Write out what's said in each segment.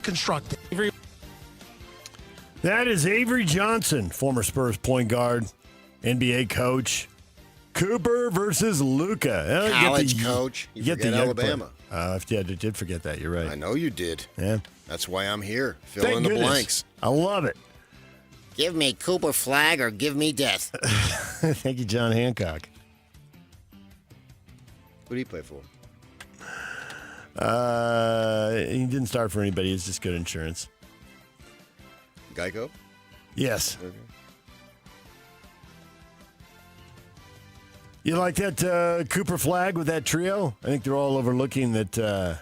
constructed. That is Avery Johnson, former Spurs point guard, NBA coach. Cooper versus Luka. College coach. You forget Alabama. Yeah, I did forget that. You're right. I know you did. Yeah. That's why I'm here. Fill in the blanks. I love it. Give me Cooper Flag or give me death. Thank you, John Hancock. Who do you play for? He didn't start for anybody. It's just good insurance. Geico? Yes. Okay. You like that Cooper Flag with that trio? I think they're all overlooking that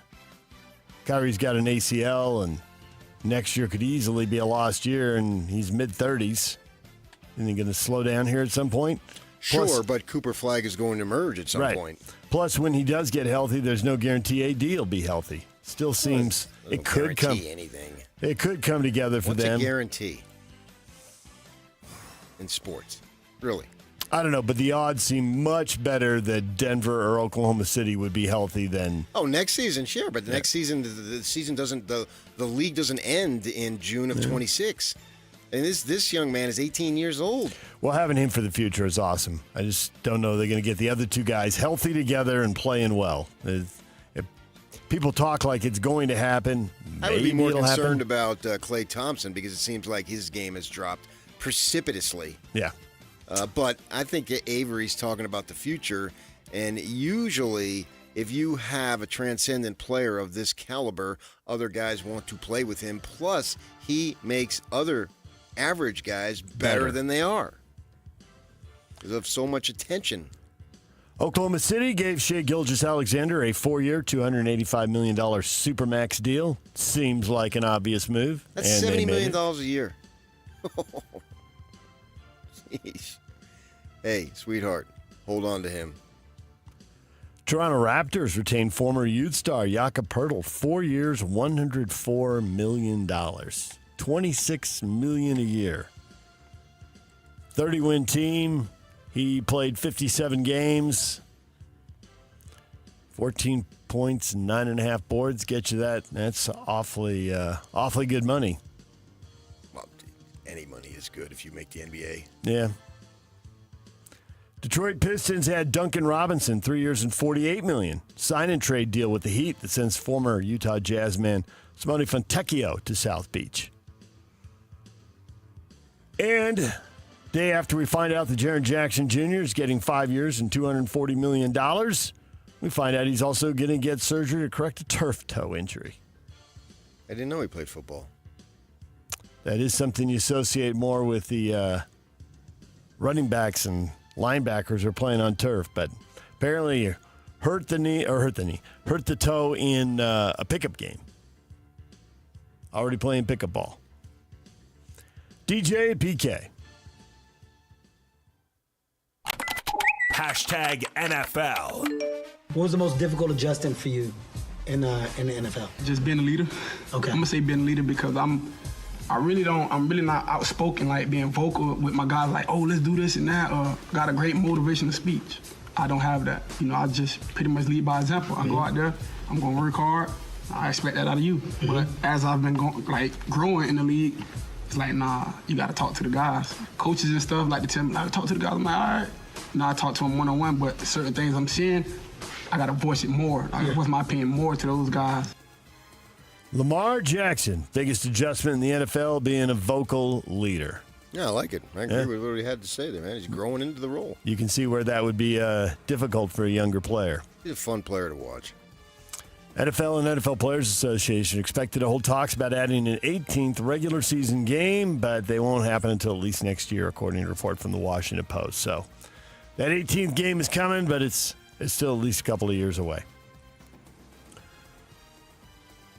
Kyrie's got an ACL, and next year could easily be a lost year, and he's mid-30s. Isn't he going to slow down here at some point? Sure, but Cooper Flag is going to merge at some point. Plus, when he does get healthy, there's no guarantee AD will be healthy. Still seems it could come. Anything. It could come together for them. What's a guarantee in sports? Really? I don't know, but the odds seem much better that Denver or Oklahoma City would be healthy than. Oh, next season, sure, but the next season, the season doesn't. The league doesn't end in June of 26. And this young man is 18 years old. Well, having him for the future is awesome. I just don't know they're going to get the other two guys healthy together and playing well. If people talk like it's going to happen, I would be more concerned happen. about Klay Thompson because it seems like his game has dropped precipitously. Yeah. But I think Avery's talking about the future, and usually if you have a transcendent player of this caliber, other guys want to play with him. Plus, he makes other average guys better than they are because of so much attention. Oklahoma City gave Shai Gilgeous-Alexander a 4-year, $285 million Supermax deal. Seems like an obvious move. That's $70 million a year. Jeez. Hey, sweetheart, hold on to him. Toronto Raptors retained former Utes star Jakob Poeltl, 4 years, $104 million. $26 million a year. 30-win team. He played 57 games. 14 points, 9.5 boards. Get you that. That's awfully good money. Well, any money is good if you make the NBA. Yeah. Detroit Pistons had Duncan Robinson, 3 years and $48 million. Sign and trade deal with the Heat that sends former Utah Jazz man Simone Fontecchio to South Beach. And day after we find out that Jaren Jackson Jr. is getting 5 years and $240 million, we find out he's also going to get surgery to correct a turf toe injury. I didn't know he played football. That is something you associate more with the running backs and linebackers are playing on turf, but apparently hurt the toe in a pickup game. Already playing pickup ball. DJ PK. Hashtag NFL. What was the most difficult adjustment for you in the NFL? Just being a leader. Okay. I'm gonna say being a leader because I'm really not outspoken, like being vocal with my guys, like, oh, let's do this and that, or got a great motivational speech. I don't have that. I just pretty much lead by example. I go out there, I'm gonna work hard. I expect that out of you. But as I've been growing in the league, it's like, nah, you gotta talk to the guys. Coaches and stuff like to tell me, like, talk to the guys. I'm like, all right. Now I talk to them one-on-one, but certain things I'm seeing, I gotta voice it more. I gotta voice my opinion more to those guys. Lamar Jackson, biggest adjustment in the NFL, being a vocal leader. Yeah, I like it. I agree with what he had to say there, man. He's growing into the role. You can see where that would be difficult for a younger player. He's a fun player to watch. NFL and NFL Players Association expected to hold talks about adding an 18th regular season game, but they won't happen until at least next year, according to a report from the Washington Post. So that 18th game is coming, but it's still at least a couple of years away.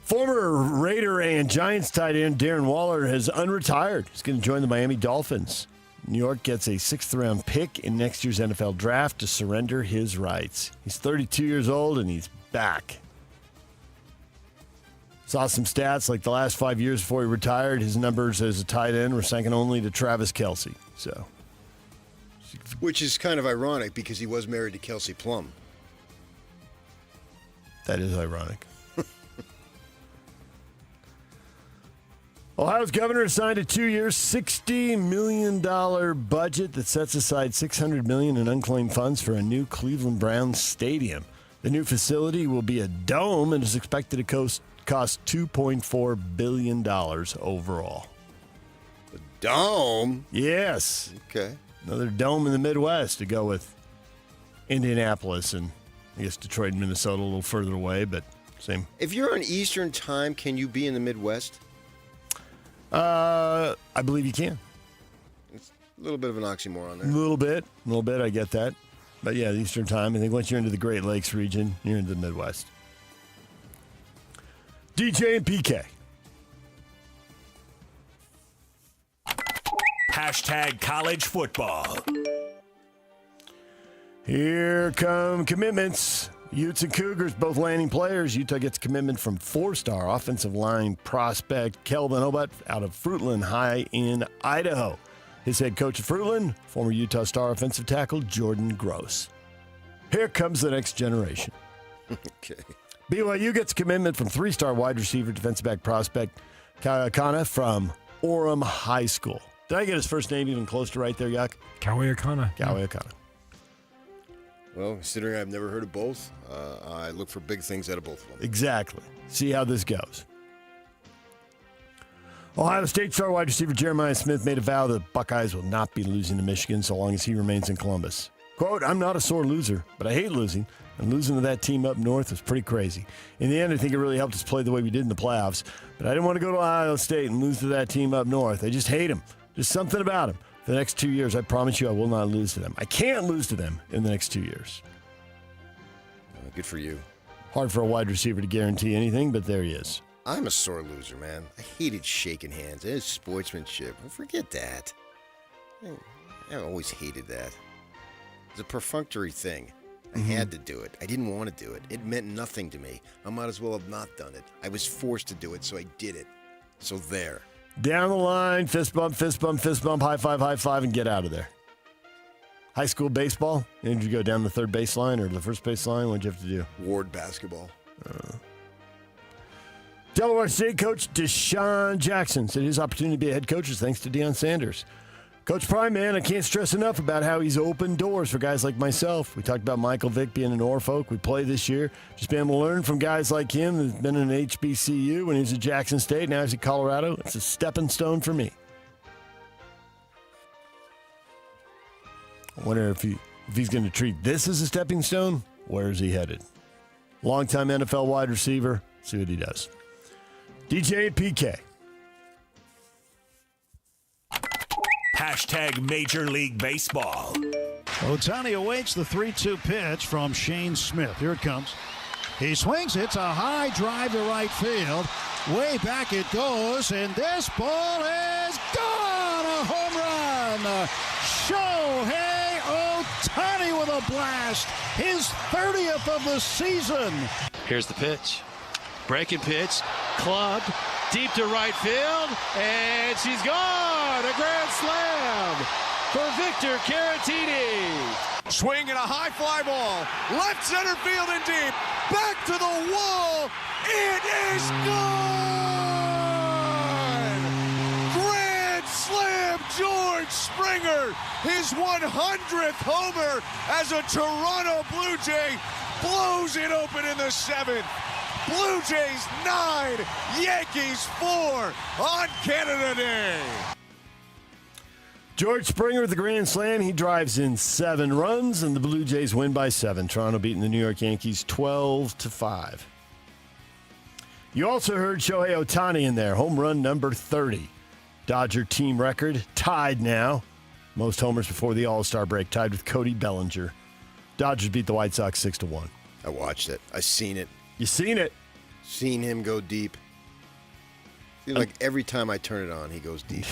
Former Raider and Giants tight end Darren Waller has unretired. He's going to join the Miami Dolphins. New York gets a 6th-round pick in next year's NFL draft to surrender his rights. He's 32 years old, and he's back. Saw some stats like the last 5 years before he retired. His numbers as a tight end were second only to Travis Kelce. So, which is kind of ironic because he was married to Kelsey Plum. That is ironic. Ohio's governor signed a 2-year, $60 million budget that sets aside $600 million in unclaimed funds for a new Cleveland Browns stadium. The new facility will be a dome and is expected to cost $2.4 billion overall. A dome? Yes. Okay. Another dome in the Midwest to go with Indianapolis and, I guess, Detroit and Minnesota a little further away, but same. If you're on Eastern time, can you be in the Midwest? I believe you can. It's a little bit of an oxymoron there. A little bit, I get that. But yeah, the Eastern time, I think once you're into the Great Lakes region, you're into the Midwest. DJ and PK. Hashtag college football. Here come commitments. Utes and Cougars both landing players. Utah gets commitment from 4-star offensive line prospect Kelvin Obut out of Fruitland High in Idaho. His head coach at Fruitland, former Utah Star offensive tackle Jordan Gross. Here comes the next generation. Okay. BYU gets commitment from 3-star wide receiver defensive back prospect Kayakana from Orem High School. Did I get his first name even close to right there, Yuck? Kawayakana. Kayakana. Well, considering I've never heard of both, I look for big things out of both of them. Exactly. See how this goes. Ohio State star wide receiver Jeremiah Smith made a vow that the Buckeyes will not be losing to Michigan so long as he remains in Columbus. Quote, I'm not a sore loser, but I hate losing. And losing to that team up north was pretty crazy. In the end, I think it really helped us play the way we did in the playoffs. But I didn't want to go to Ohio State and lose to that team up north. I just hate them. Just something about them. For the next 2 years, I promise you I will not lose to them. I can't lose to them in the next 2 years. Good for you. Hard for a wide receiver to guarantee anything, but there he is. I'm a sore loser, man. I hated shaking hands. It is sportsmanship. Well, forget that. I always hated that. It's a perfunctory thing. I had to do it. I didn't want to do it. It meant nothing to me. I might as well have not done it. I was forced to do it, so I did it. So there. Down the line, fist bump, high five, and get out of there. High school baseball, did you go down the third baseline or the first baseline? What did you have to do? Ward basketball. Delaware State coach Deshaun Jackson said his opportunity to be a head coach is thanks to Deion Sanders. Coach Prime, man, I can't stress enough about how he's opened doors for guys like myself. We talked about Michael Vick being in Norfolk. We played this year. Just being able to learn from guys like him who's been in HBCU when he was at Jackson State. Now he's at Colorado. It's a stepping stone for me. I wonder if he's going to treat this as a stepping stone. Where is he headed? Longtime NFL wide receiver. See what he does. DJ and PK. Hashtag Major League Baseball. Ohtani awaits the 3-2 pitch from Shane Smith. Here it comes. He swings. It's a high drive to right field. Way back it goes, and this ball is gone. A home run. Shohei Ohtani with a blast. His 30th of the season. Here's the pitch. Breaking pitch. Clubbed. Deep to right field. And she's gone. A grand slam for Victor Caratini. Swing and a high fly ball. Left center field and deep. Back to the wall. It is gone. Grand slam George Springer. His 100th homer as a Toronto Blue Jay blows it open in the 7th. Blue Jays 9, Yankees 4 on Canada Day. George Springer with the grand slam. He drives in 7 runs, and the Blue Jays win by 7. Toronto beating the New York Yankees 12-5. You also heard Shohei Ohtani in there. Home run number 30. Dodger team record. Tied now. Most homers before the All-Star break. Tied with Cody Bellinger. Dodgers beat the White Sox 6-1. I watched it. I seen it. You seen it. Seen him go deep. Seems like every time I turn it on, he goes deep.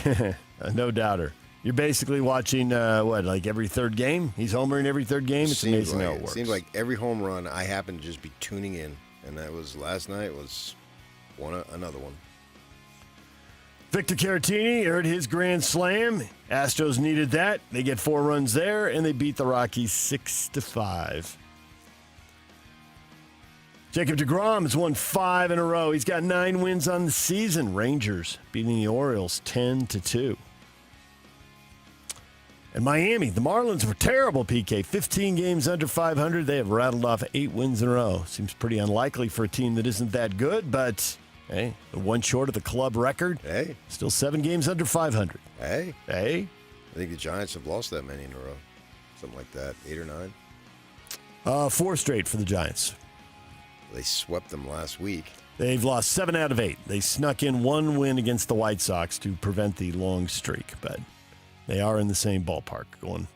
No doubter. You're basically watching, like every third game? He's homering every third game? It's amazing how it works. It seems like every home run, I happen to just be tuning in. And that was last night was another one. Victor Caratini earned his grand slam. Astros needed that. They get 4 runs there, and they beat the Rockies 6-5. Jacob deGrom has won 5 in a row. He's got 9 wins on the season. Rangers beating the Orioles 10-2. And Miami, the Marlins were terrible, PK. 15 games under 500. They have rattled off 8 wins in a row. Seems pretty unlikely for a team that isn't that good, but hey, one short of the club record. Hey. Still 7 games under 500. Hey. Hey. I think the Giants have lost that many in a row. Something like that, 8 or 9. 4 straight for the Giants. They swept them last week. They've lost 7 out of 8. They snuck in 1 win against the White Sox to prevent the long streak, but they are in the same ballpark, going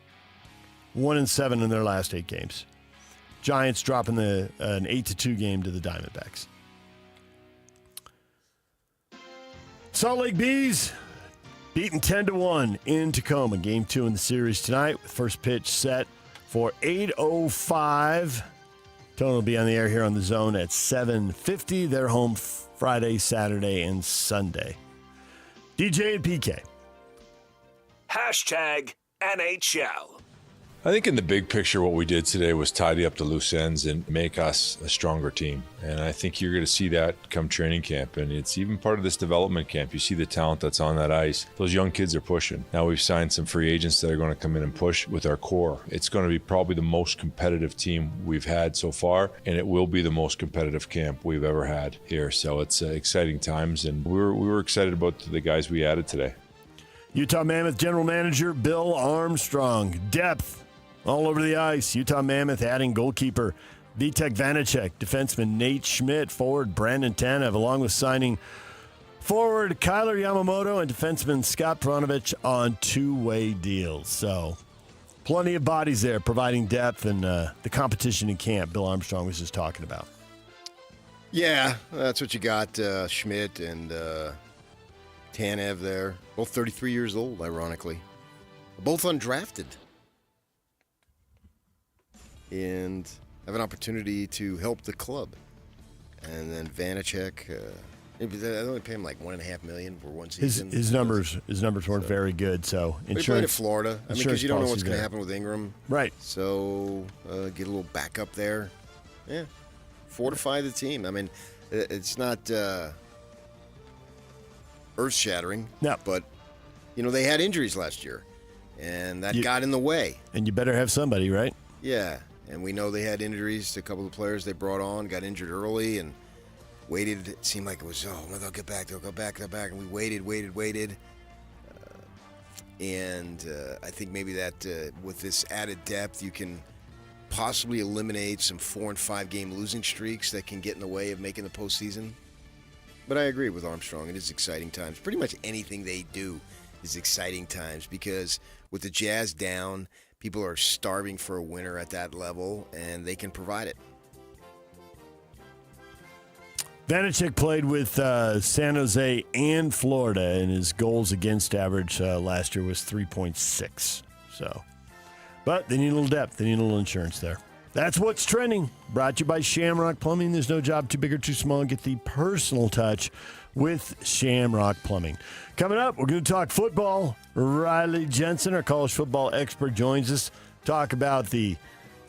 1-7 in their last 8 games. Giants dropping an 8-2 game to the Diamondbacks. Salt Lake Bees beaten 10-1 in Tacoma. Game 2 in the series tonight, with first pitch set for 8:05. Tony will be on the air here on the Zone at 7:50. They're home Friday, Saturday, and Sunday. DJ and PK. Hashtag NHL. I think in the big picture, what we did today was tidy up the loose ends and make us a stronger team. And I think you're going to see that come training camp. And it's even part of this development camp. You see the talent that's on that ice. Those young kids are pushing. Now we've signed some free agents that are going to come in and push with our core. It's going to be probably the most competitive team we've had so far. And it will be the most competitive camp we've ever had here. So it's exciting times. And we were excited about the guys we added today. Utah Mammoth General Manager Bill Armstrong. Depth all over the ice. Utah Mammoth adding goalkeeper Vitek Vanacek, defenseman Nate Schmidt, forward Brandon Tanev, along with signing forward Kyler Yamamoto and defenseman Scott Pronovich on 2-way deals. So plenty of bodies there providing depth and the competition in camp Bill Armstrong was just talking about. Yeah, that's what you got. Schmidt and Tanev there. Both 33 years old, ironically. Both undrafted. And have an opportunity to help the club. And then Vanacek, they only pay him like $1.5 million for one season. His numbers weren't very good. So he played in Florida. I mean, because you don't know what's going to happen with Ingram. Right. So get a little backup there. Yeah. Fortify the team. I mean, it's not earth-shattering. No. But, they had injuries last year. And that got in the way. And you better have somebody, right? Yeah. And we know they had injuries to a couple of players they brought on, got injured early, and waited. It seemed like it was, well, they'll get back. And we waited. And I think maybe that with this added depth, you can possibly eliminate some 4- and 5-game losing streaks that can get in the way of making the postseason. But I agree with Armstrong. It is exciting times. Pretty much anything they do is exciting times because with the Jazz down, people are starving for a winner at that level, and they can provide it. Vanacek played with San Jose and Florida, and his goals against average last year was 3.6. But they need a little depth. They need a little insurance there. That's what's trending. Brought to you by Shamrock Plumbing. There's no job too big or too small. Get the personal touch with Shamrock Plumbing. Coming up, we're going to talk football. Riley Jensen, our college football expert, joins us. Talk about the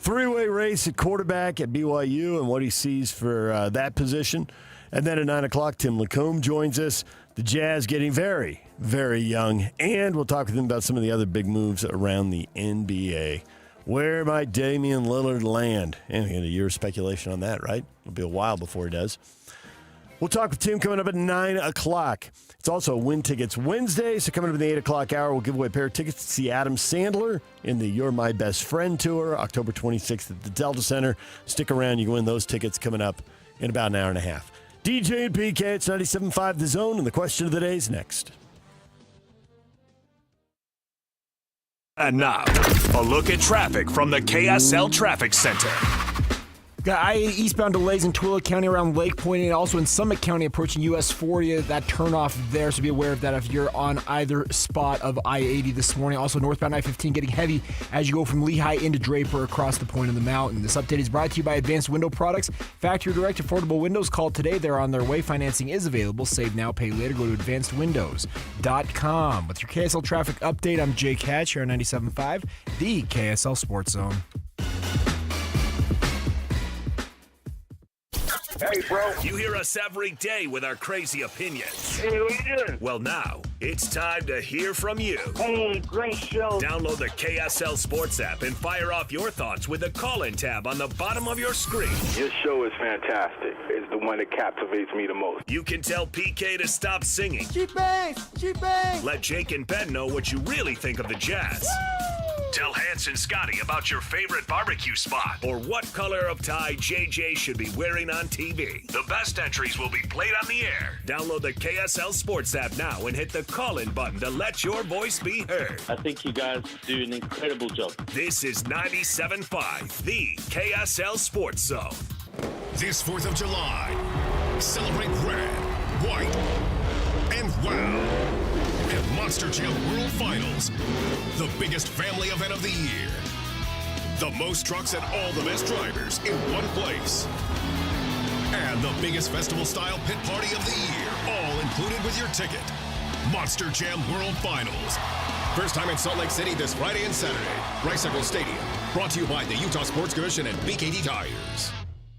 3-way race at quarterback at BYU and what he sees for that position. And then at 9 o'clock, Tim Lacombe joins us. The Jazz getting very, very young. And we'll talk with him about some of the other big moves around the NBA. Where might Damian Lillard land? And a year of speculation on that, right? It'll be a while before he does. We'll talk with Tim coming up at 9 o'clock. It's also Win Tickets Wednesday, so coming up in the 8 o'clock hour, we'll give away a pair of tickets to see Adam Sandler in the You're My Best Friend Tour, October 26th at the Delta Center. Stick around. You can win those tickets coming up in about an hour and a half. DJ and PK, it's 97.5 The Zone, and the question of the day is next. And now, a look at traffic from the KSL Traffic Center. Got I-80 eastbound delays in Twilla County around Lake Point and also in Summit County approaching US 40. That turnoff there, so be aware of that if you're on either spot of I-80 this morning. Also northbound I-15 getting heavy as you go from Lehigh into Draper across the point of the mountain. This update is brought to you by Advanced Window Products. Factory direct affordable windows. Call today. They're on their way. Financing is available. Save now, pay later. Go to advancedwindows.com. With your KSL traffic update, I'm Jake Hatch here on 97.5, the KSL Sports Zone. Hey, bro. You hear us every day with our crazy opinions. Hey, what you doing? Well, now it's time to hear from you. Hey, great show. Download the KSL Sports app and fire off your thoughts with the call-in tab on the bottom of your screen. Your show is fantastic. It's the one that captivates me the most. You can tell PK to stop singing. G-Bass! G-Bass! Let Jake and Ben know what you really think of the Jazz. Woo! Tell Hans and Scotty about your favorite barbecue spot or what color of tie JJ should be wearing on TV. The best entries will be played on the air. Download the KSL Sports app now and hit the call-in button to let your voice be heard. I think you guys do an incredible job. This is 97.5, the KSL Sports Zone. This 4th of July, celebrate red, white, and wow at Monster Jam World Finals, the biggest family event of the year. The most trucks and all the best drivers in one place. And the biggest festival-style pit party of the year, all included with your ticket. Monster Jam World Finals. First time in Salt Lake City this Friday and Saturday. Rice-Eccles Stadium. Brought to you by the Utah Sports Commission and BKD Tires.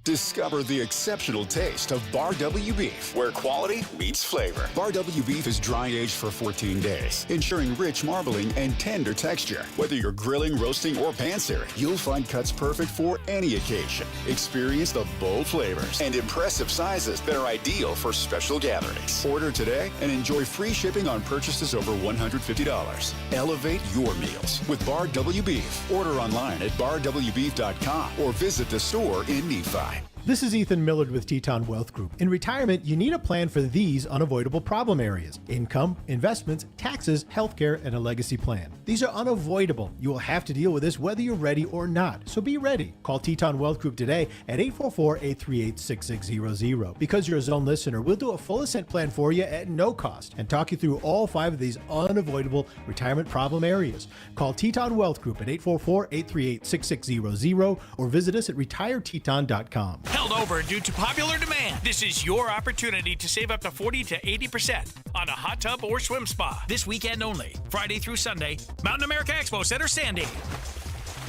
Discover the exceptional taste of Bar W Beef, where quality meets flavor. Bar W Beef is dry-aged for 14 days, ensuring rich marbling and tender texture. Whether you're grilling, roasting, or pan-searing, you'll find cuts perfect for any occasion. Experience the bold flavors and impressive sizes that are ideal for special gatherings. Order today and enjoy free shipping on purchases over $150. Elevate your meals with Bar W Beef. Order online at barwbeef.com or visit the store in Nephi. This is Ethan Millard with Teton Wealth Group. In retirement, you need a plan for these unavoidable problem areas: income, investments, taxes, healthcare, and a legacy plan. These are unavoidable. You will have to deal with this whether you're ready or not, so be ready. Call Teton Wealth Group today at 844-838-6600. Because you're a Zone listener, we'll do a full ascent plan for you at no cost and talk you through all 5 of these unavoidable retirement problem areas. Call Teton Wealth Group at 844-838-6600 or visit us at retireteton.com. Held over due to popular demand. This is your opportunity to save up to 40 to 80% on a hot tub or swim spa this weekend only. Friday through Sunday, Mountain America Expo Center, Sandy.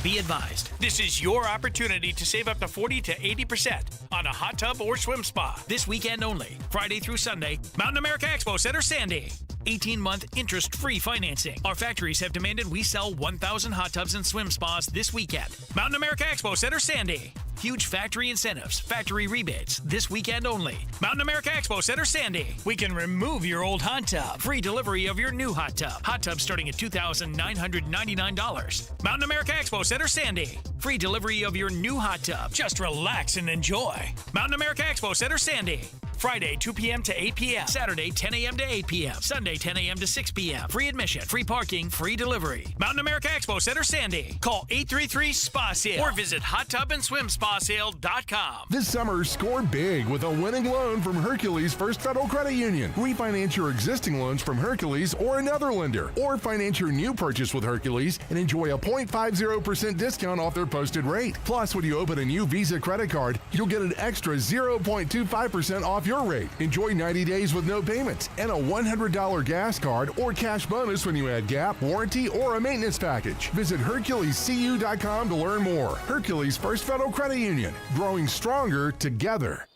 Be advised, this is your opportunity to save up to 40 to 80% on a hot tub or swim spa this weekend only. Friday through Sunday, Mountain America Expo Center, Sandy. 18-month interest-free financing. Our factories have demanded we sell 1,000 hot tubs and swim spas this weekend. Mountain America Expo Center, Sandy. Huge factory incentives, factory rebates, this weekend only. Mountain America Expo Center, Sandy. We can remove your old hot tub. Free delivery of your new hot tub. Hot tub starting at $2,999. Mountain America Expo Center, Sandy. Free delivery of your new hot tub. Just relax and enjoy. Mountain America Expo Center, Sandy. Friday, 2 p.m. to 8 p.m. Saturday, 10 a.m. to 8 p.m. Sunday, 10 a.m. to 6 p.m. Free admission, free parking, free delivery. Mountain America Expo Center, Sandy. Call 833-SPA-SALE or visit hottubandSwimSpaSale.com. This summer, score big with a winning loan from Hercules First Federal Credit Union. Refinance your existing loans from Hercules or another lender, or finance your new purchase with Hercules and enjoy a 0.50% discount off their posted rate. Plus, when you open a new Visa credit card, you'll get an extra 0.25% off your rate. Enjoy 90 days with no payments and a $100 gas card or cash bonus when you add gap, warranty, or a maintenance package. Visit HerculesCU.com to learn more. Hercules First Federal Credit Union, growing stronger together.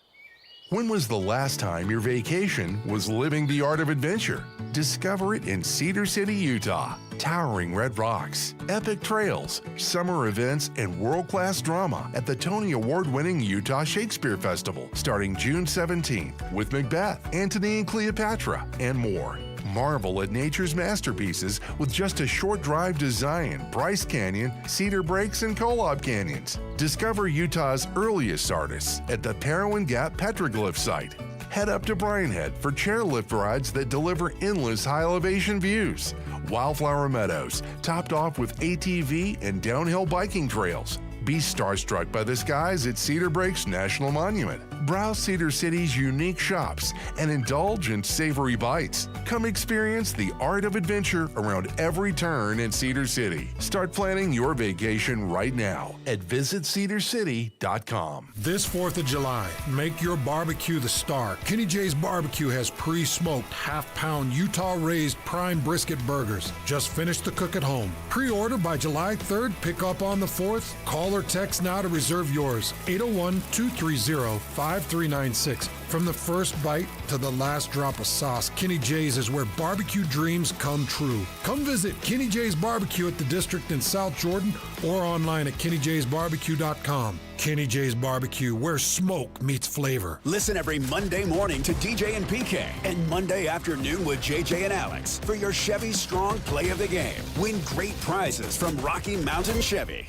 When was the last time your vacation was living the art of adventure? Discover it in Cedar City, Utah. Towering red rocks, epic trails, summer events, and world-class drama at the Tony Award-winning Utah Shakespeare Festival starting June 17th with Macbeth, Antony and Cleopatra, and more. Marvel at nature's masterpieces with just a short drive to Zion, Bryce Canyon, Cedar Breaks, and Kolob Canyons. Discover Utah's earliest artists at the Parowan Gap Petroglyph site. Head up to Bryan Head for chairlift rides that deliver endless high-elevation views. Wildflower Meadows, topped off with ATV and downhill biking trails. Be starstruck by the skies at Cedar Breaks National Monument. Browse Cedar City's unique shops and indulge in savory bites. Come experience the art of adventure around every turn in Cedar City. Start planning your vacation right now at visitcedarcity.com. This 4th of July, make your barbecue the star. Kenny J's Barbecue has pre-smoked half-pound Utah-raised prime brisket burgers. Just finish the cook at home. Pre-order by July 3rd, pick up on the 4th. Call or text now to reserve yours. 801-230-5000. 5396. From the first bite to the last drop of sauce, Kenny J's is where barbecue dreams come true. Come visit Kenny J's Barbecue at the District in South Jordan or online at kennyjsbarbecue.com. Kenny J's Barbecue, where smoke meets flavor. Listen every Monday morning to DJ and PK and Monday afternoon with JJ and Alex for your Chevy Strong Play of the Game. Win great prizes from Rocky Mountain Chevy.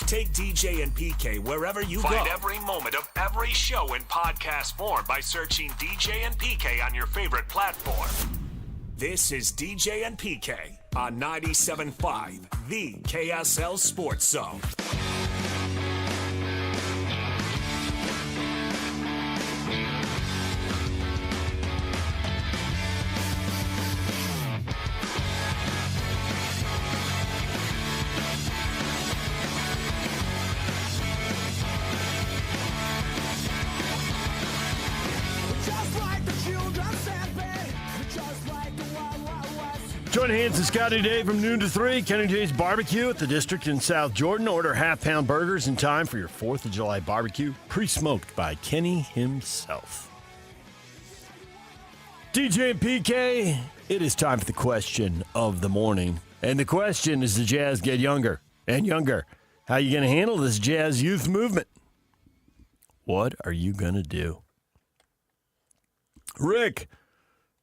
Take DJ and PK wherever you go. Find every moment of every show in podcast form by searching DJ and PK on your favorite platform. This is DJ and PK on 97.5, the KSL Sports Zone. Join Hans and Scotty today from noon to 3. Kenny J's Barbecue at the District in South Jordan. Order half-pound burgers in time for your 4th of July barbecue, pre-smoked by Kenny himself. DJ and PK, it is time for the question of the morning. And the question is, the Jazz get younger and younger. How are you going to handle this Jazz youth movement? What are you going to do? Rick,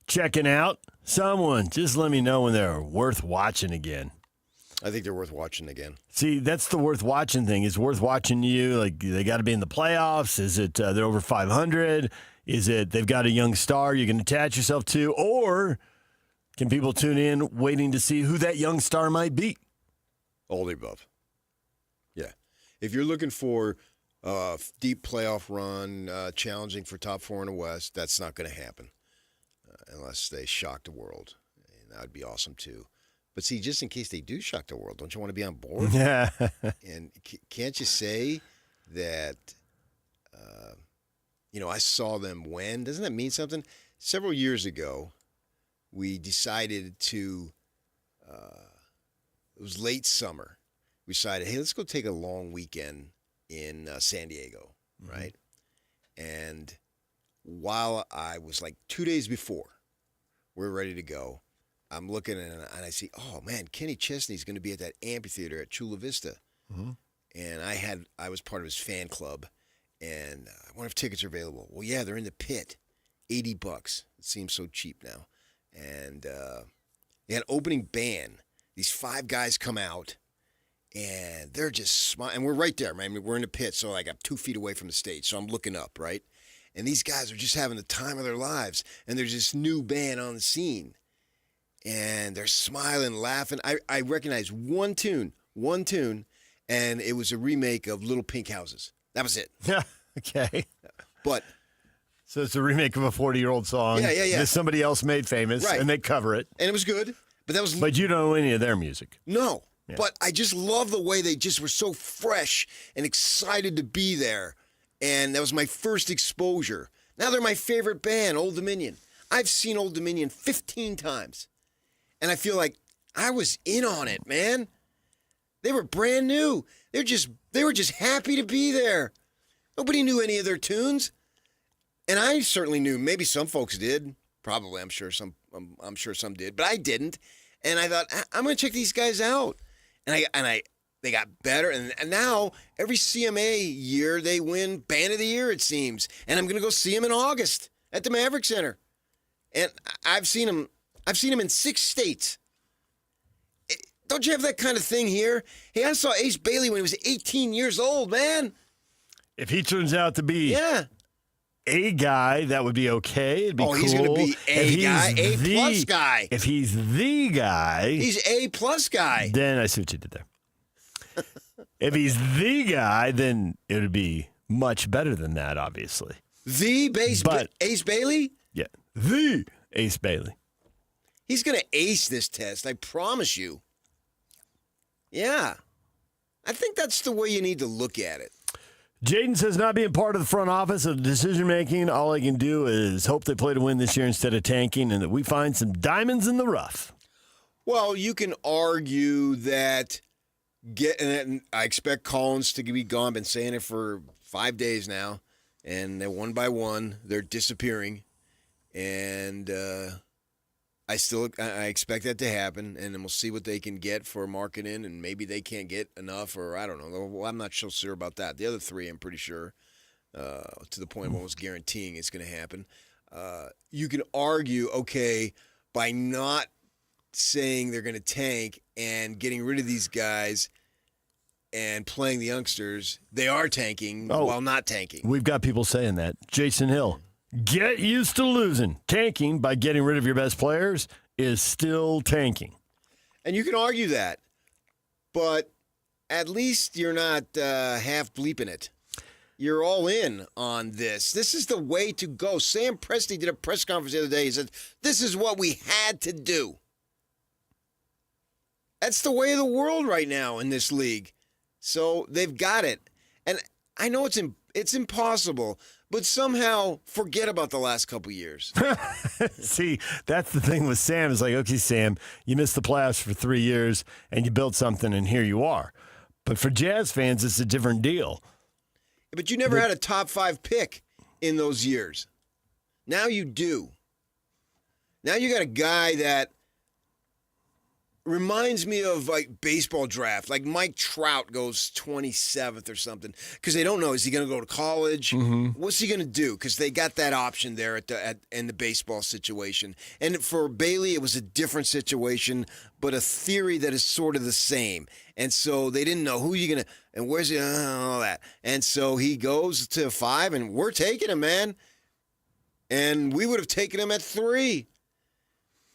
checking out. Someone, just let me know when they're worth watching again. I think they're worth watching again. See, that's the worth watching thing. Is worth watching you? Like, they got to be in the playoffs? Is it they're over 500? Is it they've got a young star you can attach yourself to? Or can people tune in waiting to see who that young star might be? All the above. Yeah. If you're looking for a deep playoff run, challenging for top 4 in the West, that's not going to happen. Unless they shock the world. And that would be awesome, too. But see, just in case they do shock the world, don't you want to be on board? Yeah. And can't you say that, I saw them win? Doesn't that mean something? Several years ago, we decided to, it was late summer. We decided, hey, let's go take a long weekend in San Diego, right? And while I was like 2 days before we're ready to go, I'm looking and I see, oh man, Kenny Chesney's going to be at that amphitheater at Chula Vista. And I was part of his fan club, and I wonder if tickets are available. Well, yeah, they're in the pit, $80. It seems so cheap now. And they had opening band. These 5 guys come out, and they're just smiling. And we're right there, man. We're in the pit, so like I'm 2 feet away from the stage, so I'm looking up, right? And these guys are just having the time of their lives. And there's this new band on the scene. And they're smiling, laughing. I recognize one tune, and it was a remake of Little Pink Houses. That was it. Yeah, okay. But so it's a remake of a 40-year-old song that somebody else made famous, right, and they cover it. And it was good. But you don't know any of their music. No. Yeah. But I just love the way they just were so fresh and excited to be there. And that was my first exposure. Now they're my favorite band, Old Dominion. I've seen Old Dominion 15 times. And I feel like I was in on it, man. They were brand new. They were just happy to be there. Nobody knew any of their tunes. And I certainly knew. Maybe some folks did. Probably, I'm sure some did. But I didn't. And I thought, I'm going to check these guys out. And they got better, and now every CMA year they win Band of the Year, it seems. And I'm going to go see them in August at the Maverick Center. And I've seen them in 6 states. Don't you have that kind of thing here? Hey, I saw Ace Bailey when he was 18 years old, man. If he turns out to be a guy, that would be okay. It'd be cool. He's going to be a guy, A-plus guy. If he's the guy. He's A-plus guy. Then I see what you did there. If he's the guy, then it would be much better than that, obviously. Ace Bailey? Yeah, the Ace Bailey. He's going to ace this test, I promise you. Yeah. I think that's the way you need to look at it. Jaden says not being part of the front office of decision-making, all I can do is hope they play to win this year instead of tanking and that we find some diamonds in the rough. Well, you can argue that and I expect Collins to be gone. Been saying it for 5 days now, and they're one by one, they're disappearing. And I expect that to happen, and then we'll see what they can get for marketing, and maybe they can't get enough, or I don't know. Well, I'm not so sure about that. The other three, I'm pretty sure, to the point of almost guaranteeing it's going to happen. You can argue, okay, by not saying they're going to tank and getting rid of these guys and playing the youngsters, they are tanking while not tanking. We've got people saying that. Jason Hill. Get used to losing. Tanking by getting rid of your best players is still tanking. And you can argue that, but at least you're not half bleeping it. You're all in on this. This is the way to go. Sam Presti did a press conference the other day. He said, this is what we had to do. That's the way of the world right now in this league. So they've got it. And I know it's impossible, but somehow forget about the last couple years. See, that's the thing with Sam. It's like, okay, Sam, you missed the playoffs for 3 years, and you built something, and here you are. But for Jazz fans, it's a different deal. But you never had a top 5 pick in those years. Now you do. Now you got a guy that reminds me of like baseball draft. Like Mike Trout goes 27th or something because they don't know, is he going to go to college? Mm-hmm. What's he going to do? Because they got that option there in the baseball situation. And for Bailey, it was a different situation, but a theory that is sort of the same. And so they didn't know who you're going to and where's he, all that. And so he goes to 5, and we're taking him, man. And we would have taken him at 3.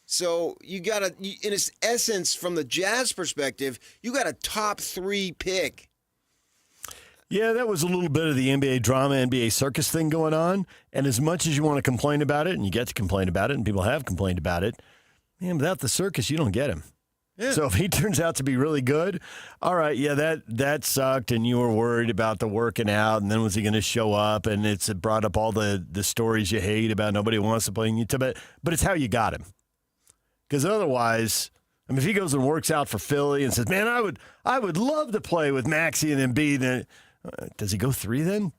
So you got to, in its essence, from the Jazz perspective, you got a top 3 pick. Yeah, that was a little bit of the NBA drama, NBA circus thing going on. And as much as you want to complain about it, and you get to complain about it, and people have complained about it, man, without the circus, you don't get him. Yeah. So if he turns out to be really good, all right, yeah, that sucked, and you were worried about the working out, and then was he going to show up? And it's brought up all the stories you hate about nobody wants to play in Utah, but it's how you got him. Because otherwise, I mean, if he goes and works out for Philly and says, man, I would love to play with Maxey and Embiid, does he go 3 then?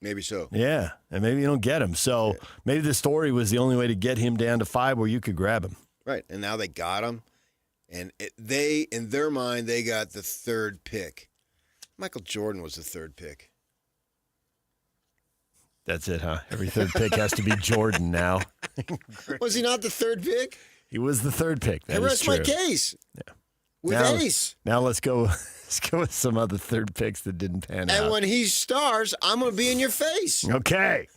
Maybe so. Yeah, and maybe you don't get him. So maybe the story was the only way to get him down to 5 where you could grab him. Right, and now they got him. And they, in their mind, they got the 3rd pick. Michael Jordan was the 3rd pick. That's it, huh? Every 3rd pick has to be Jordan now. Was he not the 3rd pick? He was the 3rd pick. That rest is true. my case. Yeah. With now, Ace. Now let's go with some other 3rd picks that didn't pan out. And when he stars, I'm going to be in your face. Okay.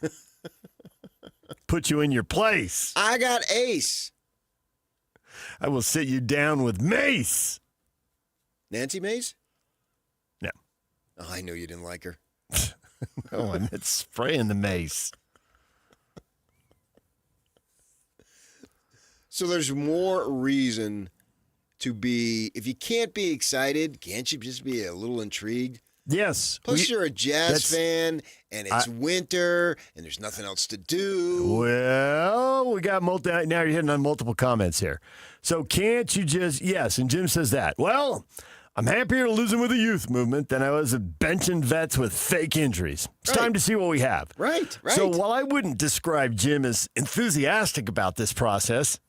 Put you in your place. I got Ace. I will sit you down with Mace. Nancy Mace? No. Oh, I knew you didn't like her. No, I meant spraying the mace. So there's more reason to be, if you can't be excited, can't you just be a little intrigued? Yes. Plus, you're a Jazz fan, and it's winter, and there's nothing else to do. Well, we got now you're hitting on multiple comments here. So can't you just, yes, and Jim says that. Well, I'm happier losing with the youth movement than I was at benching vets with fake injuries. It's time to see what we have. Right. So while I wouldn't describe Jim as enthusiastic about this process,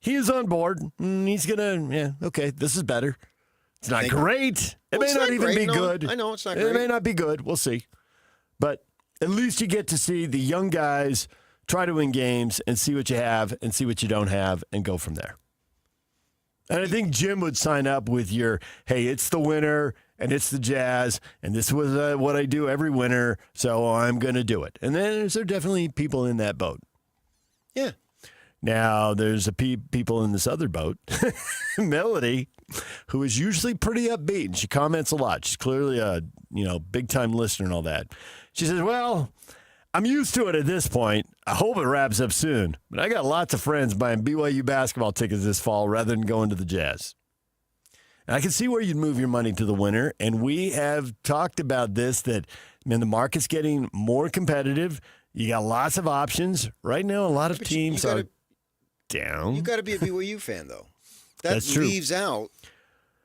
he is on board. He's going to, okay, this is better. It's not great. It may not even be good. I know it's not great. It may not be good. We'll see. But at least you get to see the young guys try to win games and see what you have and see what you don't have and go from there. And I think Jim would sign up with your, hey, it's the winter and it's the Jazz and this was what I do every winter, so I'm going to do it. And then there's definitely people in that boat. Yeah. Now, there's people in this other boat, Melody, who is usually pretty upbeat, and she comments a lot. She's clearly a big-time listener and all that. She says, well, I'm used to it at this point. I hope it wraps up soon, but I got lots of friends buying BYU basketball tickets this fall rather than going to the Jazz. And I can see where you'd move your money to the winner, and we have talked about this, that, the market's getting more competitive. You got lots of options. Right now, a lot of teams are down. You got to be a BYU fan, though. That's true. Leaves out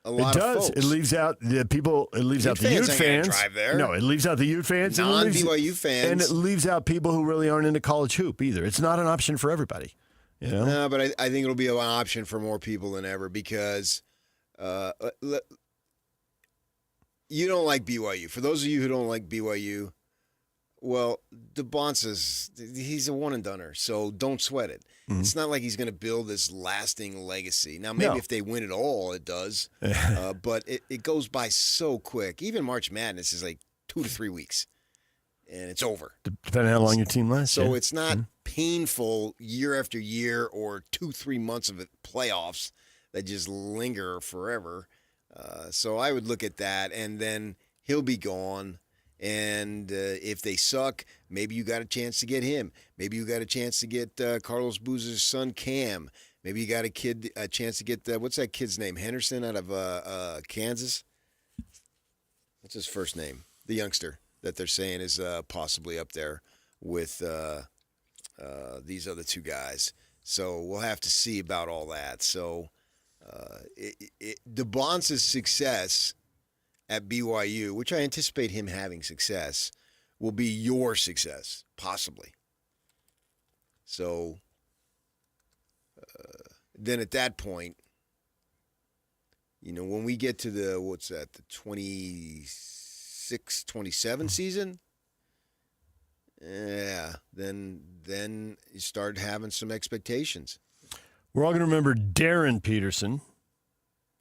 a lot it of does. folks. It leaves out the people. It leaves out the Ute fans ain't fans. gonna drive there. No, it leaves out the Ute fans. Non-BYU fans. And it leaves out people who really aren't into college hoop either. It's not an option for everybody. You know? No, but I think it'll be an option for more people than ever because you don't like BYU. For those of you who don't like BYU, well, DeBonce's, he's a one-and-doneer, so don't sweat it. Mm-hmm. It's not like he's going to build this lasting legacy. Now, maybe if they win it all, it does, but it goes by so quick. Even March Madness is like 2 to 3 weeks, and it's over. Depending on how long your team lasts. So it's not painful year after year or 2-3 months of it playoffs that just linger forever. So I would look at that, and then he'll be gone. And if they suck, maybe you got a chance to get him. Maybe you got a chance to get Carlos Boozer's son, Cam. Maybe you got a chance to get, what's that kid's name? Henderson out of Kansas? What's his first name? The youngster that they're saying is possibly up there with these other two guys. So we'll have to see about all that. So DeBonce's success at BYU, which I anticipate him having success, will be your success, possibly. So then at that point, when we get to the 26, 27 season, then you start having some expectations. We're all going to remember Darren Peterson.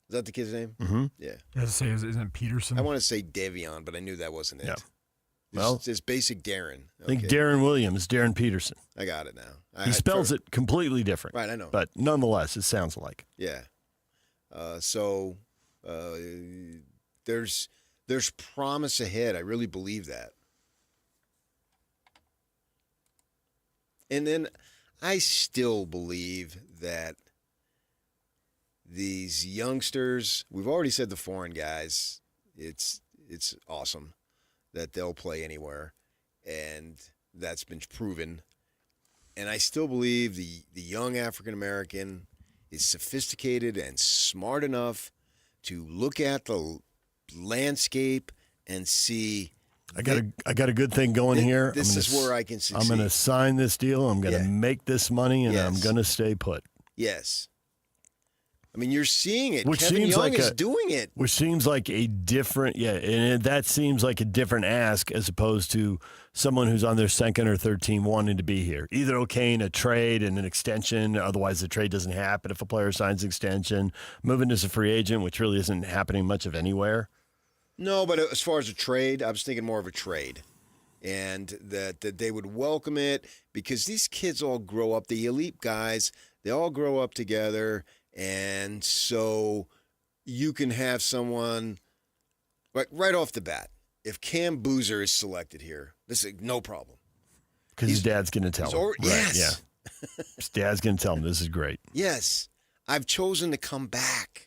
Is that the kid's name? Mm-hmm. Yeah. I was say, isn't it Peterson? I want to say Devion, but I knew that wasn't it. Yeah. Well, it's basic Darren. Okay. I think Darren Williams, Darren Peterson. I got it now. He spells it completely different. Right, I know. But nonetheless, it sounds alike. Yeah. So there's promise ahead. I really believe that. And then I still believe that these youngsters, we've already said the foreign guys, it's awesome that they'll play anywhere, and that's been proven. And I still believe the young African-American is sophisticated and smart enough to look at the landscape and see, I got a good thing going here. This is where I can succeed. I'm going to sign this deal. I'm going to make this money, and I'm going to stay put. Yes. I mean, you're seeing it. Which Kevin seems Young like is doing it. Which seems like a different, and that seems like a different ask as opposed to someone who's on their second or third team wanting to be here. Either okaying a trade and an extension, otherwise the trade doesn't happen if a player signs an extension, moving as a free agent, which really isn't happening much of anywhere. No, but as far as a trade, I was thinking more of a trade. And that they would welcome it because these kids all grow up, the elite guys, they all grow up together. And so you can have someone, right off the bat, if Cam Boozer is selected here, this is no problem. Because his dad's going to tell him. Yes. Yeah. His dad's going to tell him this is great. Yes. I've chosen to come back.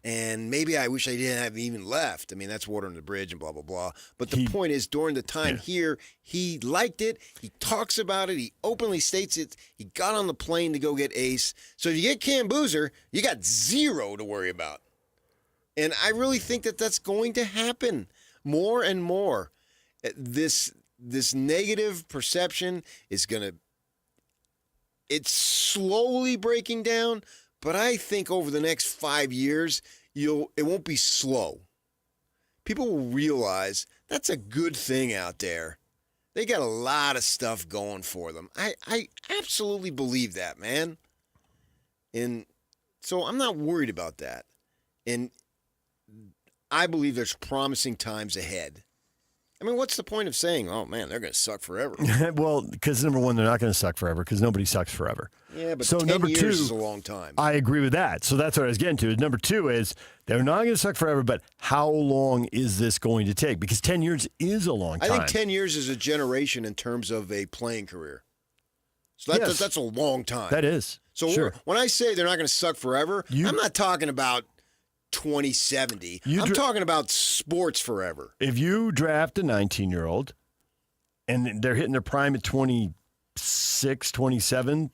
And maybe I wish I didn't have even left. I mean, that's water under the bridge and blah, blah, blah. But the point is, during the time here, he liked it. He talks about it. He openly states it. He got on the plane to go get Ace. So if you get Cam Boozer, you got zero to worry about. And I really think that that's going to happen more and more. This negative perception is going to – it's slowly breaking down. But I think over the next 5 years, it won't be slow. People will realize that's a good thing out there. They got a lot of stuff going for them. I absolutely believe that, man. And so I'm not worried about that. And I believe there's promising times ahead. I mean, what's the point of saying, oh, man, they're going to suck forever? Well, because number one, they're not going to suck forever because nobody sucks forever. Yeah, but so 10 number years two, is a long time. I agree with that. So that's what I was getting to. Number two is they're not going to suck forever, but how long is this going to take? Because 10 years is a long time. I think 10 years is a generation in terms of a playing career. So that's a long time. That is. So sure. When I say they're not going to suck forever, I'm not talking about 2070. I'm talking about sports forever. If you draft a 19-year-old and they're hitting their prime at 26, 27,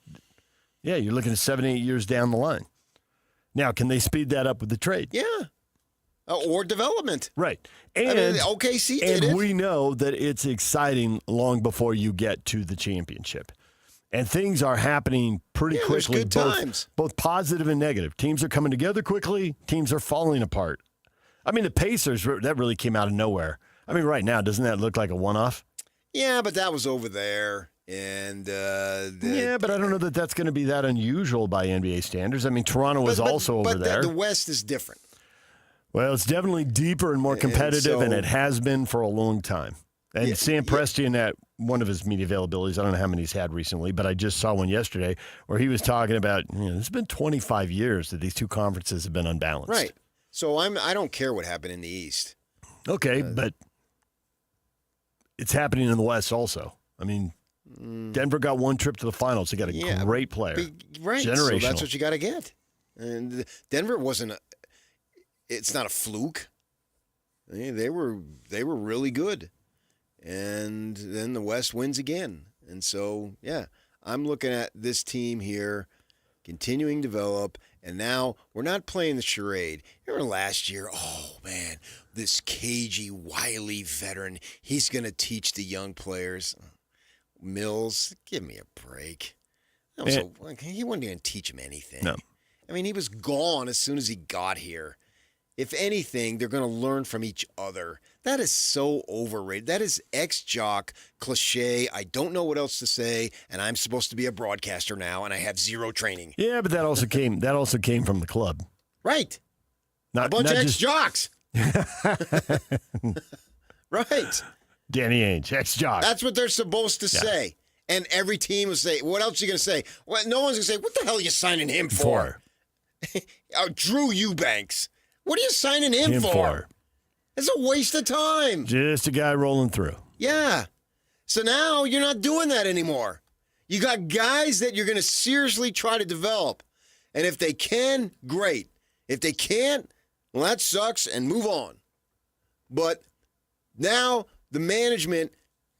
yeah, you're looking at 7, 8 years down the line. Now, can they speed that up with the trade? Yeah. Or development. Right. And OKC did it. And we know that it's exciting long before you get to the championship. And things are happening pretty quickly. Good times. Both positive and negative. Teams are coming together quickly. Teams are falling apart. I mean, the Pacers, that really came out of nowhere. I mean, right now, doesn't that look like a one-off? Yeah, but that was over there. And but I don't know that that's going to be that unusual by NBA standards. I mean, Toronto was also over there. But the West is different. Well, it's definitely deeper and more competitive, and it has been for a long time. And Sam Prestian at one of his media availabilities, I don't know how many he's had recently, but I just saw one yesterday where he was talking about, it's been 25 years that these two conferences have been unbalanced. Right. So I don't care what happened in the East. Okay, but it's happening in the West also. I mean, Denver got one trip to the finals. They got a great player. Right. Generational. So that's what you got to get. And Denver it's not a fluke. They were really good. And then the West wins again. And so, I'm looking at this team here continuing to develop. And now we're not playing the charade. Remember last year? Oh, man, this cagey, wily veteran, he's going to teach the young players. Mills, give me a break. He wasn't going to teach him anything. No. I mean, he was gone as soon as he got here. If anything, they're going to learn from each other. That is so overrated. That is ex-jock cliche. I don't know what else to say, and I'm supposed to be a broadcaster now, and I have zero training. Yeah, but that also came from the club. Right. A bunch of ex-jocks. Right. Danny Ainge, ex-jock. That's what they're supposed to say. And every team will say, what else are you going to say? Well, no one's going to say, what the hell are you signing him for? Drew Eubanks. What are you signing him for? It's a waste of time. Just a guy rolling through. Yeah. So now you're not doing that anymore. You got guys that you're going to seriously try to develop. And if they can, great. If they can't, well, that sucks and move on. But now the management,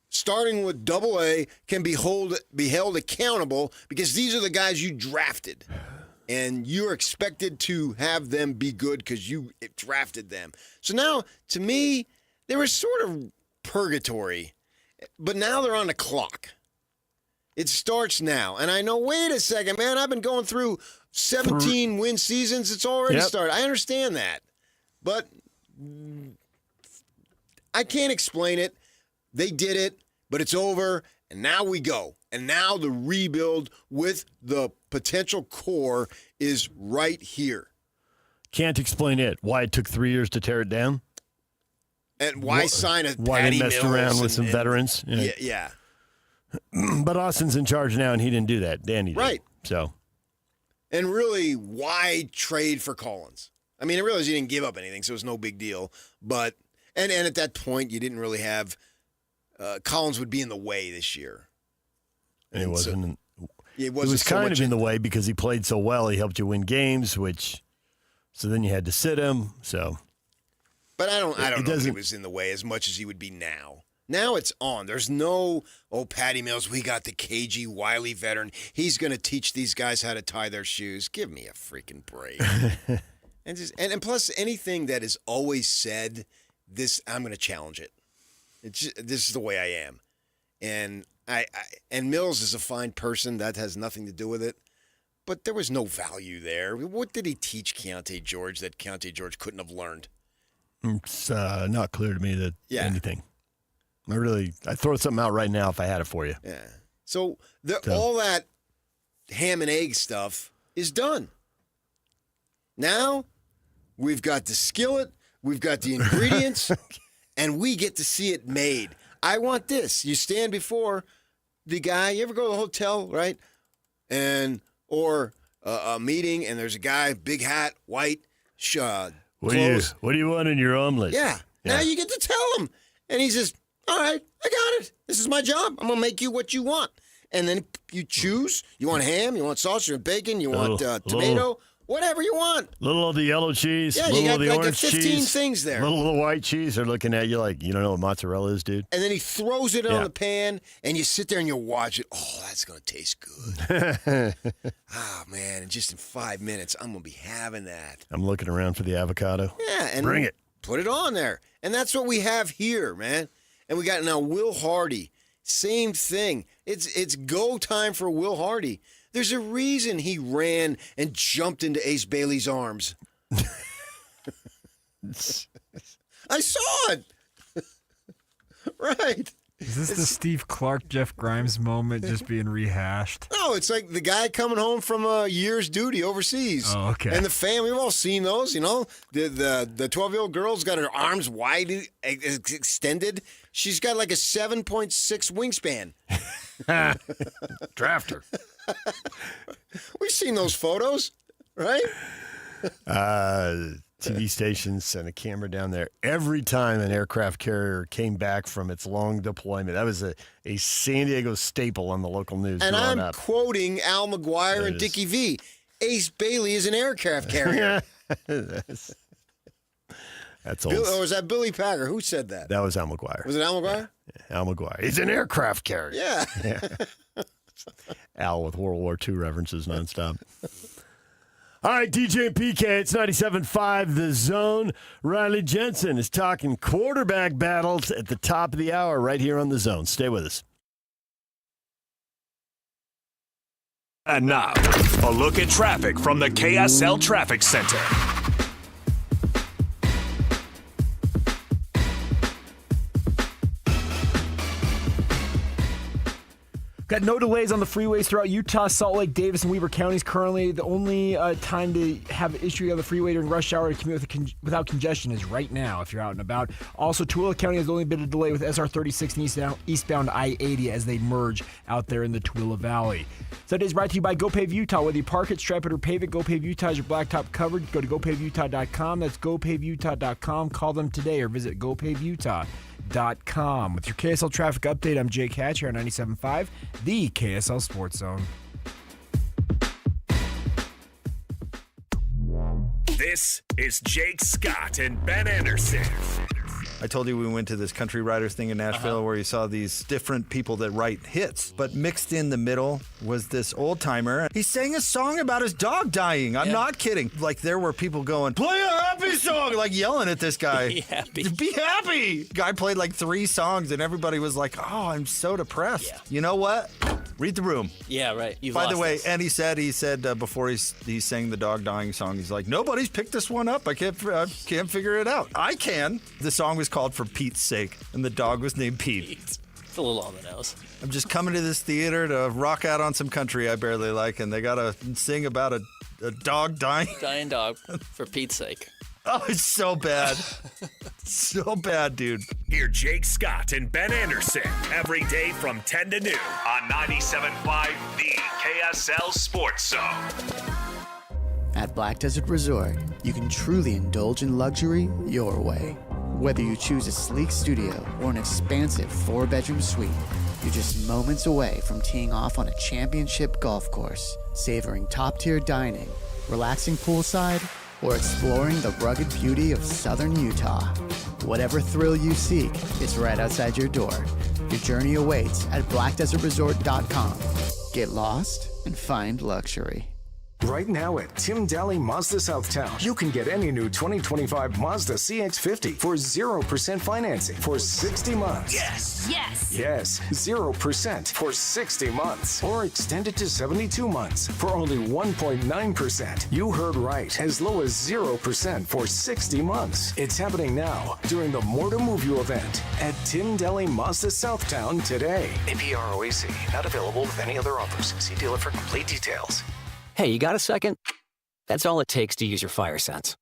starting with AA, can be held accountable because these are the guys you drafted. And you're expected to have them be good because you drafted them. So now, to me, they were sort of purgatory. But now they're on the clock. It starts now. And I know, wait a second, man, I've been going through 17 win seasons. It's already started. I understand that. But I can't explain it. They did it, but it's over. And now we go. And now the rebuild with the potential core is right here. Can't explain it. Why it took 3 years to tear it down? And why sign a Why Patty they messed Mills around with some veterans? Yeah. But Austin's in charge now, and he didn't do that. Danny did. Right. So. And really, why trade for Collins? I mean, I realize you didn't give up anything, so it's no big deal. But and at that point, you didn't really have Collins would be in the way this year. And it wasn't. It was so kind much of in the way because he played so well. He helped you win games, so then you had to sit him. So, but I don't know if he was in the way as much as he would be now. Now it's on. There's no, Patty Mills, we got the cagey, wily veteran. He's going to teach these guys how to tie their shoes. Give me a freaking break. and plus, anything that is always said, I'm going to challenge it. This is the way I am. And Mills is a fine person. That has nothing to do with it. But there was no value there. What did he teach Keontae George that Keontae George couldn't have learned? It's not clear to me that anything. I'd throw something out right now if I had it for you. Yeah. So all that ham and egg stuff is done. Now we've got the skillet, we've got the ingredients, and we get to see it made. I want this. You stand before the guy. You ever go to the hotel, right? Or a meeting, and there's a guy, big hat, white, what do you want in your omelet? Yeah. Now you get to tell him. And he says, all right, I got it. This is my job. I'm going to make you what you want. And then you choose. You want ham, you want sausage and bacon, you want tomato. Whatever you want. Little of the yellow cheese, Yeah, little you got of the like orange 15 cheese, things there. little of the white cheese. They're looking at you like, you don't know what mozzarella is, dude. And then he throws it on the pan, and you sit there and you watch it. Oh, that's going to taste good. Oh, man, and just in 5 minutes, I'm going to be having that. I'm looking around for the avocado. Yeah, and bring it. Put it on there. And that's what we have here, man. And we got now Will Hardy. Same thing. It's go time for Will Hardy. There's a reason he ran and jumped into Ace Bailey's arms. I saw it. Right. Is this the Steve Clark, Jeff Grimes moment just being rehashed? No, it's like the guy coming home from a year's duty overseas. Oh, okay. And the family, we've all seen those, you know. The 12-year-old girl's got her arms wide extended. She's got like a 7.6 wingspan. Draft her. We've seen those photos, right? TV stations sent a camera down there every time an aircraft carrier came back from its long deployment. That was a San Diego staple on the local news. And growing I'm up. quoting Al McGuire and Dickie V. Ace Bailey is an aircraft carrier. That's old. Or was that Billy Packer? Who said that? That was Al McGuire. Was it Al McGuire? Yeah, Al McGuire. He's an aircraft carrier. Yeah. Al with World War II references nonstop. All right, DJ and PK, it's 97.5 The Zone. Riley Jensen is talking quarterback battles at the top of the hour right here on The Zone. Stay with us. And now, a look at traffic from the KSL Traffic Center. Got no delays on the freeways throughout Utah, Salt Lake, Davis, and Weber counties. Currently, the only time to have an issue on the freeway during rush hour to commute without congestion is right now if you're out and about. Also, Tooele County has only been a delay with SR 36 and eastbound I-80 as they merge out there in the Tooele Valley. Sunday is brought to you by GoPave Utah. Whether you park it, stripe it, or pave it, GoPave Utah has your blacktop covered. Go to GoPaveUtah.com. That's GoPaveUtah.com. Call them today or visit GoPaveUtah.com. With your KSL traffic update, I'm Jake Hatch here on 97.5, the KSL Sports Zone. This is Jake Scott and Ben Anderson. I told you we went to this country writers thing in Nashville where you saw these different people that write hits, but mixed in the middle was this old timer. He sang a song about his dog dying. I'm not kidding. Like there were people going, play a happy song, like yelling at this guy. Be happy. Be happy. Guy played like 3 songs and everybody was like, oh, I'm so depressed. Yeah. You know what? Read the room. Yeah, right. By the way, and he said before he sang the dog dying song, he's like, nobody's picked this one up. I can't figure it out. I can. The song was called For Pete's Sake, and the dog was named Pete. It's a little on the nose. I'm just coming to this theater to rock out on some country I barely like, and they gotta sing about a dog dying. Dying dog, for Pete's sake. Oh, it's so bad. So bad, dude. Hear Jake Scott and Ben Anderson every day from 10 to noon on 97.5 The KSL Sports Zone. At Black Desert Resort, you can truly indulge in luxury your way. Whether you choose a sleek studio or an expansive 4-bedroom suite, you're just moments away from teeing off on a championship golf course, savoring top-tier dining, relaxing poolside, or exploring the rugged beauty of southern Utah. Whatever thrill you seek is right outside your door. Your journey awaits at blackdesertresort.com. Get lost and find luxury. Right now at Tim Daly Mazda Southtown, you can get any new 2025 Mazda CX-50 for 0% financing for 60 months. Yes! Yes! Yes, 0% for 60 months. Or extended to 72 months for only 1.9%. You heard right, as low as 0% for 60 months. It's happening now during the More to Move You event at Tim Daly Mazda Southtown today. APR OAC, not available with any other offers. See dealer for complete details. Hey, you got a second? That's all it takes to use your fire sense.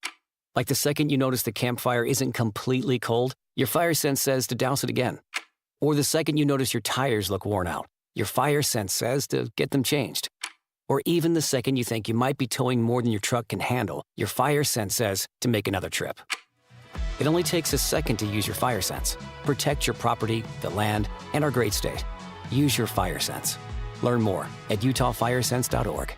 Like the second you notice the campfire isn't completely cold, your fire sense says to douse it again. Or the second you notice your tires look worn out, your fire sense says to get them changed. Or even the second you think you might be towing more than your truck can handle, your fire sense says to make another trip. It only takes a second to use your fire sense. Protect your property, the land, and our great state. Use your fire sense. Learn more at utahfiresense.org.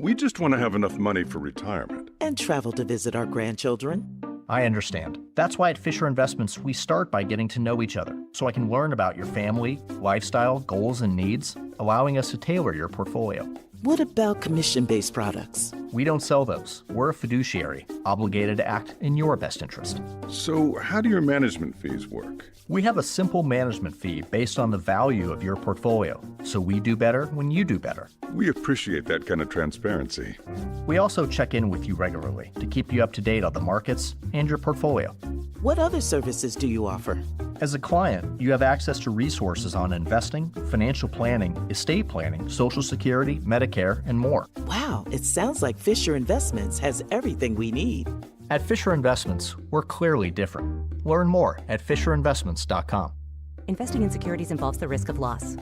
We just want to have enough money for retirement. And travel to visit our grandchildren. I understand. That's why at Fisher Investments, we start by getting to know each other, so I can learn about your family, lifestyle, goals, and needs, allowing us to tailor your portfolio. What about commission-based products? We don't sell those. We're a fiduciary, obligated to act in your best interest. So how do your management fees work? We have a simple management fee based on the value of your portfolio, so we do better when you do better. We appreciate that kind of transparency. We also check in with you regularly to keep you up to date on the markets and your portfolio. What other services do you offer? As a client, you have access to resources on investing, financial planning, estate planning, Social Security, Medicare, and more. Wow, it sounds like Fisher Investments has everything we need. At Fisher Investments, we're clearly different. Learn more at FisherInvestments.com. Investing in securities involves the risk of loss.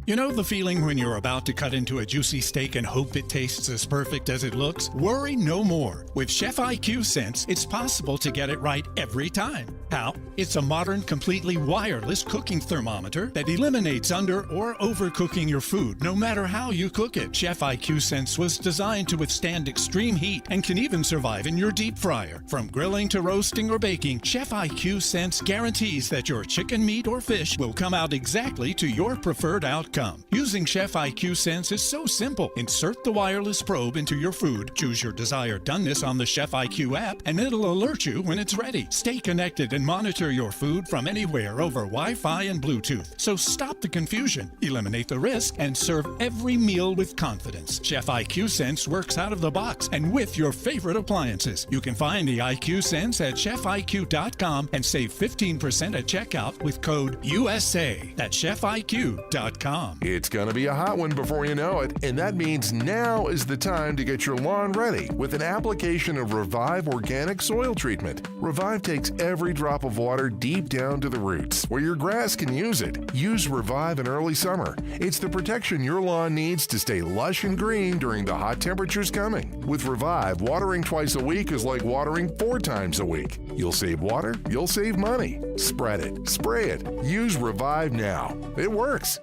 You know the feeling when you're about to cut into a juicy steak and hope it tastes as perfect as it looks? Worry no more. With Chef IQ Sense, it's possible to get it right every time. How? It's a modern, completely wireless cooking thermometer that eliminates under or overcooking your food, no matter how you cook it. Chef IQ Sense was designed to withstand extreme heat and can even survive in your deep fryer. From grilling to roasting or baking, Chef IQ Sense guarantees that your chicken, meat, or fish will come out exactly to your preferred outcome. Using Chef IQ Sense is so simple. Insert the wireless probe into your food, choose your desired doneness on the Chef IQ app, and it'll alert you when it's ready. Stay connected and monitor your food from anywhere over Wi-Fi and Bluetooth. So stop the confusion, eliminate the risk, and serve every meal with confidence. Chef IQ Sense works out of the box and with your favorite appliances. You can find the IQ Sense at chefiq.com and save 15% at checkout with code USA. That's chefiq.com. It's going to be a hot one before you know it, and that means now is the time to get your lawn ready with an application of Revive Organic Soil Treatment. Revive takes every drop of water deep down to the roots, where your grass can use it. Use Revive in early summer. It's the protection your lawn needs to stay lush and green during the hot temperatures coming. With Revive, watering twice a week is like watering 4 times a week. You'll save water, you'll save money. Spread it, spray it. Use Revive now. It works.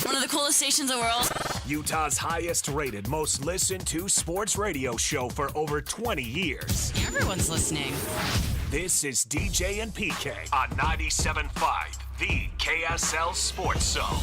One of the coolest stations in the world. Utah's highest rated, most listened to sports radio show for over 20 years. Everyone's listening. This is DJ and PK on 97.5, the KSL Sports Zone.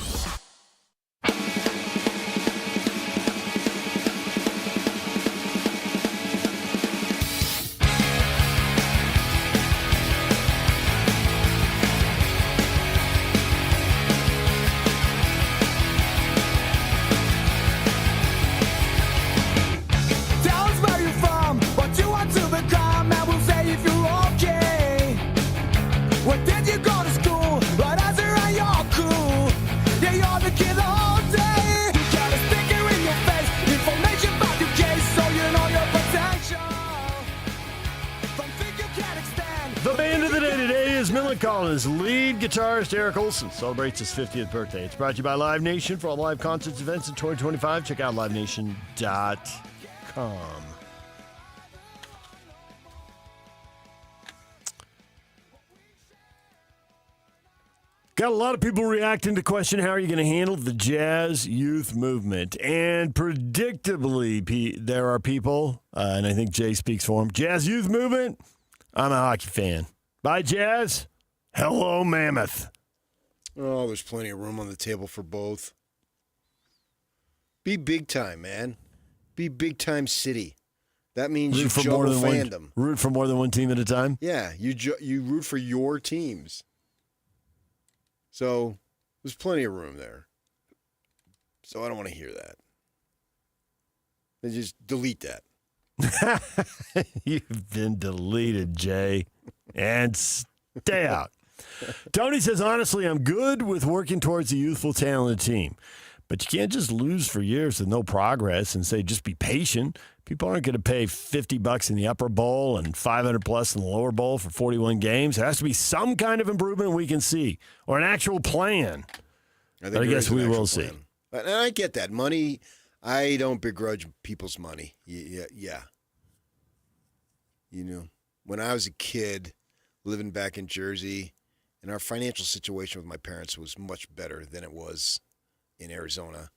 Collins, lead guitarist Eric Olson celebrates his 50th birthday. It's brought to you by Live Nation. For all live concerts, events in 2025, check out livenation.com. Got a lot of people reacting to the question, how are you going to handle the jazz youth movement? And predictably, there are people, and I think Jay speaks for him, jazz youth movement, I'm a hockey fan. Bye, Jazz. Hello, Mammoth. Oh, there's plenty of room on the table for both. Be big time, man. Be big time city. That means you juggle fandom. Root for more than one team at a time? Yeah, you root for your teams. So there's plenty of room there. So I don't want to hear that. Then just delete that. You've been deleted, Jay. And stay out. Tony says, honestly, I'm good with working towards a youthful, talented team. But you can't just lose for years with no progress and say just be patient. People aren't going to pay $50 in the upper bowl and $500+ in the lower bowl for 41 games. There has to be some kind of improvement we can see or an actual plan. I guess we will see. And I get that. Money, I don't begrudge people's money. Yeah. You know, when I was a kid living back in Jersey, and our financial situation with my parents was much better than it was in Arizona.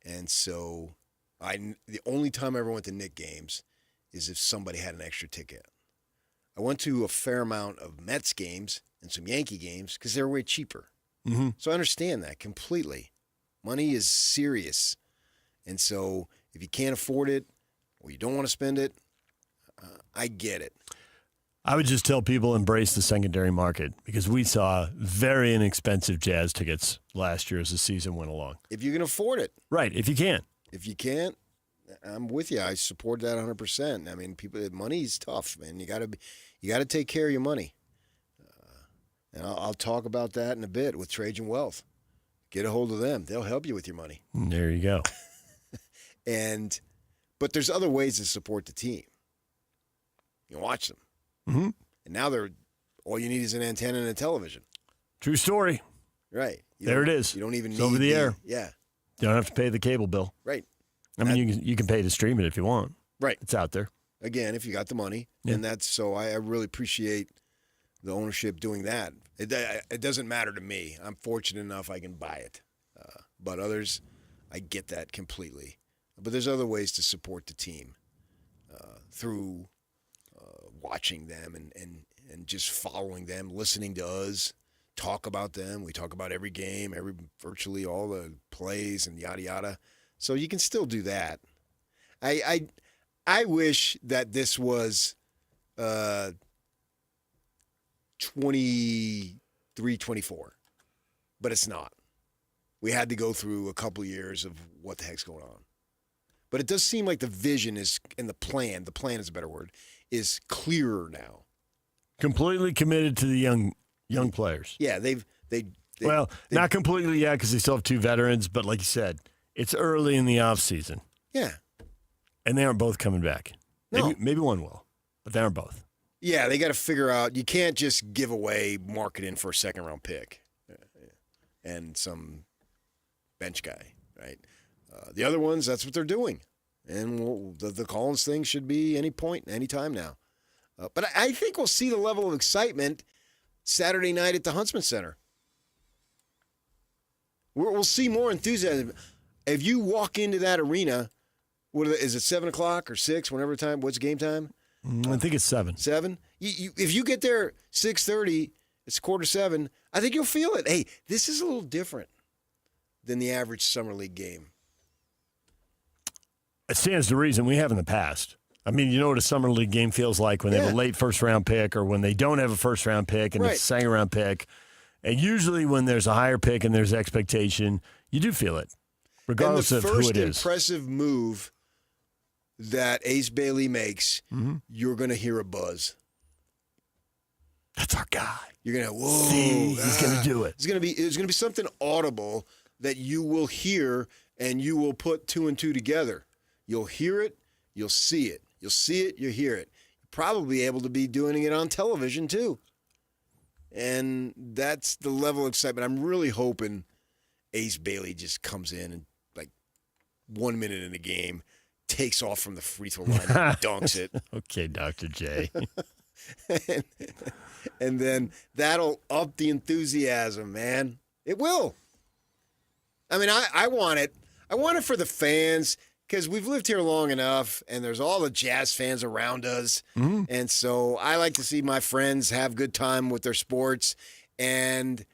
And so the only time I ever went to Knick games is if somebody had an extra ticket. I went to a fair amount of Mets games and some Yankee games because they were way cheaper. Mm-hmm. So I understand that completely. Money is serious. And so if you can't afford it or you don't want to spend it, I get it. I would just tell people embrace the secondary market because we saw very inexpensive Jazz tickets last year as the season went along. If you can afford it. Right, if you can. If you can't, I'm with you. I support that 100%. I mean, money is tough, man. You got to take care of your money. And I'll talk about that in a bit with Trajan Wealth. Get a hold of them. They'll help you with your money. There you go. But there's other ways to support the team. You can watch them. Mm-hmm. And now all you need is an antenna and a television. True story. Right. There it is. You don't even it's need over the air. Yeah. You don't have to pay the cable bill. Right. I mean, you can pay to stream it if you want. Right. It's out there. Again, if you got the money. Yeah. And that's so I really appreciate the ownership doing that. It doesn't matter to me. I'm fortunate enough I can buy it. But others, I get that completely. But there's other ways to support the team through watching them and just following them, listening to us, talk about them. We talk about every game, virtually all the plays and yada yada. So you can still do that. I wish that this was 23-24, but it's not. We had to go through a couple years of what the heck's going on. But it does seem like the vision is, and the plan is a better word, is clearer now. Completely committed to the young players. Yeah, they've not completely yet because they still have two veterans, but like you said, it's early in the offseason. Yeah. And they aren't both coming back. No. Maybe one will, but they aren't both. Yeah, they got to figure out, you can't just give away marketing for a second-round pick and some bench guy, right? The other ones, that's what they're doing. And the Collins thing should be any point, any time now. But I think we'll see the level of excitement Saturday night at the Huntsman Center. We'll see more enthusiasm. If you walk into that arena, is it 7 o'clock or 6, whenever time? What's game time? I think it's 7. 7? If you get there 6:30, it's 6:45, I think you'll feel it. Hey, this is a little different than the average Summer League game. It stands to reason we have in the past. I mean, you know what a Summer League game feels like when they have a late first-round pick or when they don't have a first-round pick and it's a second-round pick. And usually when there's a higher pick and there's expectation, you do feel it, regardless of who it is. And the first impressive move that Ace Bailey makes, you're going to hear a buzz. That's our guy. You're going to, whoa. See, he's going to do it. It's going to be something audible that you will hear and you will put two and two together. You'll hear it, you'll see it. You'll see it, you'll hear it. You'll probably be able to be doing it on television too. And that's the level of excitement. I'm really hoping Ace Bailey just comes in and, like, 1 minute in the game, takes off from the free throw line and dunks it. Okay, Dr. J. and then that'll up the enthusiasm, man. It will. I mean, I want it. I want it for the fans because we've lived here long enough, and there's all the Jazz fans around us. And so I like to see my friends have good time with their sports, and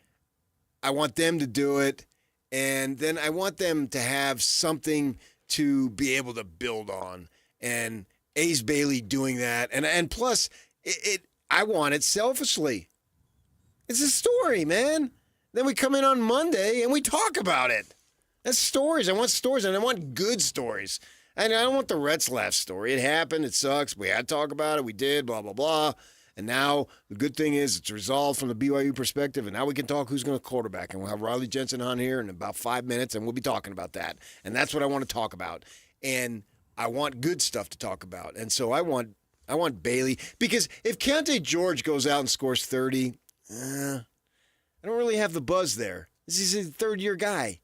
I want them to do it. And then I want them to have something to be able to build on. And Ace Bailey doing that. And plus, I want it selfishly. It's a story, man. Then we come in on Monday and we talk about it. That's stories. I want stories, and I want good stories. And I don't want the Retzlaff story. It happened. It sucks. We had to talk about it. We did, blah, blah, blah. And now the good thing is it's resolved from the BYU perspective, and now we can talk who's going to quarterback. And we'll have Riley Jensen on here in about 5 minutes, and we'll be talking about that. And that's what I want to talk about. And I want good stuff to talk about. And so I want Bailey. Because if Keontae George goes out and scores 30, I don't really have the buzz there. This is a third-year guy.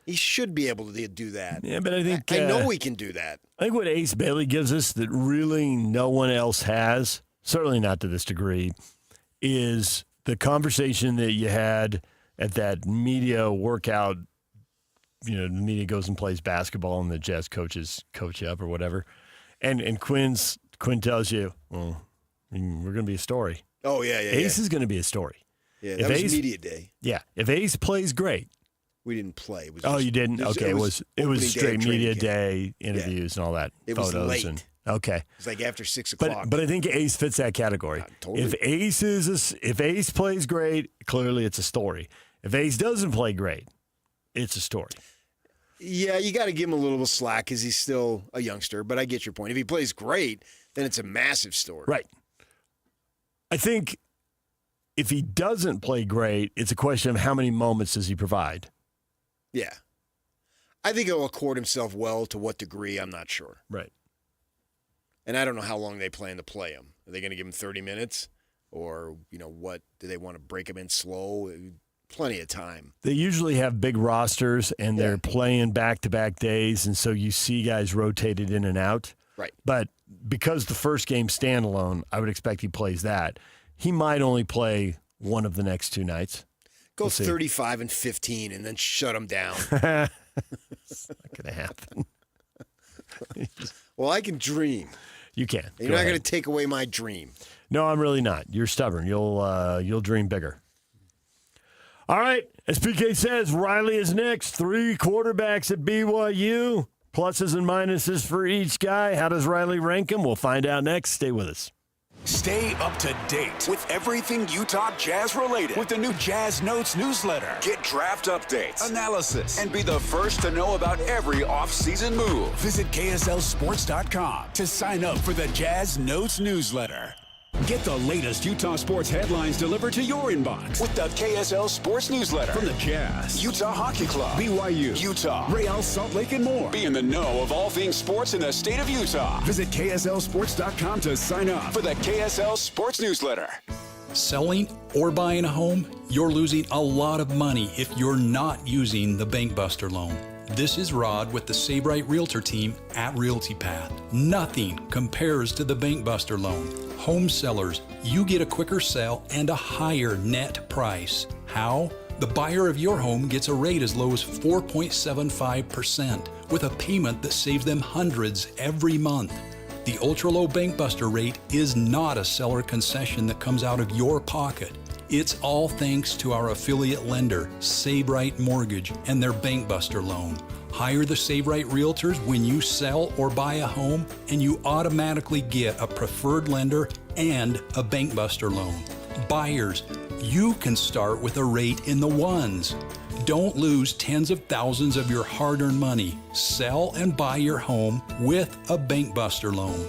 He should be able to do that. Yeah, but I think I know he can do that. I think what Ace Bailey gives us that really no one else has, certainly not to this degree, is the conversation that you had at that media workout the media goes and plays basketball and the Jazz coaches coach up or whatever. And Quinn tells you, well, we're going to be a story. Oh, yeah. Ace is going to be a story. Yeah, that was media day. Yeah. If Ace plays great. We didn't play. It was you didn't? Okay. It was straight media day, interviews and all that. It photos was late. Okay. It's like after 6 o'clock. But I think Ace fits that category. Totally. If Ace plays great, clearly it's a story. If Ace doesn't play great, it's a story. Yeah, you got to give him a little bit of slack because he's still a youngster, but I get your point. If he plays great, then it's a massive story. Right. I think if he doesn't play great, it's a question of how many moments does he provide. Yeah. I think he'll accord himself well. To what degree, I'm not sure. Right. And I don't know how long they plan to play him. Are they going to give him 30 minutes? Or, what? Do they want to break him in slow? Plenty of time. They usually have big rosters, and they're playing back-to-back days, and so you see guys rotated in and out. Right. But because the first game standalone, I would expect he plays that. He might only play one of the next 2 nights. Go 35 and 15 and then shut him down. It's not going to happen. Well, I can dream. You can. You're not going to take away my dream. No, I'm really not. You're stubborn. You'll dream bigger. All right. As PK says, Riley is next. 3 quarterbacks at BYU. Pluses and minuses for each guy. How does Riley rank them? We'll find out next. Stay with us. Stay up to date with everything Utah Jazz related with the new Jazz Notes newsletter. Get draft updates, analysis, and be the first to know about every off-season move. Visit KSLSports.com to sign up for the Jazz Notes newsletter. Get the latest Utah sports headlines delivered to your inbox with the KSL Sports newsletter from the Jazz, Utah Hockey Club, BYU, Utah, Real Salt Lake, and more. Be in the know of all things sports in the state of Utah. Visit KSLSports.com to sign up for the KSL Sports newsletter. Selling or buying a home, you're losing a lot of money if you're not using the Bank Buster loan. This is Rod with the Sabright Realtor team at Realty Path. Nothing compares to the Bank Buster loan. Home sellers, you get a quicker sell and a higher net price. How? The buyer of your home gets a rate as low as 4.75% with a payment that saves them hundreds every month. The ultra-low Bank Buster rate is not a seller concession that comes out of your pocket. It's all thanks to our affiliate lender, Sabright Mortgage, and their Bank Buster loan. Hire the Sabright Realtors when you sell or buy a home, and you automatically get a preferred lender and a Bank Buster loan. Buyers, you can start with a rate in the ones. Don't lose tens of thousands of your hard-earned money. Sell and buy your home with a Bank Buster loan.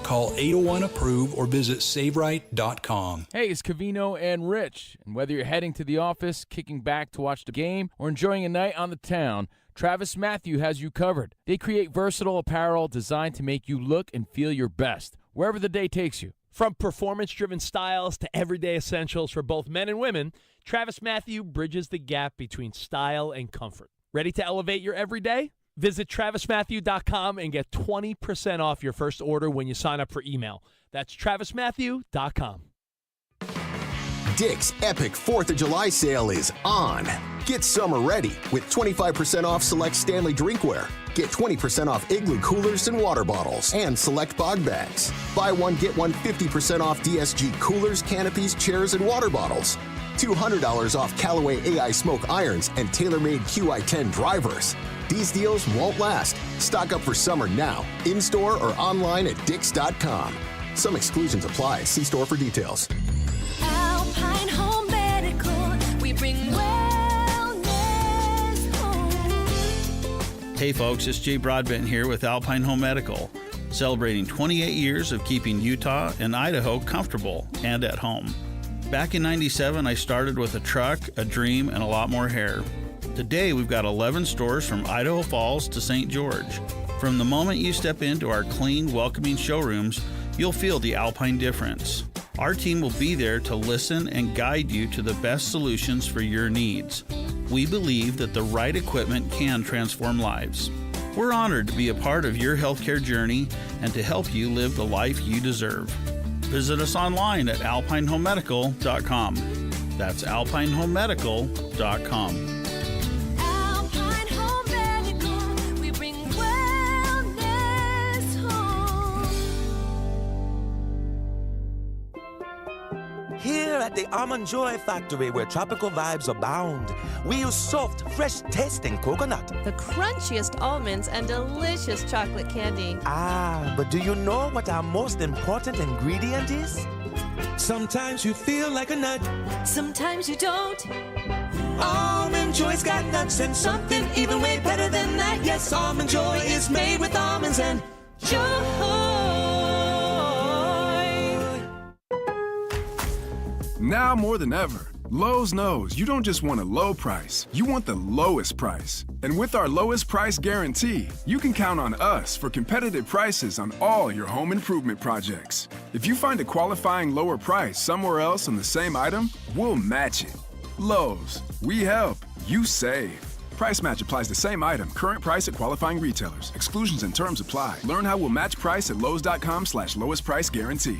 Call 801-APPROVE or visit SaveRight.com. Hey, it's Covino and Rich. And whether you're heading to the office, kicking back to watch the game, or enjoying a night on the town, Travis Matthew has you covered. They create versatile apparel designed to make you look and feel your best, wherever the day takes you. From performance-driven styles to everyday essentials for both men and women, Travis Matthew bridges the gap between style and comfort. Ready to elevate your everyday? Visit TravisMatthew.com and get 20% off your first order when you sign up for email. That's TravisMatthew.com. Dick's epic 4th of July sale is on. Get summer ready with 25% off select Stanley drinkware. Get 20% off Igloo coolers and water bottles and select bog bags. Buy one, get one 50% off DSG coolers, canopies, chairs, and water bottles. $200 off Callaway AI smoke irons and TaylorMade QI10 drivers. These deals won't last. Stock up for summer now, in-store or online at Dicks.com. Some exclusions apply. See store for details. Alpine Home Medical, we bring wellness home. Hey folks, it's Jay Broadbent here with Alpine Home Medical, celebrating 28 years of keeping Utah and Idaho comfortable and at home. Back in '97, I started with a truck, a dream, and a lot more hair. Today, we've got 11 stores from Idaho Falls to St. George. From the moment you step into our clean, welcoming showrooms, you'll feel the Alpine difference. Our team will be there to listen and guide you to the best solutions for your needs. We believe that the right equipment can transform lives. We're honored to be a part of your healthcare journey and to help you live the life you deserve. Visit us online at alpinehomemedical.com. That's alpinehomemedical.com. Alpine Home Medical. at the Almond Joy Factory where tropical vibes abound. We use soft, fresh-tasting coconut. The crunchiest almonds and delicious chocolate candy. Ah, but do you know what our most important ingredient is? Sometimes you feel like a nut. Sometimes you don't. Almond Joy's got nuts and something even way better than that. Yes, Almond Joy is made with almonds and joy. Now more than ever, Lowe's knows you don't just want a low price, you want the lowest price. And with our lowest price guarantee, you can count on us for competitive prices on all your home improvement projects. If you find a qualifying lower price somewhere else on the same item, we'll match it. Lowe's, we help, you save. Price match applies the same item, current price at qualifying retailers. Exclusions and terms apply. Learn how we'll match price at lowes.com/lowest price guarantee.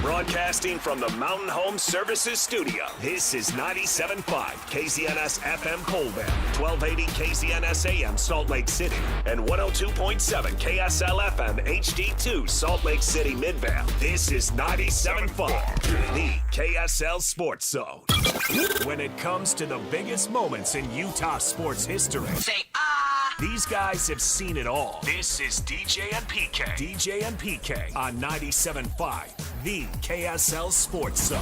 Broadcasting from the Mountain Home Services Studio, this is 97.5 KZNS FM Colville, 1280 KZNS AM Salt Lake City, and 102.7 KSL FM HD2 Salt Lake City Midvale. This is 97.5, the KSL Sports Zone. When it comes to the biggest moments in Utah sports history, these guys have seen it all. This is DJ and PK. DJ and PK on 97.5, the KSL Sports Zone.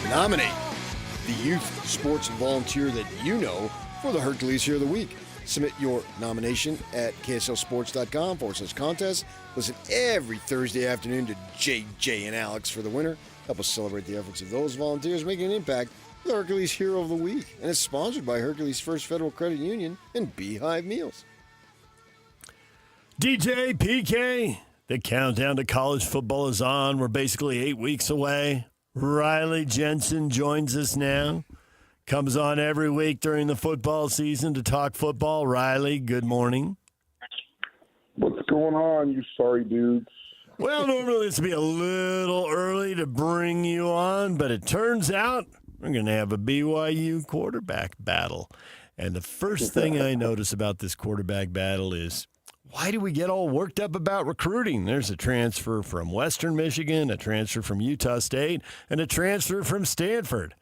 Nominate the youth sports volunteer that you know for the Hercules Hero of the Week. Submit your nomination at kslsports.com/contest. Listen every Thursday afternoon to JJ and Alex for the winner. Help us celebrate the efforts of those volunteers making an impact with the Hercules Hero of the Week. And it's sponsored by Hercules First Federal Credit Union and Beehive Meals. DJ, PK, the countdown to college football is on. We're basically 8 weeks away. Riley Jensen joins us now. Comes on every week during the football season to talk football. Riley, good morning. What's going on, you sorry dudes? Well, normally this would be a little early to bring you on, but it turns out we're going to have a BYU quarterback battle. And the first thing I notice about this quarterback battle is, why do we get all worked up about recruiting? There's a transfer from Western Michigan, a transfer from Utah State, and a transfer from Stanford.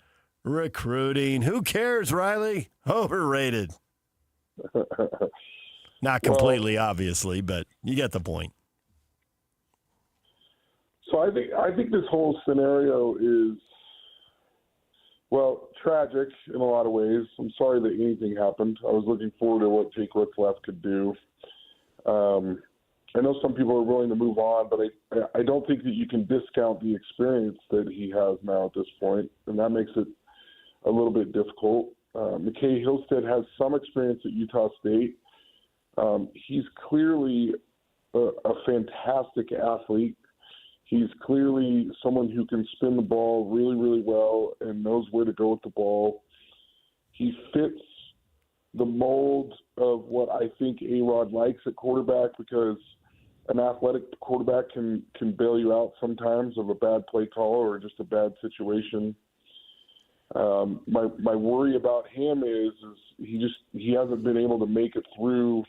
Recruiting. Who cares, Riley? Overrated. Not completely, obviously, but you get the point. So I think this whole scenario is, well, tragic in a lot of ways. I'm sorry that anything happened. I was looking forward to what Jake Ritzlaff could do. I know some people are willing to move on, but I don't think that you can discount the experience that he has now at this point, and that makes it a little bit difficult. McKay Hillstead has some experience at Utah State. He's clearly a fantastic athlete. He's clearly someone who can spin the ball really, really well and knows where to go with the ball. He fits the mold of what I think A-Rod likes at quarterback, because an athletic quarterback can bail you out sometimes of a bad play call or just a bad situation. My worry about him is he hasn't been able to make it through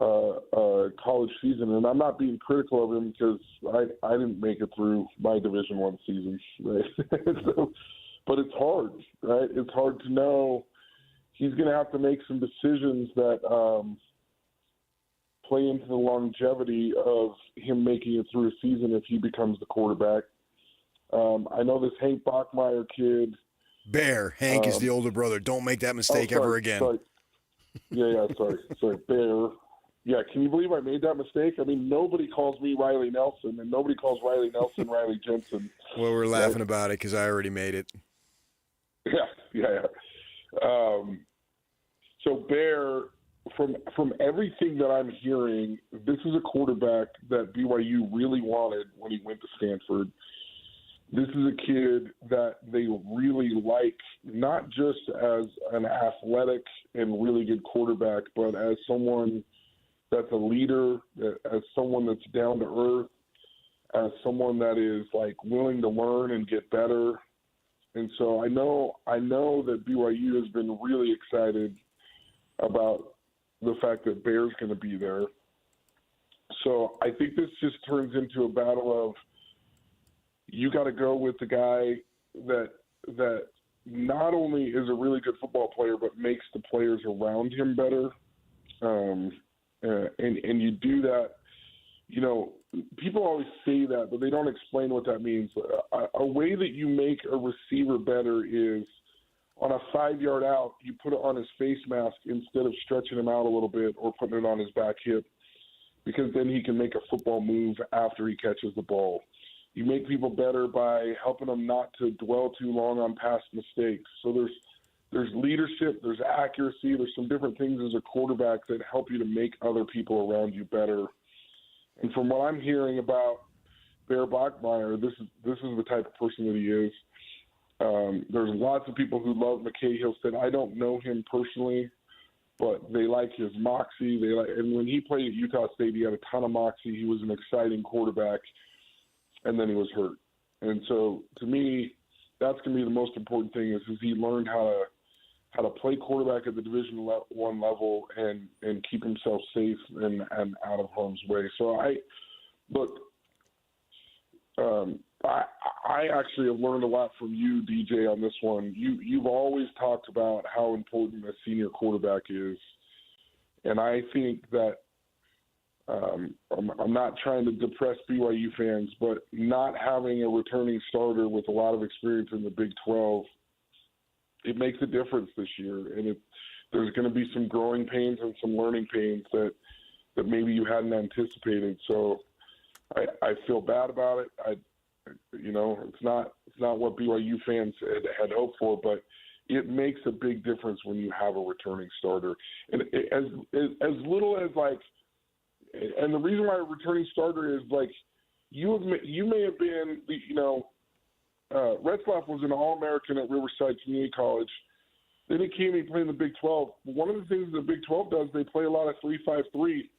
a college season, and I'm not being critical of him because I didn't make it through my Division I season, right? But it's hard, right? It's hard to know. He's going to have to make some decisions that play into the longevity of him making it through a season if he becomes the quarterback. I know this Hank Bachmeier kid. Bear. Hank is the older brother. Don't make that mistake ever again. Sorry. Sorry. Bear. Yeah, can you believe I made that mistake? I mean, nobody calls me Riley Nelson, and nobody calls Riley Nelson Riley Jensen. Well, we're laughing about it because I already made it. Yeah. So Bear from everything that I'm hearing, this is a quarterback that BYU really wanted when he went to Stanford. This is a kid that they really like, not just as an athletic and really good quarterback, but as someone that's a leader, as someone that's down to earth, as someone that is like willing to learn and get better. And so I know that BYU has been really excited about the fact that Bear's going to be there. So I think this just turns into a battle of, you got to go with the guy that not only is a really good football player, but makes the players around him better. And you do that, you know, people always say that, but they don't explain what that means. A way that you make a receiver better is on a 5-yard out, you put it on his face mask instead of stretching him out a little bit or putting it on his back hip, because then he can make a football move after he catches the ball. You make people better by helping them not to dwell too long on past mistakes. So there's leadership, there's accuracy, there's some different things as a quarterback that help you to make other people around you better. And from what I'm hearing about Bear Bachmeier, this is the type of person that he is. There's lots of people who love McKay Hillstead. I don't know him personally, but they like his moxie. And when he played at Utah State, he had a ton of moxie. He was an exciting quarterback, and then he was hurt. And so, to me, that's going to be the most important thing is he learned how to play quarterback at the Division I level and keep himself safe and out of harm's way. So I actually have learned a lot from you, DJ, on this one. You've always talked about how important a senior quarterback is, and I think that I'm not trying to depress BYU fans, but not having a returning starter with a lot of experience in the Big 12, it makes a difference this year, and there's going to be some growing pains and some learning pains that maybe you hadn't anticipated. So I feel bad about it. It's not what BYU fans had hoped for, but it makes a big difference when you have a returning starter. And as little as and the reason why a returning starter is you may have been, Retzlaff was an All-American at Riverside Community College. Then he played in the Big 12. One of the things the Big 12 does, they play a lot of 3-5-3.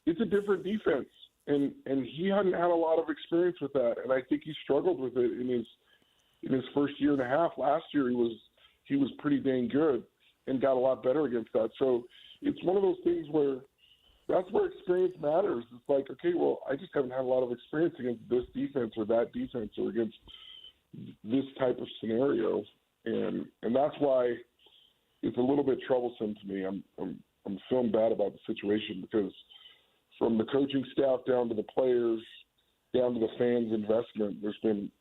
It's a different defense. And he hadn't had a lot of experience with that, and I think he struggled with it in his first year and a half. Last year he was pretty dang good and got a lot better against that. So it's one of those things where that's where experience matters. It's like, okay, well, I just haven't had a lot of experience against this defense or that defense or against this type of scenario, and that's why it's a little bit troublesome to me. I'm feeling bad about the situation because from the coaching staff down to the players, down to the fans' investment, there's been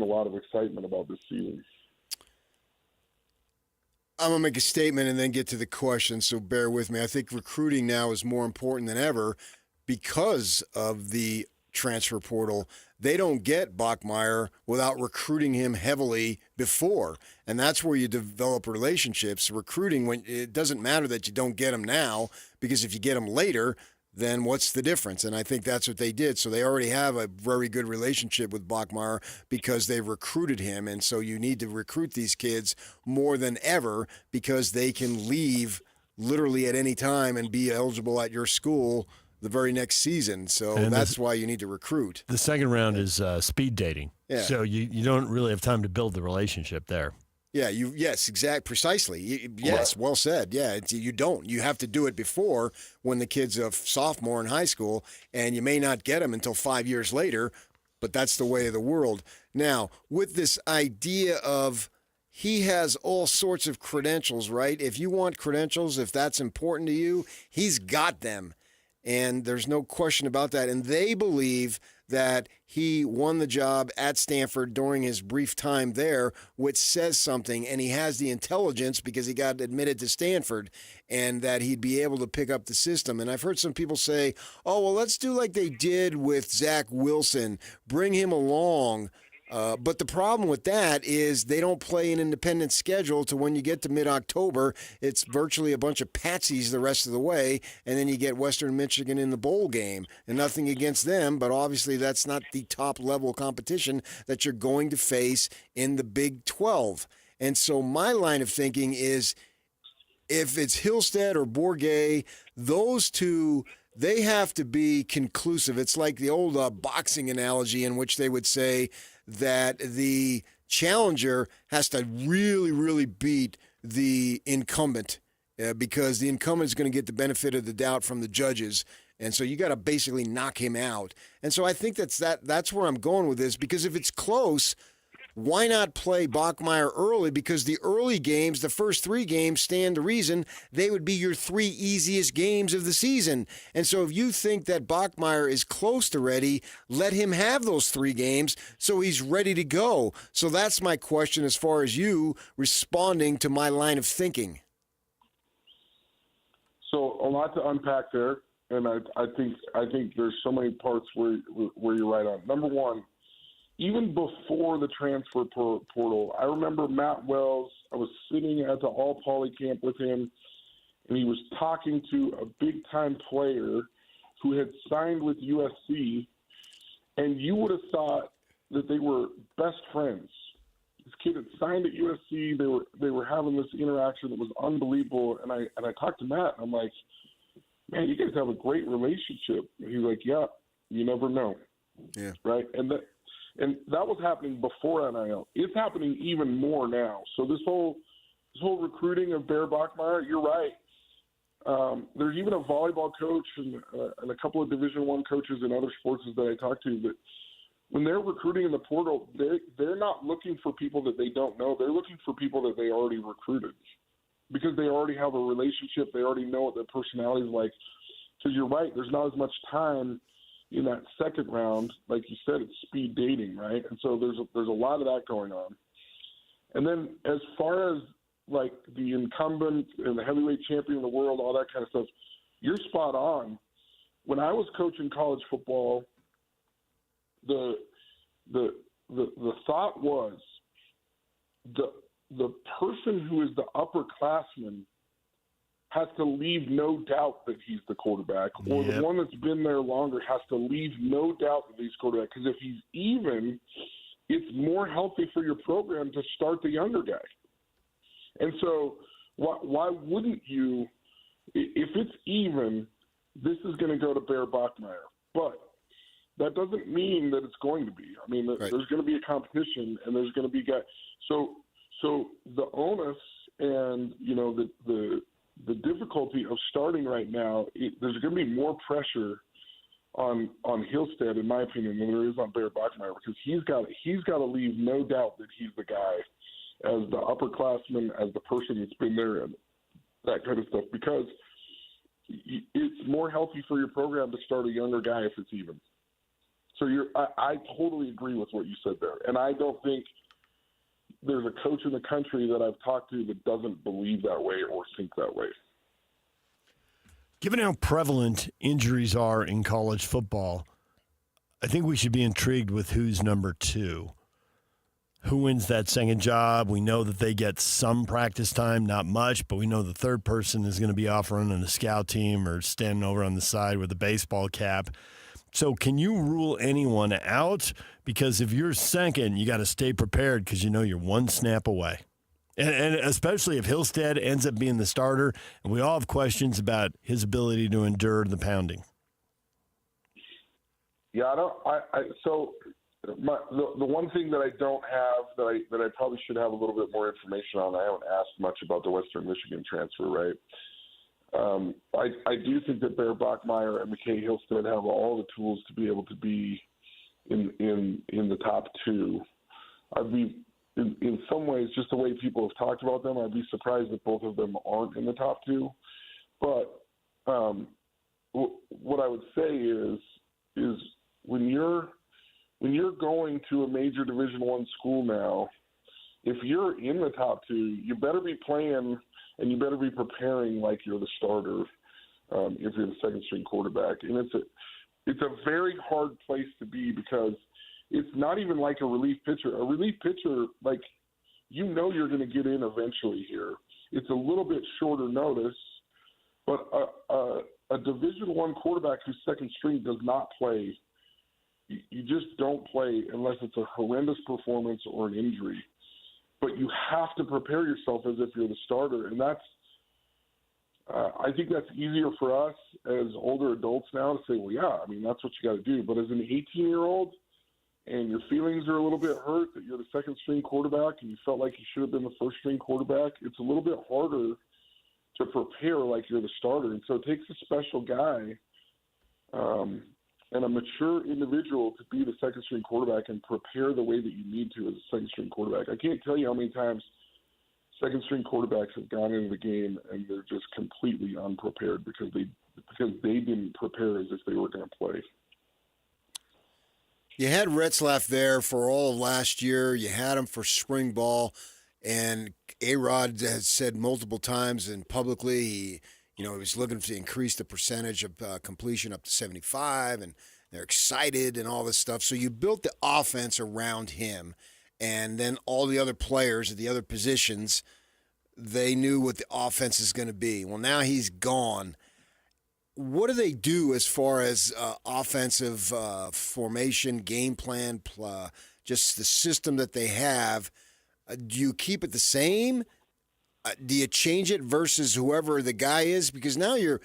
a lot of excitement about this season. I'm going to make a statement and then get to the question, so bear with me. I think recruiting now is more important than ever because of the transfer portal. They don't get Bachmeier without recruiting him heavily before, and that's where you develop relationships. Recruiting, when it doesn't matter that you don't get him now, because if you get him later, then what's the difference? And I think that's what they did. So they already have a very good relationship with Bachmeier because they've recruited him. And so you need to recruit these kids more than ever because they can leave literally at any time and be eligible at your school the very next season. So and that's why you need to recruit. The second round is speed dating. Yeah. So you don't really have time to build the relationship there. Yeah, precisely. Yes, well said. Yeah, you don't. You have to do it before when the kid's a sophomore in high school, and you may not get him until 5 years later, but that's the way of the world. Now, with this idea of he has all sorts of credentials, right? If you want credentials, if that's important to you, he's got them, and there's no question about that. And they believe that he won the job at Stanford during his brief time there, which says something, and he has the intelligence because he got admitted to Stanford, and that he'd be able to pick up the system. And I've heard some people say, oh, well, let's do like they did with Zach Wilson, bring him along But the problem with that is they don't play an independent schedule to when you get to mid-October. It's virtually a bunch of patsies the rest of the way, and then you get Western Michigan in the bowl game. And nothing against them, but obviously that's not the top-level competition that you're going to face in the Big 12. And so my line of thinking is if it's Hillstead or Bourget, those two – they have to be conclusive. It's like the old boxing analogy in which they would say that the challenger has to really, really beat the incumbent because the incumbent is going to get the benefit of the doubt from the judges. And so you got to basically knock him out. And so I think that's where I'm going with this, because if it's close, why not play Bachmeier early? Because the early games, the first 3 games, stand to reason they would be your 3 easiest games of the season. And so if you think that Bachmeier is close to ready, let him have those 3 games so he's ready to go. So that's my question as far as you responding to my line of thinking. So a lot to unpack there, and I think there's so many parts where you're right on. Number one, even before the transfer portal, I remember Matt Wells. I was sitting at the all-poly camp with him, and he was talking to a big-time player who had signed with USC, and you would have thought that they were best friends. This kid had signed at USC. They were having this interaction that was unbelievable, and I talked to Matt, and I'm like, man, you guys have a great relationship. And he's like, yeah, you never know. Yeah. Right? And that was happening before NIL. It's happening even more now. So this whole recruiting of Bear Bachmeier, you're right. There's even a volleyball coach and a couple of Division I coaches in other sports that I talk to that when they're recruiting in the portal, they're not looking for people that they don't know. They're looking for people that they already recruited because they already have a relationship. They already know what their personality is like. Because you're right, there's not as much time in that second round. Like you said, it's speed dating, right? And so there's a lot of that going on. And then as far as like the incumbent and the heavyweight champion of the world, all that kind of stuff, you're spot on. When I was coaching college football, the thought was the person who is the upperclassman has to leave no doubt that he's the quarterback, or the one that's been there longer has to leave no doubt that he's quarterback. Because if he's even, it's more healthy for your program to start the younger guy. And so why wouldn't you, if it's even, this is going to go to Bear Bachmeier. But that doesn't mean that it's going to be. I mean, there's going to be a competition, and there's going to be guys. So the onus and, you know, the difficulty of starting right now, there's going to be more pressure on Hillstead, in my opinion, than there is on Bear Bachmeier, because he's got to leave no doubt that he's the guy as the upperclassman, as the person that's been there, and that kind of stuff, because it's more healthy for your program to start a younger guy if it's even. So I totally agree with what you said there, and I don't think there's a coach in the country that I've talked to that doesn't believe that way or think that way. Given how prevalent injuries are in college football, I think we should be intrigued with who's number 2. Who wins that second job? We know that they get some practice time, not much, but we know the third person is going to be off running a scout team or standing over on the side with a baseball cap. So can you rule anyone out? Because if you're second, you got to stay prepared because you know you're one snap away. And especially if Hillstead ends up being the starter, and we all have questions about his ability to endure the pounding. Yeah, so the one thing that I don't have that I probably should have a little bit more information on, I haven't asked much about the Western Michigan transfer, right? I do think that Bear Bachmeier and McKay Hillstead have all the tools to be able to be in the top 2. I'd be, in some ways, just the way people have talked about them, I'd be surprised if both of them aren't in the top 2. But what I would say is when you're going to a major Division I school now, if you're in the top 2, you better be playing and you better be preparing like you're the starter if you're the second-string quarterback. And it's a very hard place to be because it's not even like a relief pitcher. A relief pitcher, like, you know you're going to get in eventually here. It's a little bit shorter notice, but a Division I quarterback who's second string does not play. You just don't play unless it's a horrendous performance or an injury. But you have to prepare yourself as if you're the starter, and that's I think that's easier for us as older adults now to say, well, yeah, I mean, that's what you got to do. But as an 18-year-old, and your feelings are a little bit hurt that you're the second string quarterback and you felt like you should have been the first string quarterback, it's a little bit harder to prepare like you're the starter. And so it takes a special guy and a mature individual to be the second string quarterback and prepare the way that you need to as a second string quarterback. I can't tell you how many times second string quarterbacks have gone into the game and they're just completely unprepared because they didn't prepare as if they were going to play. You had Retzlaff there for all of last year. You had him for spring ball, and A-Rod has said multiple times and publicly he was looking to increase the percentage of completion up to 75, and they're excited and all this stuff. So you built the offense around him, and then all the other players at the other positions, they knew what the offense is going to be. Well, now he's gone. What do they do as far as offensive formation, game plan, just the system that they have? Do you keep it the same? Do you change it versus whoever the guy is? Because now you're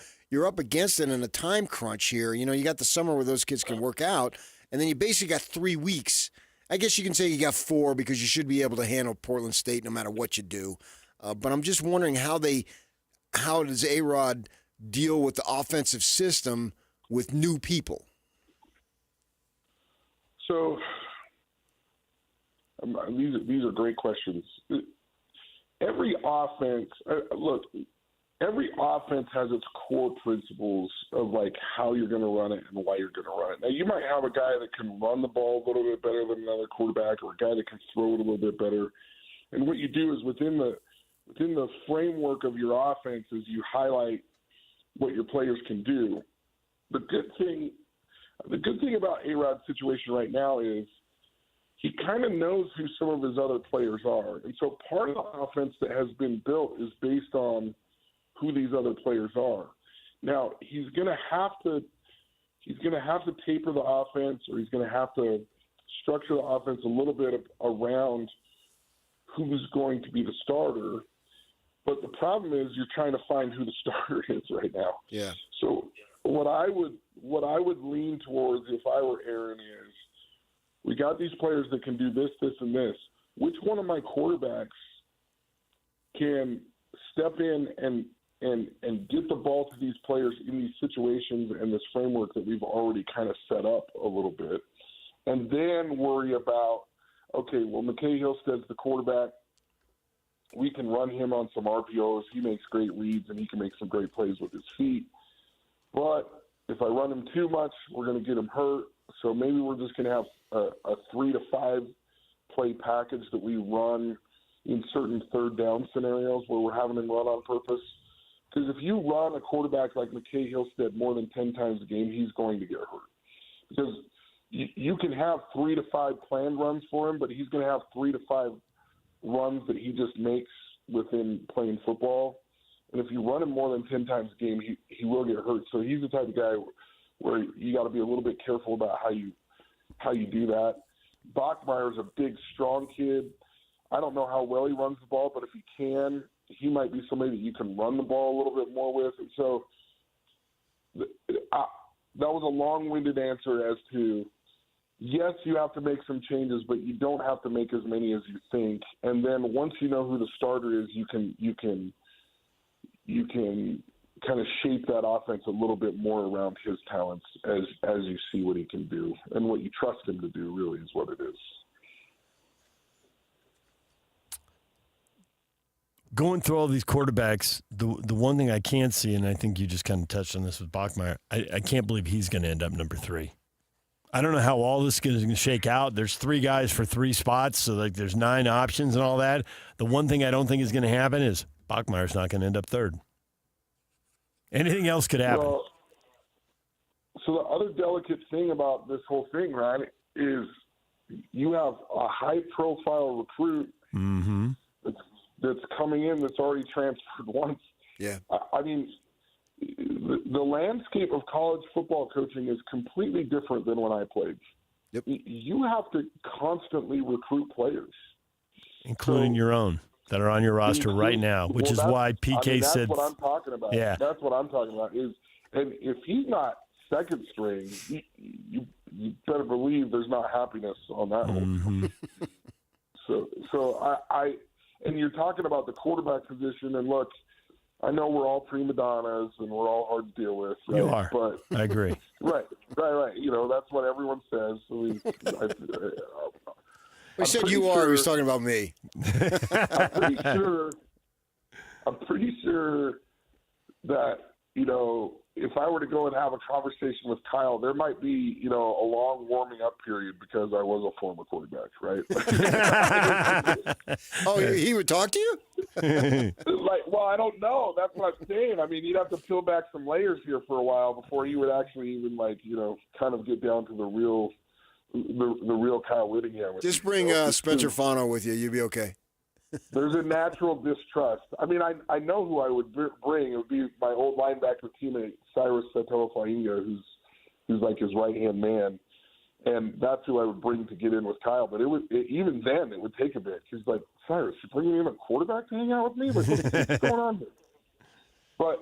up against it in a time crunch here. You got the summer where those kids can work out, and then you basically got 3 weeks. I guess you can say you got 4 because you should be able to handle Portland State no matter what you do. But I'm just wondering how does A-Rod deal with the offensive system with new people? So these are great questions. Every offense, every offense has its core principles of like how you're going to run it and why you're going to run it. Now, you might have a guy that can run the ball a little bit better than another quarterback, or a guy that can throw it a little bit better. And what you do is within the framework of your offense is you highlight what your players can do. The good thing about A-Rod's situation right now is he kind of knows who some of his other players are. And so part of the offense that has been built is based on who these other players are. Now, he's going to have to taper the offense, or he's going to have to structure the offense a little bit around who's going to be the starter. But the problem is you're trying to find who the starter is right now. Yeah. So what I would lean towards if I were Aaron is, we got these players that can do this, this, and this. Which one of my quarterbacks can step in and get the ball to these players in these situations and this framework that we've already kind of set up a little bit, and then worry about, okay, well, McKay Hillstead's the quarterback. We can run him on some RPOs. He makes great reads, and he can make some great plays with his feet. But if I run him too much, we're going to get him hurt. So maybe we're just going to have a 3 to 5 play package that we run in certain third down scenarios where we're having him run on purpose. Because if you run a quarterback like McKay Hillstead more than 10 times a game, he's going to get hurt. Because you can have 3 to 5 planned runs for him, but he's going to have 3 to 5 runs that he just makes within playing football. And if you run him more than 10 times a game, he will get hurt. So he's the type of guy where you got to be a little bit careful about how you do that. Bachmeier's a big, strong kid. I don't know how well he runs the ball, but if he can, he might be somebody that you can run the ball a little bit more with. And so that was a long-winded answer as to, yes, you have to make some changes, but you don't have to make as many as you think. And then once you know who the starter is, you can kind of shape that offense a little bit more around his talents as you see what he can do. And what you trust him to do really is what it is. Going through all these quarterbacks, the one thing I can't see, and I think you just kind of touched on this with Bachmeier, I can't believe he's going to end up number 3. I don't know how all this is going to shake out. There's 3 guys for 3 spots, so like there's 9 options and all that. The one thing I don't think is going to happen is Bachmeier's not going to end up 3rd. Anything else could happen. Well, so the other delicate thing about this whole thing, right, is you have a high-profile recruit that's coming in that's already transferred once. Yeah. I mean, the landscape of college football coaching is completely different than when I played. Yep. You have to constantly recruit players. Including your own that are on your roster right now, which is why PK said. That's what I'm talking about. Yeah. That's what I'm talking about. And if he's not second string, you better believe there's not happiness on that one. So I and you're talking about the quarterback position, and look, I know we're all prima donnas and we're all hard to deal with. Right? You are. But I agree. Right. You know, that's what everyone says. I mean, We said you are. He was talking about me. I'm pretty sure that, you know, if I were to go and have a conversation with Kyle, there might be, you know, a long warming up period because I was a former quarterback, right? Oh, he would talk to you? Well, I don't know. That's what I'm saying. I mean, you'd have to peel back some layers here for a while before he would actually even, like, you know, kind of get down to the real Kyle Whittingham. Just bring Spencer Fano with you. You'd be okay. There's a natural distrust. I mean, I know who I would bring. It would be my old linebacker teammate, Cyrus Seto'o-Fainga, who's like his right-hand man. And that's who I would bring to get in with Kyle. But even then, it would take a bit. He's like, Cyrus, you're bringing in a quarterback to hang out with me? Like, what's going on here? But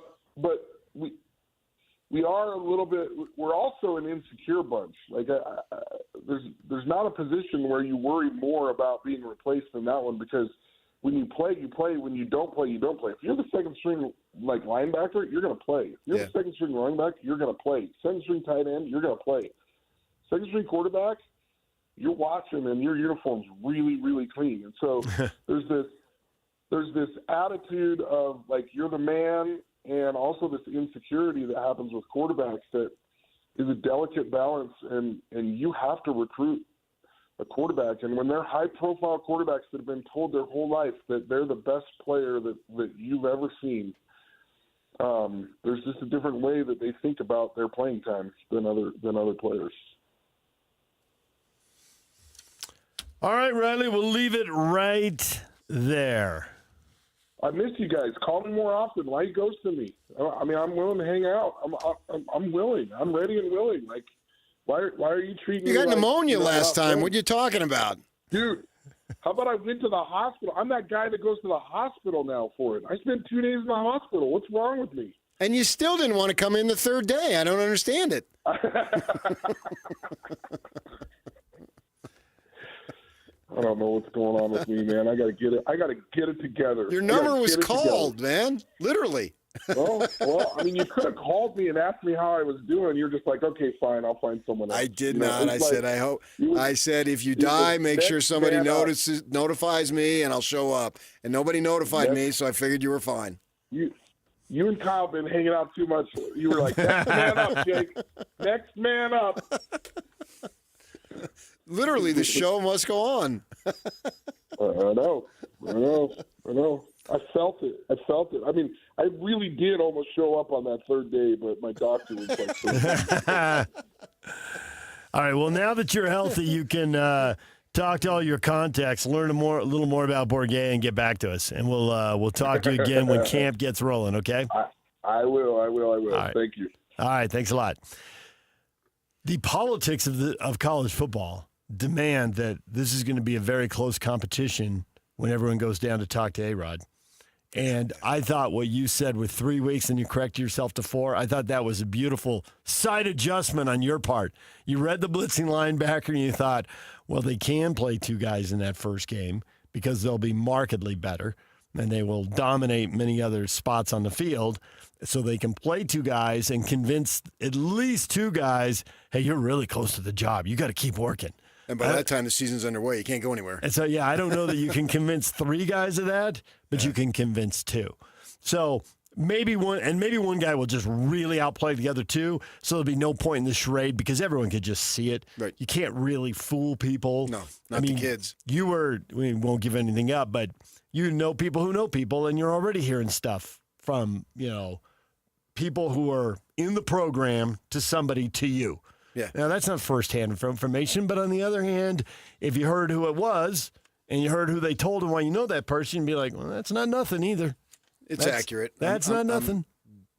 we are a little bit – we're also an insecure bunch. Like, there's not a position where you worry more about being replaced than that one because – when you play, you play. When you don't play, you don't play. If you're the second string like linebacker, you're going to play. If you're the second string running back, you're going to play. Second string tight end, you're going to play. Second string quarterback, you're watching and your uniform's really, really clean. And so there's this attitude of like you're the man, and also this insecurity that happens with quarterbacks that is a delicate balance, and you have to recruit a quarterback. And when they're high-profile quarterbacks that have been told their whole life that they're the best player that you've ever seen, there's just a different way that they think about their playing time than other players. All right, Riley, we'll leave it right there. I miss you guys. Call me more often. Why are you ghosting me? I mean, I'm willing to hang out. I'm willing. I'm ready and willing. Like, why are you treating me You got like, pneumonia last time. What are you talking about? Dude, how about I went to the hospital? I'm that guy that goes to the hospital now for it. I spent 2 days in the hospital. What's wrong with me? And you still didn't want to come in the third day. I don't understand it. I don't know what's going on with me, man. I got to get it together. Your number was called, man. Literally. Well, I mean, you could have called me and asked me how I was doing. You're just like, okay, fine, I'll find someone else. I did not. I said, I hope. I said, if you die, make sure somebody notifies me, and I'll show up. And nobody notified me, so I figured you were fine. You and Kyle been hanging out too much. You were like, next man up, Jake. Next man up. Literally, the show must go on. I know. I felt it. I mean, I really did almost show up on that third day, but my doctor was like, all right, well, now that you're healthy, you can talk to all your contacts, learn a little more about Bourget, and get back to us. And we'll talk to you again when camp gets rolling, okay? I will. All right. Thank you. All right, thanks a lot. The politics of college football demand that this is going to be a very close competition when everyone goes down to talk to A-Rod. And I thought what you said with 3 weeks and you corrected yourself to 4, I thought that was a beautiful side adjustment on your part. You read the blitzing linebacker and you thought, well, they can play 2 guys in that first game because they'll be markedly better and they will dominate many other spots on the field. So they can play 2 guys and convince at least 2 guys, hey, you're really close to the job. You got to keep working. And by that time, the season's underway. You can't go anywhere. And so, yeah, I don't know that you can convince 3 guys of that, but you can convince 2. So maybe one guy will just really outplay the other 2, so there'll be no point in the charade because everyone could just see it. Right. You can't really fool people. No, not the kids. We won't give anything up, but you know people who know people, and you're already hearing stuff from, people who are in the program to somebody to you. Yeah. Now, that's not firsthand information, but on the other hand, if you heard who it was and you heard who they told and why you know that person, you'd be like, well, that's not nothing either. It's accurate. That's not nothing.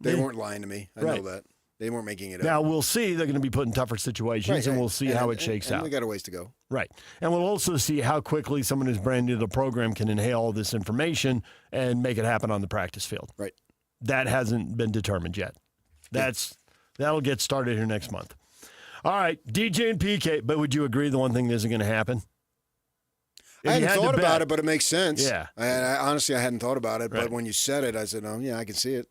They weren't lying to me. I know that. They weren't making it up. Now, we'll see. They're going to be put in tougher situations, and we'll see how it shakes out. We got a ways to go. Right. And we'll also see how quickly someone who's brand new to the program can inhale all this information and make it happen on the practice field. Right. That hasn't been determined yet. That'll get started here next month. All right, DJ and PK, but would you agree the one thing that isn't going to happen? I hadn't thought about it, but it makes sense. Yeah. I honestly, I hadn't thought about it, but when you said it, I said, oh, yeah, I can see it.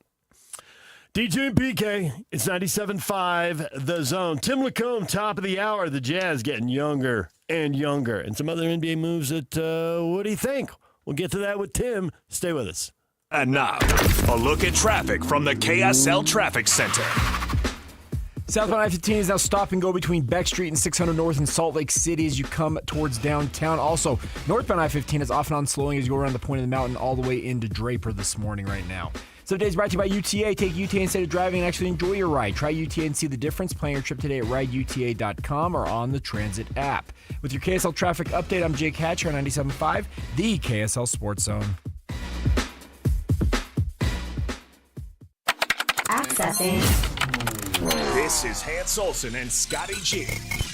DJ and PK, it's 97.5 The Zone. Tim Lacombe, top of the hour. The Jazz getting younger and younger. And some other NBA moves that, what do you think? We'll get to that with Tim. Stay with us. And now, a look at traffic from the KSL Traffic Center. Southbound I-15 is now stop and go between Beck Street and 600 North in Salt Lake City as you come towards downtown. Also, northbound I-15 is off and on slowing as you go around the point of the mountain all the way into Draper this morning right now. So today's brought to you by UTA. Take UTA instead of driving and actually enjoy your ride. Try UTA and see the difference. Plan your trip today at rideuta.com or on the Transit app. With your KSL traffic update, I'm Jake Hatcher on 97.5, the KSL Sports Zone. Accessing. This is Hans Olsen and Scotty G.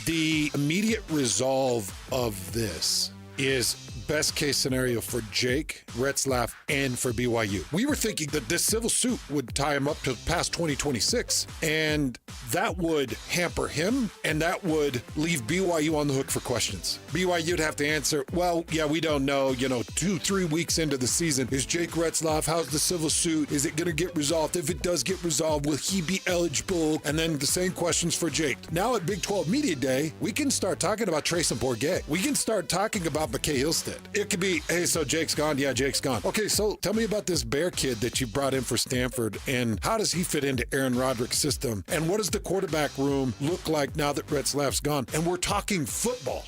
The immediate resolve of this is best case scenario for Jake Retzlaff and for BYU. We were thinking that this civil suit would tie him up to past 2026, and that would hamper him, and that would leave BYU on the hook for questions. BYU would have to answer, well, yeah, we don't know, 2-3 weeks into the season, is Jake Retzlaff, how's the civil suit? Is it going to get resolved? If it does get resolved, will he be eligible? And then the same questions for Jake. Now at Big 12 Media Day, we can start talking about Trace and Bourget. We can start talking about McKay Hillstead. It could be, hey, so Jake's gone? Yeah, Jake's gone. Okay, so tell me about this Bear kid that you brought in for Stanford, and how does he fit into Aaron Roderick's system? And what does the quarterback room look like now that Retzlaff's gone? And we're talking football.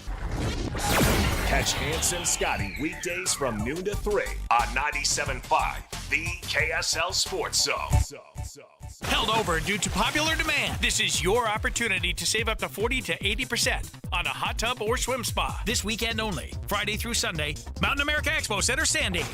Catch Hans and Scotty weekdays from noon to 3 on 97.5, the KSL Sports Zone. Held over due to popular demand. This is your opportunity to save up to 40 to 80% on a hot tub or swim spa. This weekend only, Friday through Sunday, Mountain America Expo Center, Sandy.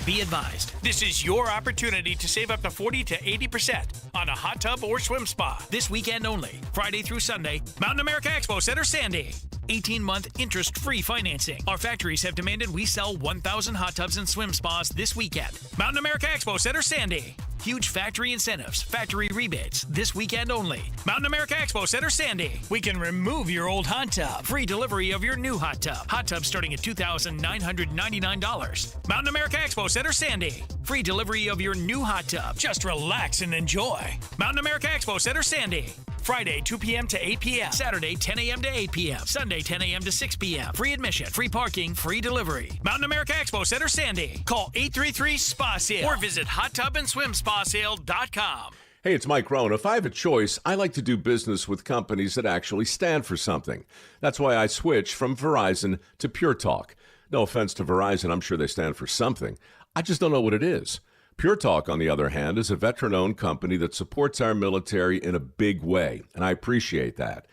Be advised, this is your opportunity to save up to 40 to 80% on a hot tub or swim spa. This weekend only, Friday through Sunday, Mountain America Expo Center, Sandy. 18-month interest-free financing. Our factories have demanded we sell 1,000 hot tubs and swim spas this weekend. Mountain America Expo Center, Sandy. Huge factory incentives, factory rebates, this weekend only. Mountain America Expo Center, Sandy. We can remove your old hot tub. Free delivery of your new hot tub. Hot tub starting at $2,999. Mountain America Expo Center, Sandy. Free delivery of your new hot tub. Just relax and enjoy. Mountain America Expo Center, Sandy. Friday, 2 p.m. to 8 p.m. Saturday, 10 a.m. to 8 p.m. Sunday, 10 a.m. to 6 p.m. Free admission, free parking, free delivery. Mountain America Expo Center, Sandy. Call 833-SPA-SALE or visit hottubandSwimSpaSale.com. Hey, it's Mike Rohn. If I have a choice, I like to do business with companies that actually stand for something. That's why I switched from Verizon to Pure Talk. No offense to Verizon, I'm sure they stand for something. I just don't know what it is. Pure Talk, on the other hand, is a veteran-owned company that supports our military in a big way, and I appreciate that.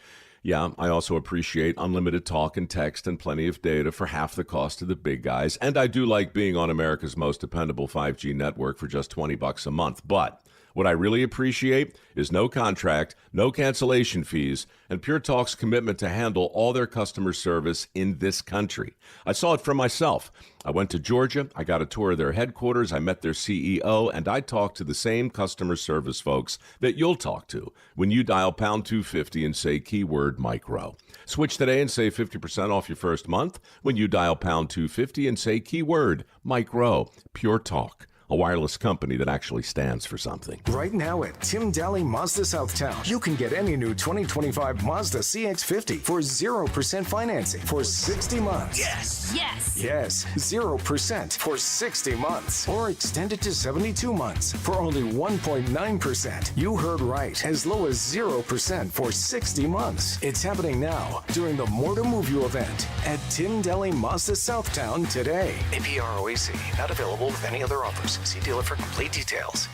Yeah, I also appreciate unlimited talk and text and plenty of data for half the cost of the big guys, and I do like being on America's most dependable 5G network for just $20 a month, but what I really appreciate is no contract, no cancellation fees, and Pure Talk's commitment to handle all their customer service in this country. I saw it for myself. I went to Georgia, I got a tour of their headquarters, I met their CEO, and I talked to the same customer service folks that you'll talk to when you dial pound 250 and say keyword micro. Switch today and save 50% off your first month when you dial pound 250 and say keyword micro. Pure Talk. A wireless company that actually stands for something. Right now at Tim Daly Mazda Southtown, you can get any new 2025 Mazda CX-50 for 0% financing for 60 months. Yes! Yes! Yes, 0% for 60 months. Or extended to 72 months for only 1.9%. You heard right, as low as 0% for 60 months. It's happening now during the More to Move You event at Tim Daly Mazda Southtown today. APR OAC, not available with any other offers. See dealer for complete details.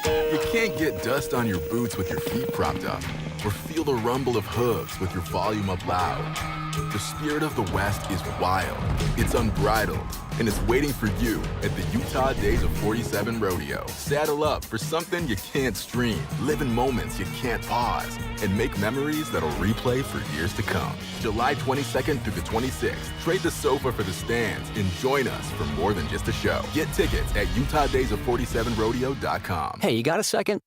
You can't get dust on your boots with your feet propped up. or feel the rumble of hooves with your volume up loud. The spirit of the West is wild, it's unbridled, and it's waiting for you at the Utah Days of 47 Rodeo. Saddle up for something you can't stream, live in moments you can't pause, and make memories that'll replay for years to come. July 22nd through the 26th, trade the sofa for the stands and join us for more than just a show. Get tickets at UtahDays of47Rodeo.com. Hey, you got a second?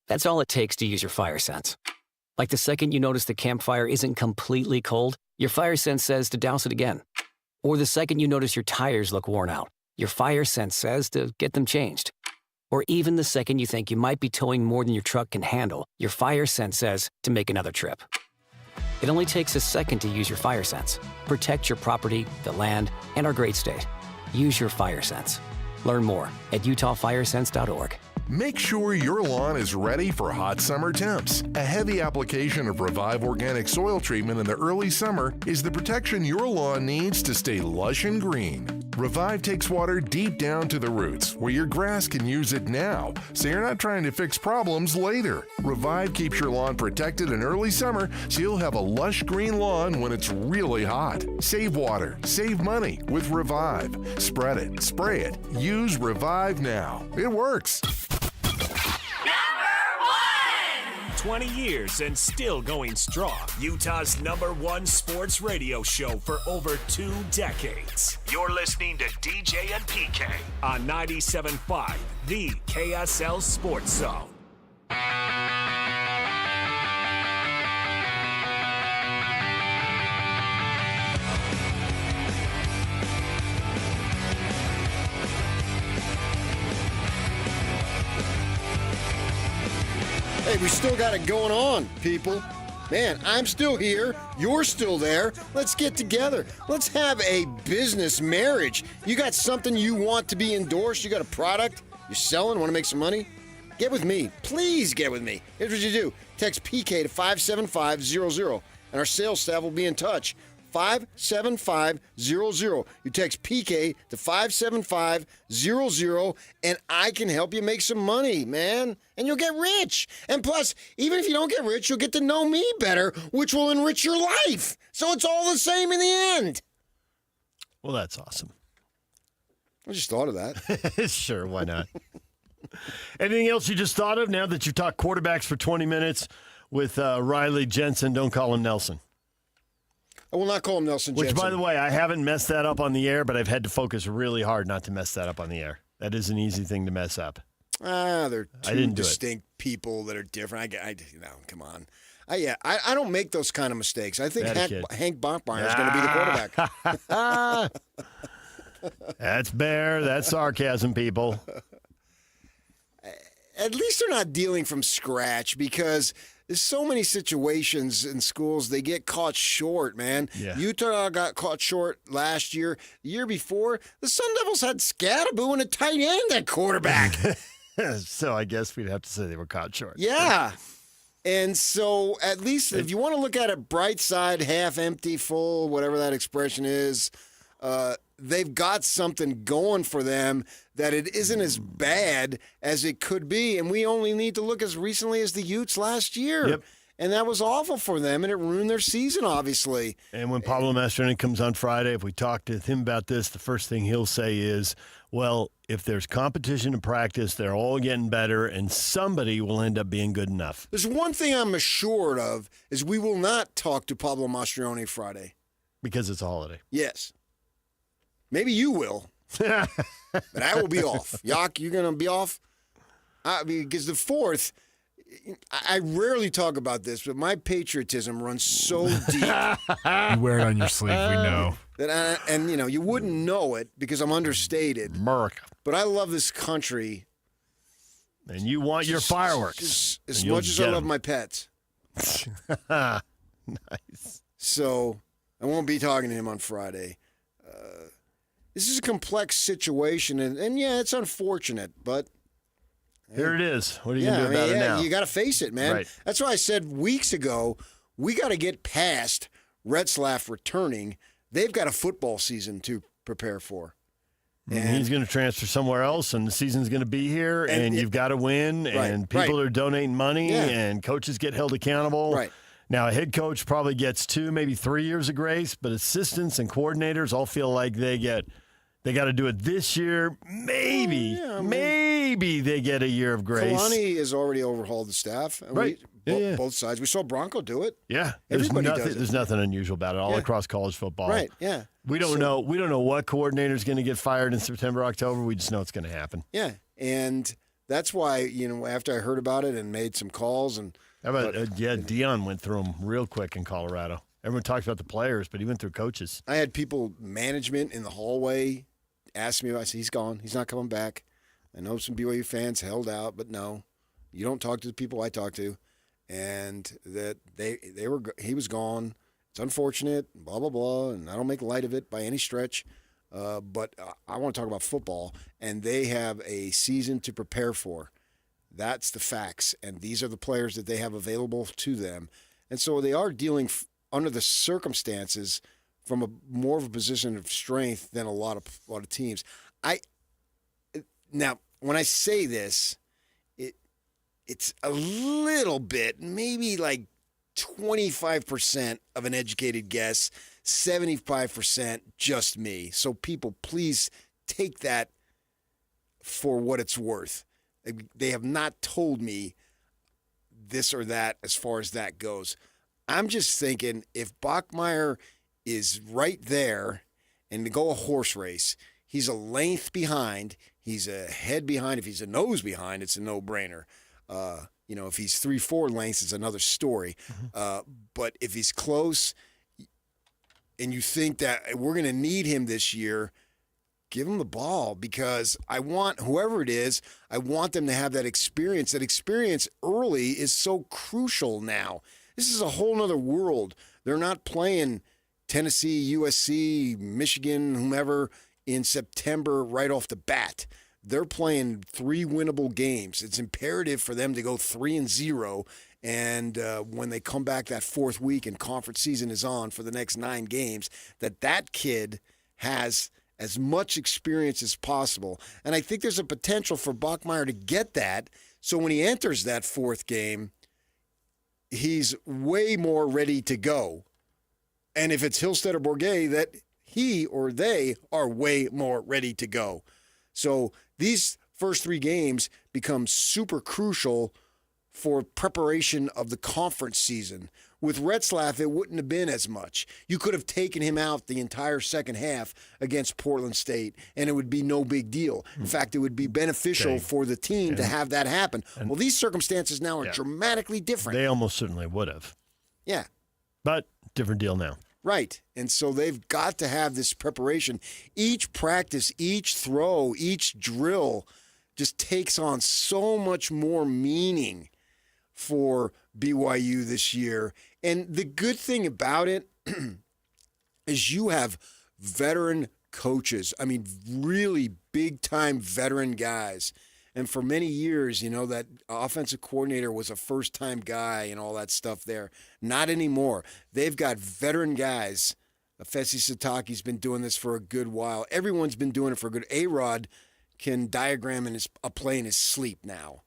That's all it takes to use your fire sense. Like the second you notice the campfire isn't completely cold, your fire sense says to douse it again. Or the second you notice your tires look worn out, your fire sense says to get them changed. Or even the second you think you might be towing more than your truck can handle, your fire sense says to make another trip. It only takes a second to use your fire sense. Protect your property, the land, and our great state. Use your fire sense. Learn more at utahfiresense.org. Make sure your lawn is ready for hot summer temps. A heavy application of Revive Organic Soil Treatment in the early summer is the protection your lawn needs to stay lush and green. Revive takes water deep down to the roots, where your grass can use it now, so you're not trying to fix problems later. Revive keeps your lawn protected in early summer, so you'll have a lush green lawn when it's really hot. Save water, save money with Revive. Spread it, spray it, use Revive now. It works. 20 years and still going strong. Utah's #1 sports radio show for over 2 decades. You're listening to DJ and PK on 97.5, the KSL Sports Zone. Hey, we still got it going on, people. Man, I'm still here. You're still there. Let's get together. Let's have a business marriage. You got something you want to be endorsed? You got a product you're selling, want to make some money? Get with me. Please get with me. Here's what you do. Text PK to 57500, and our sales staff will be in touch. 57500. You text PK to 57500, and I can help you make some money, man. And you'll get rich. And plus, even if you don't get rich, you'll get to know me better, which will enrich your life. So it's all the same in the end. Well, that's awesome. I just thought of that. Sure, why not? Anything else you just thought of now that you've talked quarterbacks for 20 minutes with Riley Jensen? Don't call him Nelson. I will not call him Nelson Jensen. Which, by the way, I haven't messed that up on the air, but I've had to focus really hard not to mess that up on the air. That is an easy thing to mess up. They're two distinct people that are different. Come on. I don't make those kind of mistakes. I think Hank Bachmeier is going to be the quarterback. That's Bear. That's sarcasm, people. At least they're not dealing from scratch, because there's so many situations in schools they get caught short, man. Yeah. Utah got caught short last year. The year before, the Sun Devils had Scattaboo and a tight end at quarterback. So I guess we'd have to say they were caught short. Yeah. And so at least if you want to look at it bright side, half empty, full, whatever that expression is, they've got something going for them that it isn't as bad as it could be. And we only need to look as recently as the Utes last year. Yep. And that was awful for them, and it ruined their season, obviously. And when Pablo Mastroeni comes on Friday, if we talk to him about this, the first thing he'll say is, well, if there's competition in practice, they're all getting better, and somebody will end up being good enough. There's one thing I'm assured of, is we will not talk to Pablo Mastroeni Friday. Because it's a holiday. Yes. Maybe you will. But I will be off. Yak, you going to be off? Because the 4th... I rarely talk about this, but my patriotism runs so deep. You wear it on your sleeve, we know. And you wouldn't know it because I'm understated. America. But I love this country. And you want your fireworks. As much as I love my pets. Nice. So I won't be talking to him on Friday. This is a complex situation, and yeah, it's unfortunate, but... Here it is. What are you going to do about it now? You got to face it, man. Right. That's why I said weeks ago, we got to get past Retzlaff returning. They've got a football season to prepare for. And he's going to transfer somewhere else, and the season's going to be here, and you've got to win, and people are donating money, and coaches get held accountable. Right. Now, a head coach probably gets 2, maybe 3 years of grace, but assistants and coordinators all feel like they got to do it this year. Maybe they get a year of grace. Kalani has already overhauled the staff. Right. Both sides. We saw Bronco do it. Yeah. Everybody does it. There's nothing unusual about it all across college football. Right, yeah. We don't know what coordinator's going to get fired in September, October. We just know it's going to happen. Yeah. And that's why, after I heard about it and made some calls and how about Deion went through them real quick in Colorado. Everyone talks about the players, but he went through coaches. I had management in the hallway ask me about. I said, he's gone. He's not coming back. I know some BYU fans held out, but no, you don't talk to the people I talk to, and that he was gone. It's unfortunate, blah blah blah, and I don't make light of it by any stretch. But I want to talk about football, and they have a season to prepare for. That's the facts, and these are the players that they have available to them, and so they are dealing under the circumstances from more of a position of strength than a lot of teams. Now, when I say this, it's a little bit, maybe like 25% of an educated guess, 75% just me. So people, please take that for what it's worth. They have not told me this or that as far as that goes. I'm just thinking if Bachmeier is right there and to go a horse race, he's a length behind, he's a head behind. If he's a nose behind, it's a no-brainer. If he's 3-4 lengths, it's another story. But if he's close and you think that we're going to need him this year, give him the ball, because I want, whoever it is, I want them to have that experience. That experience early is so crucial now. This is a whole nother world. They're not playing Tennessee, USC, Michigan, whomever in September right off the bat. They're playing 3 winnable games. It's imperative for them to go 3-0, and when they come back that 4th week and conference season is on for the next 9 games, that kid has as much experience as possible. And I think there's a potential for Bachmeier to get that, so when he enters that 4th game, he's way more ready to go. And if it's Hillstead or Bourget, that he or they are way more ready to go. So these first 3 games become super crucial for preparation of the conference season. With Retzlaff, it wouldn't have been as much. You could have taken him out the entire second half against Portland State, and it would be no big deal. In fact, it would be beneficial for the team to have that happen. Well, these circumstances now are dramatically different. They almost certainly would have. Yeah. But different deal now. Right. And so they've got to have this preparation. Each practice, each throw, each drill just takes on so much more meaning for BYU this year. And the good thing about it is you have veteran coaches. I mean, really big-time veteran guys. And for many years, that offensive coordinator was a first-time guy and all that stuff there. Not anymore. They've got veteran guys. Fesi Sataki's been doing this for a good while. Everyone's been doing it for a good. A-Rod can diagram a play in his sleep now.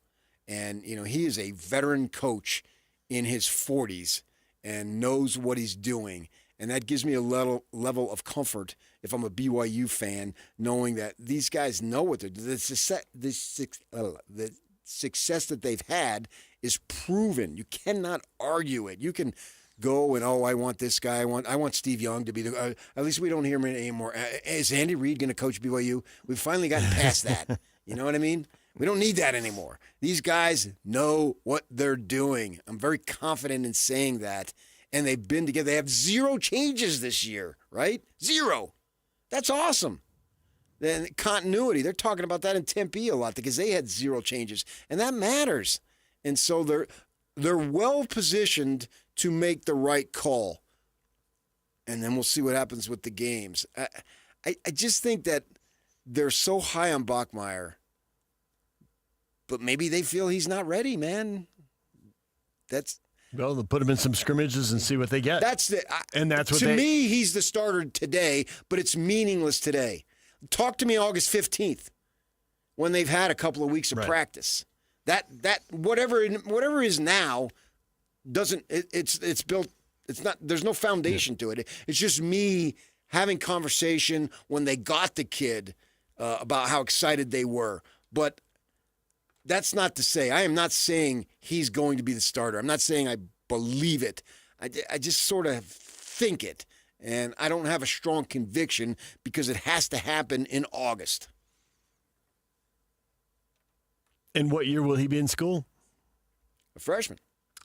And, he is a veteran coach in his 40s and knows what he's doing. And that gives me a level of comfort if I'm a BYU fan, knowing that these guys know what they're doing. The success that they've had is proven. You cannot argue it. You can go and, I want this guy. I want Steve Young to be the at least we don't hear him anymore. Is Andy Reid going to coach BYU? We've finally gotten past that. You know what I mean? We don't need that anymore. These guys know what they're doing. I'm very confident in saying that. And they've been together. They have 0 changes this year, right? 0. That's awesome. Then continuity. They're talking about that in Tempe a lot because they had 0 changes. And that matters. And so they're well positioned to make the right call. And then we'll see what happens with the games. I just think that they're so high on Bachmeier. But maybe they feel he's not ready, man. Well, they'll put him in some scrimmages and see what they get. To me, he's the starter today, but it's meaningless today. Talk to me August 15th when they've had a couple of weeks of practice. That whatever is now doesn't it's built. It's not. There's no foundation to it. It's just me having conversation when they got the kid about how excited they were. But that's not to say I am not saying he's going to be the starter. I'm not saying I believe it. I just sort of think it, and I don't have a strong conviction because it has to happen in August. And what year will he be in school? A freshman.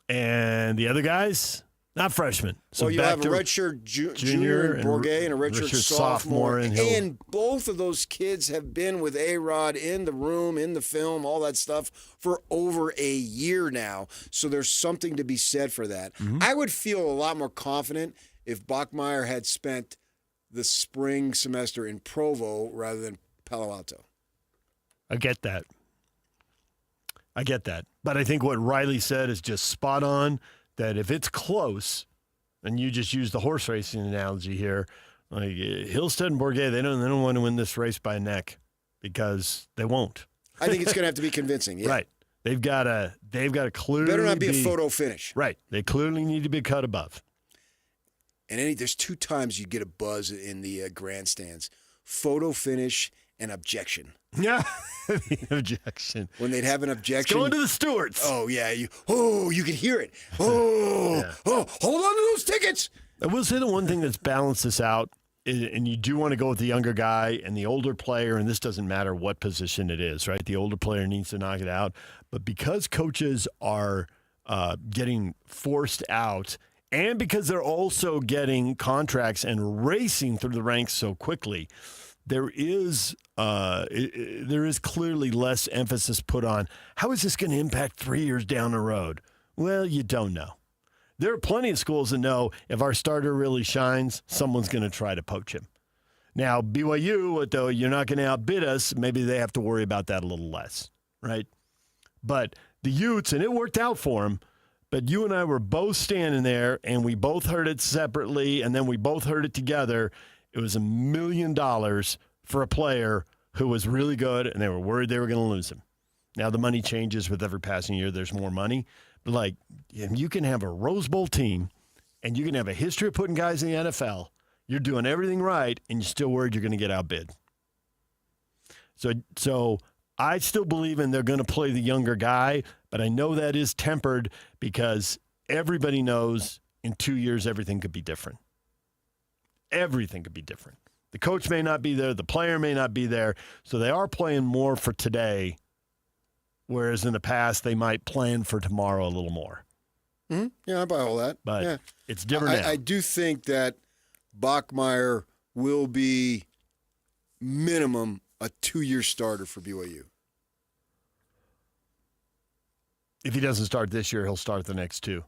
And the other guys? Not freshmen. So you have a redshirt junior in Bourget and a redshirt sophomore. And both of those kids have been with A-Rod in the room, in the film, all that stuff for over a year now. So there's something to be said for that. Mm-hmm. I would feel a lot more confident if Bachmeier had spent the spring semester in Provo rather than Palo Alto. I get that. But I think what Riley said is just spot on. That if it's close, and you just use the horse racing analogy here, like Hillstead and Bourget, they don't want to win this race by a neck because they won't. I think it's going to have to be convincing. Yeah. Right. They've got to clearly better not be a photo finish. Right. They clearly need to be cut above. And there's 2 times you get a buzz in the grandstands: photo finish and objection. Yeah, the objection. When they'd have an objection. It's going to the stewards. Oh, yeah. You can hear it. Oh, hold on to those tickets. I will say the one thing that's balanced this out, and you do want to go with the younger guy and the older player, and this doesn't matter what position it is, right? The older player needs to knock it out. But because coaches are getting forced out, and because they're also getting contracts and racing through the ranks so quickly, there is clearly less emphasis put on how is this going to impact 3 years down the road. Well, you don't know. There are plenty of schools that know if our starter really shines, someone's going to try to poach him. Now, BYU, though, you're not going to outbid us. Maybe they have to worry about that a little less, right? But the Utes, and it worked out for them, but you and I were both standing there, and we both heard it separately, and then we both heard it together. It was $1 million for a player who was really good, and they were worried they were going to lose him. Now, the money changes with every passing year. There's more money. But, you can have a Rose Bowl team, and you can have a history of putting guys in the NFL. You're doing everything right, and you're still worried you're going to get outbid. So I still believe in they're going to play the younger guy, but I know that is tempered because everybody knows in 2 years everything could be different. Everything could be different. The coach may not be there. The player may not be there. So they are playing more for today, whereas in the past they might plan for tomorrow a little more. Mm-hmm. Yeah, I buy all that. But it's different now. I do think that Bachmeier will be minimum a 2-year starter for BYU. If he doesn't start this year, he'll start the next 2.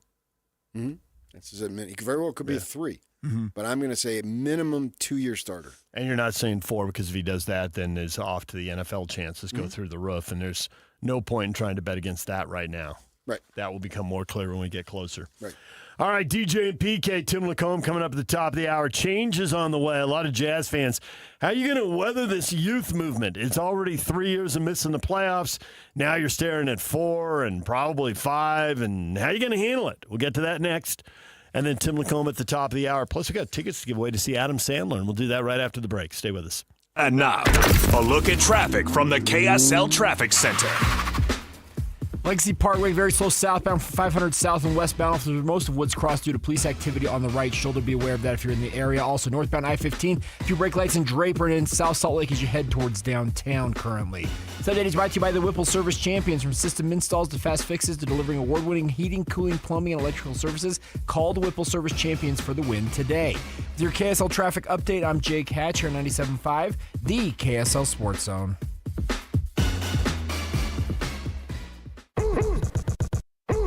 Mm-hmm. He very well could be a 3. Mm-hmm. But I'm going to say a minimum 2-year starter. And you're not saying 4 because if he does that, then his off to the NFL chances go through the roof. And there's no point in trying to bet against that right now. Right. That will become more clear when we get closer. Right. All right, DJ and PK, Tim Lacombe coming up at the top of the hour. Changes on the way. A lot of Jazz fans. How are you going to weather this youth movement? It's already 3 years of missing the playoffs. Now you're staring at 4 and probably 5. And how are you going to handle it? We'll get to that next. And then Tim Lacombe at the top of the hour. Plus, we got tickets to give away to see Adam Sandler, and we'll do that right after the break. Stay with us. And now, a look at traffic from the KSL Traffic Center. Legacy Parkway, very slow southbound from 500 south and westbound through most of Woods Cross due to police activity on the right shoulder. Be aware of that if you're in the area. Also, northbound I-15, a few brake lights in Draper and in South Salt Lake as you head towards downtown currently. State Aggies brought to you by the Whipple Service Champions. From system installs to fast fixes to delivering award-winning heating, cooling, plumbing, and electrical services, call the Whipple Service Champions for the win today. With your KSL traffic update, I'm Jake Hatch here on 97.5, the KSL Sports Zone.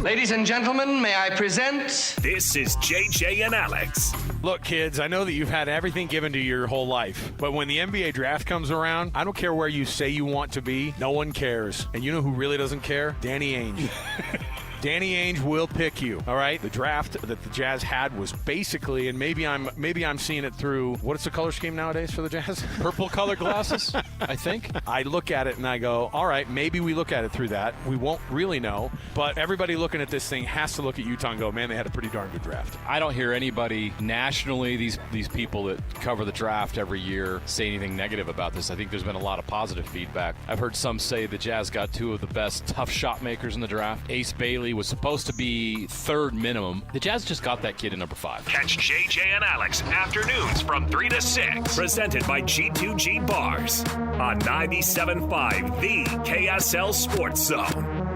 Ladies and gentlemen, may I present... This is JJ and Alex. Look, kids, I know that you've had everything given to you your whole life, but when the NBA draft comes around, I don't care where you say you want to be, no one cares. And you know who really doesn't care? Danny Ainge. Danny Ainge will pick you. All right. The draft that the Jazz had was basically, and maybe I'm seeing it through, what is the color scheme nowadays for the Jazz? Purple color glasses, I think. I look at it and I go, all right, maybe we look at it through that. We won't really know, but everybody looking at this thing has to look at Utah and go, man, they had a pretty darn good draft. I don't hear anybody nationally, these people that cover the draft every year, say anything negative about this. I think there's been a lot of positive feedback. I've heard some say the Jazz got two of the best tough shot makers in the draft. Ace Bailey was supposed to be third minimum. The Jazz just got that kid at number 5. Catch JJ and Alex afternoons from 3 to 6. Presented by G2G Bars on 97.5, the KSL Sports Zone.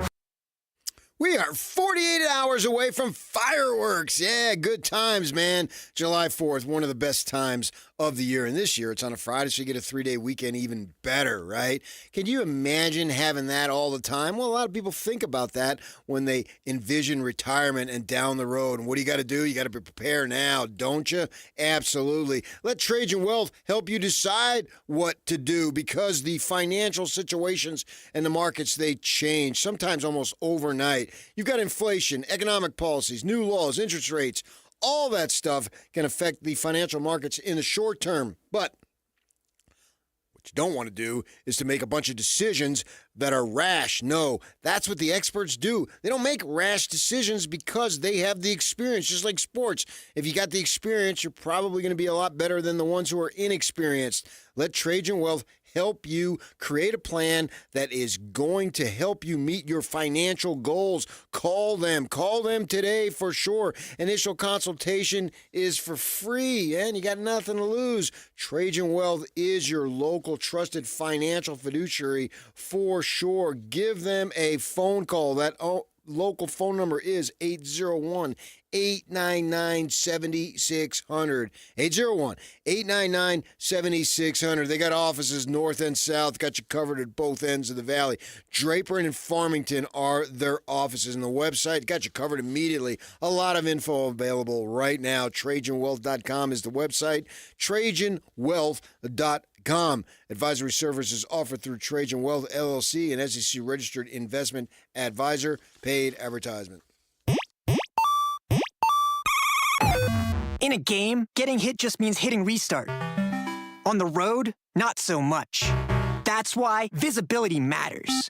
We are 48 hours away from fireworks. Yeah, good times, man. July 4th, one of the best times of the year. And this year, it's on a Friday, so you get a 3-day weekend, even better, right? Can you imagine having that all the time? Well, a lot of people think about that when they envision retirement and down the road. And what do you got to do? You got to be prepared now, don't you? Absolutely. Let Trajan Wealth help you decide what to do, because the financial situations and the markets, they change, sometimes almost overnight. You've got inflation, economic policies, new laws, interest rates. All that stuff can affect the financial markets in the short term. But what you don't want to do is to make a bunch of decisions that are rash. No, that's what the experts do. They don't make rash decisions because they have the experience, just like sports. If you got the experience, you're probably going to be a lot better than the ones who are inexperienced. Let Trajan Wealth help you create a plan that is going to help you meet your financial goals. Call them today for sure. Initial consultation is for free, and you got nothing to lose. Trajan Wealth is your local trusted financial fiduciary for sure. Give them a phone call. That local phone number is 801-899-7600. 801-899-7600. They got offices north and south, got you covered at both ends of the valley. Draper and Farmington are their offices, and the website got you covered immediately. A lot of info available right now. TrajanWealth.com is the website. TrajanWealth.com. Advisory services offered through Trajan Wealth LLC, an SEC registered investment advisor. Paid advertisement. In a game, getting hit just means hitting restart. On the road, not so much. That's why visibility matters.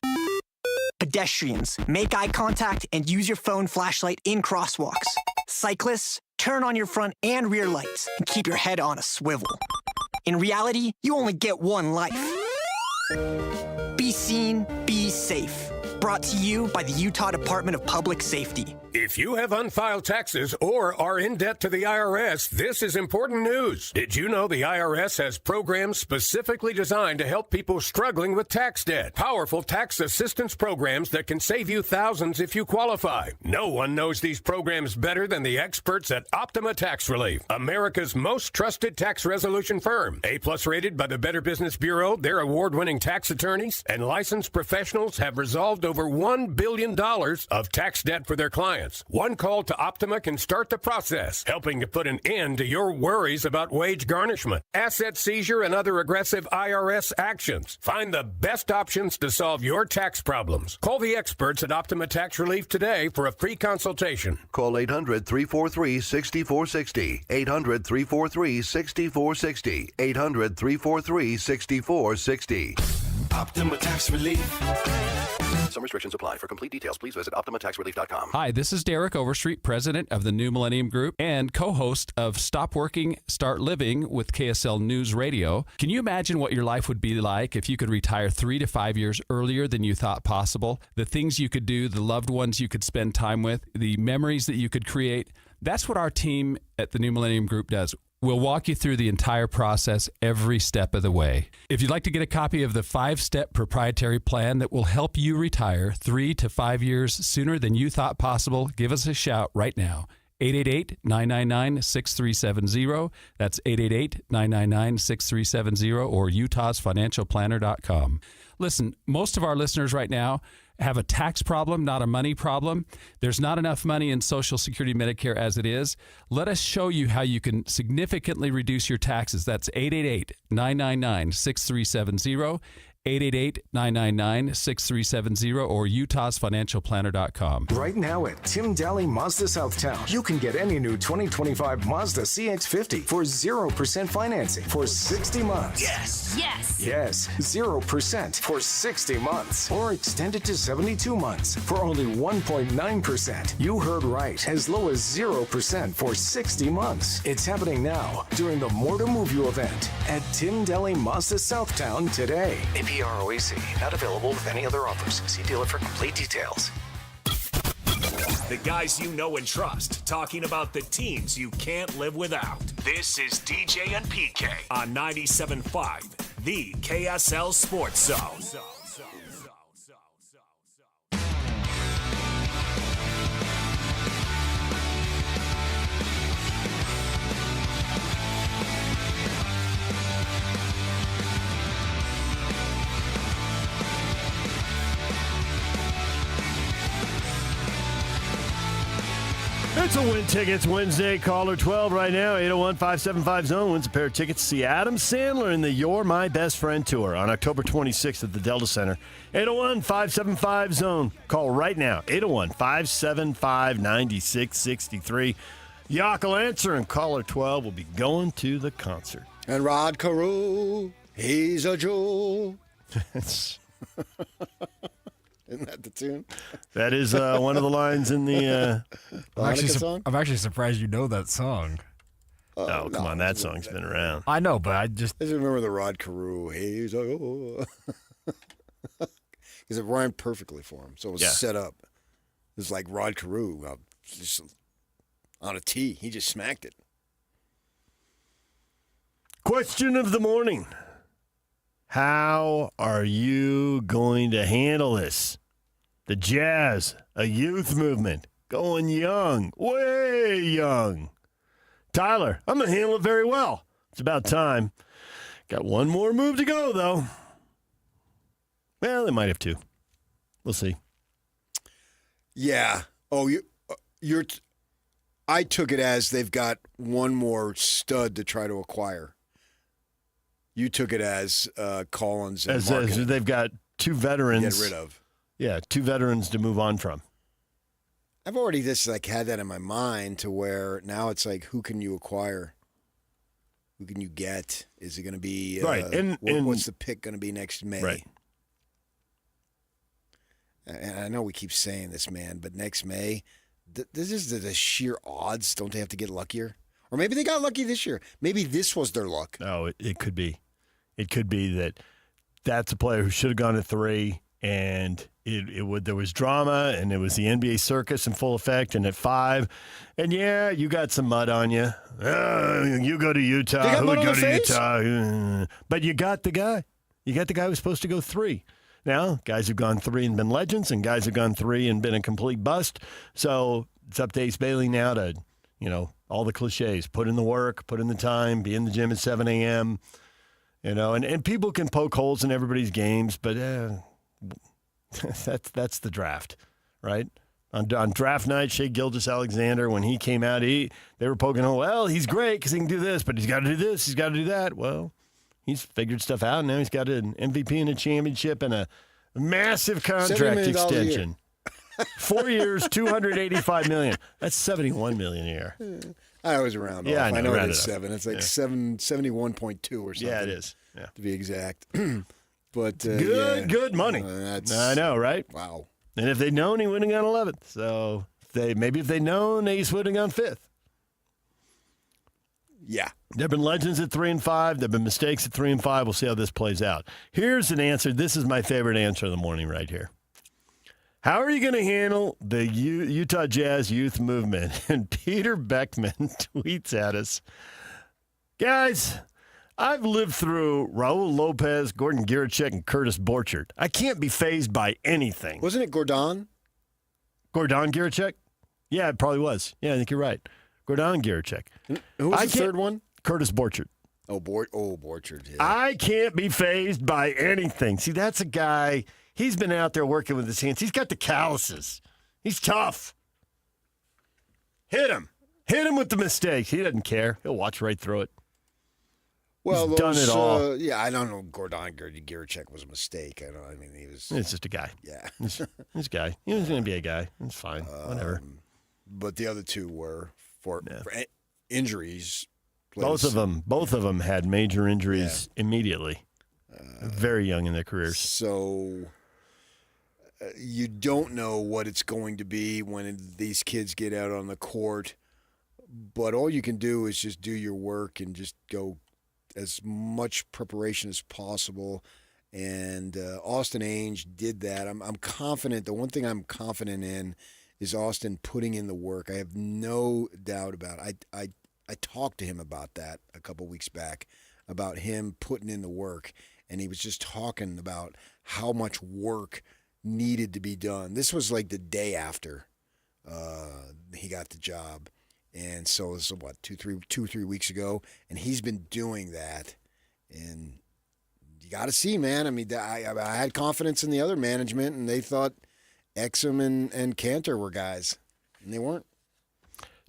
Pedestrians, make eye contact and use your phone flashlight in crosswalks. Cyclists, turn on your front and rear lights and keep your head on a swivel. In reality, you only get one life. Be seen, be safe. Brought to you by the Utah Department of Public Safety. If you have unfiled taxes or are in debt to the IRS, this is important news. Did you know the IRS has programs specifically designed to help people struggling with tax debt? Powerful tax assistance programs that can save you thousands if you qualify. No one knows these programs better than the experts at Optima Tax Relief, America's most trusted tax resolution firm. A-plus rated by the Better Business Bureau, their award-winning tax attorneys and licensed professionals have resolved over $1 billion of tax debt for their clients. One call to Optima can start the process, helping to put an end to your worries about wage garnishment, asset seizure, and other aggressive IRS actions. Find the best options to solve your tax problems. Call the experts at Optima Tax Relief today for a free consultation. Call 800-343-6460. 800-343-6460. 800-343-6460. Optima Tax Relief. Some restrictions apply. For complete details, please visit OptimaTaxRelief.com. Hi, this is Derek Overstreet, president of the New Millennium Group and co-host of Stop Working, Start Living with KSL News Radio. Can you imagine what your life would be like if you could retire 3 to 5 years earlier than you thought possible? The things you could do, the loved ones you could spend time with, the memories that you could create. That's what our team at the New Millennium Group does. We'll walk you through the entire process every step of the way. If you'd like to get a copy of the 5-step proprietary plan that will help you retire 3 to 5 years sooner than you thought possible, give us a shout right now. 888-999-6370. That's 888-999-6370 or utahsfinancialplanner.com. Listen, most of our listeners right now have a tax problem, not a money problem. There's not enough money in Social Security Medicare as it is. Let us show you how you can significantly reduce your taxes. That's 888-999-6370. 888-999-6370 or utahsfinancialplanner.com. Right now at Tim Daly Mazda Southtown, you can get any new 2025 Mazda CX-50 for 0% financing for 60 months. Yes. Yes, 0% for 60 months. Or extend it to 72 months for only 1.9%. You heard right, as low as 0% for 60 months. It's happening now during the More to Move You event at Tim Daly Mazda Southtown today. APR OEC, not available with any other offers. See dealer for complete details. The guys you know and trust, talking about the teams you can't live without. This is DJ and PK on 97.5, the KSL Sports Zone. It's a Win Tickets Wednesday. Caller 12 right now, 801-575-ZONE. Wins a pair of tickets to see Adam Sandler in the You're My Best Friend Tour on October 26th at the Delta Center. 801-575-ZONE. Call right now, 801-575-9663. Yock will answer, and caller 12 will be going to the concert. And Rod Carew, he's a jewel. Isn't that the tune? That is one of the lines in the song? I'm actually surprised you know that song. Oh, come on. That song's been around. I know, but I just remember the Rod Carew. He's a because it rhymed perfectly for him. So it was set up. It was like Rod Carew just on a tee. He just smacked it. Question of the morning. How are you going to handle this? The Jazz, a youth movement, going young, way young. Tyler, I'm going to handle it very well. It's about time. Got one more move to go, though. Well, they might have two. We'll see. Yeah. Oh, I took it as they've got one more stud to try to acquire. You took it as Collins and as they've got two veterans. Get rid of. Yeah, two veterans to move on from. I've already just had that in my mind to where now it's like, who can you acquire? Who can you get? Is it going to be right? And what's the pick going to be next May? Right. And I know we keep saying this, man, but next May, this is the sheer odds. Don't they have to get luckier? Or maybe they got lucky this year. Maybe this was their luck. No, it could be. It could be that's a player who should have gone to 3, and there was drama, and it was the NBA circus in full effect, and at 5, and yeah, you got some mud on you. You go to Utah. Who would go to Utah? But you got the guy. You got the guy who's supposed to go 3. Now, guys have gone 3 and been legends, and guys have gone 3 and been a complete bust. So it's up to Ace Bailey now to, all the cliches. Put in the work, put in the time, be in the gym at 7 a.m., and people can poke holes in everybody's games, but that's the draft, right? On draft night, Shai Gilgeous-Alexander, when he came out, they were poking holes. Well, he's great because he can do this, but he's got to do this, he's got to do that. Well, he's figured stuff out. Now he's got an MVP and a championship and a massive contract extension. 4 years, $285 million. That's $71 million a year. I was around. Yeah, I know it is 7. It's like 71.2 or something. Yeah, it is. Yeah. To be exact. But good money. I know, right? Wow. And if they'd known, he wouldn't have gone 11th. So if they'd known, Ace would have gone 5th. Yeah. There have been legends at 3 and 5. There have been mistakes at 3 and 5. We'll see how this plays out. Here's an answer. This is my favorite answer of the morning right here. How are you going to handle the Utah Jazz youth movement? And Peter Beckman tweets at us, guys, I've lived through Raul Lopez, Gordon Gierczek, and Curtis Borchert. I can't be fazed by anything. Wasn't it Gordon? Gordon Gierczek? Yeah, it probably was. Yeah, I think you're right. Gordon Gierczek. Who was the third one? Curtis Borchert. Oh, Borchert. Yeah. I can't be fazed by anything. See, that's a guy... He's been out there working with his hands. He's got the calluses. He's tough. Hit him. Hit him with the mistakes. He doesn't care. He'll watch right through it. Well, he's done it all. Yeah, I don't know. Gordon Gierczek was a mistake. I mean, he was. It's just a guy. Yeah. He's a guy. He was going to be a guy. It's fine. Whatever. But the other two were for injuries. Both of them had major injuries immediately. Very young in their careers. So you don't know what it's going to be when these kids get out on the court. But all you can do is just do your work and just go as much preparation as possible. And Austin Ainge did that. I'm confident. The one thing I'm confident in is Austin putting in the work. I have no doubt about it. I talked to him about that a couple weeks back, about him putting in the work. And he was just talking about how much work needed to be done. This was like the day after he got the job. And so this was, 2-3 weeks ago. And he's been doing that. And you got to see, man. I mean, I had confidence in the other management, and they thought Exum and Cantor were guys. And they weren't.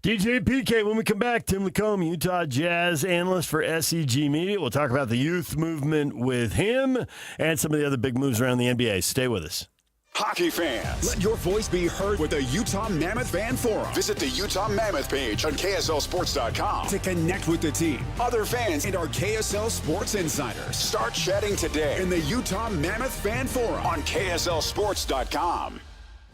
DJ PK, when we come back, Tim Lacombe, Utah Jazz analyst for SEG Media. We'll talk about the youth movement with him and some of the other big moves around the NBA. Stay with us. Hockey fans, let your voice be heard with the Utah Mammoth Fan Forum. Visit the Utah Mammoth page on KSLSports.com to connect with the team, other fans, and our KSL Sports insiders. Start chatting today in the Utah Mammoth Fan Forum on KSLSports.com.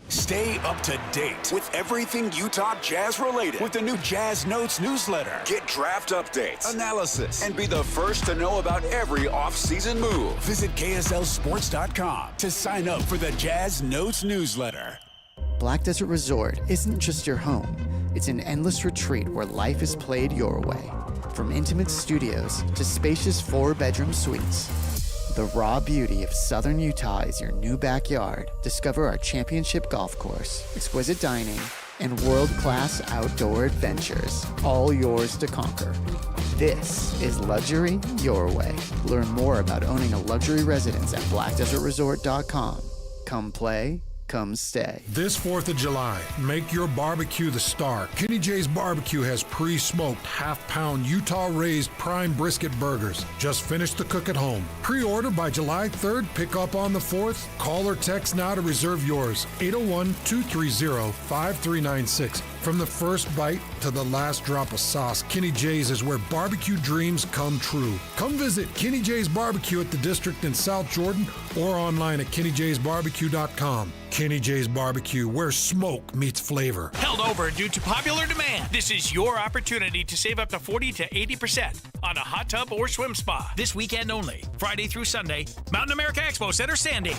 Stay up to date with everything Utah Jazz related with the new Jazz Notes newsletter. Get draft updates, analysis, and be the first to know about every off-season move. Visit KSLSports.com to sign up for the Jazz Notes newsletter. Black Desert Resort isn't just your home. It's an endless retreat where life is played your way. From intimate studios to spacious 4-bedroom suites. The raw beauty of southern Utah is your new backyard. Discover our championship golf course, exquisite dining, and world-class outdoor adventures, all yours to conquer. This is luxury your way. Learn more about owning a luxury residence at blackdesertresort.com. Come play, come stay. This 4th of July, make your barbecue the star. Kenny J's Barbecue has pre-smoked half-pound Utah-raised prime brisket burgers. Just finish the cook at home. Pre-order by July 3rd, pick up on the 4th. Call or text now to reserve yours. 801-230-5396. From the first bite to the last drop of sauce, Kenny J's is where barbecue dreams come true. Come visit Kenny J's Barbecue at the District in South Jordan or online at kennyjsbarbecue.com. Kenny J's Barbecue, where smoke meets flavor. Held over due to popular demand. This is your opportunity to save up to 40 to 80% on a hot tub or swim spa. This weekend only, Friday through Sunday, Mountain America Expo Center, Sandy.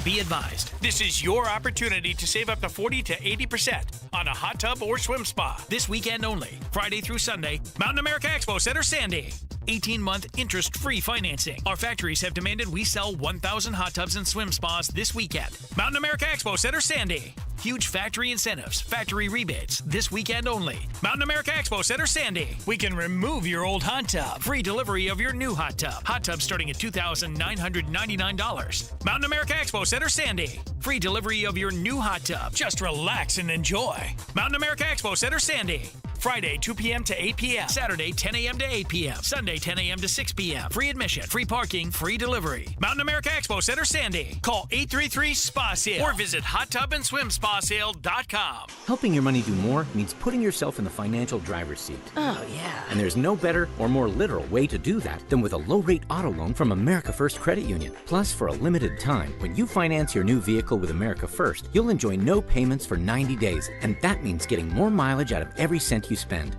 Be advised, this is your opportunity to save up to 40 to 80% on a hot tub or swim spa. This weekend only, Friday through Sunday, Mountain America Expo Center, Sandy. 18-month interest-free financing. Our factories have demanded we sell 1,000 hot tubs and swim spas this weekend. Mountain America Expo Center, Sandy. Huge factory incentives, factory rebates, this weekend only. Mountain America Expo Center, Sandy. We can remove your old hot tub. Free delivery of your new hot tub. Hot tub starting at $2,999. Mountain America Expo Center, Sandy. Free delivery of your new hot tub. Just relax and enjoy. Mountain America Expo Center, Sandy. Friday, 2 p.m. to 8 p.m. Saturday, 10 a.m. to 8 p.m. Sunday, 10 a.m. to 6 p.m. Free admission, free parking, free delivery. Mountain America Expo Center, Sandy. Call 833-SPA-SALE or visit hottubandSwimSpaSale.com. Helping your money do more means putting yourself in the financial driver's seat. Oh, yeah. And there's no better or more literal way to do that than with a low-rate auto loan from America First Credit Union. Plus, for a limited time, when you finance your new vehicle with America First, you'll enjoy no payments for 90 days. And that means getting more mileage out of every cent you spend.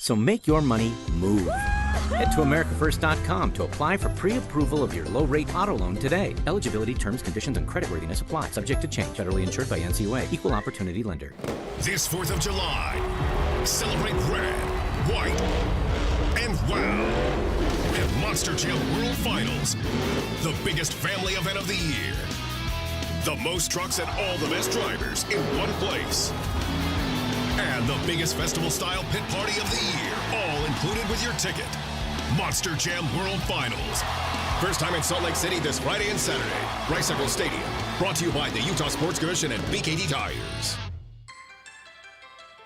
So make your money move. Head to AmericaFirst.com to apply for pre-approval of your low-rate auto loan today. Eligibility, terms, conditions, and creditworthiness apply. Subject to change. Federally insured by NCUA. Equal opportunity lender. This 4th of July, celebrate red, white, and wow at Monster Jam World Finals, the biggest family event of the year. The most trucks and all the best drivers in one place. And the biggest festival-style pit party of the year, all included with your ticket. Monster Jam World Finals. First time in Salt Lake City this Friday and Saturday. Rice-Eccles Stadium. Brought to you by the Utah Sports Commission and BKD Tires.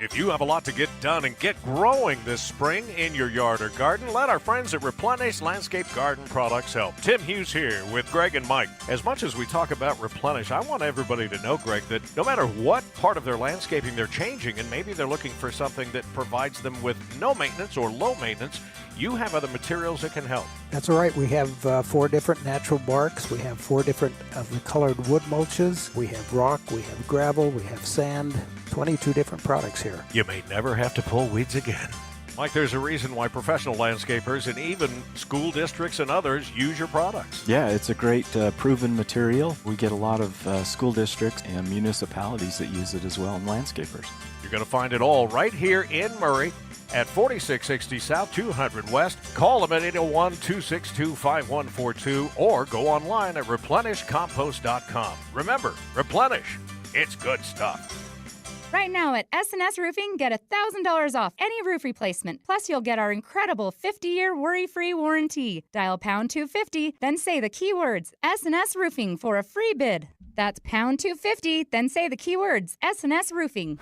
If you have a lot to get done and get growing this spring in your yard or garden, let our friends at Replenish Landscape Garden Products help. Tim Hughes here with Greg and Mike. As much as we talk about Replenish, I want everybody to know, Greg, that no matter what part of their landscaping they're changing, and maybe they're looking for something that provides them with no maintenance or low maintenance, you have other materials that can help. That's right. We have 4 different natural barks. We have 4 different of the colored wood mulches. We have rock, we have gravel, we have sand, 22 different products here. You may never have to pull weeds again. Mike, there's a reason why professional landscapers and even school districts and others use your products. Yeah, it's a great proven material. We get a lot of school districts and municipalities that use it as well, and landscapers. You're going to find it all right here in Murray at 4660 South 200 West. Call them at 801-262-5142 or go online at replenishcompost.com. Remember, Replenish. It's good stuff. Right now at S&S Roofing, get $1,000 off any roof replacement. Plus, you'll get our incredible 50-year worry-free warranty. Dial pound 250, then say the keywords S&S Roofing for a free bid. That's pound 250, then say the keywords S&S Roofing.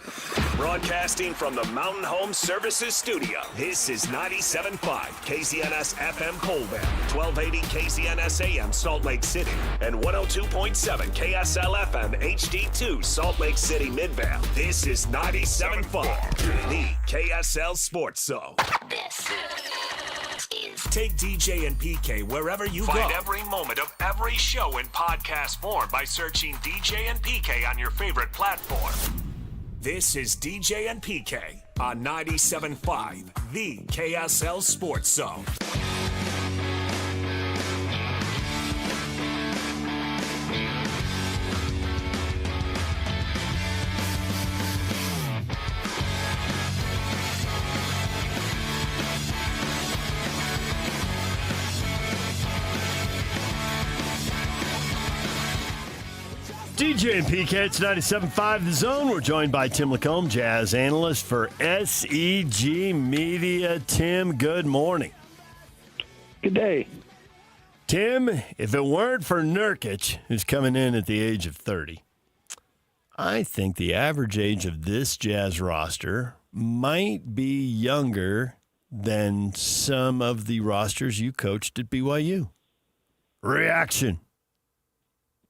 Broadcasting from the Mountain Home Services Studio, this is 97.5 KZNS FM Colville, 1280 KZNS AM Salt Lake City, and 102.7 KSL FM HD2 Salt Lake City Midvale. This is 97.5, the KSL Sports Zone. Take DJ and PK wherever you go. Find every moment of every show in podcast form by searching DJ and PK on your favorite platform. This is DJ and PK on 97.5, the KSL Sports Zone. DJ and PK, it's 97.5 The Zone. We're joined by Tim Lacombe, Jazz analyst for SEG Media. Tim, good morning. Good day. Tim, if it weren't for Nurkic, who's coming in at the age of 30, I think the average age of this Jazz roster might be younger than some of the rosters you coached at BYU. Reaction.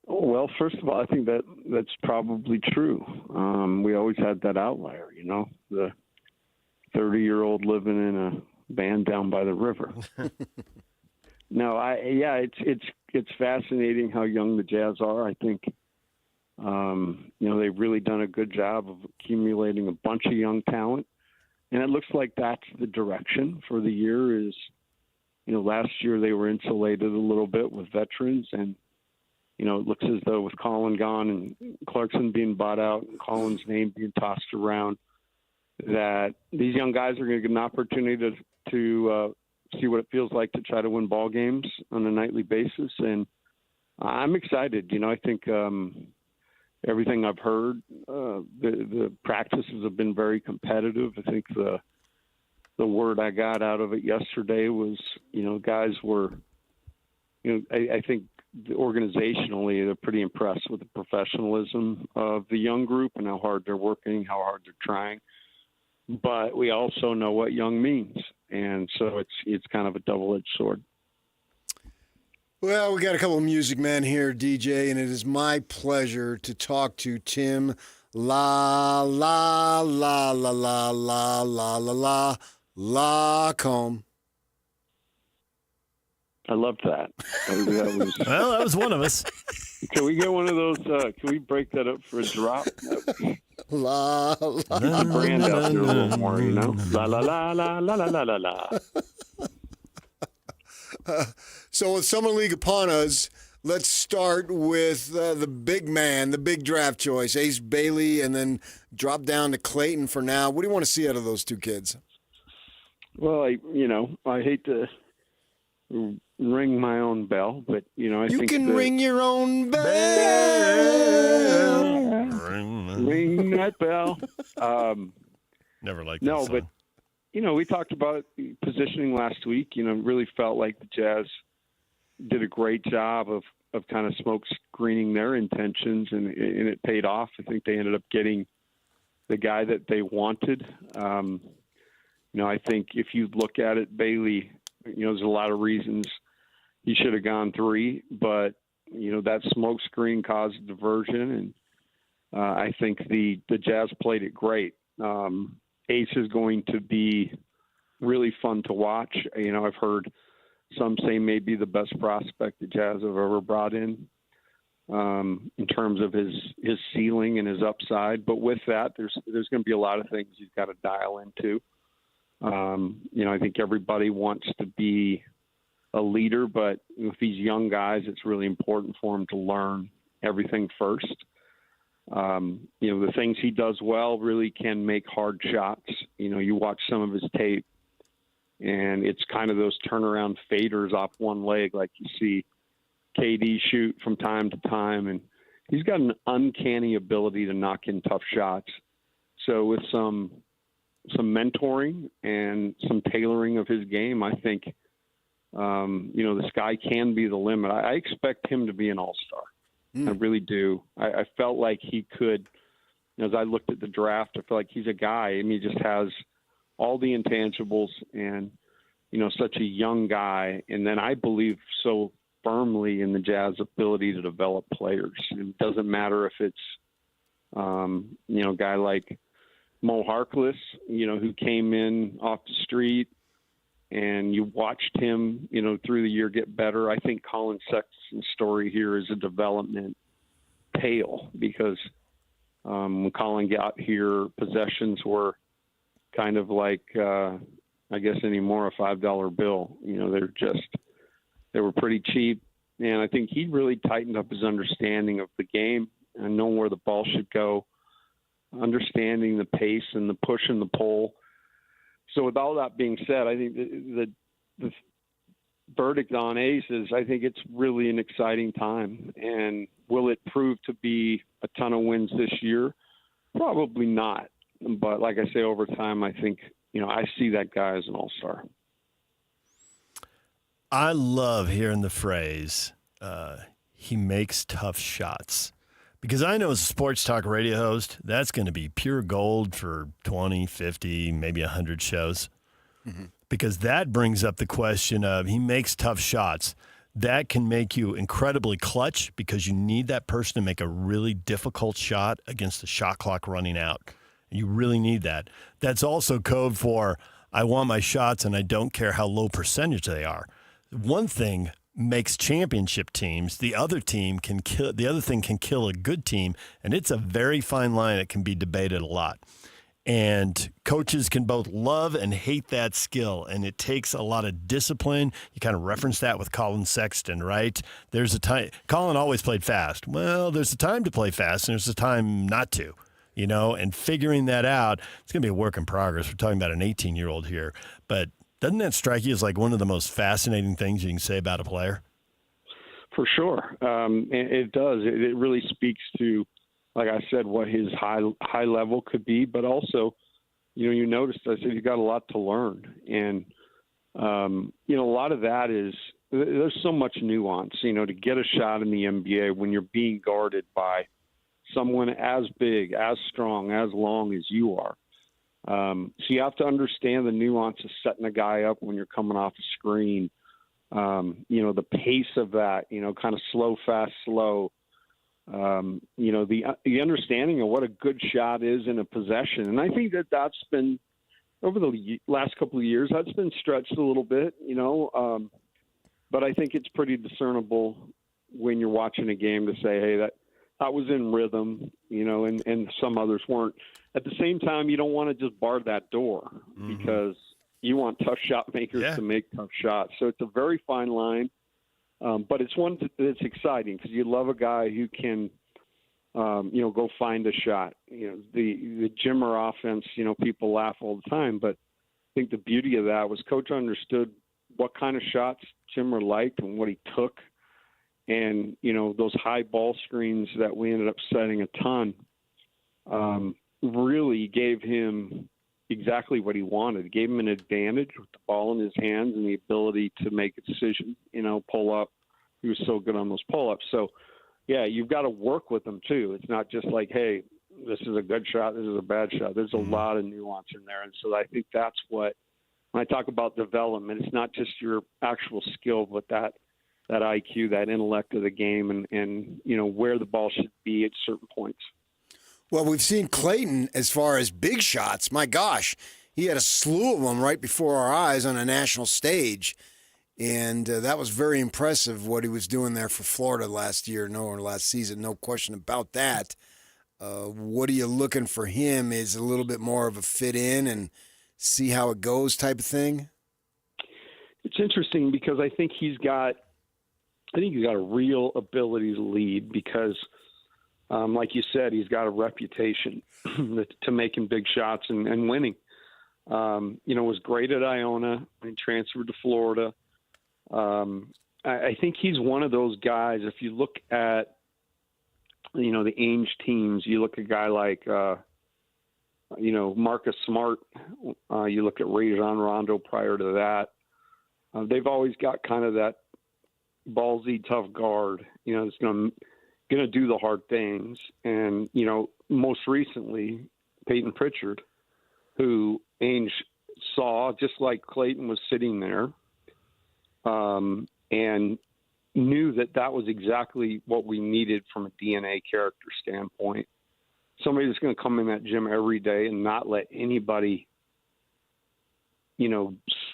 Oh, well, first of all, I think that's probably true. We always had that outlier, you know, the 30-year-old living in a van down by the river. No, it's fascinating how young the Jazz are. I think, they've really done a good job of accumulating a bunch of young talent, and it looks like that's the direction for the year. Is, last year they were insulated a little bit with veterans, and it looks as though with Colin gone and Clarkson being bought out and Colin's name being tossed around, that these young guys are going to get an opportunity to see what it feels like to try to win ball games on a nightly basis. And I'm excited. I think everything I've heard, the practices have been very competitive. I think the word I got out of it yesterday was, guys were, I think, organizationally, they're pretty impressed with the professionalism of the young group and how hard they're working, how hard they're trying. But we also know what young means, and so it's kind of a double-edged sword. Well, we got a couple of music men here, DJ, and it is my pleasure to talk to Tim Lacombe. I loved that. Well, that was one of us. Can we get one of those? Can we break that up for a drop? La la la. Brand out there a little more, La la la la la la la la. So with Summer League upon us, let's start with the big man, the big draft choice, Ace Bailey, and then drop down to Clayton for now. What do you want to see out of those two kids? Well, I hate to ring my own bell, but I think you can ring your own bell. Ring that bell. Never liked no, that song. But we talked about positioning last week. Really felt like the Jazz did a great job of kind of smoke screening their intentions, and it paid off. I think they ended up getting the guy that they wanted. I think if you look at it, Bailey, there's a lot of reasons he should have gone 3, but that smoke screen caused a diversion, and I think the Jazz played it great. Ace is going to be really fun to watch. I've heard some say maybe the best prospect the Jazz have ever brought in terms of his ceiling and his upside. But with that, there's going to be a lot of things you've got to dial into. I think everybody wants to be a leader, but with these young guys, it's really important for them to learn everything first. The things he does well really can make hard shots. You watch some of his tape, and it's kind of those turnaround faders off one leg like you see KD shoot from time to time, and he's got an uncanny ability to knock in tough shots. So with some mentoring and some tailoring of his game, I think, the sky can be the limit. I expect him to be an all-star. I really do. I felt like he could, as I looked at the draft, I feel like he's a guy, and he just has all the intangibles and, such a young guy. And then I believe so firmly in the Jazz ability to develop players. It doesn't matter if it's, a guy like Mo Harkless, who came in off the street, and you watched him, through the year get better. I think Colin Sexton's story here is a development tale, because when Colin got here, possessions were kind of like, I guess anymore, a $5 bill. They were pretty cheap. And I think he really tightened up his understanding of the game and knowing where the ball should go, understanding the pace and the push and the pull. So with all that being said, I think the verdict on Ace is, I think it's really an exciting time. And will it prove to be a ton of wins this year? Probably not. But like I say, over time, I think, I see that guy as an all-star. I love hearing the phrase, he makes tough shots. Because I know as a sports talk radio host, that's going to be pure gold for 20, 50, maybe 100 shows. Mm-hmm. Because that brings up the question of he makes tough shots. That can make you incredibly clutch because you need that person to make a really difficult shot against the shot clock running out. You really need that. That's also code for I want my shots and I don't care how low percentage they are. One thing makes championship teams, the other thing can kill a good team, and it's a very fine line that can be debated a lot. And coaches can both love and hate that skill, and it takes a lot of discipline. You kind of reference that with Colin Sexton, right? There's a time Colin always played fast. Well, there's a time to play fast, and there's a time not to, and figuring that out, it's going to be a work in progress. We're talking about an 18-year-old here, but doesn't that strike you as like one of the most fascinating things you can say about a player? For sure. It does. It really speaks to, like I said, what his high level could be, but also, you noticed, I said, you got a lot to learn. And, a lot of that is, there's so much nuance, to get a shot in the NBA when you're being guarded by someone as big, as strong, as long as you are. So you have to understand the nuance of setting a guy up when you're coming off a screen. The pace of that, kind of slow, fast, slow. The understanding of what a good shot is in a possession. And I think that's been, over the last couple of years, that's been stretched a little bit, but I think it's pretty discernible when you're watching a game to say, hey, that was in rhythm, and some others weren't. At the same time, you don't want to just bar that door because you want tough shot makers to make tough shots. So it's a very fine line, but it's one that's exciting because you love a guy who can, go find a shot. The Jimmer offense, people laugh all the time, but I think the beauty of that was Coach understood what kind of shots Jimmer liked and what he took. And, those high ball screens that we ended up setting a ton really gave him exactly what he wanted. It gave him an advantage with the ball in his hands and the ability to make a decision, pull up. He was so good on those pull-ups. So, yeah, you've got to work with him too. It's not just like, hey, this is a good shot, this is a bad shot. There's a lot of nuance in there. And so I think that's what, when I talk about development, it's not just your actual skill, but that IQ, that intellect of the game, and where the ball should be at certain points. Well, we've seen Clayton as far as big shots. My gosh, he had a slew of them right before our eyes on a national stage. And that was very impressive what he was doing there for Florida last season. No question about that. What are you looking for him? Is a little bit more of a fit in and see how it goes type of thing? It's interesting because I think he's got a real ability to lead because, like you said, he's got a reputation to making big shots and winning. Was great at Iona when he transferred to Florida. I think he's one of those guys. If you look at, the Ainge teams, you look at a guy like, Marcus Smart. You look at Rajon Rondo prior to that. They've always got kind of that ballsy, tough guard. That's going to do the hard things. And most recently, Peyton Pritchard, who Ainge saw just like Clayton was sitting there. And knew that was exactly what we needed from a DNA character standpoint. Somebody that's going to come in that gym every day and not let anybody,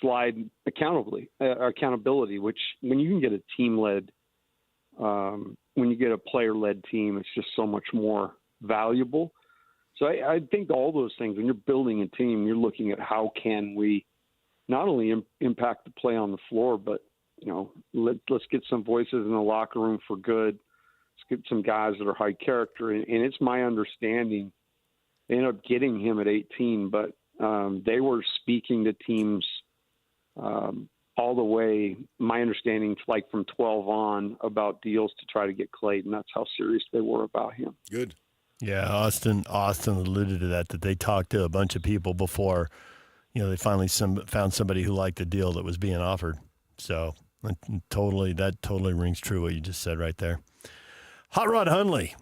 slide accountability, which when you can get a team-led, when you get a player-led team, it's just so much more valuable. So I think all those things, when you're building a team, you're looking at how can we not only impact the play on the floor, but let's get some voices in the locker room for good. Let's get some guys that are high character. And it's my understanding they ended up getting him at 18, but they were speaking to teams all the way, my understanding, like from 12 on, about deals to try to get Clayton. That's how serious they were about him. Good. Yeah, Austin alluded to that they talked to a bunch of people before, they finally found somebody who liked the deal that was being offered. So that totally rings true what you just said right there. Hot Rod Hundley.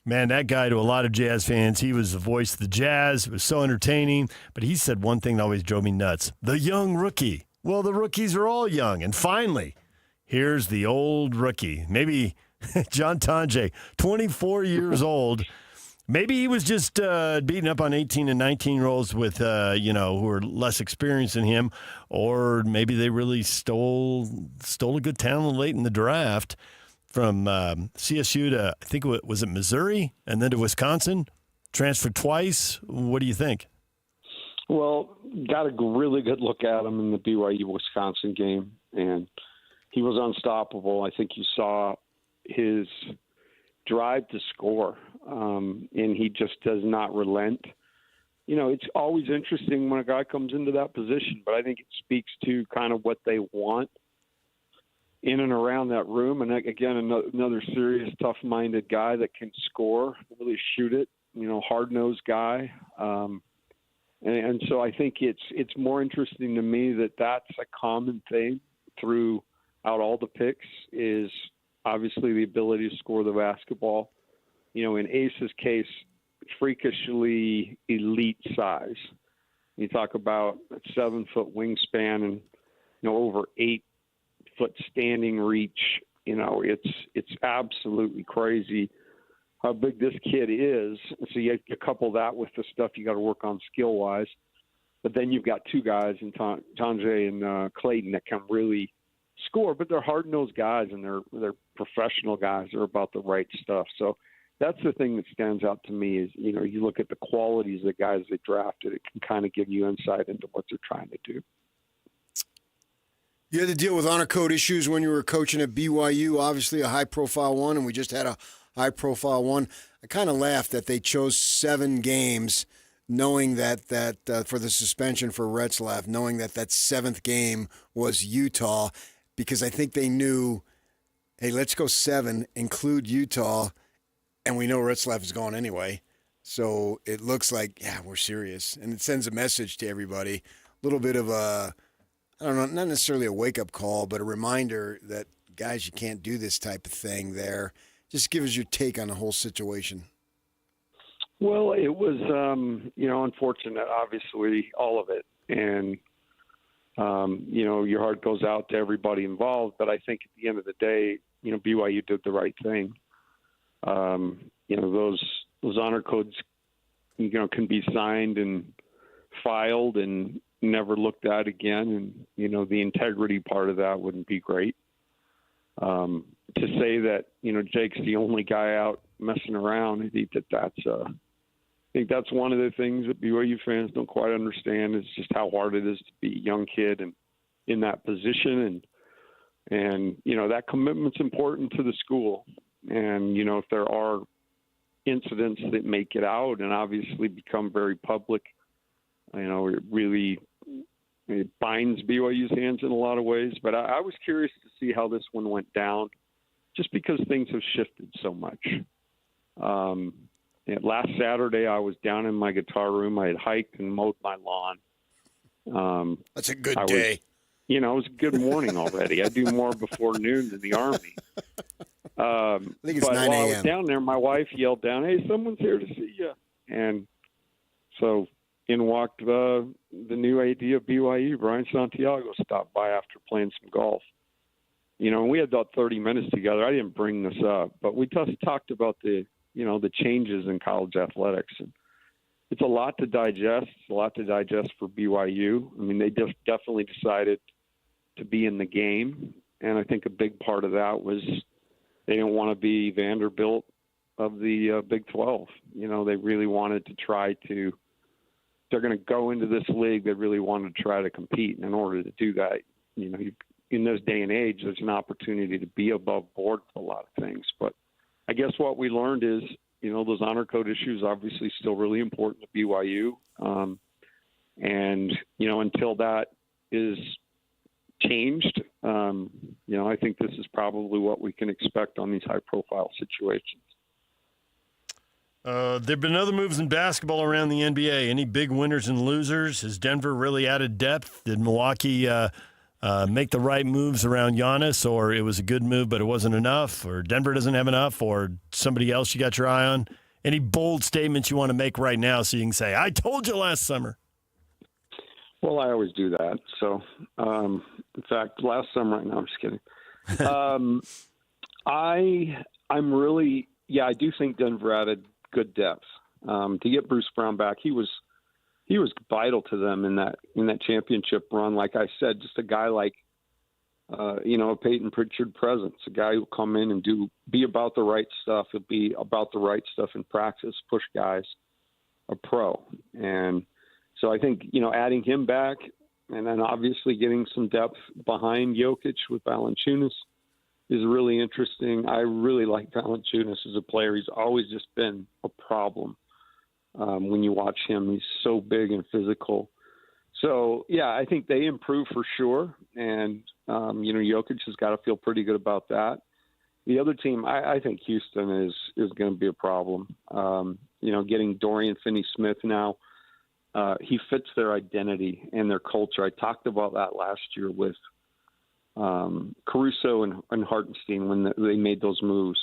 Man, that guy to a lot of Jazz fans, he was the voice of the Jazz. It was so entertaining. But he said one thing that always drove me nuts. The young rookie. Well, the rookies are all young. And finally, here's the old rookie. Maybe John Tonje, 24 years old. Maybe he was just beating up on 18 and 19-year-olds with, who are less experienced than him. Or maybe they really stole a good talent late in the draft from CSU to, I think, was it Missouri? And then to Wisconsin? Transferred twice? What do you think? Well, got a really good look at him in the BYU-Wisconsin game. And he was unstoppable. I think you saw his drive to score. And he just does not relent. It's always interesting when a guy comes into that position, but I think it speaks to kind of what they want in and around that room. And again, another serious, tough-minded guy that can score, really shoot it, hard-nosed guy. And so I think it's more interesting to me that that's a common thing throughout all the picks is obviously the ability to score the basketball. In Ace's case, freakishly elite size. You talk about a 7-foot wingspan and over 8-foot standing reach. It's absolutely crazy how big this kid is. So you couple that with the stuff you got to work on skill wise, but then you've got two guys in Tonje and Clayton that can really score. But they're hard-nosed guys and they're professional guys. They're about the right stuff. So that's the thing that stands out to me is, you look at the qualities of the guys they drafted, it can kind of give you insight into what they're trying to do. You had to deal with honor code issues when you were coaching at BYU, obviously a high-profile one, and we just had a high-profile one. I kind of laughed that they chose 7 games knowing that for the suspension for Retzlaff, knowing that 7th game was Utah, because I think they knew, hey, let's go 7, include Utah, and we know Retzlaff is gone anyway. So it looks like, yeah, we're serious. And it sends a message to everybody. A little bit of a, I don't know, not necessarily a wake-up call, but a reminder that, guys, you can't do this type of thing there. Just give us your take on the whole situation. Well, it was, unfortunate, obviously, all of it. And, your heart goes out to everybody involved. But I think at the end of the day, BYU did the right thing. Those honor codes, can be signed and filed and never looked at again. And, the integrity part of that wouldn't be great. To say that, Jake's the only guy out messing around, I think that's one of the things that BYU fans don't quite understand is just how hard it is to be a young kid and in that position. And that commitment's important to the school. And, if there are incidents that make it out and obviously become very public, it binds BYU's hands in a lot of ways. But I was curious to see how this one went down just because things have shifted so much. Last Saturday, I was down in my guitar room. I had hiked and mowed my lawn. That's a good day. It was a good morning already. I do more before noon than the Army. I think it's 9 while I was a.m. down there, my wife yelled down, "Hey, someone's here to see you." And so in walked the new AD of BYU, Brian Santiago, stopped by after playing some golf. We had about 30 minutes together. I didn't bring this up, but we just talked about the changes in college athletics. And it's a lot to digest. It's a lot to digest for BYU. I mean, they just definitely decided to be in the game. And I think a big part of that was they didn't want to be Vanderbilt of the Big 12. They really wanted to try to – they're going to go into this league. They really wanted to try to compete. And in order to do that, in this day and age, there's an opportunity to be above board for a lot of things. But I guess what we learned is, those honor code issues obviously still really important to BYU. Until that is changed, I think this is probably what we can expect on these high-profile situations. There have been other moves in basketball around the NBA. Any big winners and losers? Has Denver really added depth? Did Milwaukee make the right moves around Giannis, or it was a good move but it wasn't enough, or Denver doesn't have enough, or somebody else you got your eye on? Any bold statements you want to make right now so you can say, I told you last summer? Well, I always do that. So, in fact, last summer, no, I'm just kidding. I do think Denver added good depth. To get Bruce Brown back, he was vital to them in that championship run. Like I said, just a guy like, a Peyton Pritchard presence, a guy who'll come in and be about the right stuff. He'll be about the right stuff in practice, push guys, a pro. And so I think, adding him back and then obviously getting some depth behind Jokic with Valanciunas is really interesting. I really like Valanciunas as a player. He's always just been a problem. When you watch him, he's so big and physical. So, yeah, I think they improve for sure. And, Jokic has got to feel pretty good about that. The other team, I think Houston is going to be a problem. Getting Dorian Finney-Smith now, he fits their identity and their culture. I talked about that last year with Caruso and Hartenstein when they made those moves.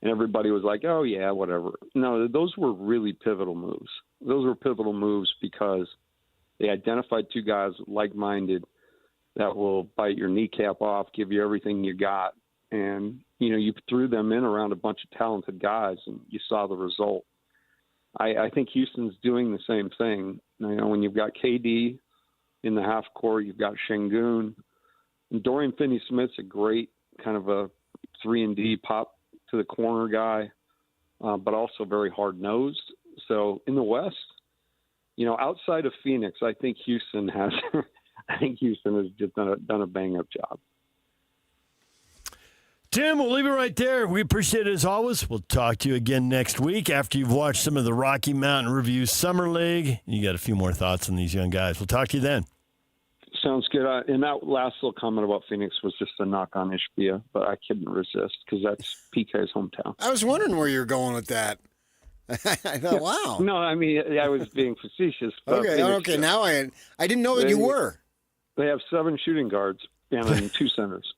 And everybody was like, oh, yeah, whatever. No, those were really pivotal moves. Those were pivotal moves because they identified two guys like-minded that will bite your kneecap off, give you everything you got. And, you threw them in around a bunch of talented guys, and you saw the result. I think Houston's doing the same thing. When you've got KD in the half court, you've got Şengün. And Dorian Finney-Smith's a great kind of a 3-and-D pop to the corner guy, but also very hard-nosed. So in the West, outside of Phoenix, I think Houston has just done a bang-up job. Tim, we'll leave it right there. We appreciate it as always. We'll talk to you again next week after you've watched some of the Rocky Mountain Review Summer League. You got a few more thoughts on these young guys. We'll talk to you then. Sounds good. And that last little comment about Phoenix was just a knock on Ishbia, but I couldn't resist because that's PK's hometown. I was wondering where you're going with that. I thought, wow. No, I mean, I was being facetious. Okay. Now I didn't know that you were. They have 7 shooting guards and 2 centers.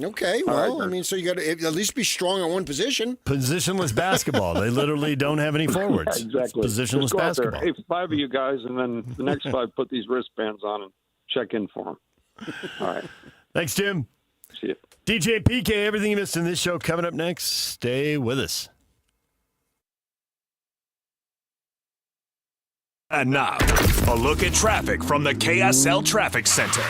Okay, well, I mean, so you got to at least be strong at one position. Positionless basketball. They literally don't have any forwards. Exactly. It's positionless Just go out there. basketball. Hey, 5 of you guys, and then the next 5 put these wristbands on and check in for them. All right. Thanks, Jim. See you. DJ PK, everything you missed in this show coming up next. Stay with us. And now, a look at traffic from the KSL Traffic Center.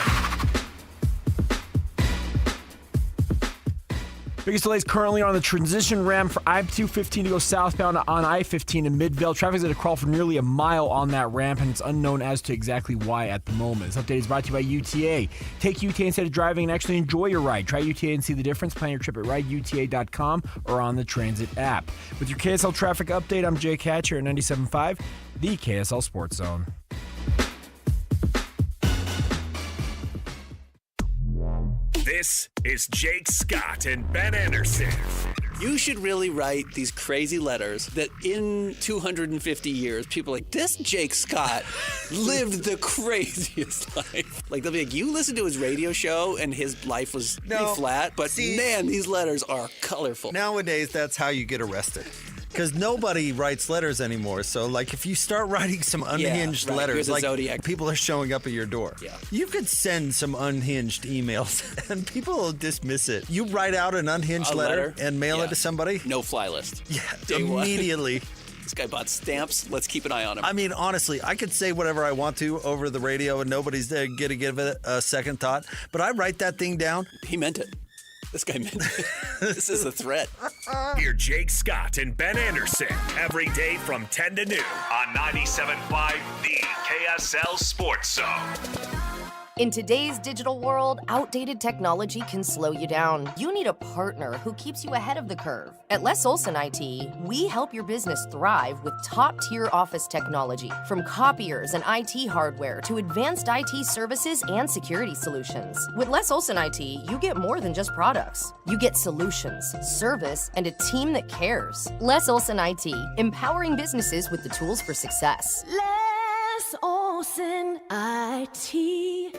Biggest delays currently on the transition ramp for I-215 to go southbound on I-15 in Midvale. Traffic is going to crawl for nearly a mile on that ramp, and it's unknown as to exactly why at the moment. This update is brought to you by UTA. Take UTA instead of driving and actually enjoy your ride. Try UTA and see the difference. Plan your trip at rideuta.com or on the Transit app. With your KSL traffic update, I'm Jake Hatcher at 97.5, the KSL Sports Zone. This is Jake Scott and Ben Anderson. You should really write these crazy letters that in 250 years, people are like, this Jake Scott lived the craziest life. Like, they'll be like, you listened to his radio show and his life was pretty flat, but man, these letters are colorful. Nowadays, that's how you get arrested. Because nobody writes letters anymore. So, like, if you start writing some unhinged letters, like, Zodiac. people are showing up at your door. Yeah. You could send some unhinged emails, and people will dismiss it. You write out an unhinged letter and mail it to somebody. No fly list. Yeah, Day one. immediately. This guy bought stamps. Let's keep an eye on him. I mean, honestly, I could say whatever I want to over the radio, and nobody's there to give it a second thought. But I write that thing down. He meant it. This guy meant it. This is a threat. Hear Jake Scott and Ben Anderson every day from 10 to noon on 97.5, the KSL Sports Zone. In today's digital world, outdated technology can slow you down. You need a partner who keeps you ahead of the curve. At Les Olson IT, we help your business thrive with top-tier office technology, from copiers and IT hardware to advanced IT services and security solutions. With Les Olson IT, you get more than just products. You get solutions, service, and a team that cares. Les Olson IT, empowering businesses with the tools for success. Les Olson IT.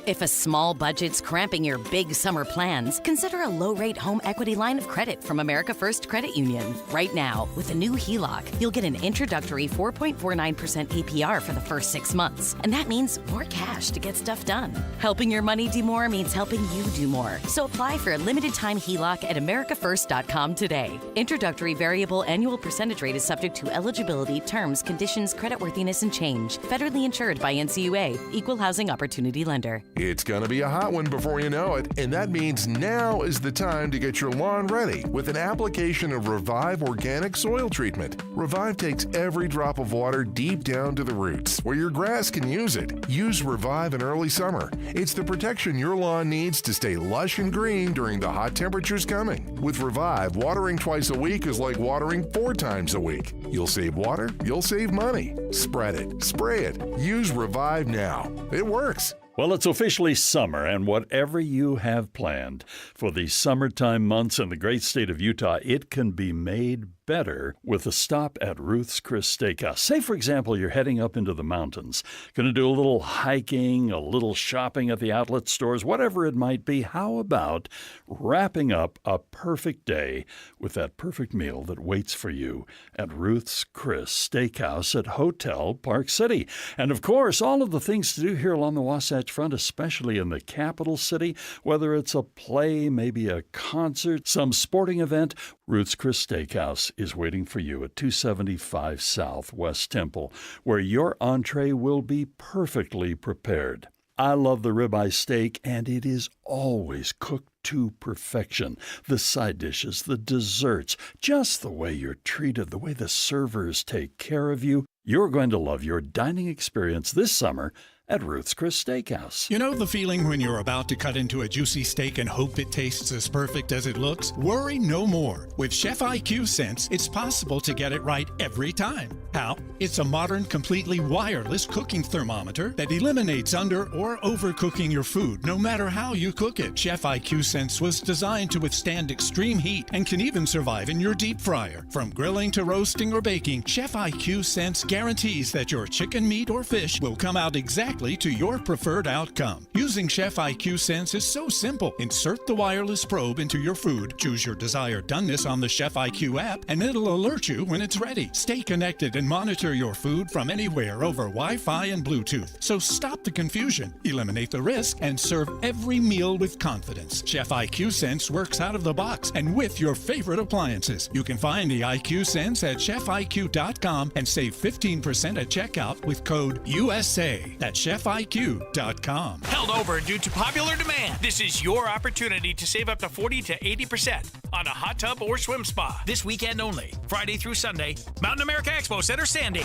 If a small budget's cramping your big summer plans, consider a low-rate home equity line of credit from America First Credit Union. Right now, with a new HELOC, you'll get an introductory 4.49% APR for the first 6 months. And that means more cash to get stuff done. Helping your money do more means helping you do more. So apply for a limited-time HELOC at americafirst.com today. Introductory variable annual percentage rate is subject to eligibility, terms, conditions, creditworthiness, and change. Federally insured by NCUA. Equal Housing Opportunity Lender. It's going to be a hot one before you know it, and that means now is the time to get your lawn ready with an application of Revive Organic Soil Treatment. Revive takes every drop of water deep down to the roots, where your grass can use it. Use Revive in early summer. It's the protection your lawn needs to stay lush and green during the hot temperatures coming. With Revive, watering twice a week is like watering 4 times a week. You'll save water, you'll save money. Spread it, spray it, use Revive now. It works. Well, it's officially summer, and whatever you have planned for the summertime months in the great state of Utah, it can be made better with a stop at Ruth's Chris Steakhouse. Say, for example, you're heading up into the mountains, going to do a little hiking, a little shopping at the outlet stores, whatever it might be. How about wrapping up a perfect day with that perfect meal that waits for you at Ruth's Chris Steakhouse at Hotel Park City? And, of course, all of the things to do here along the Wasatch Front, especially in the capital city, whether it's a play, maybe a concert, some sporting event, Ruth's Chris Steakhouse is waiting for you at 275 South West Temple, where your entree will be perfectly prepared. I love the ribeye steak, and it is always cooked to perfection. The side dishes, the desserts, just the way you're treated, the way the servers take care of you. You're going to love your dining experience this summer at Ruth's Chris Steakhouse. You know the feeling when you're about to cut into a juicy steak and hope it tastes as perfect as it looks? Worry no more. With Chef IQ Sense, it's possible to get it right every time. How? It's a modern, completely wireless cooking thermometer that eliminates under or overcooking your food, no matter how you cook it. Chef IQ Sense was designed to withstand extreme heat and can even survive in your deep fryer. From grilling to roasting or baking, Chef IQ Sense guarantees that your chicken, meat, or fish will come out exactly directly to your preferred outcome. Using Chef IQ Sense is so simple. Insert the wireless probe into your food, choose your desired doneness on the Chef IQ app, and it'll alert you when it's ready. Stay connected and monitor your food from anywhere over Wi-Fi and Bluetooth. So stop the confusion, eliminate the risk, and serve every meal with confidence. Chef IQ Sense works out of the box and with your favorite appliances. You can find the IQ Sense at chefiq.com and save 15% at checkout with code USA. That's chefiq.com. Held over due to popular demand. This is your opportunity to save up to 40 to 80% on a hot tub or swim spa. This weekend only, Friday through Sunday, Mountain America Expo Center, Sandy.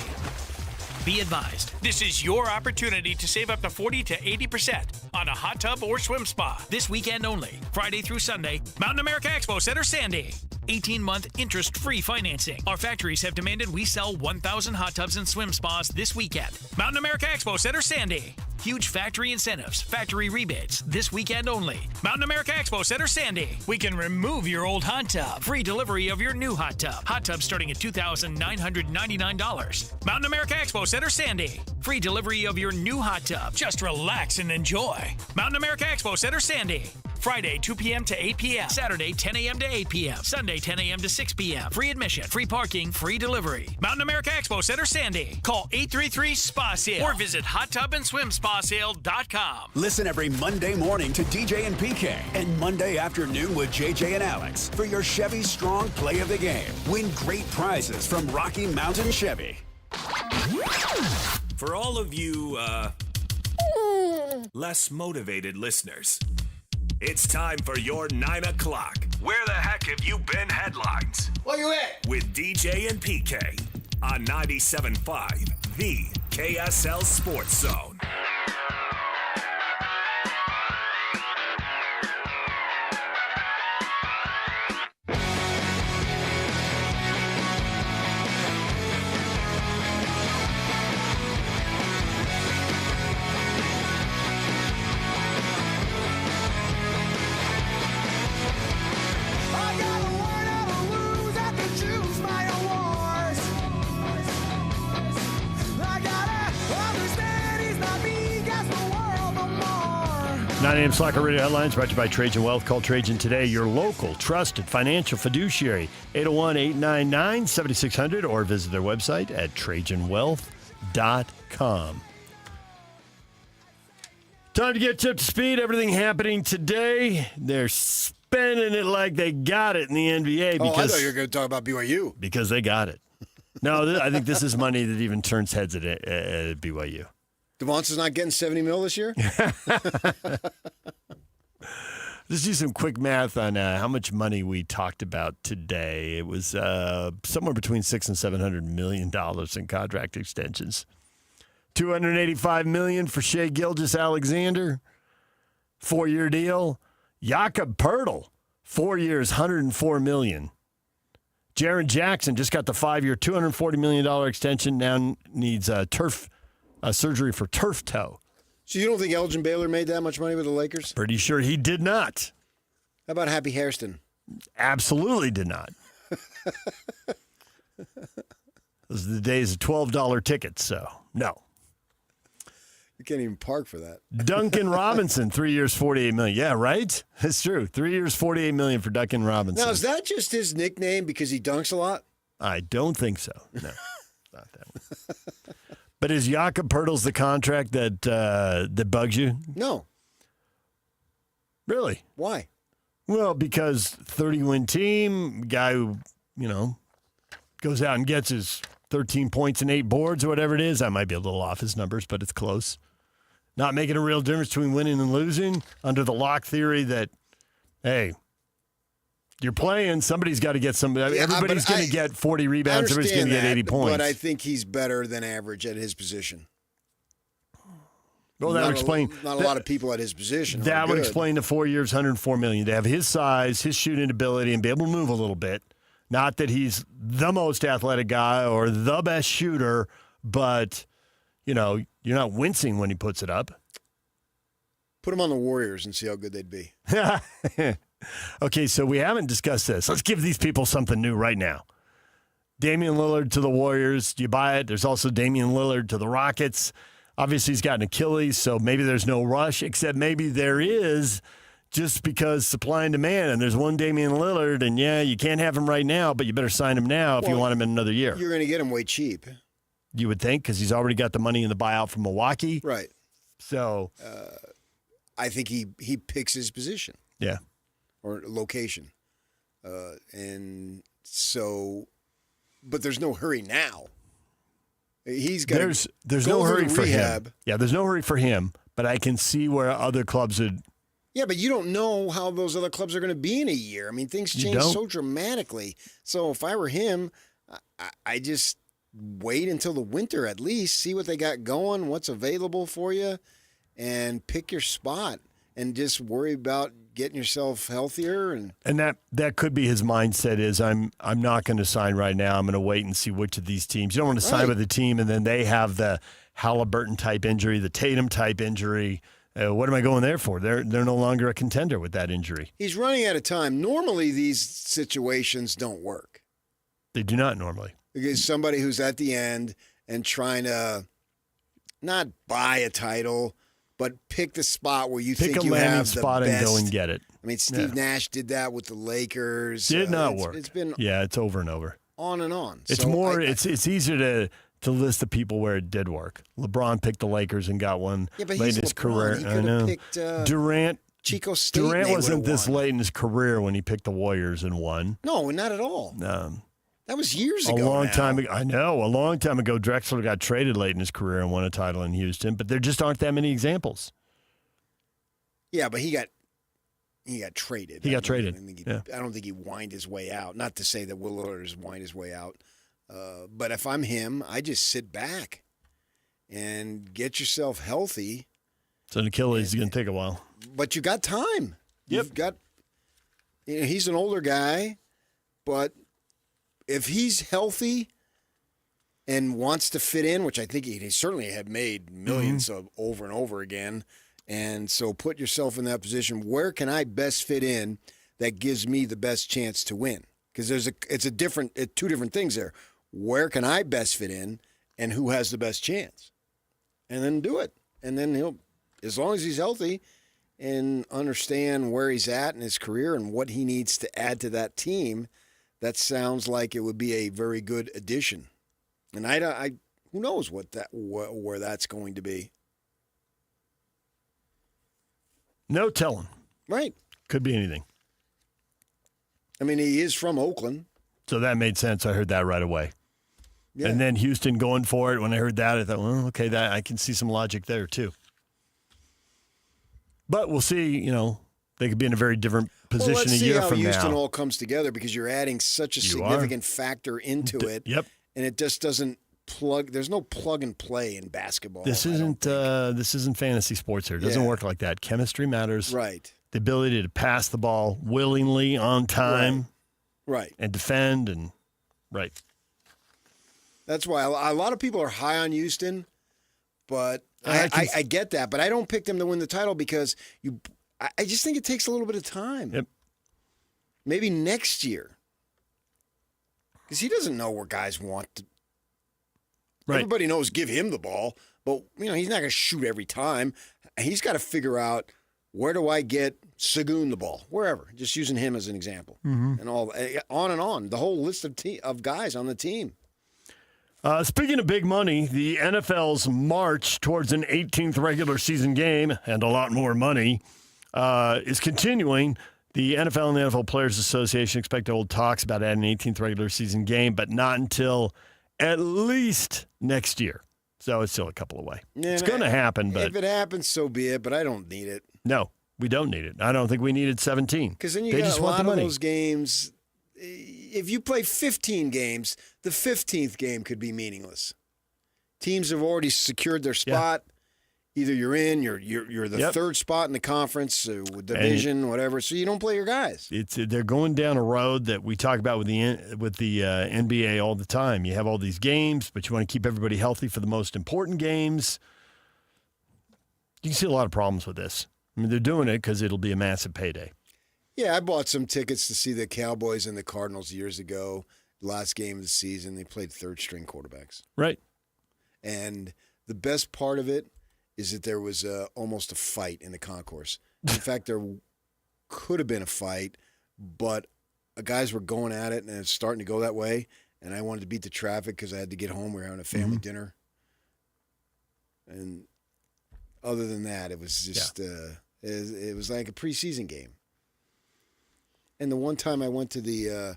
Be advised, this is your opportunity to save up to 40 to 80% on a hot tub or swim spa. This weekend only, Friday through Sunday, Mountain America Expo Center, Sandy. 18-month interest-free financing. Our factories have demanded we sell 1,000 hot tubs and swim spas this weekend. Mountain America Expo Center, Sandy. Huge factory incentives, factory rebates, this weekend only. Mountain America Expo Center, Sandy. We can remove your old hot tub. Free delivery of your new hot tub. Hot tub starting at $2,999. Mountain America Expo Center, Sandy. Free delivery of your new hot tub. Just relax and enjoy. Mountain America Expo Center, Sandy. Friday, 2 p.m. to 8 p.m. Saturday, 10 a.m. to 8 p.m. Sunday, 10 a.m. to 6 p.m. Free admission, free parking, free delivery. Mountain America Expo Center, Sandy. Call 833-SPA-SALE or visit hottubandSwimSpaSale.com. Listen every Monday morning to DJ and PK and Monday afternoon with JJ and Alex for your Chevy Strong Play of the Game. Win great prizes from Rocky Mountain Chevy. For all of you, less motivated listeners, it's time for your 9 o'clock. Where the heck have you been headlines? Where you at? With DJ and PK on 97.5, the KSL Sports Zone. Choose my awards. I gotta understand he's not me, gas the world no more. 9 a.m. Slacker Radio Headlines brought to you by Trajan Wealth. Call Trajan today, your local trusted financial fiduciary, 801-899-7600, or visit their website at trajanwealth.com. Time to get you up to speed. Everything happening today. They're spending it like they got it in the NBA. I thought you were going to talk about BYU. Because they got it. No, I think this is money that even turns heads at BYU. Devonta's not getting $70 million this year? Let's do some quick math on how much money we talked about today. It was somewhere between $600 and $700 million in contract extensions. $285 million for Shai Gilgeous-Alexander, 4-year deal. Jakob Poeltl, 4 years, $104 million. Jaren Jackson just got the 5-year, $240 million extension. Now needs turf surgery for turf toe. So you don't think Elgin Baylor made that much money with the Lakers? Pretty sure he did not. How about Happy Hairston? Absolutely did not. Those are the days of $12 tickets, so no. You can't even park for that. Duncan Robinson, 3 years, $48 million. Yeah, right? That's true. 3 years, $48 million for Duncan Robinson. Now, is that just his nickname because he dunks a lot? I don't think so. No, not that one. But is Jakob Poeltl's the contract that bugs you? No. Really? Why? Well, because 30-win team, guy who, goes out and gets his 13 points and 8 boards or whatever it is. I might be a little off his numbers, but it's close. Not making a real difference between winning and losing under the lock theory that, hey, you're playing, somebody's got to get some. Everybody's going to get 40 rebounds. Everybody's going to get 80 points. But I think he's better than average at his position. Well, that would explain. Not a lot of people at his position. That would explain the 4 years, $104 million. To have his size, his shooting ability, and be able to move a little bit. Not that he's the most athletic guy or the best shooter, but, you're not wincing when he puts it up. Put him on the Warriors and see how good they'd be. Okay, so we haven't discussed this. Let's give these people something new right now. Damian Lillard to the Warriors. Do you buy it? There's also Damian Lillard to the Rockets. Obviously, he's got an Achilles, so maybe there's no rush, except maybe there is just because supply and demand. And there's one Damian Lillard, and, you can't have him right now, but you better sign him now if you want him in another year. You're going to get him way cheap. You would think, because he's already got the money in the buyout from Milwaukee. Right. So I think he picks his position. Yeah. Or location. And so, but there's no hurry now. He's got there's no hurry for him. Yeah, there's no hurry for him, but I can see where other clubs would. Yeah, but you don't know how those other clubs are going to be in a year. I mean, things change so dramatically. So if I were him, I just wait until the winter at least, see what they got going, what's available for you, and pick your spot and just worry about getting yourself healthier. And that could be his mindset is I'm not going to sign right now. I'm going to wait and see which of these teams. You don't want to sign with a team and then they have the Halliburton-type injury, the Tatum-type injury. What am I going there for? They're no longer a contender with that injury. He's running out of time. Normally, these situations don't work. They do not normally. Because somebody who's at the end and trying to not buy a title, but pick the spot where you think you have the spot best. And go and get it. I mean, Steve Nash did that with the Lakers. Did not work. It's been it's over and over. On and on. It's so it's easier to list the people where it did work. LeBron picked the Lakers and got one late in his career. He could have picked Durant. Chico State. Durant wasn't this late in his career when he picked the Warriors and won. No, not at all. That was years ago. A long time ago. I know. A long time ago, Drexler got traded late in his career and won a title in Houston, but there just aren't that many examples. Yeah, but he got traded. He got traded. I don't think he whined his way out. Not to say that Will Lillard has whined his way out. But if I'm him, I just sit back and get yourself healthy. So an Achilles is going to take a while. But you got time. You've got he's an older guy, but if he's healthy and wants to fit in, which I think he certainly had made millions of over and over again, and so put yourself in that position. Where can I best fit in that gives me the best chance to win? Because it's two different things there. Where can I best fit in, and who has the best chance? And then do it. And then he'll, as long as he's healthy and understand where he's at in his career and what he needs to add to that team, that sounds like it would be a very good addition. And I who knows where that's going to be. No telling. Right. Could be anything. I mean, he is from Oakland. So that made sense. I heard that right away. Yeah. And then Houston going for it. When I heard that, I thought, well, okay, that I can see some logic there too. But we'll see, they could be in a very different position a year from now. Let's see how Houston all comes together because you're adding such a significant factor into it. Yep. And it just doesn't plug. There's no plug and play in basketball. This isn't fantasy sports here. It doesn't work like that. Chemistry matters. Right. The ability to pass the ball willingly on time. Right. And defend right. That's why a lot of people are high on Houston, but I get that. But I don't pick them to win the title because I just think it takes a little bit of time. Yep. Maybe next year. Because he doesn't know where guys want to. Right. Everybody knows give him the ball, but he's not going to shoot every time. He's got to figure out where do I get Sagoon the ball, wherever. Just using him as an example, and all on and on. The whole list of guys on the team. Speaking of big money, the NFL's march towards an 18th regular season game and a lot more money is continuing. The NFL and the NFL Players Association expect to hold talks about adding an 18th regular season game, but not until at least next year. So it's still a couple away. Yeah, it's going to happen, but if it happens, so be it. But I don't need it. No, we don't need it. I don't think we needed 17. Because then you got a lot of those games. If you play 15 games, the 15th game could be meaningless. Teams have already secured their spot. Either you're in, you're the third spot in the conference, division, whatever. So you don't play your guys. They're going down a road that we talk about with the NBA all the time. You have all these games, but you want to keep everybody healthy for the most important games. You can see a lot of problems with this. I mean, they're doing it because it'll be a massive payday. Yeah, I bought some tickets to see the Cowboys and the Cardinals years ago. Last game of the season, they played third-string quarterbacks. Right. And the best part of it is that there was almost a fight in the concourse. In fact, there could have been a fight, but guys were going at it, and it's starting to go that way. And I wanted to beat the traffic because I had to get home. We were having a family dinner. And other than that, it was just it was like a preseason game. And the one time I went to the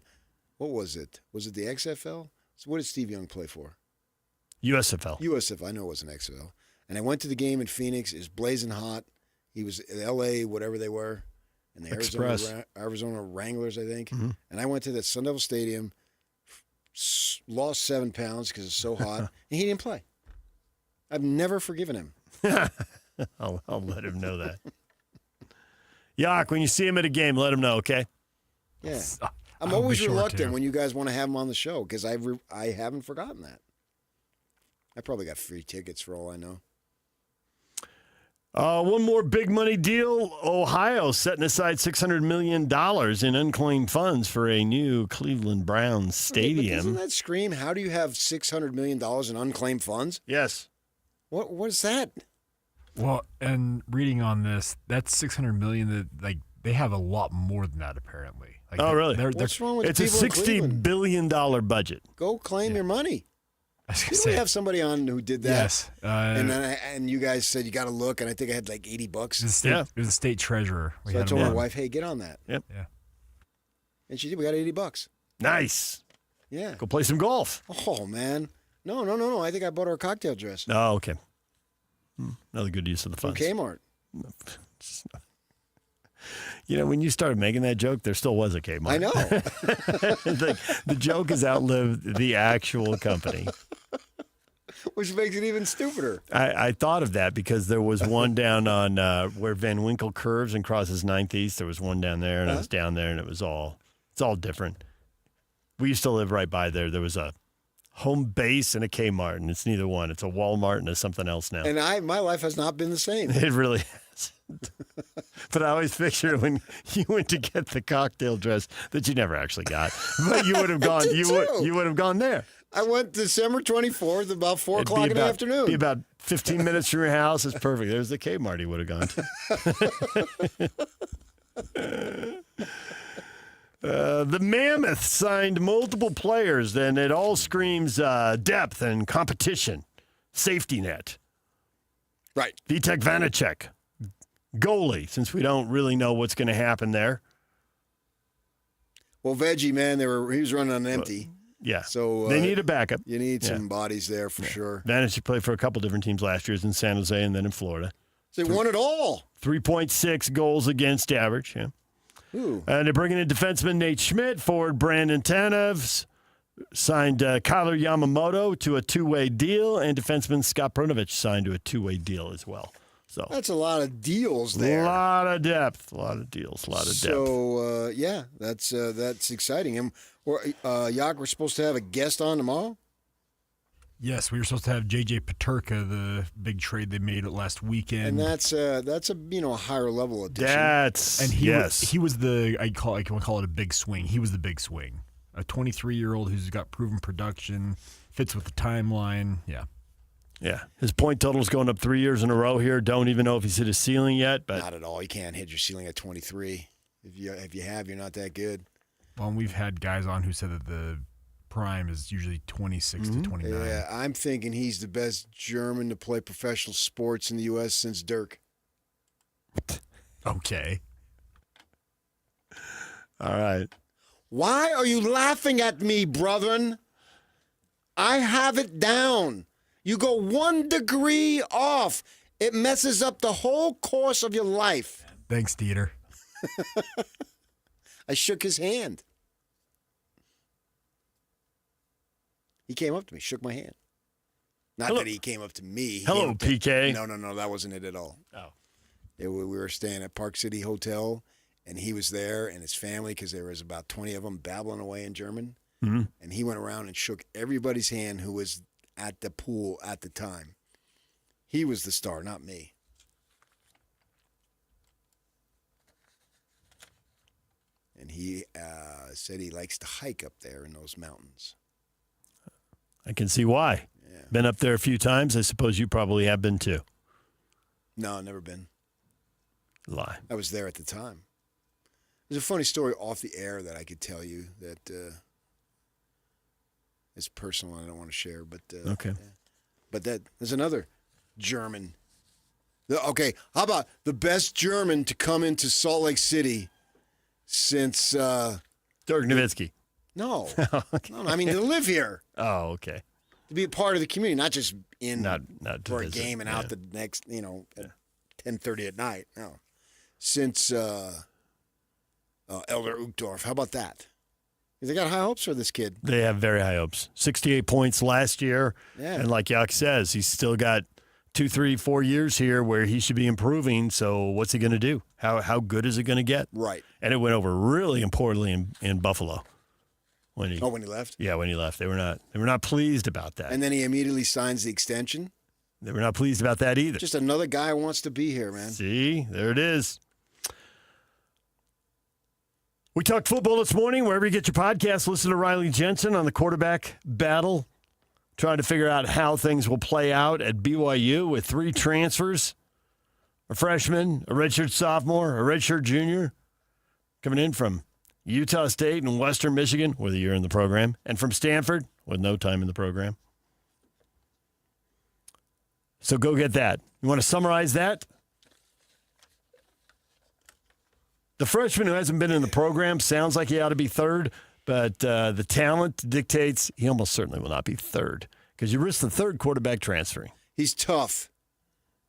what was it? Was it the XFL? So what did Steve Young play for? USFL. USFL. I know it wasn't XFL. And I went to the game in Phoenix. It was blazing hot. He was in L.A., whatever they were, and the Arizona Wranglers, I think. Mm-hmm. And I went to that Sun Devil Stadium, lost 7 pounds because it's so hot, and he didn't play. I've never forgiven him. I'll let him know that. Yak, when you see him at a game, let him know, okay? Yeah. I'm always reluctant when you guys want to have him on the show because I haven't forgotten that. I probably got free tickets for all I know. One more big money deal. Ohio setting aside $600 million in unclaimed funds for a new Cleveland Browns stadium. Doesn't that scream, how do you have $600 million in unclaimed funds? Yes. What is that? Well, and reading on this, that's $600 million. That they have a lot more than that apparently. Really? What's wrong with it's the people a $60 billion budget. Go claim your money. Didn't we have somebody on who did that? Yes. And you guys said you got to look, and I think I had like $80. It was the state treasurer. So I told my wife, hey, get on that. Yep. Yeah. And she did. We got $80. Nice. Yeah. Go play some golf. Oh, man. No. I think I bought her a cocktail dress. Oh, okay. Another good use of the From funds. Kmart. You know, when you started making that joke, there still was a Kmart. I know. The joke has outlived the actual company. Which makes it even stupider. I thought of that because there was one down on where Van Winkle curves and crosses 9th East. There was one down there, and I was down there, and it's all different. We used to live right by there. There was a Home Base and a Kmart, and it's neither one. It's a Walmart and a something else now. And my life has not been the same. It really has. But I always pictured when you went to get the cocktail dress that you never actually got, but you would have gone. You would have gone there. I went December 24th, about 4 o'clock in the afternoon. Be about 15 minutes from your house. It's perfect. There's the Kmart he would have gone to. The Mammoth signed multiple players, and it all screams depth and competition. Safety net. Right. Vitek Vanacek. Goalie, since we don't really know what's going to happen there. Well, Veggie, man, he was running on empty. Yeah. So they need a backup. You need some bodies there for sure. Vanacek played for a couple different teams last year, in San Jose and then in Florida. So they won it all. 3.6 goals against average, yeah. Ooh. And they're bringing in defenseman Nate Schmidt, forward Brandon Tanev, signed Kyler Yamamoto to a 2-way deal, and defenseman Scott Brunovich signed to a 2-way deal as well. So that's a lot of deals there. A lot of depth, a lot of deals, a lot of depth. So that's exciting. And Yak, we're supposed to have a guest on tomorrow. Yes, we were supposed to have JJ Peterka, the big trade they made last weekend, and that's a higher level addition. He was the I can call it a big swing. He was the big swing. A 23-year-old who's got proven production, fits with the timeline. Yeah, his point total's going up 3 years in a row here. Don't even know if he's hit his ceiling yet, but not at all. You can't hit your ceiling at 23. If you have, you're not that good. Well, and we've had guys on who said that the prime is usually 26 to 29. Yeah, I'm thinking he's the best German to play professional sports in the U.S. since Dirk. Okay. All right. Why are you laughing at me, brethren? I have it down. You go 1 degree off. It messes up the whole course of your life. Thanks, Dieter. I shook his hand. He came up to me, shook my hand. Not that he came up to me. Hello, PK. No, that wasn't it at all. Oh. We were staying at Park City Hotel, and he was there, and his family, because there was about 20 of them babbling away in German. Mm-hmm. And he went around and shook everybody's hand who was at the pool at the time. He was the star, not me. And he said he likes to hike up there in those mountains. I can see why. Been up there a few times. I suppose you probably have been too. No, never been. Lie. I was there at the time. There's a funny story off the air that I could tell you that is personal and I don't want to share. But okay. Yeah. But there's another German. Okay, how about the best German to come into Salt Lake City since Dirk Nowitzki? No. Okay. No, I mean to live here. Oh, okay. To be a part of the community, not just not for a visit. game and out the next, at 10:30 at night. No. Since Elder Uchtdorf. How about that? They got high hopes for this kid. They have very high hopes. 68 points last year. Yeah. And like Yak says, he's still got 2, 3, 4 years here where he should be improving. So what's he going to do? How good is it going to get? Right. And it went over really importantly in Buffalo. When he left? Yeah, when he left. They were not pleased about that. And then he immediately signs the extension. They were not pleased about that either. Just another guy who wants to be here, man. See, there it is. We talked football this morning. Wherever you get your podcast, listen to Riley Jensen on the quarterback battle, trying to figure out how things will play out at BYU with 3 transfers, a freshman, a redshirt sophomore, a redshirt junior, coming in from Utah State and Western Michigan with a year in the program, and from Stanford with no time in the program. So go get that. You want to summarize that? The freshman who hasn't been in the program sounds like he ought to be third, but the talent dictates he almost certainly will not be third because you risk the third quarterback transferring. He's tough.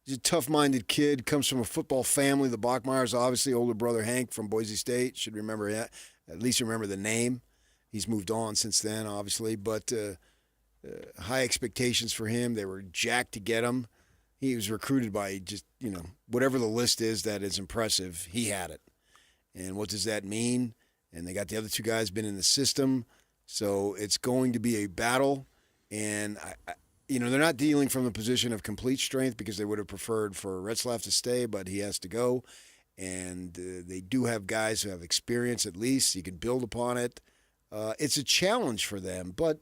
He's a tough-minded kid, comes from a football family. The Bachmeyers, obviously, older brother Hank from Boise State. Should remember that. At least remember the name. He's moved on since then, obviously, but high expectations for him. They were jacked to get him. He was recruited by just, whatever the list is that is impressive, he had it. And what does that mean? And they got the other 2 guys been in the system. So it's going to be a battle. And, they're not dealing from the position of complete strength because they would have preferred for Retzlaff to stay, but he has to go. And they do have guys who have experience at least. You can build upon it. It's a challenge for them. But,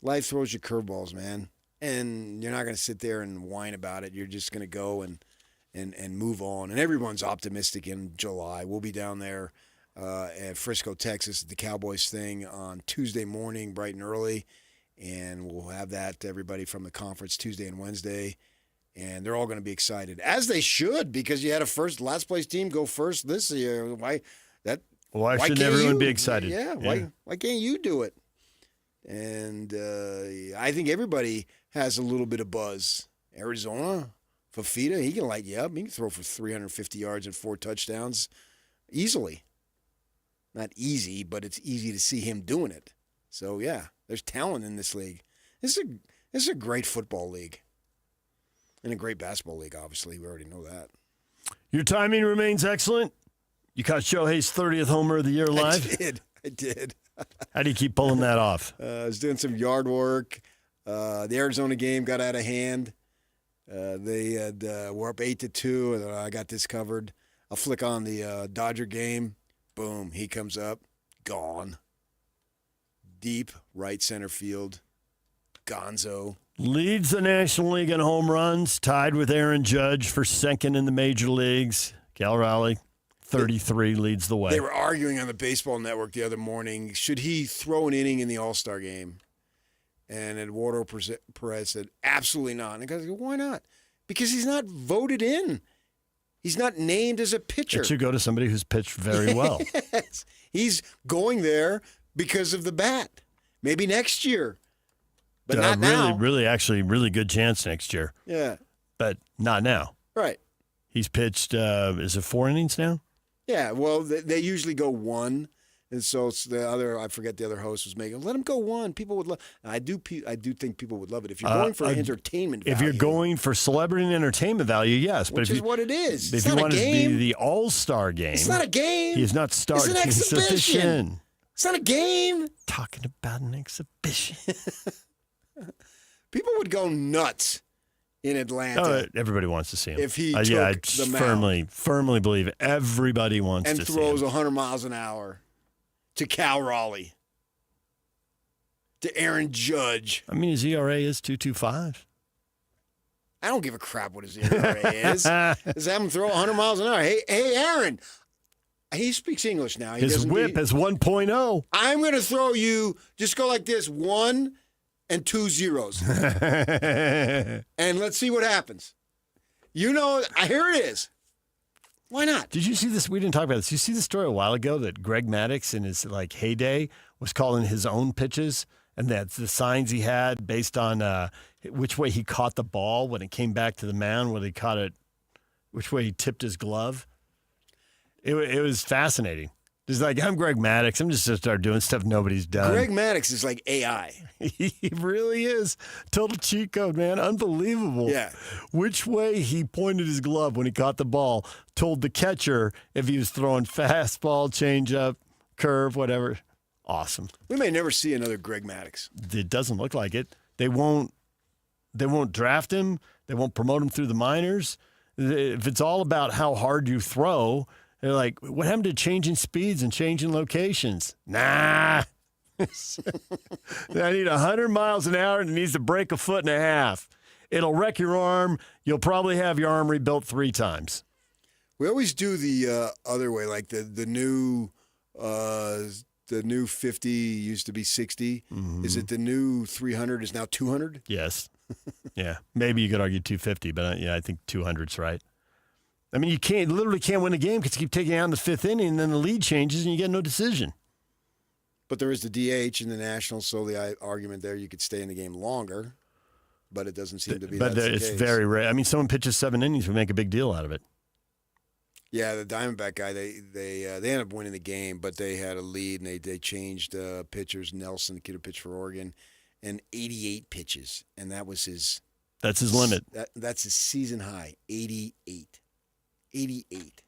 life throws you curveballs, man. And you're not going to sit there and whine about it. You're just going to go and move on. And everyone's optimistic in July. We'll be down there at Frisco, Texas at the Cowboys thing on Tuesday morning, bright and early. And we'll have that to everybody from the conference Tuesday and Wednesday. And they're all going to be excited, as they should, because you had a last place team go first this year. Why shouldn't everyone be excited? Yeah, why can't you do it? And I think everybody has a little bit of buzz. Arizona, Fafita, he can light you up. He can throw for 350 yards and 4 touchdowns easily. Not easy, but it's easy to see him doing it. So, yeah, there's talent in this league. This is a great football league. And a great basketball league, obviously. We already know that. Your timing remains excellent. You caught Shohei's 30th homer of the year live? I did. How do you keep pulling that off? I was doing some yard work. The Arizona game got out of hand. They were up 8-2, and I got this covered. I'll flick on the Dodger game. Boom, he comes up, gone. Deep right center field. Gonzo. Leads the National League in home runs, tied with Aaron Judge for second in the major leagues. Cal Raleigh, 33, leads the way. They were arguing on the Baseball Network the other morning. Should he throw an inning in the All-Star game? And Eduardo Perez said, absolutely not. And the guys go, why not? Because he's not voted in. He's not named as a pitcher. It should go to somebody who's pitched very well. Yes. He's going there because of the bat. Maybe next year. But not now. Really good chance next year. Yeah. But not now. Right. He's pitched, is it 4 innings now? Yeah, well, they usually go 1. And so it's the other, I forget the other host was making, let him go 1. People would love. I do think people would love it if you're going for entertainment value. If you're going for celebrity and entertainment value, yes. Which is what it is. If you want it to be the All-Star game. It's not a game. He's not starting. It's an exhibition. It's not a game. Talking about an exhibition. People would go nuts in Atlanta. Everybody wants to see him. If he took the mound. firmly believe everybody wants to see him. And throws 100 miles an hour to Cal Raleigh. to Aaron Judge. I mean, his ERA is 2.25. I don't give a crap what his ERA is. Just have him throw 100 miles an hour. Hey, Aaron. He speaks English now. His whip is 1.0. I'm going to throw you, just go like this, 1 and 2 zeros. And let's see what happens. You know, here it is. Why not? Did you see this? We didn't talk about this. You see the story a while ago that Greg Maddux in his heyday was calling his own pitches, and that's the signs he had based on which way he caught the ball when it came back to the mound, whether he caught it, which way he tipped his glove. It was fascinating. Just like, I'm Greg Maddux. I'm just going to start doing stuff nobody's done. Greg Maddux is like AI. He really is. Total cheat code, man. Unbelievable. Yeah. Which way he pointed his glove when he caught the ball told the catcher if he was throwing fastball, changeup, curve, whatever. Awesome. We may never see another Greg Maddux. It doesn't look like it. They won't draft him. They won't promote him through the minors. If it's all about how hard you throw, they're like, what happened to changing speeds and changing locations? Nah. I need 100 miles an hour and it needs to break 1.5 feet. It'll wreck your arm. You'll probably have your arm rebuilt 3 times. We always do the other way, like the new 50 used to be 60. Mm-hmm. Is it the new 300 is now 200? Yes. Yeah. Maybe you could argue 250, but I think 200's right. I mean, you literally can't win a game because you keep taking it out in the 5th inning, and then the lead changes and you get no decision. But there is the DH in the Nationals, so the argument there, you could stay in the game longer, but it doesn't seem to be that it's case. Very rare. I mean, someone pitches 7 innings, we make a big deal out of it. Yeah, the Diamondback guy, they ended up winning the game, but they had a lead, and they changed pitchers. Nelson, the kid who pitched for Oregon, and 88 pitches, and that was his... That's his limit. That's his season high, 88. 88.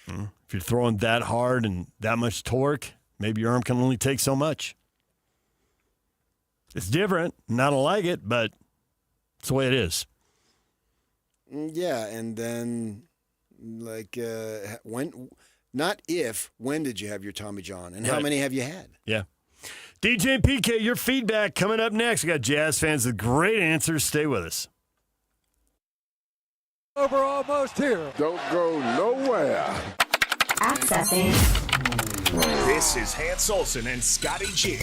If you're throwing that hard and that much torque, maybe your arm can only take so much. It's different, and I don't like it, but it's the way it is. Yeah, and then, when did you have your Tommy John, and how many have you had? Yeah. DJ and PK, your feedback coming up next. We got Jazz fans with great answers. Stay with us. We're almost here. Don't go nowhere. Accessing. This is Hans Olsen and Scotty G.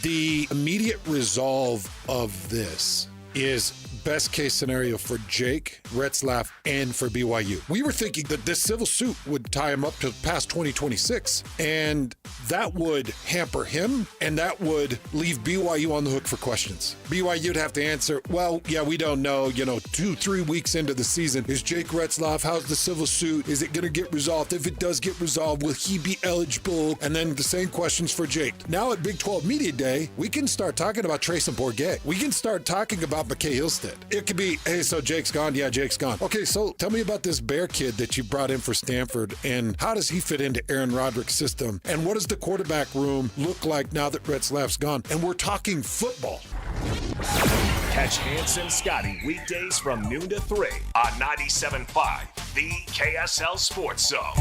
The immediate resolve of this is best case scenario for Jake Retzlaff and for BYU. We were thinking that this civil suit would tie him up to past 2026, and that would hamper him, and that would leave BYU on the hook for questions. BYU'd have to answer, well, yeah, we don't know, 2-3 weeks into the season, is Jake Retzlaff, how's the civil suit? Is it going to get resolved? If it does get resolved, will he be eligible? And then the same questions for Jake. Now at Big 12 Media Day, we can start talking about Trace and Bourget. We can start talking about McKay Hillstead. It could be, hey, so Jake's gone? Yeah, Jake's gone. Okay, so tell me about this Bear kid that you brought in for Stanford, and how does he fit into Aaron Roderick's system? And what does the quarterback room look like now that Retzlaff's gone? And we're talking football. Catch Hans and Scotty weekdays from noon to 3 on 97.5, the KSL Sports Zone.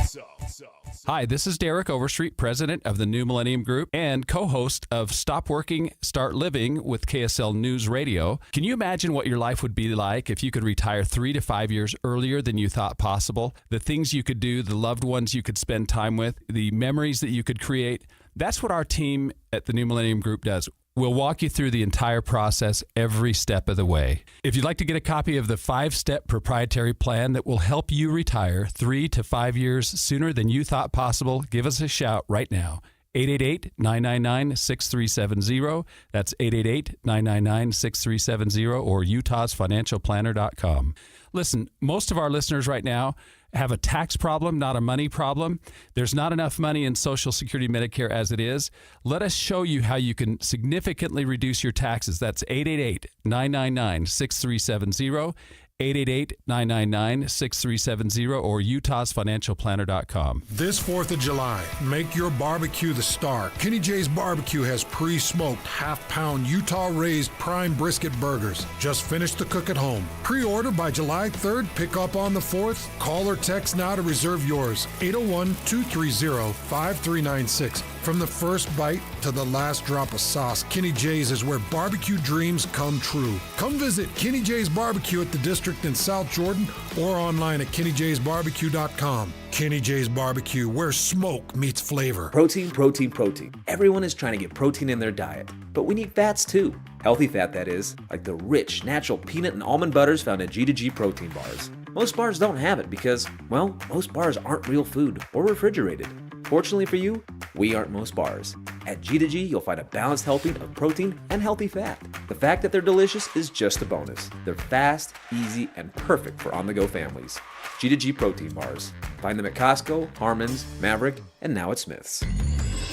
Hi, this is Derek Overstreet, president of the New Millennium Group and co-host of Stop Working, Start Living with KSL News Radio. Can you imagine what your life would be like if you could retire 3 to 5 years earlier than you thought possible? The things you could do, the loved ones you could spend time with, the memories that you could create. That's what our team at the New Millennium Group does. We'll walk you through the entire process every step of the way. If you'd like to get a copy of the 5-step proprietary plan that will help you retire 3 to 5 years sooner than you thought possible, give us a shout right now. 888-999-6370. That's 888-999-6370 or utahsfinancialplanner.com. Listen, most of our listeners right now have a tax problem, not a money problem. There's not enough money in Social Security Medicare as it is. Let us show you how you can significantly reduce your taxes. That's 888-999-6370. 888-999-6370 or utahsfinancialplanner.com. This 4th of July, make your barbecue the star. Kenny J's Barbecue has pre-smoked half-pound Utah-raised prime brisket burgers. Just finish the cook at home. Pre-order by July 3rd, pick up on the 4th. Call or text now to reserve yours. 801-230-5396. From the first bite to the last drop of sauce, Kenny J's is where barbecue dreams come true. Come visit Kenny J's Barbecue at the District in South Jordan or online at KennyJ'sBarbecue.com. Kenny J's Barbecue, where smoke meets flavor. Protein, protein, protein. Everyone is trying to get protein in their diet, but we need fats too. Healthy fat, that is, like the rich, natural peanut and almond butters found in G2G protein bars. Most bars don't have it because, well, most bars aren't real food or refrigerated. Fortunately for you, we aren't most bars. At G2G, you'll find a balanced helping of protein and healthy fat. The fact that they're delicious is just a bonus. They're fast, easy, and perfect for on-the-go families. G2G protein bars. Find them at Costco, Harmon's, Maverick, and now at Smith's.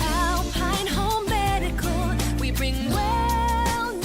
Alpine Home Medical, we bring wellness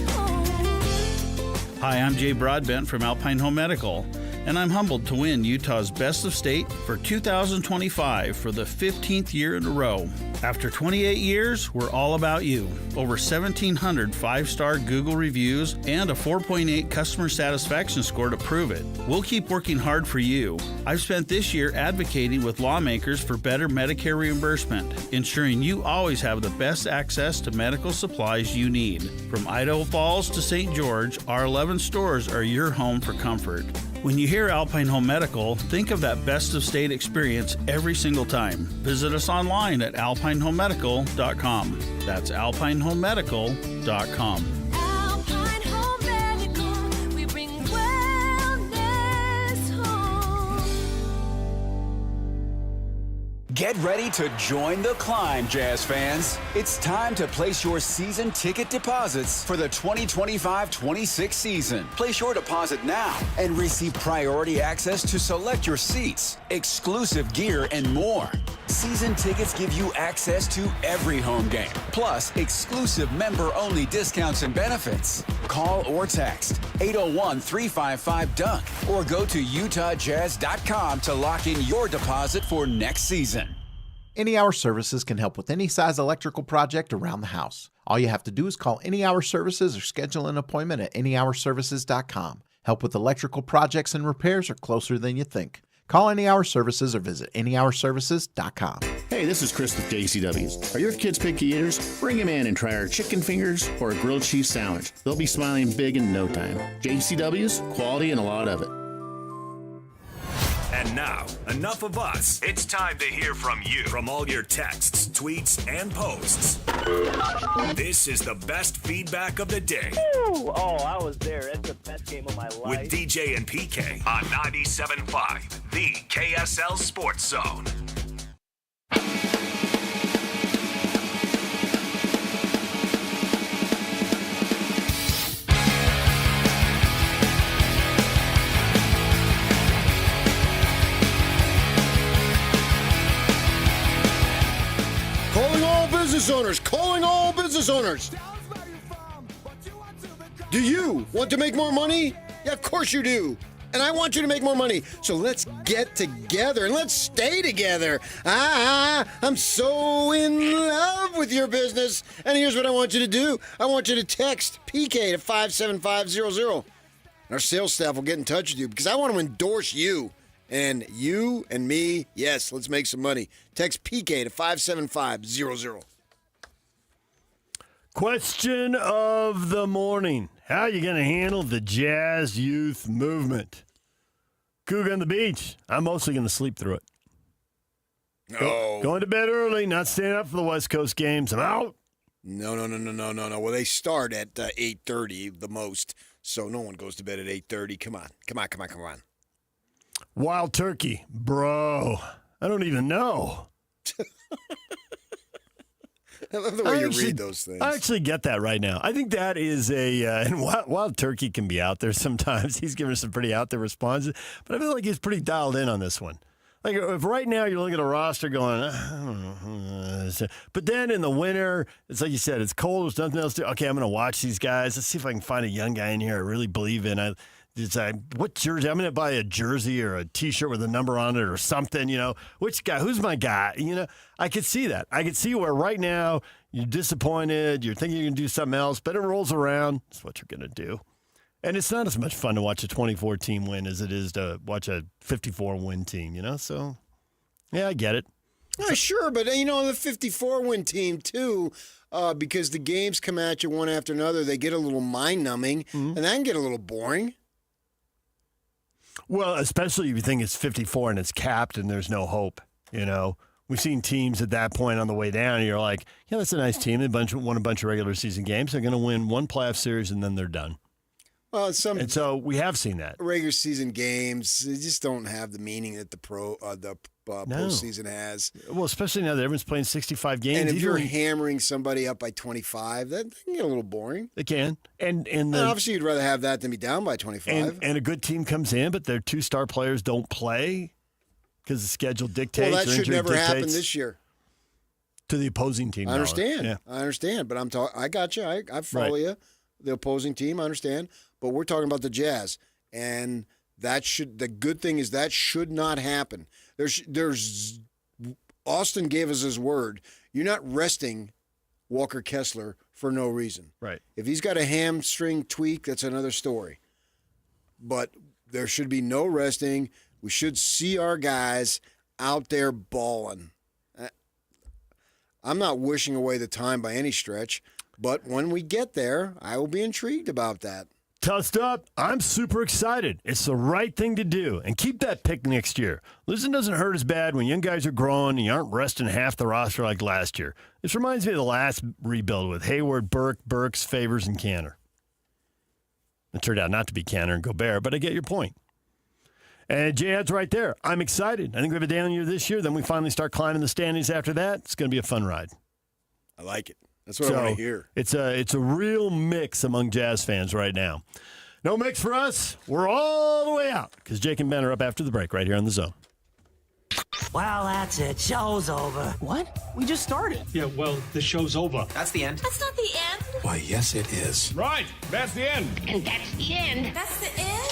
home. Hi, I'm Jay Broadbent from Alpine Home Medical, and I'm humbled to win Utah's Best of State for 2025 for the 15th year in a row. After 28 years, we're all about you. Over 1,700 five-star Google reviews and a 4.8 customer satisfaction score to prove it. We'll keep working hard for you. I've spent this year advocating with lawmakers for better Medicare reimbursement, ensuring you always have the best access to medical supplies you need. From Idaho Falls to St. George, our 11 stores are your home for comfort. When you hear Alpine Home Medical, think of that best of state experience every single time. Visit us online at alpinehomemedical.com. That's alpinehomemedical.com. Alpine Home Medical, we bring wellness home. Get ready to join the climb, Jazz fans. It's time to place your season ticket deposits for the 2025-26 season. Place your deposit now and receive priority access to select your seats, exclusive gear, and more. Season tickets give you access to every home game, plus exclusive member-only discounts and benefits. Call or text 801-355-DUNK or go to utahjazz.com to lock in your deposit for next season. Any Hour Services can help with any size electrical project around the house. All you have to do is call Any Hour Services or schedule an appointment at anyhourservices.com. Help with electrical projects and repairs are closer than you think. Call Any Hour Services or visit anyhourservices.com. Hey, this is Chris with JCW's. Are your kids picky eaters? Bring them in and try our chicken fingers or a grilled cheese sandwich. They'll be smiling big in no time. JCW's, quality and a lot of it. And now, enough of us. It's time to hear from you. From all your texts, tweets, and posts. This is the best feedback of the day. Ooh, I was there. It's the best game of my life. With DJ and PK on 97.5, the KSL Sports Zone. Calling all business owners. Do you want to make more money? Yeah, of course you do. And I want you to make more money. So let's get together and let's stay together. I'm so in love with your business. And here's what I want you to do. I want you to text PK to 57500. Our sales staff will get in touch with you because I want to endorse you. And you and me, yes, let's make some money. Text PK to 57500. Question of the morning. How are you going to handle the Jazz youth movement? Cougar on the beach. I'm mostly going to sleep through it. Going to bed early, not staying up for the West Coast games. I'm out. No. Well, they start at 8:30 the most, so no one goes to bed at 8:30. Come on. Wild turkey. Bro, I don't even know. I love the way you read those things. I actually get that right now. I think that is and Wild Turkey can be out there sometimes. He's giving us some pretty out there responses, but I feel like he's pretty dialed in on this one. Like if right now you're looking at a roster going, I don't know. But then in the winter, it's like you said, it's cold. There's nothing else to do. Okay, I'm going to watch these guys. Let's see if I can find a young guy in here I really believe in. What jersey? I'm going to buy a jersey or a T-shirt with a number on it or something, Which guy? Who's my guy? I could see that. I could see where right now you're disappointed. You're thinking you can do something else, but it rolls around. That's what you're going to do. And it's not as much fun to watch a 24-team win as it is to watch a 54-win team, So, yeah, I get it. Oh, sure, but the 54-win team too, because the games come at you one after another, they get a little mind-numbing, and that can get a little boring. Well, especially if you think it's 54 and it's capped and there's no hope. We've seen teams at that point on the way down, and you're like, yeah, that's a nice team. They won a bunch of regular season games. They're going to win one playoff series, and then they're done. Well, and so we have seen that. Regular season games, they just don't have the meaning that the postseason has. Well, especially now that everyone's playing 65 games. And if you're hammering somebody up by 25, that can get a little boring. They can. And obviously you'd rather have that than be down by 25. And a good team comes in, but their 2 star players don't play. Because the schedule dictates. Well, that should never happen this year. To the opposing team. I understand. Yeah. I understand. But I got you. I follow you. The opposing team, I understand. But we're talking about the Jazz. And the good thing is that should not happen. Austin gave us his word. You're not resting Walker Kessler for no reason. Right. If he's got a hamstring tweak, that's another story. But there should be no resting. We should see our guys out there balling. I'm not wishing away the time by any stretch, but when we get there, I will be intrigued about that. Tossed up, I'm super excited. It's the right thing to do. And keep that pick next year. Losing doesn't hurt as bad when young guys are growing and you aren't resting half the roster like last year. This reminds me of the last rebuild with Hayward, Burks, Favors, and Canner. It turned out not to be Canner and Gobert, but I get your point. And Jad's right there. I'm excited. I think we have a down year this year. Then we finally start climbing the standings after that. It's going to be a fun ride. I like it. That's what I want to hear. It's a real mix among Jazz fans right now. No mix for us. We're all the way out because Jake and Ben are up after the break right here on The Zone. Well, that's it. Show's over. What? We just started. Yeah, well, the show's over. That's the end. That's not the end. Why, yes, it is. Right. That's the end. And that's the end. That's the end?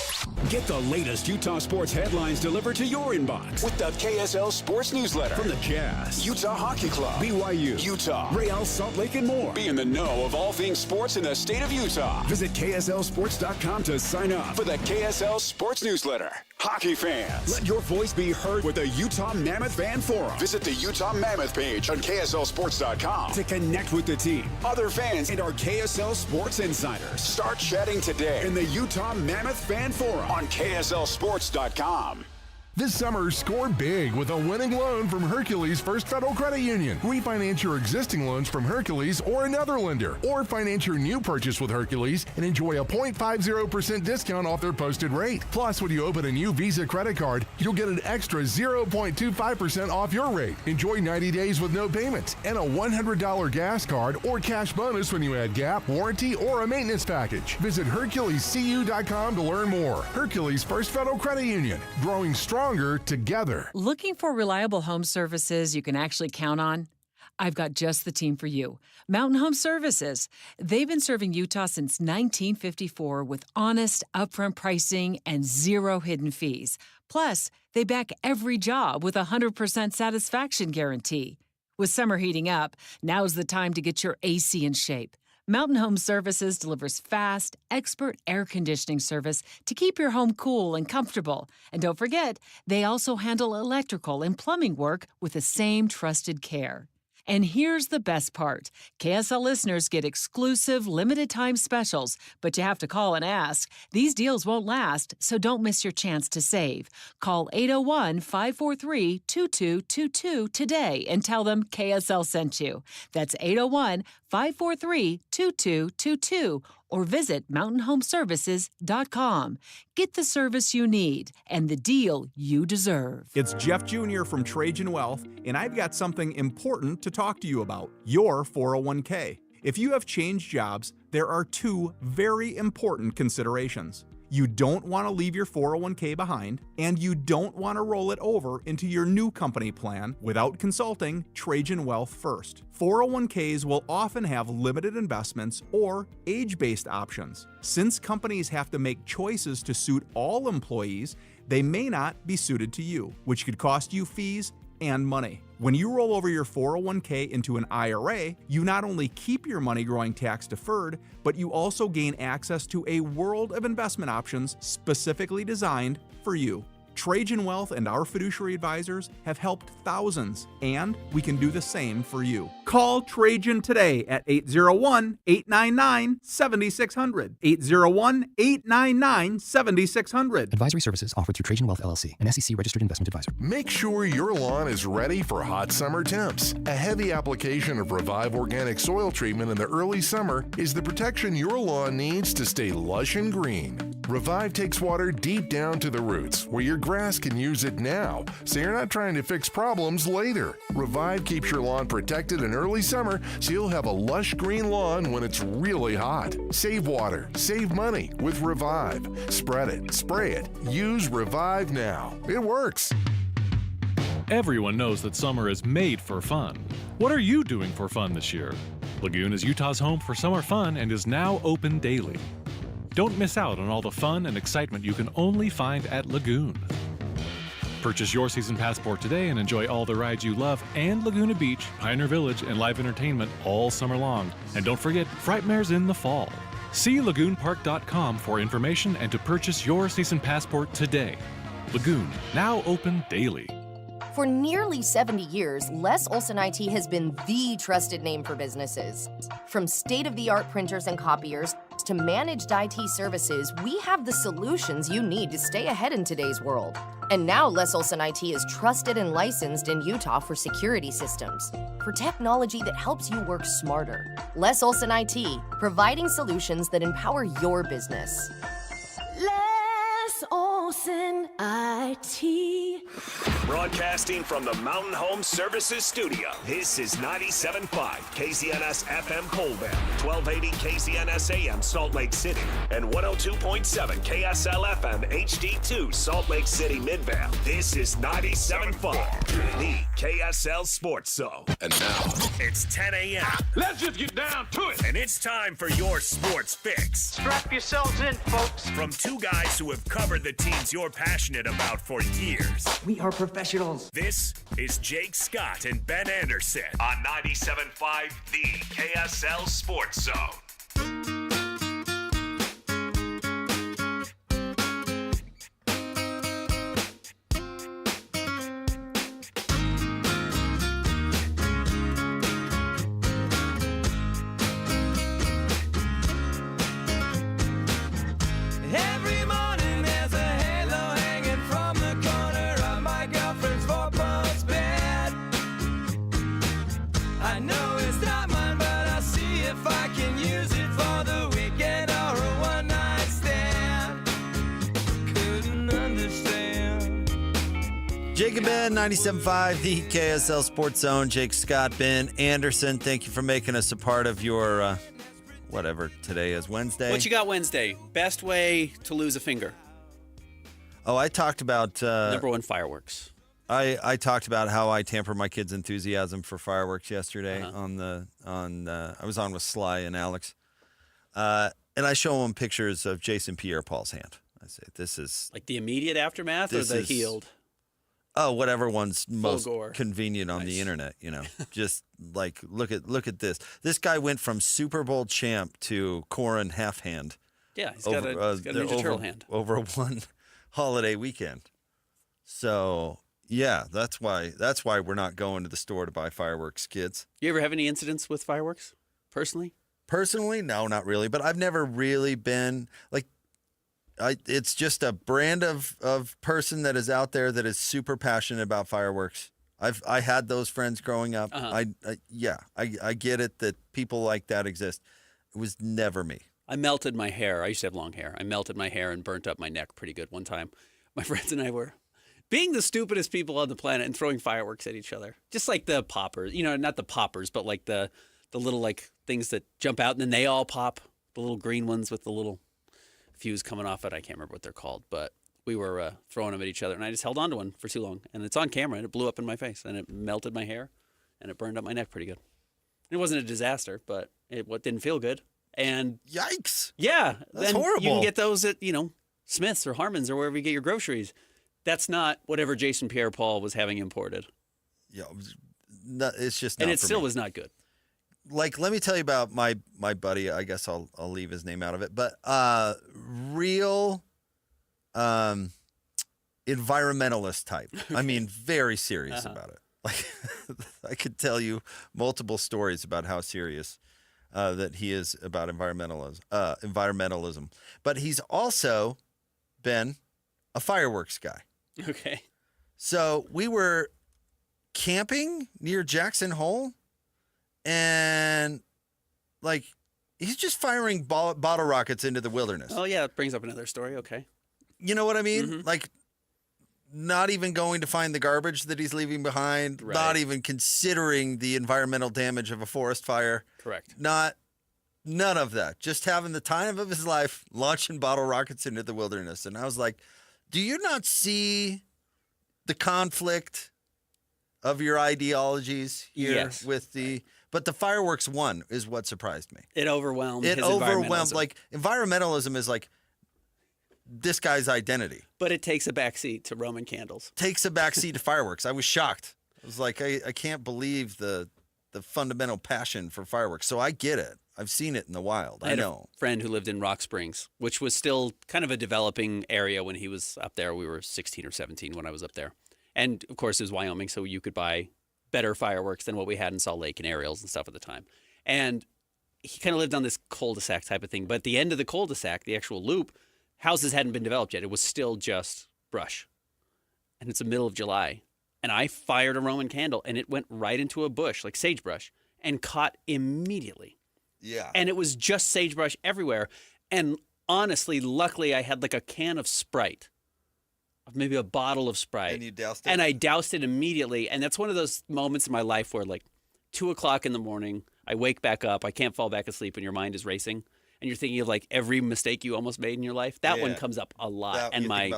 Get the latest Utah sports headlines delivered to your inbox with the KSL Sports Newsletter. From the Jazz, Utah Hockey Club, BYU, Utah, Real Salt Lake, and more. Be in the know of all things sports in the state of Utah. Visit KSLSports.com to sign up for the KSL Sports Newsletter. Hockey fans, let your voice be heard with the Utah Mammoth Fan Forum. Visit the Utah Mammoth page on KSLSports.com to connect with the team, other fans, and our KSL Sports insiders. Start chatting today in the Utah Mammoth Fan Forum on KSLSports.com. This summer, score big with a winning loan from Hercules First Federal Credit Union. Refinance your existing loans from Hercules or another lender, or finance your new purchase with Hercules and enjoy a 0.50% discount off their posted rate. Plus, when you open a new Visa credit card, you'll get an extra 0.25% off your rate. Enjoy 90 days with no payments and a $100 gas card or cash bonus when you add gap, warranty, or a maintenance package. Visit HerculesCU.com to learn more. Hercules First Federal Credit Union, growing stronger together. Looking for reliable home services you can actually count on? I've got just the team for you. Mountain Home Services. They've been serving Utah since 1954 with honest, upfront pricing and zero hidden fees. Plus, they back every job with a 100% satisfaction guarantee. With summer heating up, now's the time to get your AC in shape. Mountain Home Services delivers fast, expert air conditioning service to keep your home cool and comfortable. And don't forget, they also handle electrical and plumbing work with the same trusted care. And here's the best part. KSL listeners get exclusive limited-time specials, but you have to call and ask. These deals won't last, so don't miss your chance to save. Call 801-543-2222 today and tell them KSL sent you. That's 801-543-2222 or visit mountainhomeservices.com. Get the service you need and the deal you deserve. It's Jeff Jr. from Trajan Wealth, and I've got something important to talk to you about, your 401k. If you have changed jobs, there are 2 very important considerations. You don't want to leave your 401k behind, and you don't want to roll it over into your new company plan without consulting Trajan Wealth first. 401ks will often have limited investments or age-based options. Since companies have to make choices to suit all employees, they may not be suited to you, which could cost you fees and money. When you roll over your 401k into an IRA, you not only keep your money growing tax deferred, but you also gain access to a world of investment options specifically designed for you. Trajan Wealth and our fiduciary advisors have helped thousands, and we can do the same for you. Call Trajan today at 801-899-7600. 801-899-7600. Advisory services offered through Trajan Wealth LLC, an SEC registered investment advisor. Make sure your lawn is ready for hot summer temps. A heavy application of Revive Organic Soil Treatment in the early summer is the protection your lawn needs to stay lush and green. Revive takes water deep down to the roots, where your grass can use it now, so you're not trying to fix problems later. Revive keeps your lawn protected in early summer, so you'll have a lush green lawn when it's really hot. Save water, save money with Revive. Spread it, spray it, use Revive now. It works. Everyone knows that summer is made for fun. What are you doing for fun this year? Lagoon is Utah's home for summer fun and is now open daily. Don't miss out on all the fun and excitement you can only find at Lagoon. Purchase your season passport today and enjoy all the rides you love and Laguna Beach, Pioneer Village, and live entertainment all summer long. And don't forget, Frightmare's in the fall. See lagoonpark.com for information and to purchase your season passport today. Lagoon, now open daily. For nearly 70 years, Les Olson IT has been the trusted name for businesses. From state-of-the-art printers and copiers to managed IT services, we have the solutions you need to stay ahead in today's world. And now Les Olson IT is trusted and licensed in Utah for security systems, for technology that helps you work smarter. Les Olson IT, providing solutions that empower your business. Les Olson IT. Broadcasting from the Mountain Home Services Studio, this is 97.5 KZNS FM Colville, 1280 KZNS AM Salt Lake City, and 102.7 KSL FM HD2 Salt Lake City Midvale. This is 97.5, the KSL Sports Zone. And now, it's 10 a.m. Let's just get down to it. And it's time for your sports fix. Strap yourselves in, folks. From two guys who have covered the teams you're passionate about for years. We are professionals. This is Jake Scott and Ben Anderson on 97.5, the KSL Sports Zone. Every morning there's a halo hanging from the corner of my girlfriend's four-post bed. I know it's not mine, but I'll see if I can use it for the weekend or a one-night stand. Couldn't understand. Jake and Ben, 97.5, the KSL Sports Zone. Jake Scott, Ben Anderson, thank you for making us a part of your, whatever today is, Wednesday. What you got Wednesday? Best way to lose a finger. Oh, I talked about... Number one, fireworks. I talked about how I tamper my kids' enthusiasm for fireworks yesterday I was on with Sly and Alex. And I show them pictures of Jason Pierre-Paul's hand. I say, this is... Like the immediate aftermath or the healed? Oh, whatever one's most gore. convenient on the internet, you know. Just like look at this. This guy went from Super Bowl champ to Corin half hand. Yeah, he's got a Ninja Turtle hand. Over one holiday weekend. So yeah, that's why we're not going to the store to buy fireworks, kids. You ever have any incidents with fireworks, personally? Personally, no, not really. But I've never really been like. It's just a brand of person that is out there that is super passionate about fireworks. I had those friends growing up. I get it that people like that exist. It was never me. I melted my hair. I used to have long hair. I melted my hair and burnt up my neck pretty good one time. My friends and I were being the stupidest people on the planet and throwing fireworks at each other. Just like the poppers. You know, not the poppers, but like the little like things that jump out and then they all pop. The little green ones with the little fuse coming off it. I can't remember what they're called, but we were throwing them at each other, and I just held on to one for too long, and it's on camera, and it blew up in my face, and it melted my hair, and it burned up my neck pretty good. It wasn't a disaster, but it didn't feel good. And yikes! Yeah, that's then horrible. You can get those at Smith's or Harmon's or wherever you get your groceries. That's not whatever Jason Pierre-Paul was having imported. Yeah, it's just not and it for still me. was not good. Like, let me tell you about my buddy. I guess I'll leave his name out of it. But real environmentalist type. I mean, very serious about it. Like, I could tell you multiple stories about how serious that he is about environmentalism. But he's also been a fireworks guy. Okay. So we were camping near Jackson Hole, and like he's just firing bottle rockets into the wilderness. Oh yeah, that brings up another story. Okay. You know what I mean? Like, not even going to find the garbage that he's leaving behind, not even considering the environmental damage of a forest fire. Correct. None of that. Just having the time of his life, launching bottle rockets into the wilderness. And I was like, do you not see the conflict of your ideologies here? Yes. With the but the fireworks one is what surprised me. It overwhelmed his overwhelmed. environmentalism. Like, environmentalism is like this guy's identity. But it takes a backseat to Roman candles. Takes a backseat to fireworks. I was shocked. I was like, I can't believe the fundamental passion for fireworks. So I get it. I've seen it in the wild. I know. A friend who lived in Rock Springs, which was still kind of a developing area when he was up there. We were 16 or 17 when I was up there. And, of course, it was Wyoming, so you could buy better fireworks than what we had in Salt Lake and aerials and stuff at the time. And he kind of lived on this cul-de-sac type of thing. But at the end of the cul-de-sac, the actual loop, houses hadn't been developed yet. It was still just brush. And it's the middle of July. And I fired a Roman candle, and it went right into a bush, like sagebrush, and caught immediately. Yeah. And it was just sagebrush everywhere. And honestly, luckily, I had like a can of Sprite, maybe a bottle of Sprite. And you doused it? And I doused it immediately. And that's one of those moments in my life where, like, 2 o'clock in the morning, I wake back up. I can't fall back asleep, and your mind is racing. And you're thinking of, like, every mistake you almost made in your life. That one comes up a lot. And my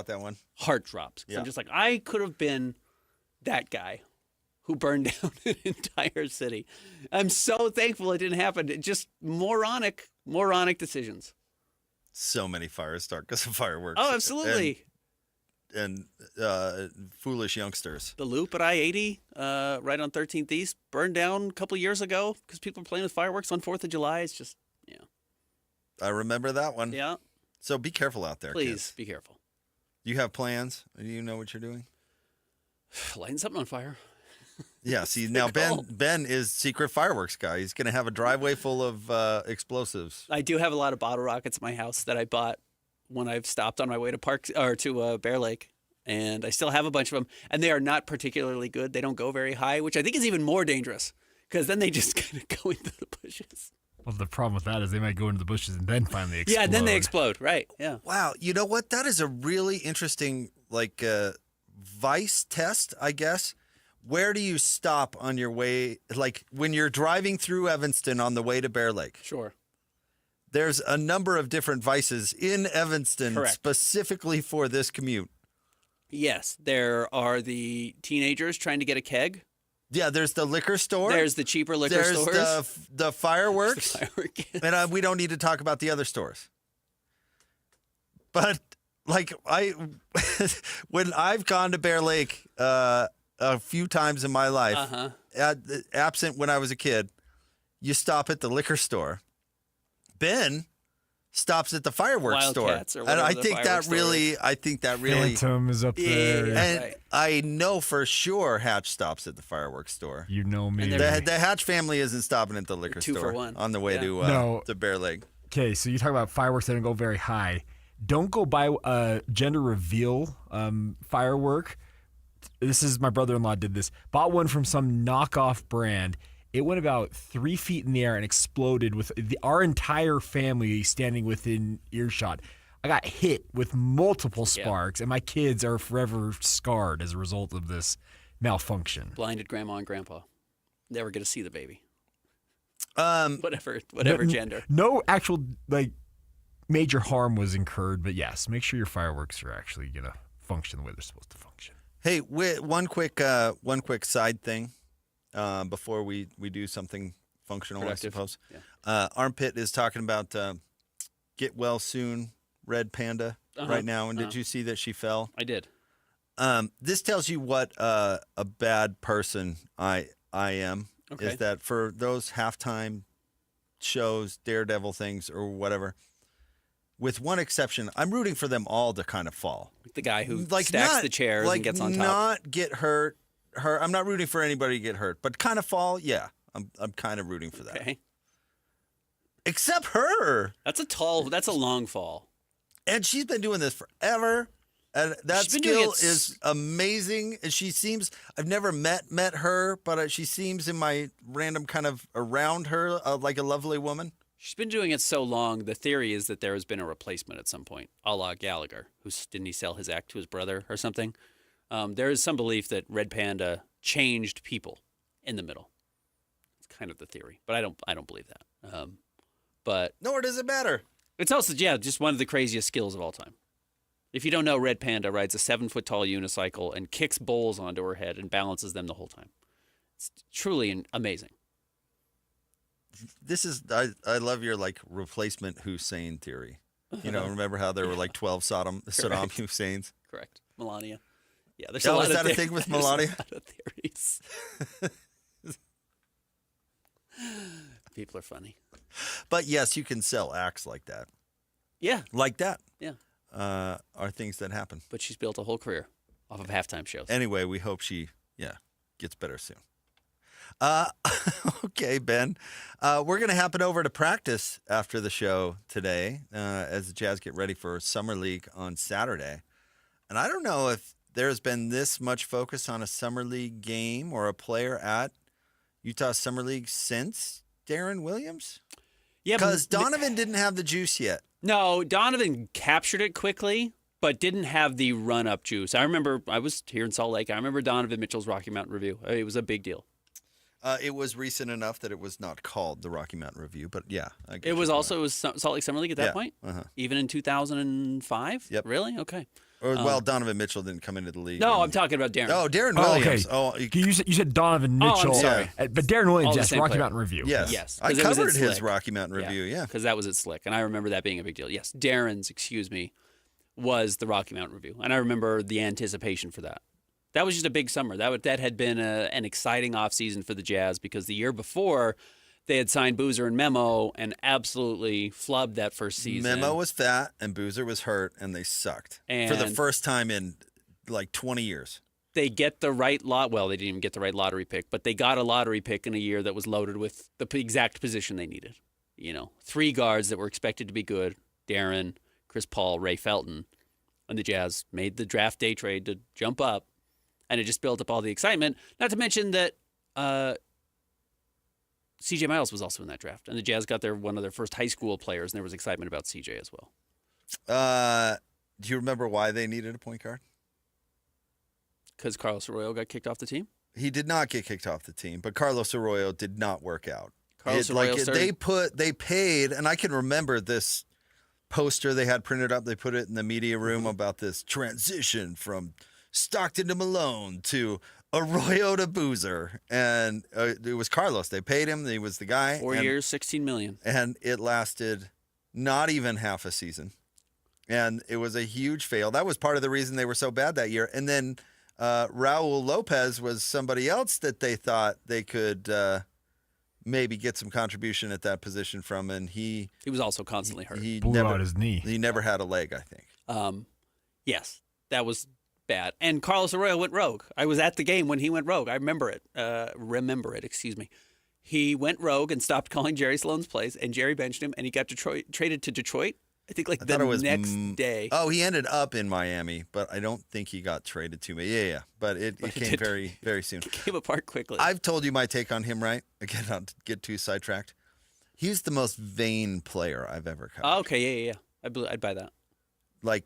heart drops. Yeah. I'm just like, I could have been that guy who burned down an entire city. I'm so thankful it didn't happen. It just moronic decisions. So many fires start because of fireworks. Oh, absolutely. And foolish youngsters. The loop at I-80, right on 13th East, burned down a couple years ago because people were playing with fireworks on 4th of July. It's just, I remember that one. Yeah. So be careful out there, Please kids. be careful. Do you have plans? Do you know what you're doing? Lighting something on fire. Yeah, see, now Ben is secret fireworks guy. He's going to have a driveway full of explosives. I do have a lot of bottle rockets in my house that I bought when I've stopped on my way to Bear Lake, and I still have a bunch of them, and they are not particularly good. They don't go very high, which I think is even more dangerous because then they just kind of go into the bushes. Well, the problem with that is they might go into the bushes and then finally explode. Yeah, then they explode, right, yeah. Wow, you know what? That is a really interesting, like, vice test, I guess. Where do you stop on your way? Like, when you're driving through Evanston on the way to Bear Lake. Sure. There's a number of different vices in Evanston specifically for this commute. Yes, there are the teenagers trying to get a keg. Yeah, there's the liquor store. There's the cheaper liquor stores. There's the fireworks. The fireworks. And we don't need to talk about the other stores. But, like, when I've gone to Bear Lake a few times in my life, absent when I was a kid, you stop at the liquor store. Ben stops at the fireworks Wildcats store. Or and I the think that really Phantom is up there. And right. I know for sure Hatch stops at the fireworks store. You know me. The Hatch family isn't stopping at the liquor Two store for one. on the way to Bear Lake. Okay, so you talk about fireworks that don't go very high. Don't go buy a gender reveal firework. This is my brother-in-law did this. Bought one from some knockoff brand. It went about 3 feet in the air and exploded with our entire family standing within earshot. I got hit with multiple sparks, and my kids are forever scarred as a result of this malfunction. Blinded grandma and grandpa. Never get to see the baby. Whatever gender. No actual major harm was incurred, but yes, make sure your fireworks are actually gonna function the way they're supposed to function. Hey, one quick side thing. Before we do something functional, Productive. I suppose. Yeah. Armpit is talking about get well soon, Red Panda right now. And did you see that she fell? I did. This tells you what a bad person I am. Okay. Is that for those halftime shows, Daredevil things or whatever, with one exception, I'm rooting for them all to kind of fall. The guy who stacks the chairs and gets on top. Not get hurt. I'm not rooting for anybody to get hurt, but kind of fall, yeah. I'm kind of rooting for that. Okay. Except her. That's a long fall. And she's been doing this forever. And that skill is amazing. And she seems, I've never met her, but she seems in my random kind of around her like a lovely woman. She's been doing it so long, the theory is that there has been a replacement at some point, a la Gallagher, didn't he sell his act to his brother or something? There is some belief that Red Panda changed people in the middle. It's kind of the theory, but I don't believe that. But nor does it matter. It's also, just one of the craziest skills of all time. If you don't know, Red Panda rides a 7-foot-tall unicycle and kicks bowls onto her head and balances them the whole time. It's truly amazing. This is, I love your like replacement Hussein theory. You know, remember how there were like 12 Saddam Husseins? Correct. Melania. Yeah, there's a lot is that a thing with Melania? There's a lot of theories. People are funny. But yes, you can sell acts like that. Yeah. Like that. Yeah. Are things that happen. But she's built a whole career off of halftime shows. Anyway, we hope she, gets better soon. Okay, Ben. We're going to happen over to practice after the show today as the Jazz get ready for Summer League on Saturday. And I don't know if there's been this much focus on a Summer League game or a player at Utah Summer League since Darren Williams. Yeah, because Donovan didn't have the juice yet. No, Donovan captured it quickly, but didn't have the run-up juice. I remember, I was here in Salt Lake. I remember Donovan Mitchell's Rocky Mountain Review. It was a big deal. It was recent enough that it was not called the Rocky Mountain Review, but yeah. It was Salt Lake Summer League at that point? Uh-huh. Even in 2005? Yep. Really? Okay. Donovan Mitchell didn't come into the league. No, I'm talking about Darren. Oh, Darren Williams. Okay. You said Donovan Mitchell. I'm sorry. But Darren Williams, yes, Rocky player. Mountain Review. Yes. I covered his Rocky Mountain Review, yeah. Because that was at Slick, and I remember that being a big deal. Yes, Darren's, was the Rocky Mountain Review, and I remember the anticipation for that. That was just a big summer. That had been an exciting offseason for the Jazz because the year before they had signed Boozer and Memo and absolutely flubbed that first season. Memo was fat and Boozer was hurt, and they sucked for the first time in like 20 years. They get the right lot. Well, they didn't even get the right lottery pick, but they got a lottery pick in a year that was loaded with the exact position they needed. 3 guards that were expected to be good: Darren, Chris Paul, Ray Felton, and the Jazz made the draft day trade to jump up. And it just built up all the excitement. Not to mention that C.J. Miles was also in that draft. And the Jazz got one of their first high school players, and there was excitement about C.J. as well. Do you remember why they needed a point guard? Because Carlos Arroyo got kicked off the team? He did not get kicked off the team, but Carlos Arroyo did not work out. They paid, and I can remember this poster they had printed up. They put it in the media room about this transition from Stockton to Malone to Arroyo to Boozer, and it was Carlos. They paid him. He was the guy. 4 years, $16 million. And it lasted not even half a season, and it was a huge fail. That was part of the reason they were so bad that year. And then Raul Lopez was somebody else that they thought they could maybe get some contribution at that position from, and he was also constantly hurt. He blew out his knee. He never had a leg, I think. Yes, that was bad. And Carlos Arroyo went rogue. I was at the game when he went rogue. I remember it. He went rogue and stopped calling Jerry Sloan's plays, and Jerry benched him, and he got traded to Detroit. I think the next day. Oh, he ended up in Miami, but I don't think he got traded to me. Yeah. But it came very, very soon. It came apart quickly. I've told you my take on him, right? Again, not to get too sidetracked. He's the most vain player I've ever covered. Oh, okay, yeah. I'd buy that. Like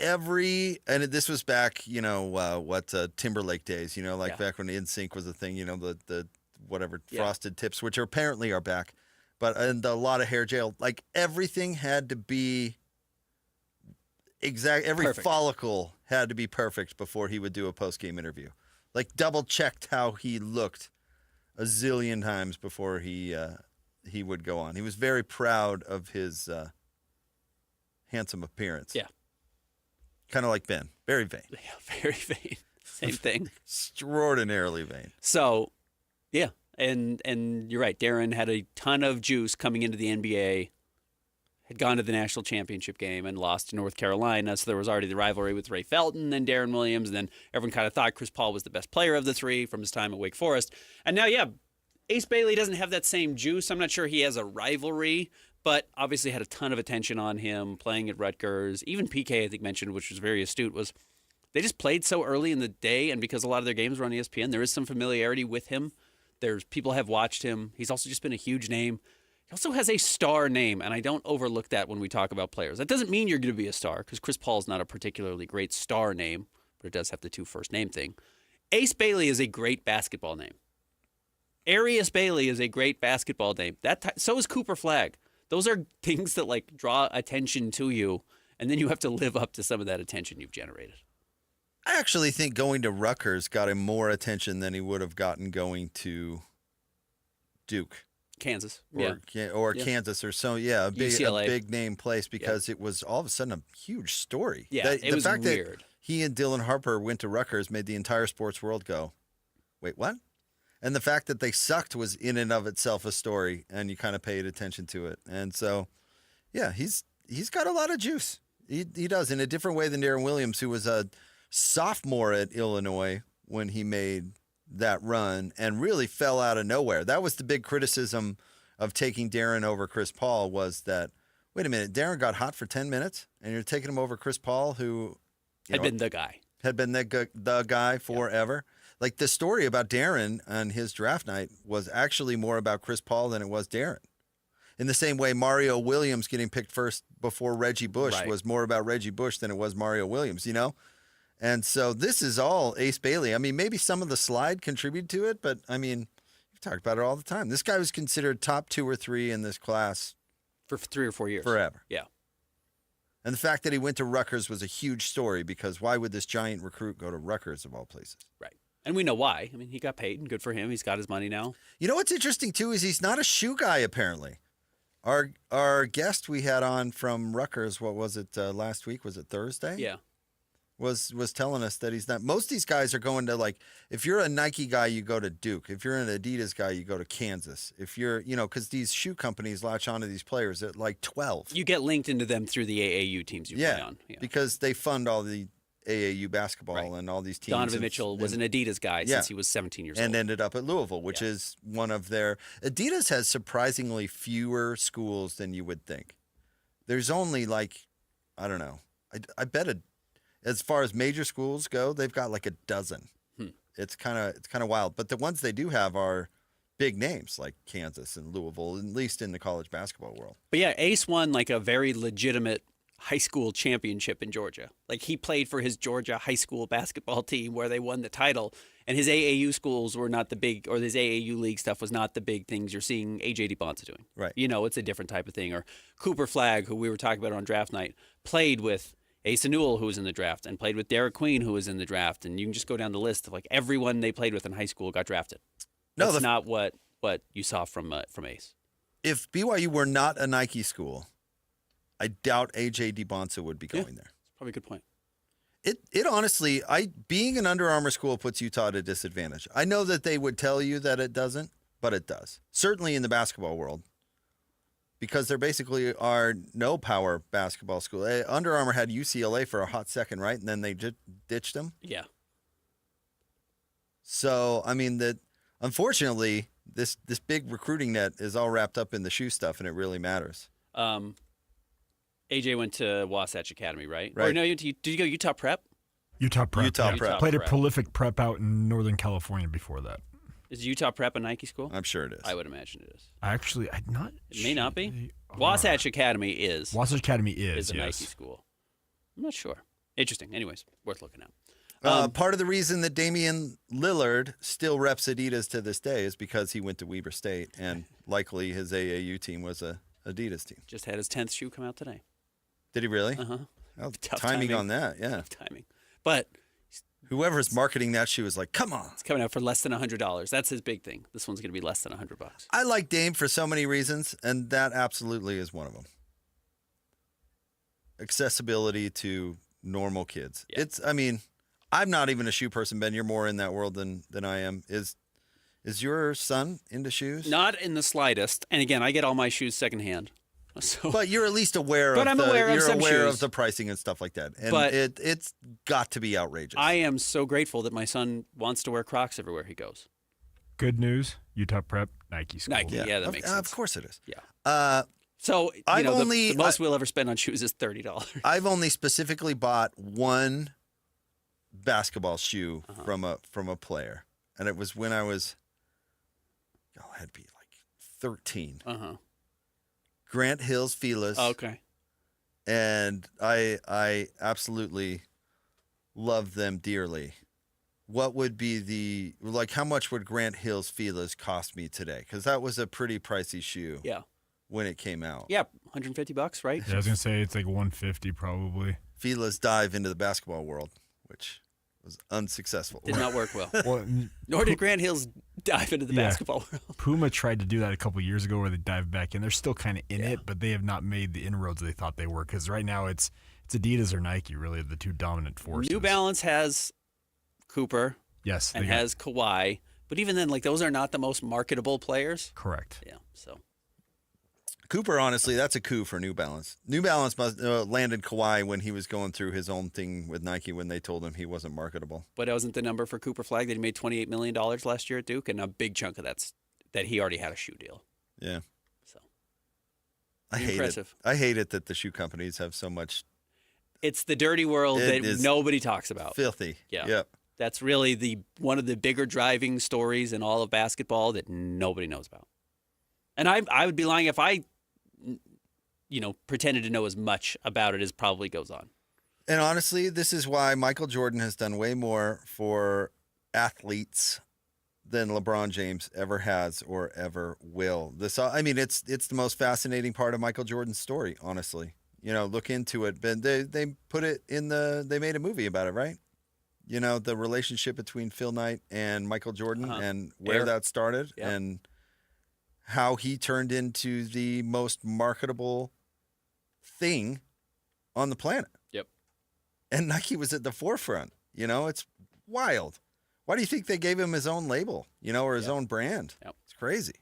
and this was back, Timberlake days, back when NSYNC was a thing, the whatever frosted tips, which apparently are back. And a lot of hair gel, like everything had to be exact. Every perfect. Follicle had to be perfect before he would do a post-game interview. Like double checked how he looked a zillion times before he would go on. He was very proud of his handsome appearance. Yeah. Kind of like Ben. Very vain. Yeah, very vain. Same thing. Extraordinarily vain. So, yeah. And you're right. Darren had a ton of juice coming into the NBA. had gone to the national championship game and lost to North Carolina. So there was already the rivalry with Ray Felton and Darren Williams. And then everyone kind of thought Chris Paul was the best player of the three from his time at Wake Forest. And now, Ace Bailey doesn't have that same juice. I'm not sure he has a rivalry, but obviously had a ton of attention on him playing at Rutgers. Even PK, I think, mentioned, which was very astute, was they just played so early in the day. And because a lot of their games were on ESPN, there is some familiarity with him. People have watched him. He's also just been a huge name. He also has a star name, and I don't overlook that when we talk about players. That doesn't mean you're going to be a star, because Chris Paul is not a particularly great star name, but it does have the two first name thing. Ace Bailey is a great basketball name. Arius Bailey is a great basketball name. So is Cooper Flagg. Those are things that draw attention to you, and then you have to live up to some of that attention you've generated. I actually think going to Rutgers got him more attention than he would have gotten going to Duke. Kansas. Or Kansas or so. Yeah, a big name place, because it was all of a sudden a huge story. Yeah, it was fact weird. That he and Dylan Harper went to Rutgers made the entire sports world go, wait, what? And the fact that they sucked was in and of itself a story, and you kind of paid attention to it. And so, yeah, he's got a lot of juice. He does, in a different way than Darren Williams, who was a sophomore at Illinois when he made that run and really fell out of nowhere. That was the big criticism of taking Darren over Chris Paul, was that, wait a minute, Darren got hot for 10 minutes and you're taking him over Chris Paul, who had been the guy. had been the guy forever. Like the story about Darren on his draft night was actually more about Chris Paul than it was Darren. In the same way, Mario Williams getting picked first before Reggie Bush was more about Reggie Bush than it was Mario Williams, you know? And so this is all Ace Bailey. I mean, maybe some of the slide contributed to it, but I mean, you've talked about it all the time. This guy was considered top 2 or 3 in this class for 3 or 4 years. Forever. Yeah. And the fact that he went to Rutgers was a huge story, because why would this giant recruit go to Rutgers of all places? Right. And we know why. I mean, he got paid, and good for him. He's got his money now. You know what's interesting, too, is he's not a shoe guy, apparently. Our guest we had on from Rutgers, what was it, last week? Was it Thursday? Yeah. Was telling us that he's not. Most of these guys are going to, like, if you're a Nike guy, you go to Duke. If you're an Adidas guy, you go to Kansas. If you're, you know, because these shoe companies latch onto these players at like 12. You get linked into them through the AAU teams you play on. Yeah, because they fund all the AAU basketball and all these teams. Donovan Mitchell was an Adidas guy since he was 17 years old. And ended up at Louisville, which is one of their... Adidas has surprisingly fewer schools than you would think. There's only like, I don't know, I bet as far as major schools go, they've got like a dozen. It's kind of wild. But the ones they do have are big names like Kansas and Louisville, at least in the college basketball world. But yeah, Ace won like a very legitimate high school championship in Georgia. Like he played for his Georgia high school basketball team where they won the title, and his AAU schools were not the big, or his AAU league stuff was not the big things you're seeing AJ DeBonta doing. Right. You know, it's a different type of thing. Or Cooper Flagg, who we were talking about on draft night, played with Asa Newell, who was in the draft, and played with Derek Queen, who was in the draft. And you can just go down the list of like everyone they played with in high school got drafted. That's not what you saw from Ace. If BYU were not a Nike school, I doubt AJ DeBonta would be going there. That's probably a good point. It honestly, being an Under Armour school puts Utah at a disadvantage. I know that they would tell you that it doesn't, but it does. Certainly in the basketball world, because there basically are no power basketball school. Under Armour had UCLA for a hot second, right? And then they just ditched them. Yeah. So, I mean, unfortunately, this big recruiting net is all wrapped up in the shoe stuff, and it really matters. AJ went to Wasatch Academy, right? Right. Or no, did you go Utah Prep? Utah Prep. Utah yeah. Prep. Played a Prep. prolific prep out in Northern California before that. Is Utah Prep a Nike school? I'm sure it is. I would imagine it is. Actually, I'm not. It may not be. Wasatch Academy is. Wasatch Academy is a yes. Nike school. I'm not sure. Interesting. Anyways, worth looking at. Part of the reason that Damian Lillard still reps Adidas to this day is because he went to Weber State, and likely his AAU team was a Adidas team. Just had his 10th shoe come out today. Did he really? Uh-huh. Oh, Tough timing on that, yeah. Tough timing. But whoever's marketing that shoe is like, come on. It's coming out for less than $100. That's his big thing. This one's going to be less than $100. I like Dame for so many reasons, and that absolutely is one of them. Accessibility to normal kids. Yeah. I mean, I'm not even a shoe person, Ben. You're more in that world than I am. Is your son into shoes? Not in the slightest. And again, I get all my shoes secondhand. So, but you're at least aware but of I'm aware of some shoes. of the pricing and stuff like that. And But it's got to be outrageous. I am so grateful that my son wants to wear Crocs everywhere he goes. Good news, Utah Prep, Nike school. Nike, yeah, that makes sense. Of course it is. Yeah. So I've the only- most we'll ever spend on shoes is $30. I've only specifically bought one basketball shoe from a player, and it was when I was, I had to be like 13. Grant Hill's Fila's. Oh, okay. And I absolutely love them dearly. What would be how much would Grant Hill's Fila's cost me today? Because that was a pretty pricey shoe. Yeah. When it came out. Yeah, $150, right? Yeah, I was gonna say it's like $150 probably. Fila's dive into the basketball world, which was unsuccessful. Did not work well. Well, Nor did Grant Hill's dive into the basketball world. Puma tried to do that a couple years ago where they dive back in. They're still kind of in it, but they have not made the inroads they thought they were. Because right now it's Adidas or Nike, really, the two dominant forces. New Balance has Cooper. Yes. And has Kawhi. But even then, like, those are not the most marketable players. Correct. Yeah, so. Cooper, honestly, that's a coup for New Balance. New Balance must landed Kawhi when he was going through his own thing with Nike when they told him he wasn't marketable. But wasn't the number for Cooper Flag that he made $28 million last year at Duke? And a big chunk of that's that he already had a shoe deal. Yeah. So. I hate it. I hate it that the shoe companies have so much. It's the dirty world that nobody talks about. Filthy. Yeah. Yep. That's really one of the bigger driving stories in all of basketball that nobody knows about. And I would be lying if I pretended to know as much about it as probably goes on. And honestly, this is why Michael Jordan has done way more for athletes than LeBron James ever has or ever will. It's the most fascinating part of Michael Jordan's story, honestly. Look into it. But they put it they made a movie about it, right? The relationship between Phil Knight and Michael Jordan and where that started and how he turned into the most marketable thing on the planet. Yep. And Nike was at the forefront. It's wild. Why do you think they gave him his own label, or his own brand? Yep. It's crazy.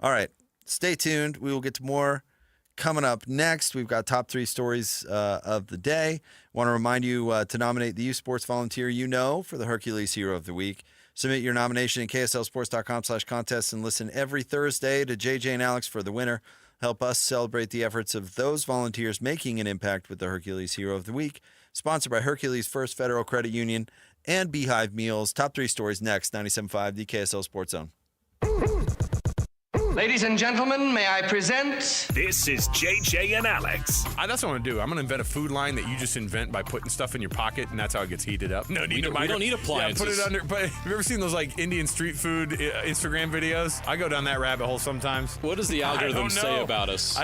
All right. Stay tuned. We will get to more coming up next. We've got top 3 stories of the day. Want to remind you to nominate the U Sports volunteer for the Hercules Hero of the Week. Submit your nomination at kslsports.com/contest and listen every Thursday to JJ and Alex for the winner. Help us celebrate the efforts of those volunteers making an impact with the Hercules Hero of the Week. Sponsored by Hercules First Federal Credit Union and Beehive Meals. Top 3 stories next. 97.5, the KSL Sports Zone. Ladies and gentlemen, may I present... This is JJ and Alex. That's what I'm going to do. I'm going to invent a food line that you just invent by putting stuff in your pocket, and that's how it gets heated up. No need to we don't need appliances. Yeah, put it under. But have you ever seen those Indian street food Instagram videos? I go down that rabbit hole sometimes. What does the algorithm say about us?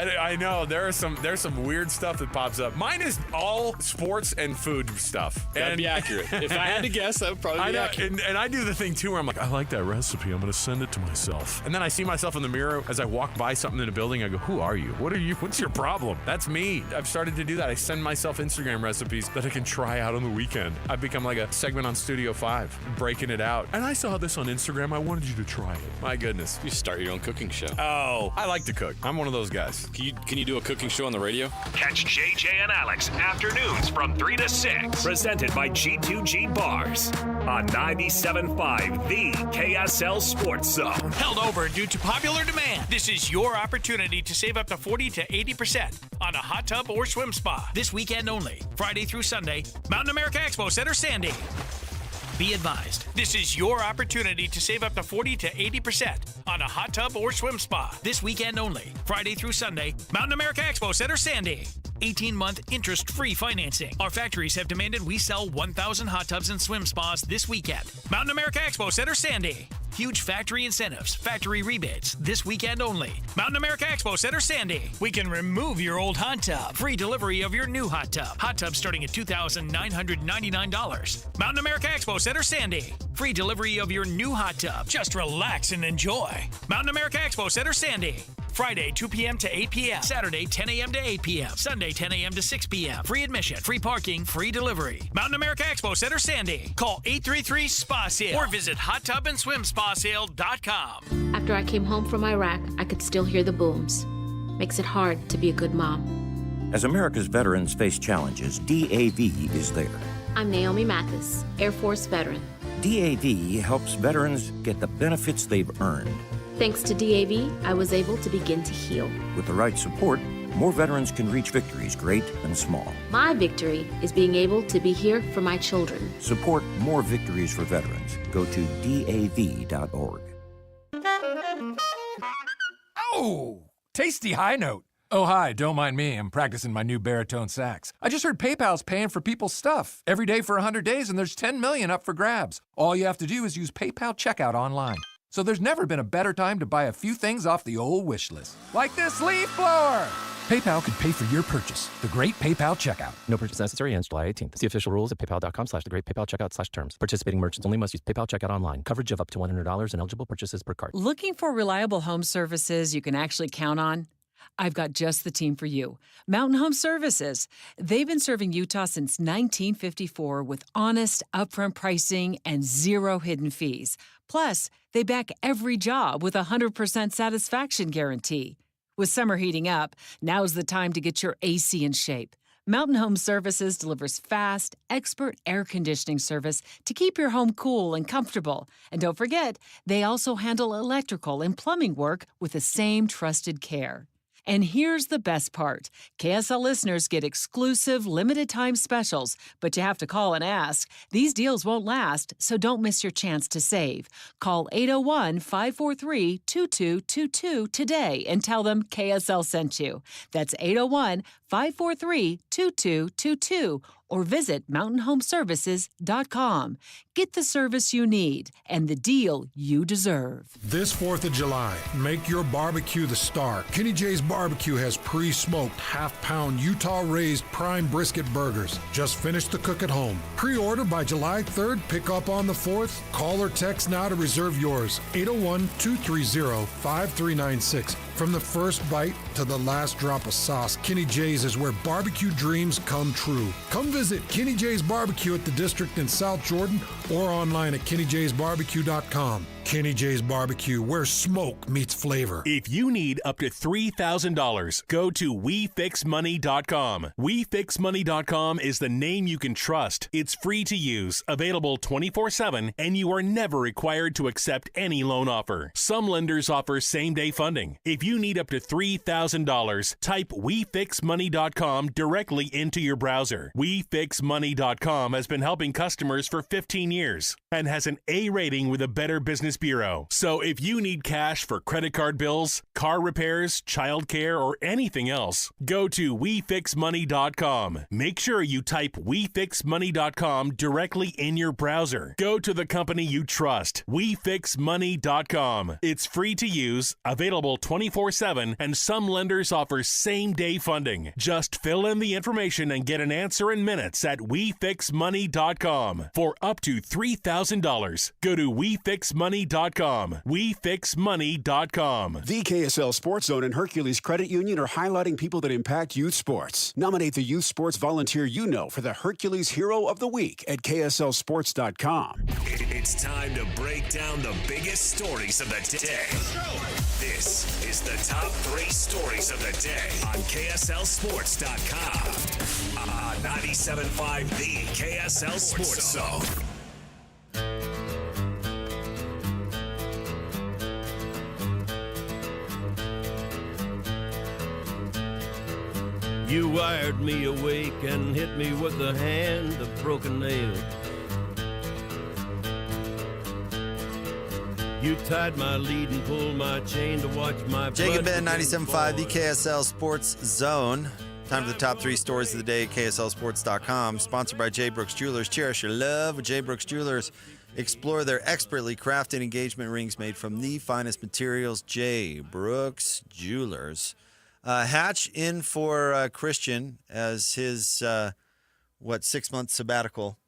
some weird stuff that pops up. Mine is all sports and food stuff. That'd be accurate. If I had to guess, that would probably be accurate. And I do the thing too where I'm like, I like that recipe. I'm going to send it to myself. And then I see myself in the mirror as I walk by something in a building. I go, who are you? What are you? What's your problem? That's me. I've started to do that. I send myself Instagram recipes that I can try out on the weekend. I've become like a segment on Studio 5, breaking it out. And I saw this on Instagram. I wanted you to try it. My goodness. You start your own cooking show. Oh, I like to cook. I'm one of those guys. Can you do a cooking show on the radio? Catch JJ and Alex afternoons from 3 to 6. Presented by G2G Bars on 97.5, the KSL Sports Zone. Held over due to popular demand. This is your opportunity to save up to 40 to 80% on a hot tub or swim spa. This weekend only, Friday through Sunday, Mountain America Expo Center, Sandy. Be advised, this is your opportunity to save up to 40 to 80% on a hot tub or swim spa. This weekend only, Friday through Sunday, Mountain America Expo Center, Sandy. 18-month interest-free financing. Our factories have demanded we sell 1,000 hot tubs and swim spas this weekend. Mountain America Expo Center, Sandy. Huge factory incentives, factory rebates, this weekend only. Mountain America Expo Center, Sandy. We can remove your old hot tub. Free delivery of your new hot tub. Hot tub starting at $2,999. Mountain America Expo Center, Sandy. Free delivery of your new hot tub. Just relax and enjoy. Mountain America Expo Center, Sandy. Friday, 2 p.m. to 8 p.m. Saturday, 10 a.m. to 8 p.m. Sunday, 10 a.m. to 6 p.m. Free admission, free parking, free delivery. Mountain America Expo Center, Sandy. Call 833-SPA-SALE or visit hottubandswimspasale.com. After I came home from Iraq, I could still hear the booms. makes it hard to be a good mom. As America's veterans face challenges, DAV is there. I'm Naomi Mathis, Air Force veteran. DAV helps veterans get the benefits they've earned. Thanks to DAV, I was able to begin to heal. With the right support, more veterans can reach victories, great and small. My victory is being able to be here for my children. Support more victories for veterans. Go to DAV.org. Oh, tasty high note. Oh, hi, don't mind me. I'm practicing my new baritone sax. I just heard PayPal's paying for people's stuff every day for 100 days, and there's 10 million up for grabs. All you have to do is use PayPal checkout online. So there's never been a better time to buy a few things off the old wish list. Like this leaf blower! PayPal could pay for your purchase. The Great PayPal Checkout. No purchase necessary ends July 18th. See official rules at paypal.com/thegreatpaypalcheckout/terms. Participating merchants only must use PayPal checkout online. Coverage of up to $100 and eligible purchases per card. Looking for reliable home services you can actually count on? I've got just the team for you. Mountain Home Services. They've been serving Utah since 1954 with honest, upfront pricing and zero hidden fees. Plus, they back every job with a 100% satisfaction guarantee. With summer heating up, now's the time to get your AC in shape. Mountain Home Services delivers fast, expert air conditioning service to keep your home cool and comfortable. And don't forget, they also handle electrical and plumbing work with the same trusted care. And here's the best part. KSL listeners get exclusive limited-time specials, but you have to call and ask. These deals won't last, so don't miss your chance to save. Call 801-543-2222 today and tell them KSL sent you. That's 801-543-2222 or visit mountainhomeservices.com. Get the service you need and the deal you deserve. This 4th of July, make your barbecue the star. Kenny J's Barbecue has pre-smoked half-pound Utah-raised prime brisket burgers. Just finish the cook at home. Pre-order by July 3rd, pick up on the 4th. Call or text now to reserve yours. 801-230-5396. From the first bite to the last drop of sauce, Kenny J's is where barbecue dreams come true. Come visit Kenny J's Barbecue at the District in South Jordan or online at KennyJ'sBarbecue.com. Kenny J's Barbecue, where smoke meets flavor. If you need up to $3,000, go to WeFixMoney.com. WeFixMoney.com is the name you can trust. It's free to use, available 24/7, and you are never required to accept any loan offer. Some lenders offer same-day funding. If you need up to $3,000, type WeFixMoney.com directly into your browser. WeFixMoney.com has been helping customers for 15 years and has an A rating with a Better Business Bureau. So if you need cash for credit card bills, car repairs, childcare, or anything else, go to WeFixMoney.com. Make sure you type WeFixMoney.com directly in your browser. Go to the company you trust, WeFixMoney.com. It's free to use, available 24/7, and some lenders offer same-day funding. Just fill in the information and get an answer in minutes at WeFixMoney.com. For up to $3,000, go to WeFixMoney.com. WeFixMoney.com. The KSL Sports Zone and Hercules Credit Union are highlighting people that impact youth sports. Nominate the youth sports volunteer you know for the Hercules Hero of the Week at KSLSports.com. It's time to break down the biggest stories of the day. This is the top 3 stories of the day on KSLSports.com. 97.5, the KSL Sports Zone. You wired me awake and hit me with a hand of broken nails. You tied my lead and pulled my chain to watch my Jake and Ben, blood 97.5, the KSL Sports Zone. Time for the top 3 stories of the day at KSLSports.com. Sponsored by J. Brooks Jewelers. Cherish your love with J. Brooks Jewelers. Explore their expertly crafted engagement rings made from the finest materials. J. Brooks Jewelers. Hatch in for Christian as his 6-month sabbatical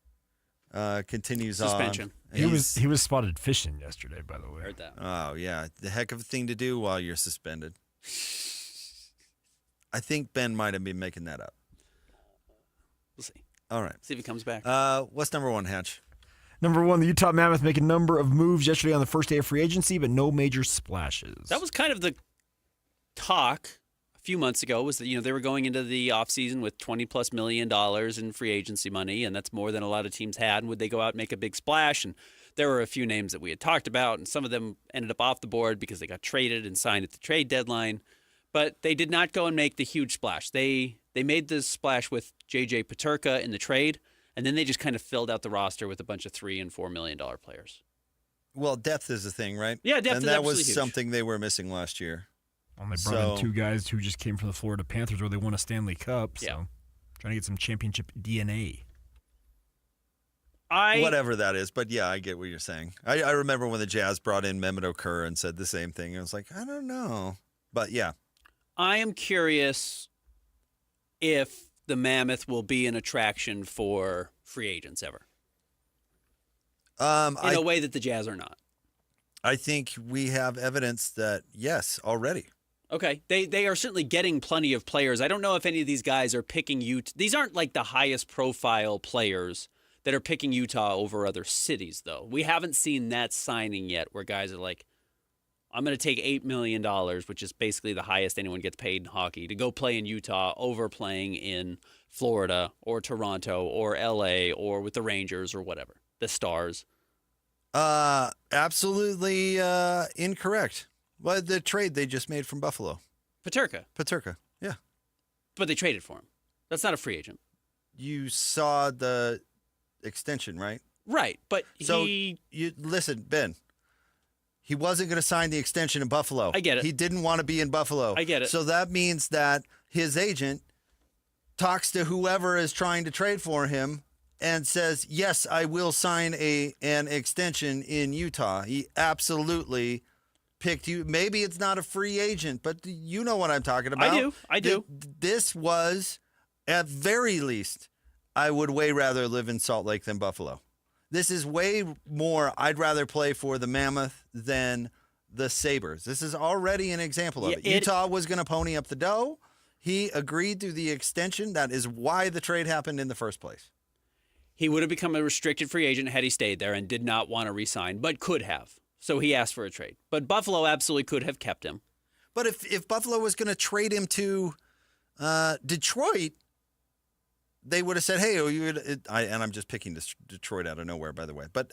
continues Suspension. on. He was spotted fishing yesterday, by the way. Heard that. Oh yeah, the heck of a thing to do while you're suspended. I think Ben might have been making that up. We'll see. All right. See if he comes back. What's number 1, Hatch? Number 1, the Utah Mammoth make a number of moves yesterday on the first day of free agency, but no major splashes. That was kind of the talk a few months ago was that, they were going into the offseason with $20+ million in free agency money, and that's more than a lot of teams had. And would they go out and make a big splash? And there were a few names that we had talked about, and some of them ended up off the board because they got traded and signed at the trade deadline. But they did not go and make the huge splash. They made the splash with J.J. Peterka in the trade, and then they just kind of filled out the roster with a bunch of $3 and $4 million players. Well, depth is a thing, right? Yeah, depth and is that absolutely was huge. something they were missing last year. Well, they brought in two guys who just came from the Florida Panthers where they won a Stanley Cup. So Yeah. trying to get some championship DNA. Whatever that is, but yeah, I get what you're saying. I remember when the Jazz brought in Mammoth Kerr and said the same thing. I was like, I don't know. But yeah. I am curious if the Mammoth will be an attraction for free agents ever. In a way that the Jazz are not. I think we have evidence that, yes, already. Okay. They are certainly getting plenty of players. I don't know if any of these guys are picking Utah. These aren't like the highest profile players that are picking Utah over other cities, though. We haven't seen that signing yet where guys are like, I'm going to take $8 million, which is basically the highest anyone gets paid in hockey, to go play in Utah over playing in Florida or Toronto or LA or with the Rangers or whatever, the Stars. Absolutely incorrect. Well, the trade they just made from Buffalo. Peterka, yeah. But they traded for him. That's not a free agent. You saw the extension, right? Right, but listen, Ben. He wasn't going to sign the extension in Buffalo. I get it. He didn't want to be in Buffalo. I get it. So that means that his agent talks to whoever is trying to trade for him and says, yes, I will sign an extension in Utah. He absolutely picked you. Maybe it's not a free agent, but you know what I'm talking about. I do. This was, at very least, I would way rather live in Salt Lake than Buffalo. This is way more, I'd rather play for the Mammoth than the Sabres. This is already an example of it. Utah was going to pony up the dough. He agreed to the extension. That is why the trade happened in the first place. He would have become a restricted free agent had he stayed there and did not want to re-sign, but could have. So he asked for a trade. But Buffalo absolutely could have kept him. But if Buffalo was going to trade him to Detroit, they would have said, hey, and I'm just picking Detroit out of nowhere, by the way. But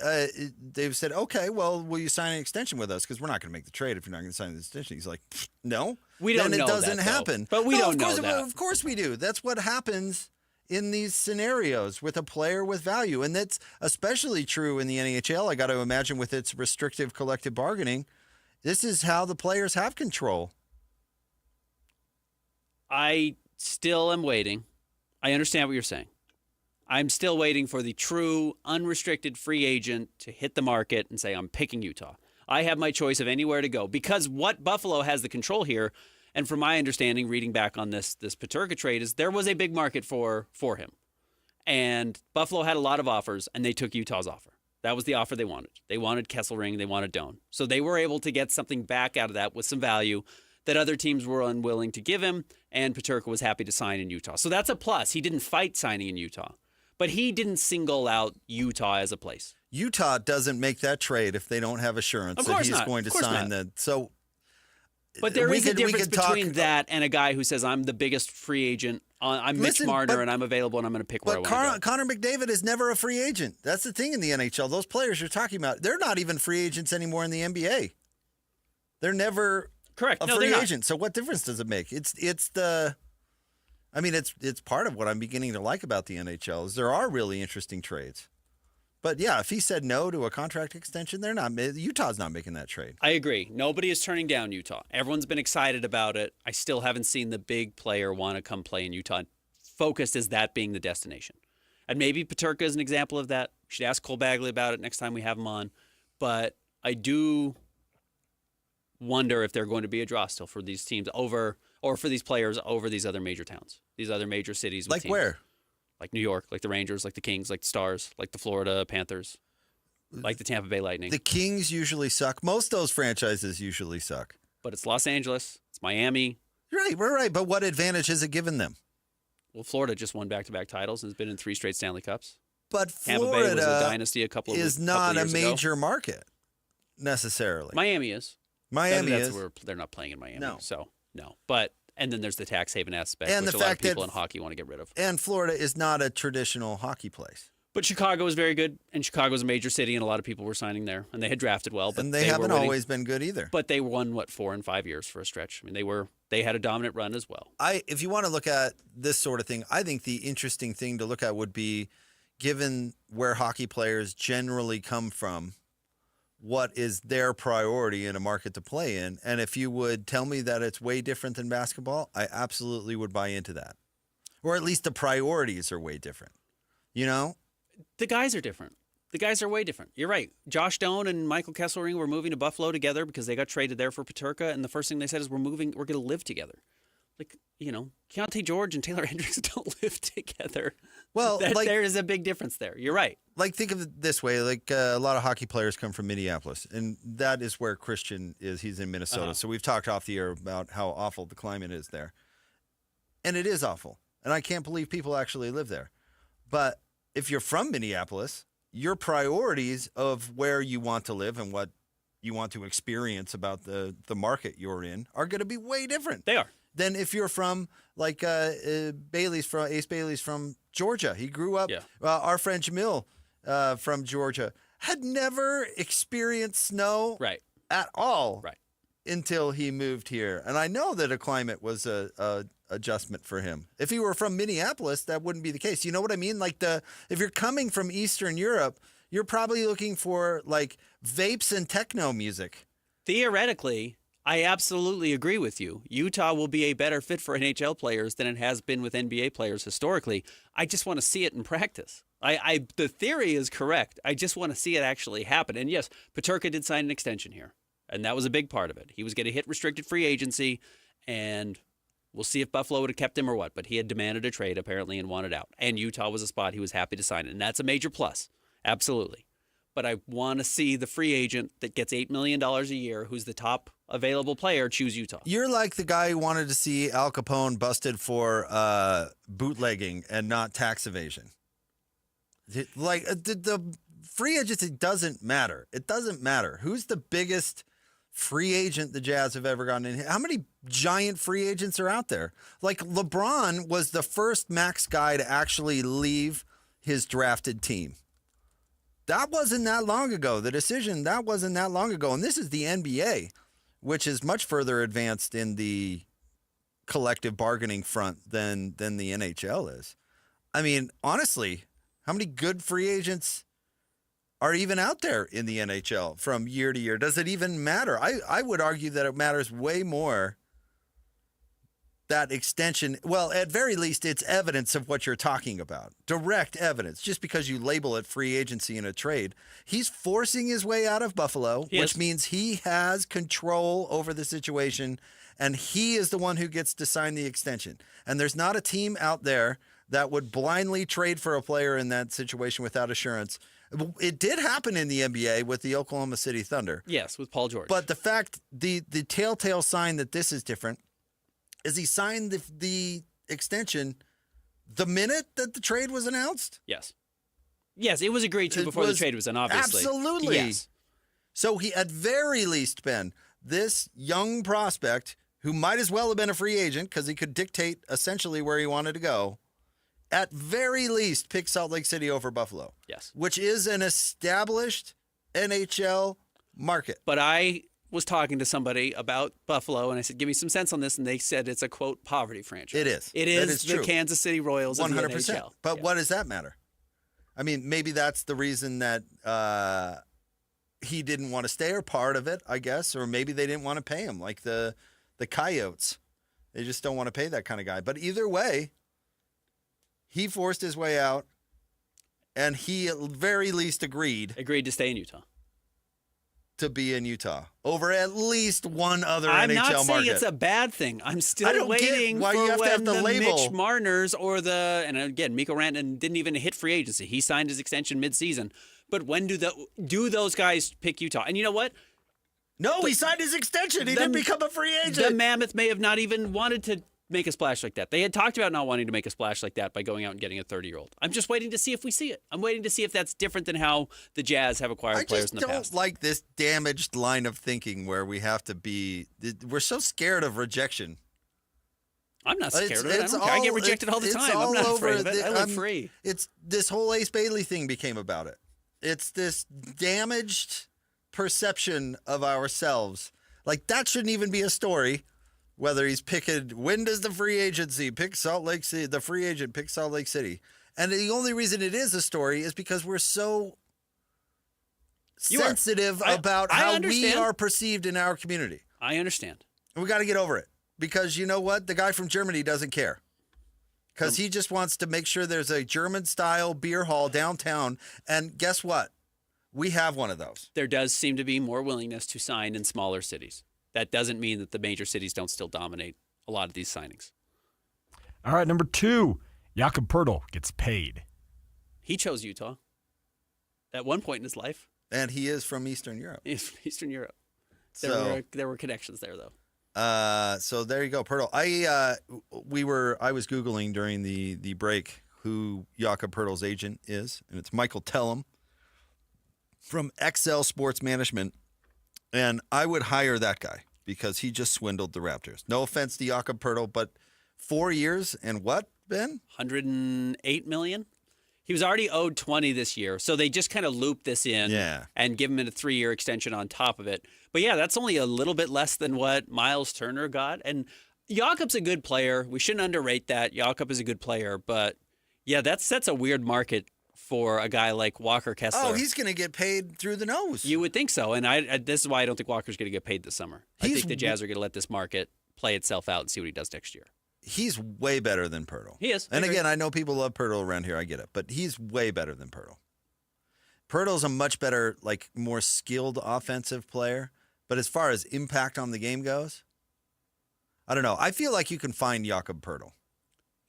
they've said, okay, well, will you sign an extension with us? Because we're not going to make the trade if you're not going to sign the extension. He's like, no. We don't know that. Then it doesn't that, happen. But we don't know that. Of course we do. That's what happens in these scenarios with a player with value. And that's especially true in the NHL. I got to imagine with its restrictive collective bargaining, this is how the players have control. I still am waiting. I understand what you're saying. I'm still waiting for the true unrestricted free agent to hit the market and say, I'm picking Utah. I have my choice of anywhere to go because what Buffalo has the control here, and from my understanding, reading back on this Peterka trade, is there was a big market for him. And Buffalo had a lot of offers, and they took Utah's offer. That was the offer they wanted. They wanted Kesselring. They wanted Doan. So they were able to get something back out of that with some value that other teams were unwilling to give him, and Peterka was happy to sign in Utah. So that's a plus. He didn't fight signing in Utah, but he didn't single out Utah as a place. Utah doesn't make that trade if they don't have assurance that he's going to sign that. So, but there is a difference between that and a guy who says, I'm the biggest free agent. I'm Mitch Marner, and I'm available, and I'm going to pick where I want to go. Connor McDavid is never a free agent. That's the thing in the NHL. Those players you're talking about, they're not even free agents anymore in the NBA. They're never... Correct. A free agent. So what difference does it make? It's part of what I'm beginning to like about the NHL is there are really interesting trades. But yeah, if he said no to a contract extension, Utah's not making that trade. I agree. Nobody is turning down Utah. Everyone's been excited about it. I still haven't seen the big player want to come play in Utah, focused as that being the destination. And maybe Peterka is an example of that. We should ask Cole Bagley about it next time we have him on. But I do wonder if they're going to be a draw still for these teams over, or for these players over these other major towns, these other major cities. Like teams. Where? Like New York, like the Rangers, like the Kings, like the Stars, like the Florida Panthers, like the Tampa Bay Lightning. The Kings usually suck. Most of those franchises usually suck. But it's Los Angeles. It's Miami. We're right. But what advantage has it given them? Well, Florida just won back-to-back titles and has been in 3 straight Stanley Cups. But Tampa Bay was a dynasty a couple of years ago. Is not a major market necessarily. Miami is. Miami is. They're not playing in Miami. No. So, no. But And then there's the tax haven aspect, And which the a lot of fact that- people in hockey want to get rid of. And Florida is not a traditional hockey place. But Chicago is very good, and Chicago's a major city, and a lot of people were signing there, and they had drafted well. But And they haven't were winning. always been good either. But they won 4 and 5 years for a stretch. I mean, they had a dominant run as well. If you want to look at this sort of thing, I think the interesting thing to look at would be, given where hockey players generally come from, what is their priority in a market to play in? And if you would tell me that it's way different than basketball, I absolutely would buy into that. Or at least the priorities are way different. You know? The guys are different. The guys are way different. You're right. Josh Doan and Michael Kesselring were moving to Buffalo together because they got traded there for Peterka, and the first thing they said is we're going to live together. Like, Keontae George and Taylor Hendricks don't live together. Well, there is a big difference there. You're right. Like, think of it this way. Like, a lot of hockey players come from Minneapolis, and that is where Christian is. He's in Minnesota. So we've talked off the air about how awful the climate is there. And it is awful. And I can't believe people actually live there. But if you're from Minneapolis, your priorities of where you want to live and what you want to experience about the market you're in are going to be way different. They are. Than if you're from, like, Ace Bailey's from Georgia. He grew up, our friend Jamil from Georgia had never experienced snow at all until he moved here. And I know that a climate was a adjustment for him. If he were from Minneapolis, that wouldn't be the case. You know what I mean? Like, if you're coming from Eastern Europe, you're probably looking for, like, vapes and techno music. Theoretically, I absolutely agree with you. Utah will be a better fit for NHL players than it has been with NBA players historically. I just want to see it in practice. The theory is correct. I just want to see it actually happen. And yes, Peterka did sign an extension here, and that was a big part of it. He was going to hit restricted free agency, and we'll see if Buffalo would have kept him or what. But he had demanded a trade, apparently, and wanted out. And Utah was a spot he was happy to sign, and that's a major plus. Absolutely. But I want to see the free agent that gets $8 million a year, who's the top available player, choose Utah. You're like the guy who wanted to see Al Capone busted for bootlegging and not tax evasion. Like, the free agency doesn't matter. It doesn't matter. Who's the biggest free agent the Jazz have ever gotten in? How many giant free agents are out there? Like, LeBron was the first max guy to actually leave his drafted team. That wasn't that long ago. That wasn't that long ago. And this is the NBA, which is much further advanced in the collective bargaining front than the NHL is. I mean, honestly, how many good free agents are even out there in the NHL from year to year? Does it even matter? I would argue that it matters way more, that extension. Well, at very least, it's evidence of what you're talking about. Direct evidence. Just because you label it free agency in a trade. He's forcing his way out of Buffalo, which means he has control over the situation, and he is the one who gets to sign the extension. And there's not a team out there that would blindly trade for a player in that situation without assurance. It did happen in the NBA with the Oklahoma City Thunder. Yes, with Paul George. But the fact, the telltale sign that this is different is he signed the extension the minute that the trade was announced? Yes. Yes, it was agreed to before the trade was done, obviously. Absolutely. Yes. So he, at very least, Ben, this young prospect who might as well have been a free agent because he could dictate essentially where he wanted to go, at very least pick Salt Lake City over Buffalo. Yes. Which is an established NHL market. But I was talking to somebody about Buffalo, and I said, give me some sense on this, and they said it's a, quote, poverty franchise. It is. It is the true. Kansas City Royals 100%. Of the NHL. But what does that matter? I mean, maybe that's the reason that he didn't want to stay, or part of it, I guess, or maybe they didn't want to pay him, like the Coyotes. They just don't want to pay that kind of guy. But either way, he forced his way out, and he at very least agreed to stay in Utah. To be in Utah over at least one other NHL market. I'm not saying it's a bad thing. I'm still waiting for when the Mitch Marners or and again, Mikko Rantanen didn't even hit free agency. He signed his extension mid-season. But when do those guys pick Utah? And you know what? No, he signed his extension. He didn't become a free agent. The Mammoth may have not even wanted to make a splash like that. They had talked about not wanting to make a splash like that by going out and getting a 30-year-old. I'm just waiting to see if we see it. I'm waiting to see if that's different than how the Jazz have acquired players in the past. I just don't like this damaged line of thinking where we have to be. We're so scared of rejection. I'm not scared of it. I don't care. I get rejected all the time. I'm not afraid of it. I live free. It's this whole Ace Bailey thing became about it. It's this damaged perception of ourselves. Like, that shouldn't even be a story. Whether he's picking, when does the free agency pick Salt Lake City, the free agent pick Salt Lake City. And the only reason it is a story is because we're so sensitive about how we are perceived in our community. I understand. And we got to get over it. Because you know what? The guy from Germany doesn't care. Because he just wants to make sure there's a German-style beer hall downtown. And guess what? We have one of those. There does seem to be more willingness to sign in smaller cities. That doesn't mean that the major cities don't still dominate a lot of these signings. All right, number 2, Jakob Poeltl gets paid. He chose Utah at one point in his life. And he is from Eastern Europe. He's from Eastern Europe. So There were connections there, though. So there you go, Poeltl. I was Googling during the break who Jakob Poeltl's agent is, and it's Michael Tellem from KSL Sports Management, and I would hire that guy because he just swindled the Raptors. No offense to Jakob Poeltl, but 4 years and what, Ben? $108 million. He was already owed 20 this year, so they just kind of looped this in and give him a 3-year extension on top of it. But yeah, that's only a little bit less than what Miles Turner got. And Jakob's a good player. We shouldn't underrate that. Jakob is a good player, but yeah, that's a weird market for a guy like Walker Kessler. Oh, he's going to get paid through the nose. You would think so, and this is why I don't think Walker's going to get paid this summer. I think the Jazz are going to let this market play itself out and see what he does next year. He's way better than Poeltl. He is. And again, I know people love Poeltl around here. I get it. But he's way better than Poeltl. Poeltl's a much better, more skilled offensive player. But as far as impact on the game goes, I don't know. I feel like you can find Jakob Poeltl.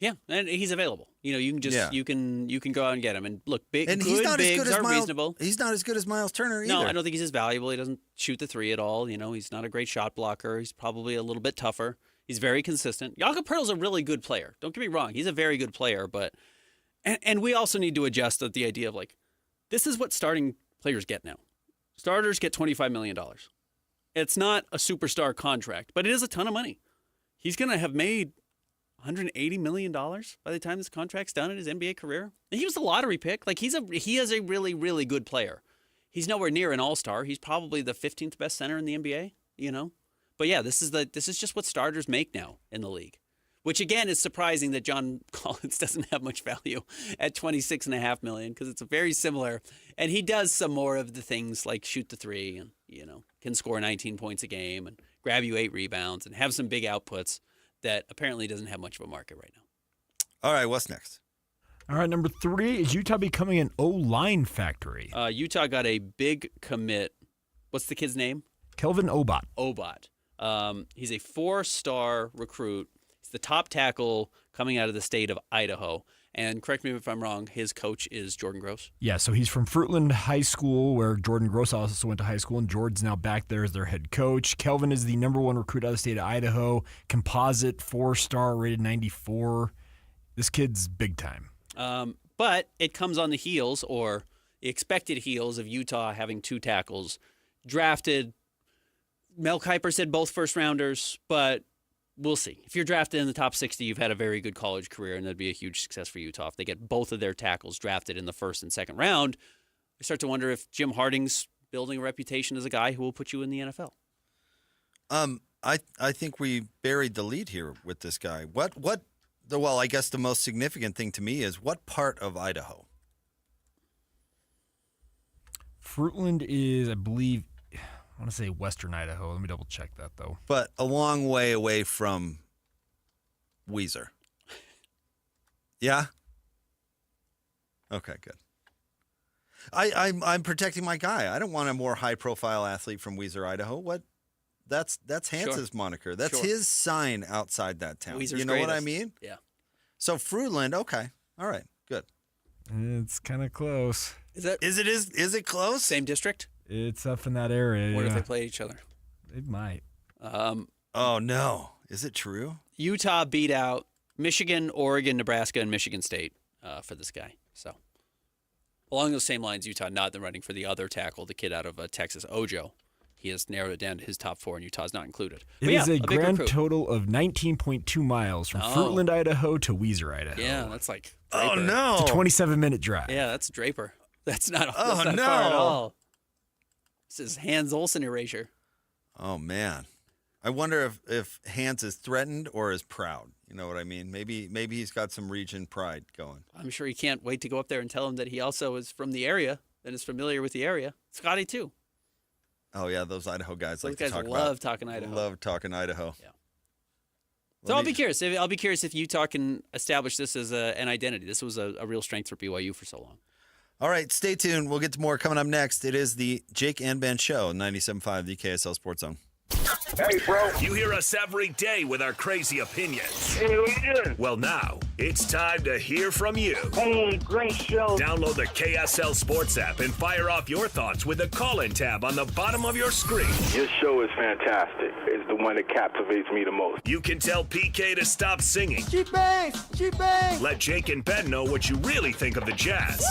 Yeah, and he's available. You can just you can go out and get him. And look, he's not as good as reasonable. He's not as good as Miles Turner either. No, I don't think he's as valuable. He doesn't shoot the 3 at all. He's not a great shot blocker. He's probably a little bit tougher. He's very consistent. Jakob Poeltl's a really good player. Don't get me wrong. He's a very good player, but and we also need to adjust the idea of this is what starting players get now. Starters get $25 million. It's not a superstar contract, but it is a ton of money. He's going to have made $180 million by the time this contract's done in his NBA career. And he was a lottery pick. He is a really, really good player. He's nowhere near an all-star. He's probably the 15th best center in the NBA, But yeah, this is just what starters make now in the league, which again is surprising that John Collins doesn't have much value at $26.5 million because it's very similar, and he does some more of the things like shoot the 3 and can score 19 points a game and grab you 8 rebounds and have some big outputs that apparently doesn't have much of a market right now. All right, what's next? All right, number 3 is Utah becoming an O-line factory. Utah got a big commit. What's the kid's name? Kelvin Obot. He's a 4-star recruit. He's the top tackle coming out of the state of Idaho. And correct me if I'm wrong, his coach is Jordan Gross. Yeah, so he's from Fruitland High School, where Jordan Gross also went to high school, and Jordan's now back there as their head coach. Kelvin is the number 1 recruit out of the state of Idaho. Composite 4-star, rated 94. This kid's big time. But it comes on the heels, or the expected heels, of Utah having 2 tackles drafted. Mel Kiper said both first-rounders, but we'll see. If you're drafted in the top 60, you've had a very good college career, and that'd be a huge success for Utah. If they get both of their tackles drafted in the 1st and 2nd round, I start to wonder if Jim Harding's building a reputation as a guy who will put you in the NFL. I think we buried the lead here with this guy. Well, I guess the most significant thing to me is what part of Idaho? Fruitland is, I believe, I want to say western Idaho. Let me double check that, though. But a long way away from Weiser. Yeah? Okay, good. I'm protecting my guy. I don't want a more high-profile athlete from Weiser, Idaho. What? That's Hance's moniker. That's his sign outside that town. Weiser's you know greatest. what I mean? Yeah. So Fruitland, okay. All right, good. It's kind of close. Is it close? Same district? It's up in that area. What if they play each other? It might. Oh, no. Is it true? Utah beat out Michigan, Oregon, Nebraska, and Michigan State for this guy. So along those same lines, Utah not the running for the other tackle, the kid out of Texas, Ojo. he has narrowed it down to his top 4, and Utah's not included. It is a grand total of 19.2 miles from Fruitland, Idaho to Weiser, Idaho. Yeah, that's like Oh, Draper. no. It's a 27-minute drive. Yeah, that's Draper. That's not far Oh, at no. all. This is Hans Olsen erasure. Oh, man. I wonder if Hans is threatened or is proud. You know what I mean? Maybe he's got some region pride going. I'm sure he can't wait to go up there and tell him that he also is from the area and is familiar with the area. Scotty, too. Oh, yeah, those Idaho guys Those like guys to talk love about. talking Idaho. Love talking Idaho. Yeah. So I'll be curious. I'll be curious if Utah can establish this as an identity. This was a real strength for BYU for so long. All right, stay tuned. We'll get to more coming up next. It is the Jake and Ben Show, 97.5, the KSL Sports Zone. Hey, bro. You hear us every day with our crazy opinions. Hey, what you doing? Well, now, it's time to hear from you. Hey, great show. Download the KSL Sports app and fire off your thoughts with the call-in tab on the bottom of your screen. Your show is fantastic. It's the one that captivates me the most. You can tell PK to stop singing. She bangs! She bangs! Let Jake and Ben know what you really think of the Jazz.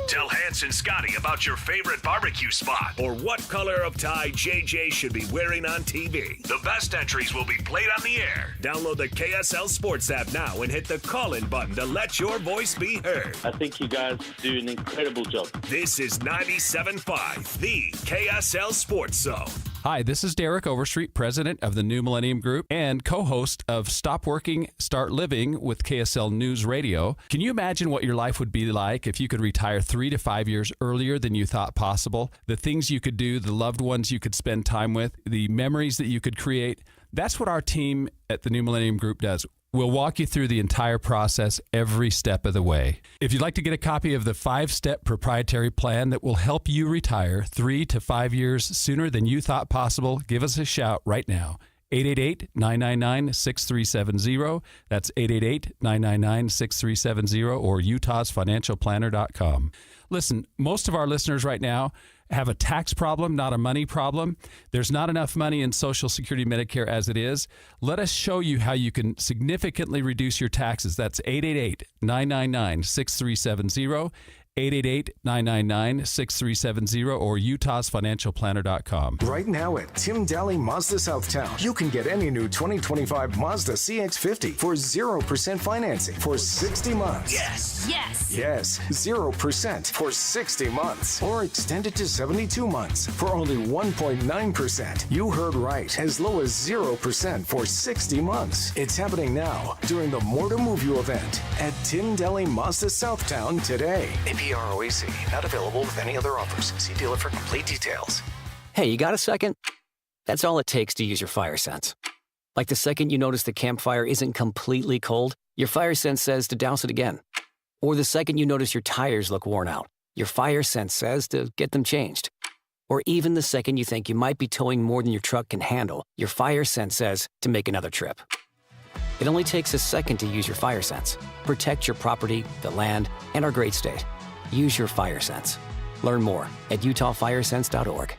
Tell Hans and Scotty about your favorite barbecue spot or what color of tie JJ should be wearing on TV. The best entries will be played on the air. Download the KSL Sports app now and hit the call-in button to let your voice be heard. I think you guys do an incredible job. This is 97.5, the KSL Sports Zone. Hi, this is Derek Overstreet, president of the New Millennium Group and co-host of Stop Working, Start Living with KSL News Radio. Can you imagine what your life would be like if you could retire 3 to 5 years earlier than you thought possible? The things you could do, the loved ones you could spend time with, the memories that you could create. That's what our team at the New Millennium Group does. We'll walk you through the entire process every step of the way. If you'd like to get a copy of the 5-step proprietary plan that will help you retire 3 to 5 years sooner than you thought possible, give us a shout right now. 888-999-6370. That's 888-999-6370 or utahsfinancialplanner.com. Listen, most of our listeners right now have a tax problem, not a money problem. There's not enough money in Social Security Medicare as it is. Let us show you how you can significantly reduce your taxes. That's 888-999-6370. 888-999-6370 or utahsfinancialplanner.com. Right now at Tim Daly Mazda Southtown, you can get any new 2025 Mazda CX-50 for 0% financing for 60 months. Yes! Yes! Yes, 0% for 60 months. Or extended to 72 months for only 1.9%. You heard right, as low as 0% for 60 months. It's happening now during the More to Move You event at Tim Daly Mazda Southtown today. APR OEC, not available with any other offers. See dealer for complete details. Hey, you got a second? That's all it takes to use your fire sense. Like the second you notice the campfire isn't completely cold, your fire sense says to douse it again. Or the second you notice your tires look worn out, your fire sense says to get them changed. Or even the second you think you might be towing more than your truck can handle, your fire sense says to make another trip. It only takes a second to use your fire sense. Protect your property, the land, and our great state. Use your fire sense. Learn more at utahfiresense.org.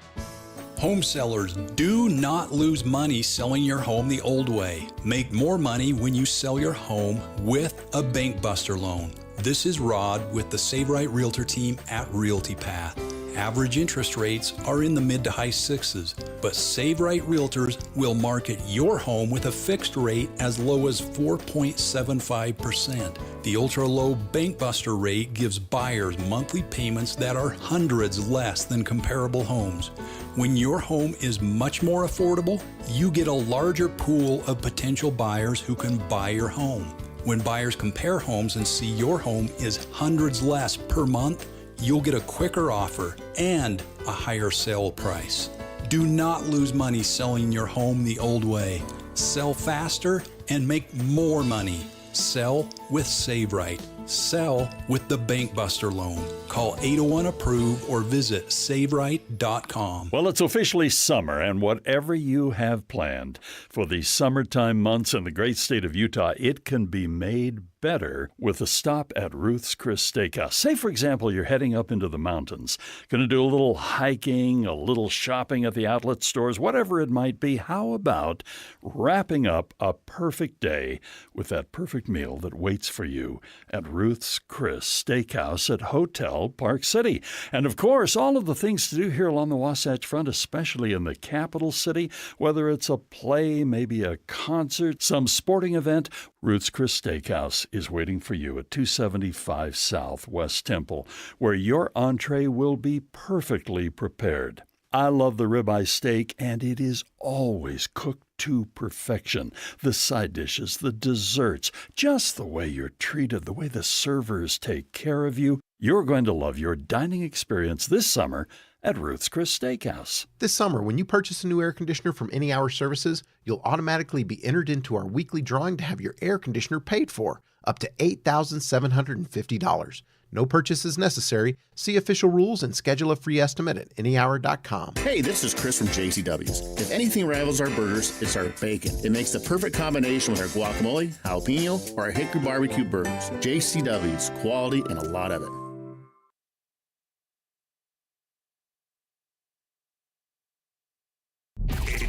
Home sellers, do not lose money selling your home the old way. Make more money when you sell your home with a Bank Buster loan. This is Rod with the Save Right Realtor team at Realty Path. Average interest rates are in the mid to high 6s, but Save Right Realtors will market your home with a fixed rate as low as 4.75%. The ultra-low Bank Buster rate gives buyers monthly payments that are hundreds less than comparable homes. When your home is much more affordable, you get a larger pool of potential buyers who can buy your home. When buyers compare homes and see your home is hundreds less per month, you'll get a quicker offer and a higher sale price. Do not lose money selling your home the old way. Sell faster and make more money. Sell with Save Right. Sell with the Bank Buster loan. Call 801-APPROVE or visit SaveRight.com. Well, it's officially summer, and whatever you have planned for the summertime months in the great state of Utah, it can be made better with a stop at Ruth's Chris Steakhouse. Say, for example, you're heading up into the mountains, going to do a little hiking, a little shopping at the outlet stores, whatever it might be. How about wrapping up a perfect day with that perfect meal that waits for you at Ruth's Chris Steakhouse at Hotel Park City? And of course, all of the things to do here along the Wasatch Front, especially in the capital city, whether it's a play, maybe a concert, some sporting event, Ruth's Chris Steakhouse is waiting for you at 275 South West Temple, where your entree will be perfectly prepared. I love the ribeye steak, and it is always cooked to perfection. The side dishes, the desserts, just the way you're treated, the way the servers take care of you. You're going to love your dining experience this summer at Ruth's Chris Steakhouse. This summer, when you purchase a new air conditioner from Any Hour Services, you'll automatically be entered into our weekly drawing to have your air conditioner paid for, up to $8,750. No purchase is necessary. See official rules and schedule a free estimate at anyhour.com. Hey, this is Chris from JCW's. If anything rivals our burgers, it's our bacon. It makes the perfect combination with our guacamole, jalapeno, or our hickory barbecue burgers. JCW's, quality and a lot of it.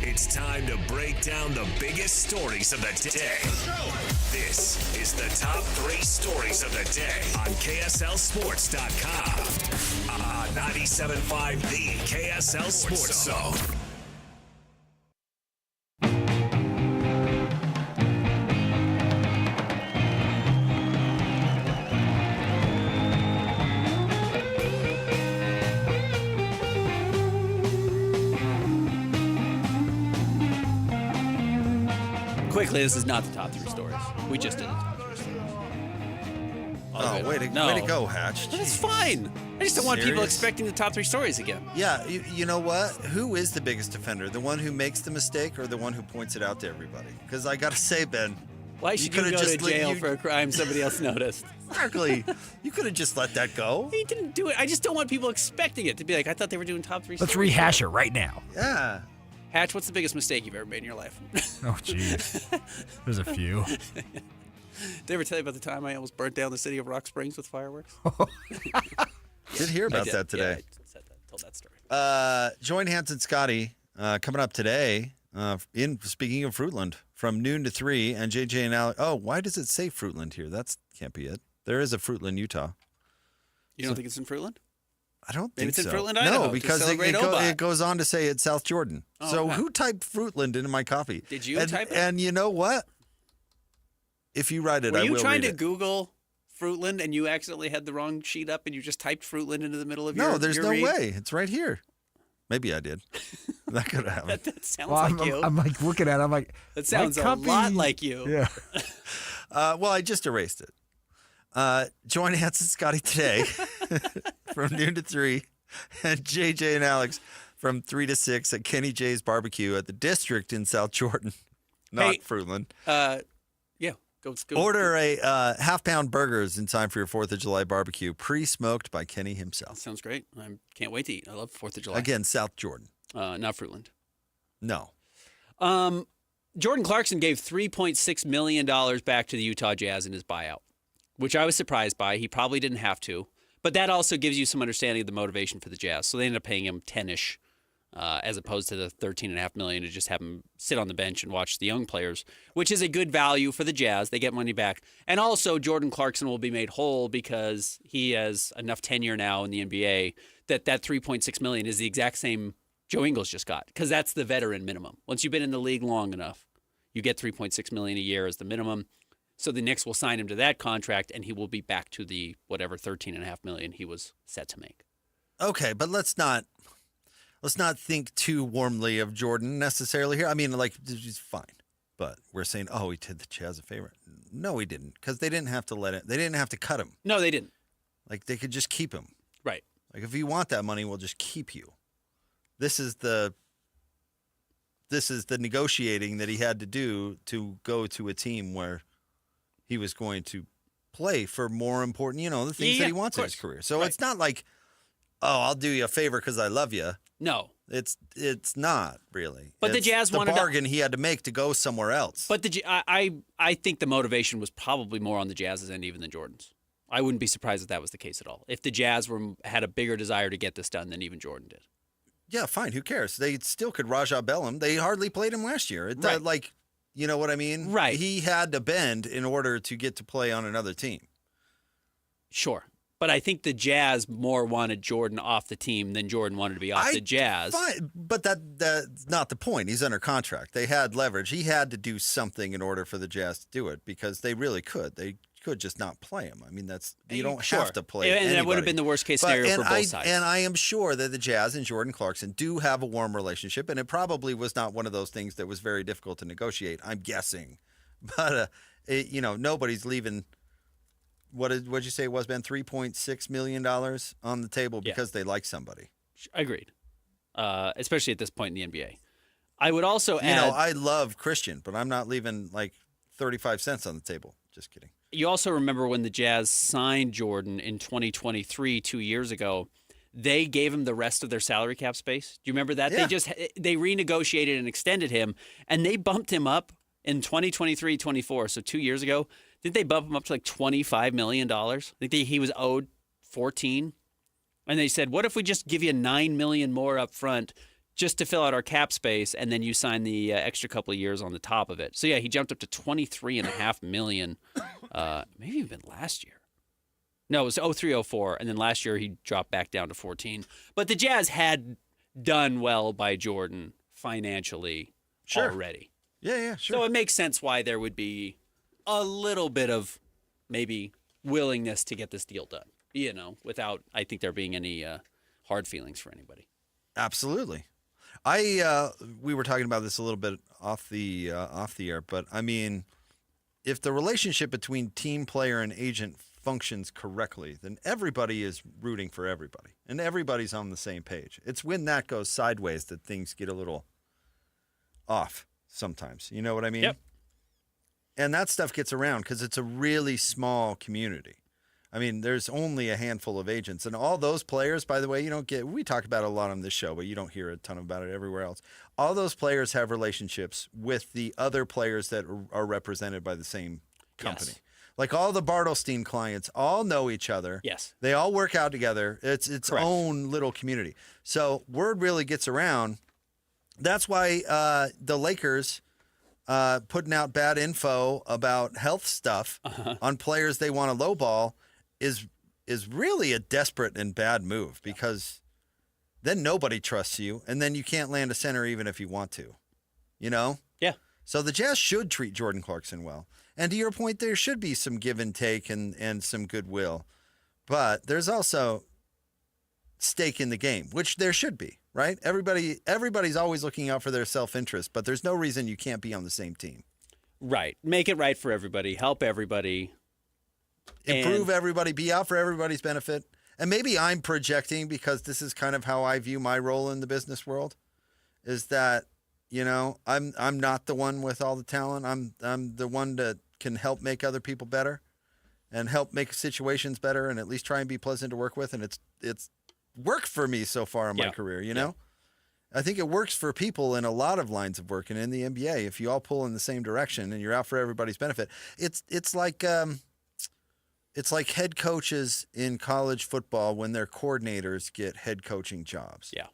It's time to break down the biggest stories of the day. This is the top 3 stories of the day on KSLSports.com. 97.5, the KSL Sports Zone. Quickly, this is not the top 3 stories. We just did the top 3 stories. Way to go, Hatch. That's fine. I just don't want people Serious? expecting the top 3 stories again. Yeah, you know what? Who is the biggest offender? The one who makes the mistake or the one who points it out to everybody? Because I got to say, Ben. Why should you go to jail for a crime somebody else noticed? Exactly. You could have just let that go. He didn't do it. I just don't want people expecting it to be like, I thought they were doing top 3 Let's stories. rehash it right now. Yeah. Hatch, what's the biggest mistake you've ever made in your life? Oh, jeez. There's a few. Did I ever tell you about the time I almost burnt down the city of Rock Springs with fireworks? Did hear about that today. Yeah, told that story. Join Hans and Scotty coming up today. Speaking of Fruitland, from noon to 3, and JJ and Alex. Oh, why does it say Fruitland here? That can't be it. There is a Fruitland, Utah. You don't think it's in Fruitland? I don't Maybe think it's so. in Fruitland, Idaho. No, because it goes on to say it's South Jordan. Oh, so okay. who typed Fruitland into my copy? Did you type it? And you know what? If you write it, I will read it. Were you trying to Google Fruitland and you accidentally had the wrong sheet up and you just typed Fruitland into the middle of your No, there's your no read? way. It's right here. Maybe I did. That could have happened. That sounds like you. I'm like looking at it. I'm like, that sounds my a lot like you. Yeah. Well, I just erased it. Join Hans and Scotty today from noon to 3, and JJ and Alex from 3 to 6 at Kenny J's Barbecue at the District in South Jordan, not Fruitland. Yeah, go. Order a half-pound burgers in time for your 4th of July barbecue, pre-smoked by Kenny himself. Sounds great. I can't wait to eat. I love 4th of July. Again, South Jordan. Not Fruitland. No. Jordan Clarkson gave $3.6 million back to the Utah Jazz in his buyout, which I was surprised by. He probably didn't have to. But that also gives you some understanding of the motivation for the Jazz. So they ended up paying him 10-ish as opposed to the $13.5 million to just have him sit on the bench and watch the young players, which is a good value for the Jazz. They get money back. And also Jordan Clarkson will be made whole because he has enough tenure now in the NBA that $3.6 million is the exact same Joe Ingles just got, because that's the veteran minimum. Once you've been in the league long enough, you get $3.6 million a year as the minimum. So the Knicks will sign him to that contract, and he will be back to the whatever $13.5 million he was set to make. Okay, but let's not think too warmly of Jordan necessarily here. I mean, like, he's fine, but we're saying, oh, he did the Jazz a favor. No, he didn't, because they didn't have to they didn't have to cut him. No, they didn't. Like, they could just keep him. Right. Like, if you want that money, we'll just keep you. This is the negotiating that he had to do to go to a team where he was going to play for more important, the things that he wants in his career. So it's not like, oh, I'll do you a favor because I love you. No. It's not really. But the Jazz wanted the bargain he had to make to go somewhere else. But I think the motivation was probably more on the Jazz's end even than Jordan's. I wouldn't be surprised if that was the case at all. If the Jazz had a bigger desire to get this done than even Jordan did. Yeah, fine. Who cares? They still could Raja Bell him. They hardly played him last year. Right. You know what I mean? Right. He had to bend in order to get to play on another team. Sure. But I think the Jazz more wanted Jordan off the team than Jordan wanted to be off the Jazz. Fine, but that's not the point. He's under contract. They had leverage. He had to do something in order for the Jazz to do it because they really could. They could just not play him. I mean, you don't have to play and anybody. that would have been the worst case scenario for both sides. And I am sure that the Jazz and Jordan Clarkson do have a warm relationship, and it probably was not one of those things that was very difficult to negotiate, I'm guessing. But, nobody's leaving... What did you say it was, Ben? $3.6 million on the table because they like somebody. Agreed. Especially at this point in the NBA. I would also add... I love Christian, but I'm not leaving like 35 cents on the table. Just kidding. You also remember when the Jazz signed Jordan in 2023, 2 years ago, they gave him the rest of their salary cap space. Do you remember that? Yeah. They renegotiated and extended him, and they bumped him up in 2023-24, so 2 years ago. Didn't they bump him up to like $25 million? I think he was owed $14. And they said, what if we just give you $9 million more up front just to fill out our cap space, and then you sign the extra couple of years on the top of it? So, yeah, he jumped up to $23.5 million, maybe even last year. No, it was 03-04, and then last year he dropped back down to 14. But the Jazz had done well by Jordan financially already. Yeah, sure. So it makes sense why there would be a little bit of maybe willingness to get this deal done, without, I think, there being any hard feelings for anybody. Absolutely. We were talking about this a little bit off the air, but I mean, if the relationship between team player and agent functions correctly, then everybody is rooting for everybody, and everybody's on the same page. It's when that goes sideways that things get a little off sometimes. You know what I mean? Yep. And that stuff gets around because it's a really small community. I mean, there's only a handful of agents. And all those players, by the way, we talk about it a lot on this show, but you don't hear a ton about it everywhere else. All those players have relationships with the other players that are represented by the same company. Yes. Like all the Bartelstein clients all know each other. Yes. They all work out together. It's its Correct. own little community. So word really gets around. That's why the Lakers... putting out bad info about health stuff on players they want to lowball is really a desperate and bad move because then nobody trusts you, and then you can't land a center even if you want to, Yeah. So the Jazz should treat Jordan Clarkson well. And to your point, there should be some give and take and some goodwill. But there's also stake in the game, which there should be. Right? Everybody's always looking out for their self-interest, but there's no reason you can't be on the same team. Right. Make it right for everybody. Help everybody. Improve everybody. Be out for everybody's benefit. And maybe I'm projecting because this is kind of how I view my role in the business world, is that, I'm not the one with all the talent. I'm the one that can help make other people better and help make situations better and at least try and be pleasant to work with. And it's worked for me so far in my career, I think it works for people in a lot of lines of work, and in the NBA, if you all pull in the same direction and you're out for everybody's benefit, it's like head coaches in college football when their coordinators get head coaching jobs. Yeah.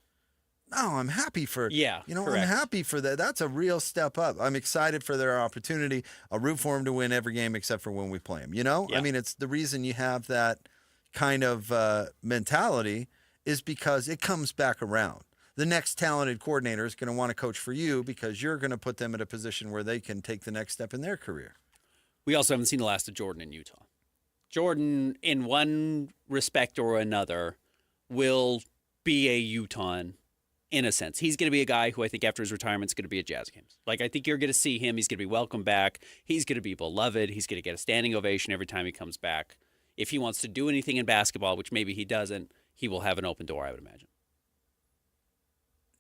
No, I'm happy for correct. I'm happy for that. That's a real step up. I'm excited for their opportunity. I'll root for them to win every game except for when we play them. Yeah. I mean, it's the reason you have that kind of mentality is because it comes back around. The next talented coordinator is going to want to coach for you because you're going to put them in a position where they can take the next step in their career. We also haven't seen the last of Jordan in Utah. Jordan, in one respect or another, will be a Utahn in a sense. He's going to be a guy who I think after his retirement is going to be at Jazz games. Like, I think you're going to see him. He's going to be welcomed back. He's going to be beloved. He's going to get a standing ovation every time he comes back. If he wants to do anything in basketball, which maybe he doesn't, he will have an open door, I would imagine.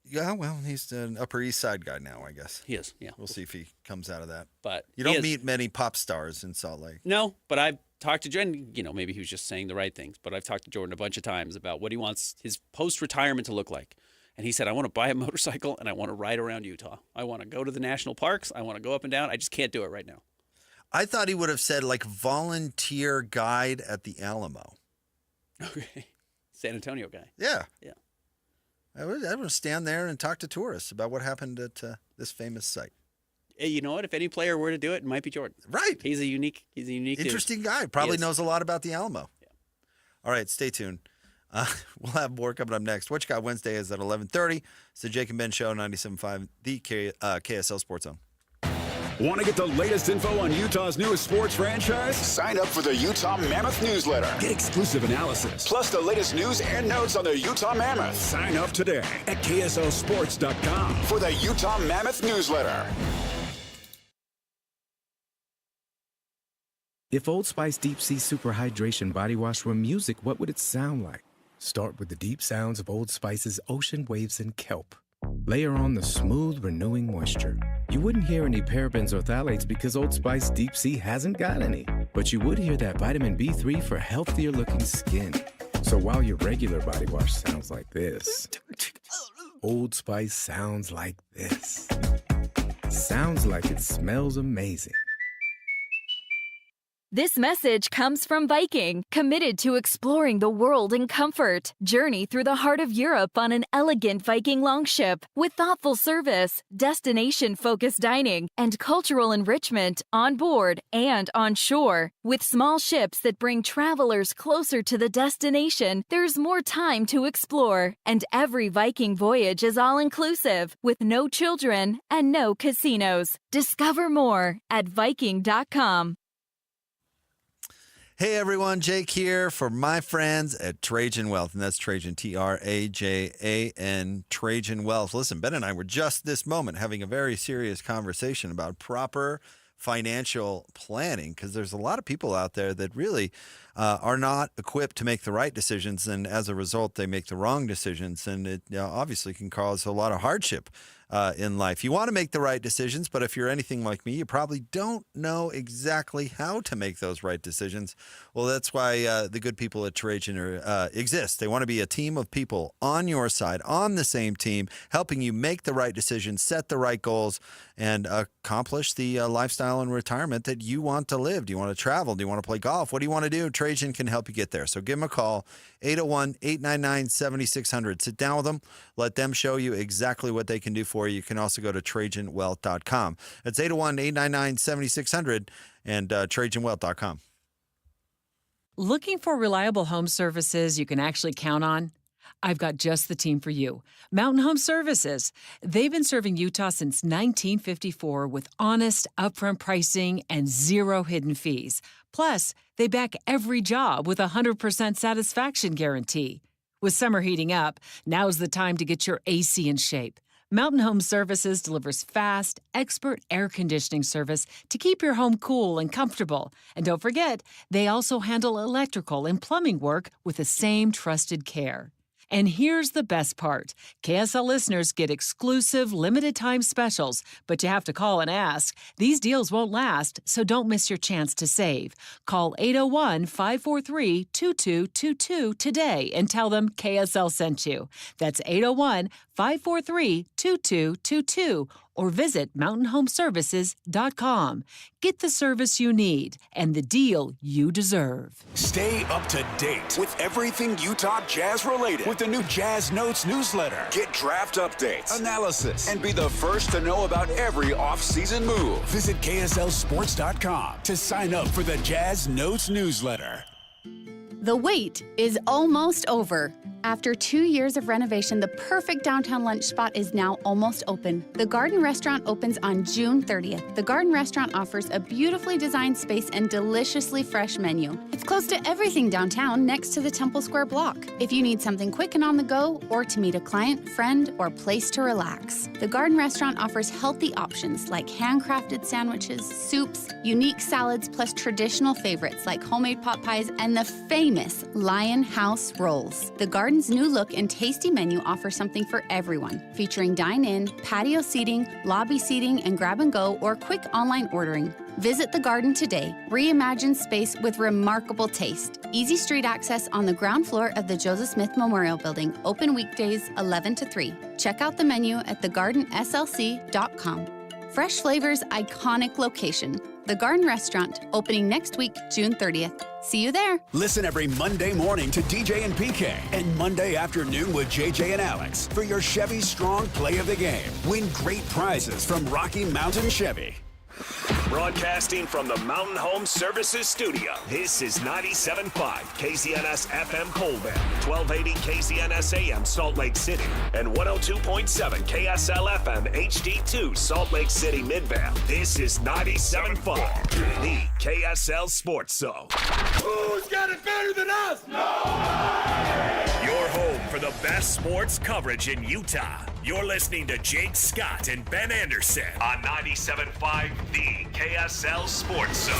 Yeah, well, he's an Upper East Side guy now, I guess. He is, yeah. We'll see if he comes out of that. But you don't meet many pop stars in Salt Lake. No, but I've talked to Jordan. Maybe he was just saying the right things, but I've talked to Jordan a bunch of times about what he wants his post-retirement to look like. And he said, I want to buy a motorcycle and I want to ride around Utah. I want to go to the national parks. I want to go up and down. I just can't do it right now. I thought he would have said like volunteer guide at the Alamo. Okay. San Antonio guy. Yeah. Yeah. I would stand there and talk to tourists about what happened at this famous site. Hey, you know what? If any player were to do it might be Jordan. Right. He's a unique interesting dude. guy. Probably knows a lot about the Alamo. Yeah. All right, stay tuned. We'll have more coming up next. What You Got Wednesday is at 11:30. It's the Jake and Ben Show, 97.5, the KSL Sports Zone. Want to get the latest info on Utah's newest sports franchise? Sign up for the Utah Mammoth newsletter. Get exclusive analysis. Plus the latest news and notes on the Utah Mammoth. Sign up today at KSLSports.com for the Utah Mammoth newsletter. If Old Spice Deep Sea Super Hydration Body Wash were music, what would it sound like? Start with the deep sounds of Old Spice's ocean waves and kelp. Layer on the smooth, renewing moisture. You wouldn't hear any parabens or phthalates because Old Spice Deep Sea hasn't got any. But you would hear that vitamin B3 for healthier looking skin. So while your regular body wash sounds like this, Old Spice sounds like this. Sounds like it smells amazing. This message comes from Viking, committed to exploring the world in comfort. Journey through the heart of Europe on an elegant Viking longship with thoughtful service, destination-focused dining, and cultural enrichment on board and on shore. With small ships that bring travelers closer to the destination, there's more time to explore. And every Viking voyage is all-inclusive, with no children and no casinos. Discover more at Viking.com. Hey everyone, Jake here for my friends at Trajan Wealth, and that's Trajan, Trajan, Trajan Wealth. Listen, Ben and I were just this moment having a very serious conversation about proper financial planning, because there's a lot of people out there that really are not equipped to make the right decisions, and as a result, they make the wrong decisions, and it obviously can cause a lot of hardship in life. You want to make the right decisions, but if you're anything like me, you probably don't know exactly how to make those right decisions. Well, that's why the good people at Trajan exist. They want to be a team of people on your side, on the same team, helping you make the right decisions, set the right goals, and accomplish the lifestyle and retirement that you want to live. Do you want to travel? Do you want to play golf? What do you want to do? Trajan can help you get there. So give them a call, 801-899-7600. Sit down with them. Let them show you exactly what they can do for you. You can also go to TrajanWealth.com. That's 801-899-7600 and TrajanWealth.com. Looking for reliable home services you can actually count on? I've got just the team for you. Mountain Home Services. They've been serving Utah since 1954 with honest, upfront pricing and zero hidden fees. Plus, they back every job with a 100% satisfaction guarantee. With summer heating up, now's the time to get your AC in shape. Mountain Home Services delivers fast, expert air conditioning service to keep your home cool and comfortable. And don't forget, they also handle electrical and plumbing work with the same trusted care. And here's the best part. KSL listeners get exclusive limited-time specials, but you have to call and ask. These deals won't last, so don't miss your chance to save. Call 801-543-2222 today and tell them KSL sent you. That's 801-543-2222 or visit mountainhomeservices.com. Get the service you need and the deal you deserve. Stay up to date with everything Utah Jazz related with the new Jazz Notes newsletter. Get draft updates, analysis, and be the first to know about every off-season move. Visit KSLSports.com to sign up for the Jazz Notes newsletter. The wait is almost over. After 2 years of renovation, the perfect downtown lunch spot is now almost open. The Garden Restaurant opens on June 30th. The Garden Restaurant offers a beautifully designed space and deliciously fresh menu. It's close to everything downtown next to the Temple Square block. If you need something quick and on the go, or to meet a client, friend, or place to relax, the Garden Restaurant offers healthy options like handcrafted sandwiches, soups, unique salads, plus traditional favorites like homemade pot pies and the famous Lion House rolls. The Garden Garden's new look and tasty menu offer something for everyone, featuring dine-in, patio seating, lobby seating, and grab-and-go or quick online ordering. Visit the Garden today. Reimagine space with remarkable taste. Easy street access on the ground floor of the Joseph Smith Memorial Building. Open weekdays 11 to 3. Check out the menu at thegardenslc.com. Fresh flavors, iconic location. The Garden Restaurant, opening next week, June 30th. See you there. Listen every Monday morning to DJ and PK and Monday afternoon with JJ and Alex for your Chevy Strong Play of the Game. Win great prizes from Rocky Mountain Chevy. Broadcasting from the Mountain Home Services Studio, this is 97.5 KZNS FM Colbert, 1280 KZNS AM Salt Lake City, and 102.7 KSL FM HD2 Salt Lake City Midvale. This is 97.5, the KSL Sports Zone. Who's got it better than us? Nobody! Your home for the best sports coverage in Utah. You're listening to Jake Scott and Ben Anderson on 97.5, the KSL Sports Zone.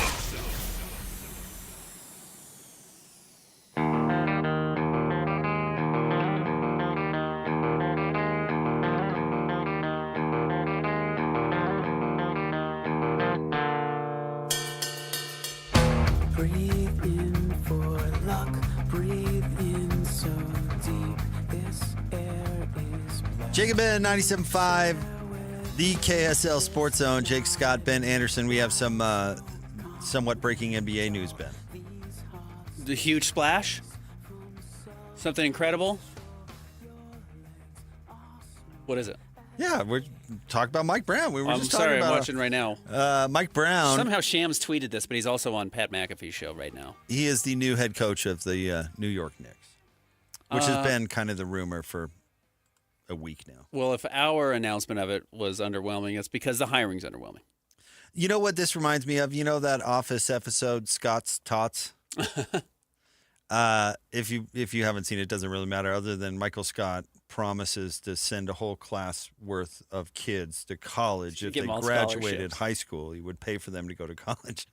Breathe in for luck, breathe in so deep, this air is black. Jake and Ben, 97.5, the KSL Sports Zone. Jake Scott, Ben Anderson. We have some somewhat breaking NBA news, Ben. The huge splash? Something incredible? What is it? Yeah, we're talking about Mike Brown. We were I'm just sorry, talking about I'm watching right now. Mike Brown. Somehow Shams tweeted this, but he's also on Pat McAfee's show right now. He is the new head coach of the New York Knicks, which has been kind of the rumor for a week now. Well, if our announcement of it was underwhelming, it's because the hiring's underwhelming. You know what this reminds me of? You know that Office episode, Scott's Tots? If you haven't seen it, it doesn't really matter, other than Michael Scott promises to send a whole class worth of kids to college if they graduated high school. He would pay for them to go to college.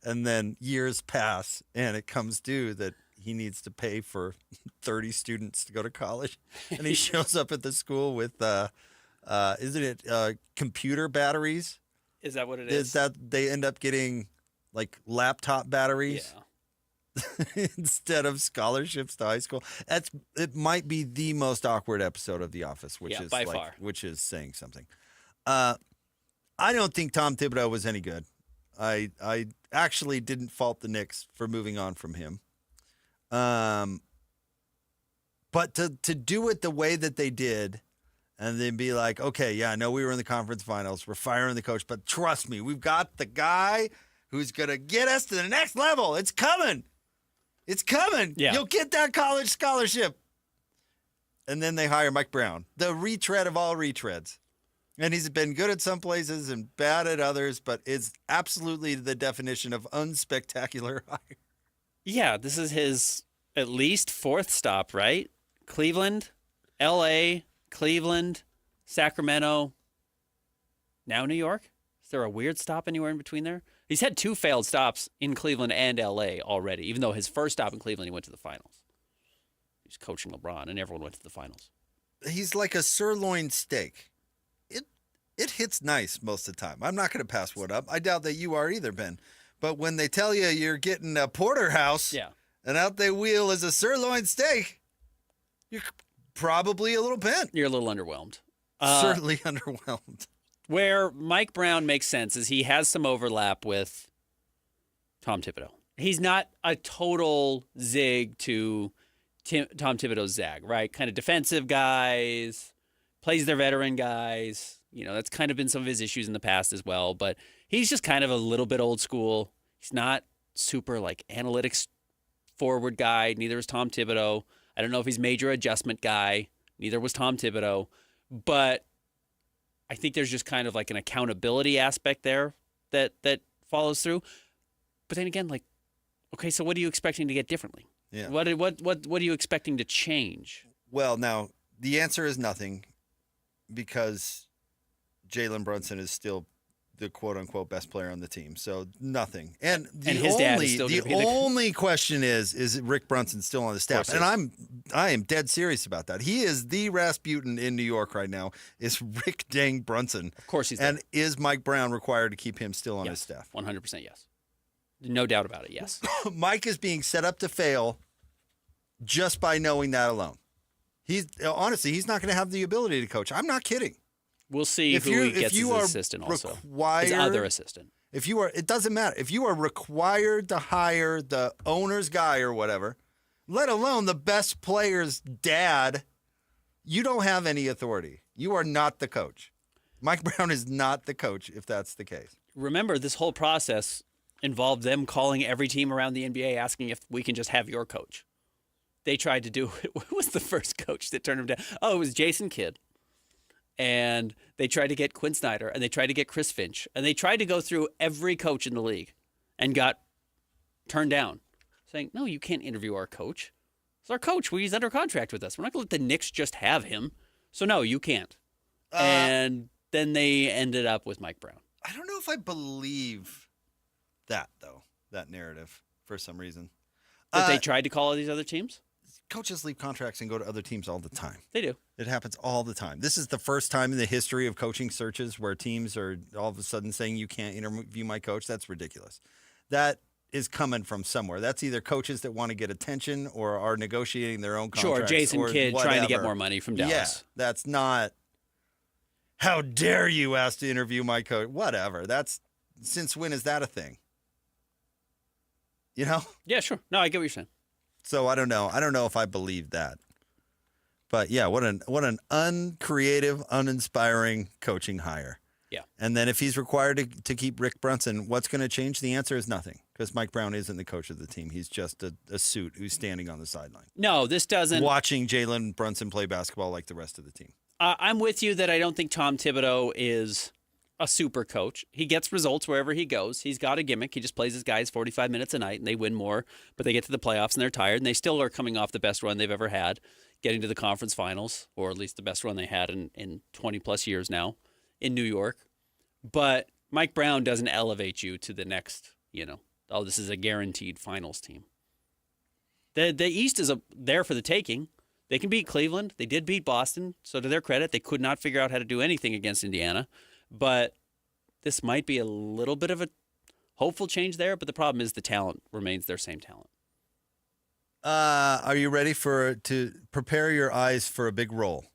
And then years pass, and it comes due that he needs to pay for 30 students to go to college. And he shows up at the school with, isn't it computer batteries? Is that what it is? Is that they end up getting like laptop batteries? Yeah. Instead of scholarships to high school. It might be the most awkward episode of The Office, which is by far. Which is saying something. I don't think Tom Thibodeau was any good. I actually didn't fault the Knicks for moving on from him. But to do it the way that they did, and then be like, okay, yeah, I know we were in the conference finals, we're firing the coach, but trust me, we've got the guy who's gonna get us to the next level. It's coming. It's coming. Yeah. You'll get that college scholarship. And then they hire Mike Brown, the retread of all retreads. And he's been good at some places and bad at others, but it's absolutely the definition of unspectacular hire. Yeah, this is his at least fourth stop, right? Cleveland, L.A., Cleveland, Sacramento, now New York. Is there a weird stop anywhere in between there? He's had 2 failed stops in Cleveland and L.A. already, even though his first stop in Cleveland, he went to the finals. He's coaching LeBron, and everyone went to the finals. He's like a sirloin steak. It hits nice most of the time. I'm not going to pass one up. I doubt that you are either, Ben. But when they tell you you're getting a porterhouse, and out they wheel is a sirloin steak, you're probably a little bent. You're a little underwhelmed. Certainly underwhelmed. Where Mike Brown makes sense is he has some overlap with Tom Thibodeau. He's not a total zig to Tom Thibodeau's zag, right? Kind of defensive guys, plays their veteran guys. You know, that's kind of been some of his issues in the past as well. But he's just kind of a little bit old school. He's not super like analytics forward guy. Neither is Tom Thibodeau. I don't know if he's major adjustment guy. Neither was Tom Thibodeau. But I think there's just kind of like an accountability aspect there that follows through. But then again, like, okay, so what are you expecting to get differently? Yeah. What are you expecting to change? Well, now the answer is nothing, because Jalen Brunson is still the quote unquote best player on the team. So nothing. And his dad is still the only question is Rick Brunson still on the staff? And I'm I am dead serious about that. He is the Rasputin in New York right now, is Rick Dang Brunson. Of course he's And there. is Mike Brown required to keep him still on his staff? 100% yes. No doubt about it, yes. Mike is being set up to fail just by knowing that alone. Honestly, he's not going to have the ability to coach. I'm not kidding. We'll see who he gets as his assistant also. His other assistant. It doesn't matter. If you are required to hire the owner's guy or whatever, let alone the best player's dad, you don't have any authority. You are not the coach. Mike Brown is not the coach if that's the case. Remember, this whole process involved them calling every team around the NBA asking if we can just have your coach. They tried to do it. What was the first coach that turned him down? Oh, it was Jason Kidd. And they tried to get Quinn Snyder, and they tried to get Chris Finch, and they tried to go through every coach in the league and got turned down, saying, no, you can't interview our coach. It's our coach. He's under contract with us. We're not going to let the Knicks just have him. So, no, you can't. And then they ended up with Mike Brown. I don't know if I believe that, though, that narrative, for some reason. That they tried to call all these other teams? Coaches leave contracts and go to other teams all the time. They do. It happens all the time. This is the first time in the history of coaching searches where teams are all of a sudden saying you can't interview my coach. That's ridiculous. That is coming from somewhere. That's either coaches that want to get attention or are negotiating their own contracts. Sure, Jason Kidd trying to get whatever. more money from Dallas. Yeah, that's not, how dare you ask to interview my coach? Whatever. Since when is that a thing? You know? Yeah, sure. No, I get what you're saying. So I don't know. I don't know if I believe that. But yeah, what an uncreative, uninspiring coaching hire. Yeah. And then if he's required to keep Rick Brunson, what's going to change? The answer is nothing, because Mike Brown isn't the coach of the team. He's just a suit who's standing on the sideline. No, this doesn't. Watching Jalen Brunson play basketball like the rest of the team. I'm with you that I don't think Tom Thibodeau is a super coach. He gets results wherever he goes. He's got a gimmick. He just plays his guys 45 minutes a night, and they win more. But they get to the playoffs, and they're tired, and they still are coming off the best run they've ever had, getting to the conference finals, or at least the best run they had in 20-plus years now in New York. But Mike Brown doesn't elevate you to the next, this is a guaranteed finals team. The East is there for the taking. They can beat Cleveland. They did beat Boston. So to their credit, they could not figure out how to do anything against Indiana. But this might be a little bit of a hopeful change there. But the problem is the talent remains their same talent. Are you ready to prepare your eyes for a big roll?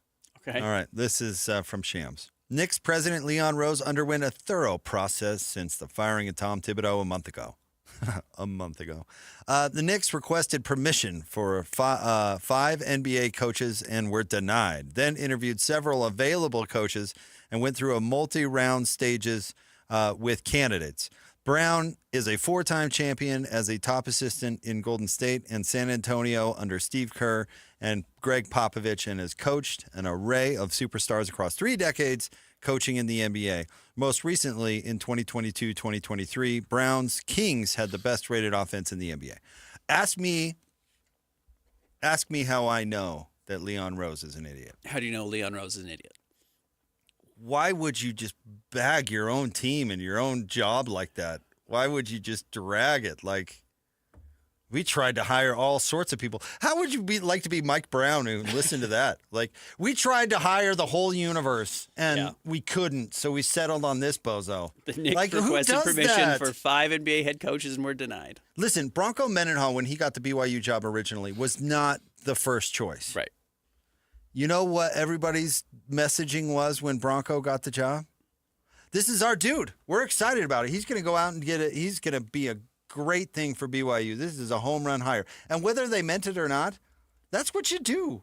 Okay. All right. This is from Shams. Knicks president Leon Rose underwent a thorough process since the firing of Tom Thibodeau a month ago. The Knicks requested permission for 5 NBA coaches and were denied. Then interviewed several available coaches and went through a multi-round stages with candidates. Brown is a 4-time champion as a top assistant in Golden State and San Antonio under Steve Kerr and Greg Popovich, and has coached an array of superstars across 3 decades coaching in the NBA. Most recently, in 2022-2023, Brown's Kings had the best rated offense in the NBA. Ask me how I know that Leon Rose is an idiot. How do you know Leon Rose is an idiot? Why would you just bag your own team and your own job like that? Why would you just drag it? Like, we tried to hire all sorts of people. How would you like to be Mike Brown and listen to that? Like, we tried to hire the whole universe and we couldn't, so we settled on this bozo. The Knicks requested permission for 5 NBA head coaches and were denied. Listen, Bronco Mendenhall, when he got the BYU job originally, was not the first choice. Right. You know what everybody's messaging was when Bronco got the job? This is our dude. We're excited about it. He's going to go out and get it. He's going to be a great thing for BYU. This is a home run hire. And whether they meant it or not, that's what you do.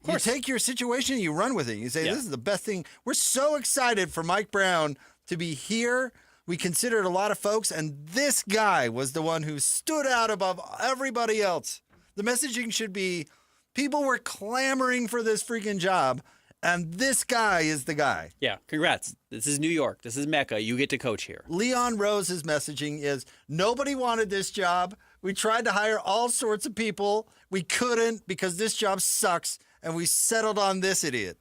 You take your situation, you run with it. You say, this is the best thing. We're so excited for Mike Brown to be here. We considered a lot of folks, and this guy was the one who stood out above everybody else. The messaging should be, people were clamoring for this freaking job, and this guy is the guy. Yeah, congrats. This is New York. This is Mecca. You get to coach here. Leon Rose's messaging is, nobody wanted this job. We tried to hire all sorts of people. We couldn't because this job sucks, and we settled on this idiot.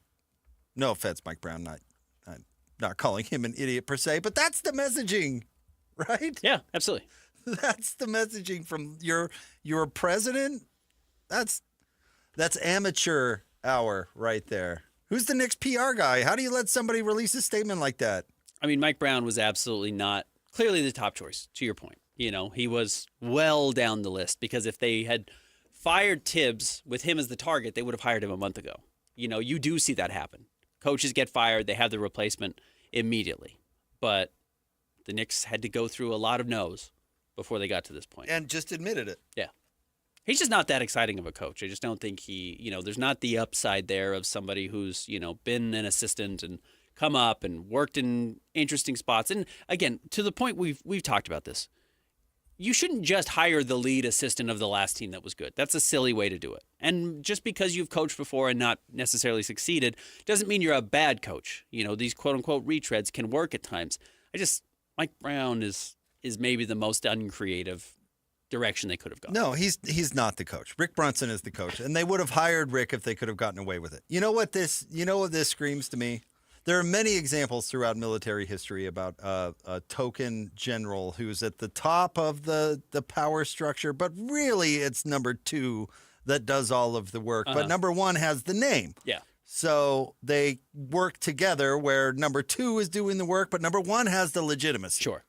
No offense, Mike Brown. Not calling him an idiot per se, but that's the messaging, right? Yeah, absolutely. That's the messaging from your president. That's That's amateur hour right there. Who's the Knicks PR guy? How do you let somebody release a statement like that? I mean, Mike Brown was absolutely not clearly the top choice, to your point. He was well down the list because if they had fired Tibbs with him as the target, they would have hired him a month ago. You do see that happen. Coaches get fired, they have the replacement immediately. But the Knicks had to go through a lot of no's before they got to this point. And just admitted it. Yeah. He's just not that exciting of a coach. I just don't think there's not the upside there of somebody who's, been an assistant and come up and worked in interesting spots. And again, to the point we've talked about this. You shouldn't just hire the lead assistant of the last team that was good. That's a silly way to do it. And just because you've coached before and not necessarily succeeded doesn't mean you're a bad coach. These quote-unquote retreads can work at times. Mike Brown is maybe the most uncreative direction they could have gone. No, he's not the coach. Rick Brunson is the coach, and they would have hired Rick if they could have gotten away with it. You know what this screams to me? There are many examples throughout military history about a token general who's at the top of the power structure, but really it's number 2 that does all of the work. But number 1 has the name. Yeah. So they work together where number 2 is doing the work, but number 1 has the legitimacy. Sure.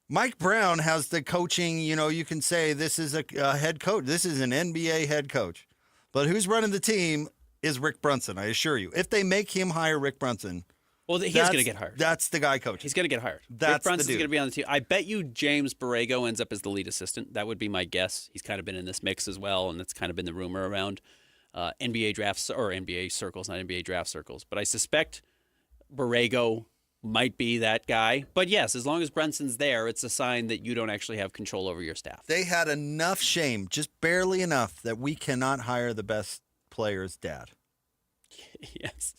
Mike Brown has the coaching, you can say this is a head coach. This is an NBA head coach. But who's running the team is Rick Brunson, I assure you. If they make him hire Rick Brunson, well, he's going to get hired. That's the guy coaching. He's going to get hired. That's Rick Brunson's the dude. going to be on the team. I bet you James Borrego ends up as the lead assistant. That would be my guess. He's kind of been in this mix as well, and that's kind of been the rumor around NBA drafts or NBA circles, not NBA draft circles. But I suspect Borrego might be that guy. But yes, as long as Brunson's there, it's a sign that you don't actually have control over your staff. They had enough shame, just barely enough, that we cannot hire the best player's dad. Yes.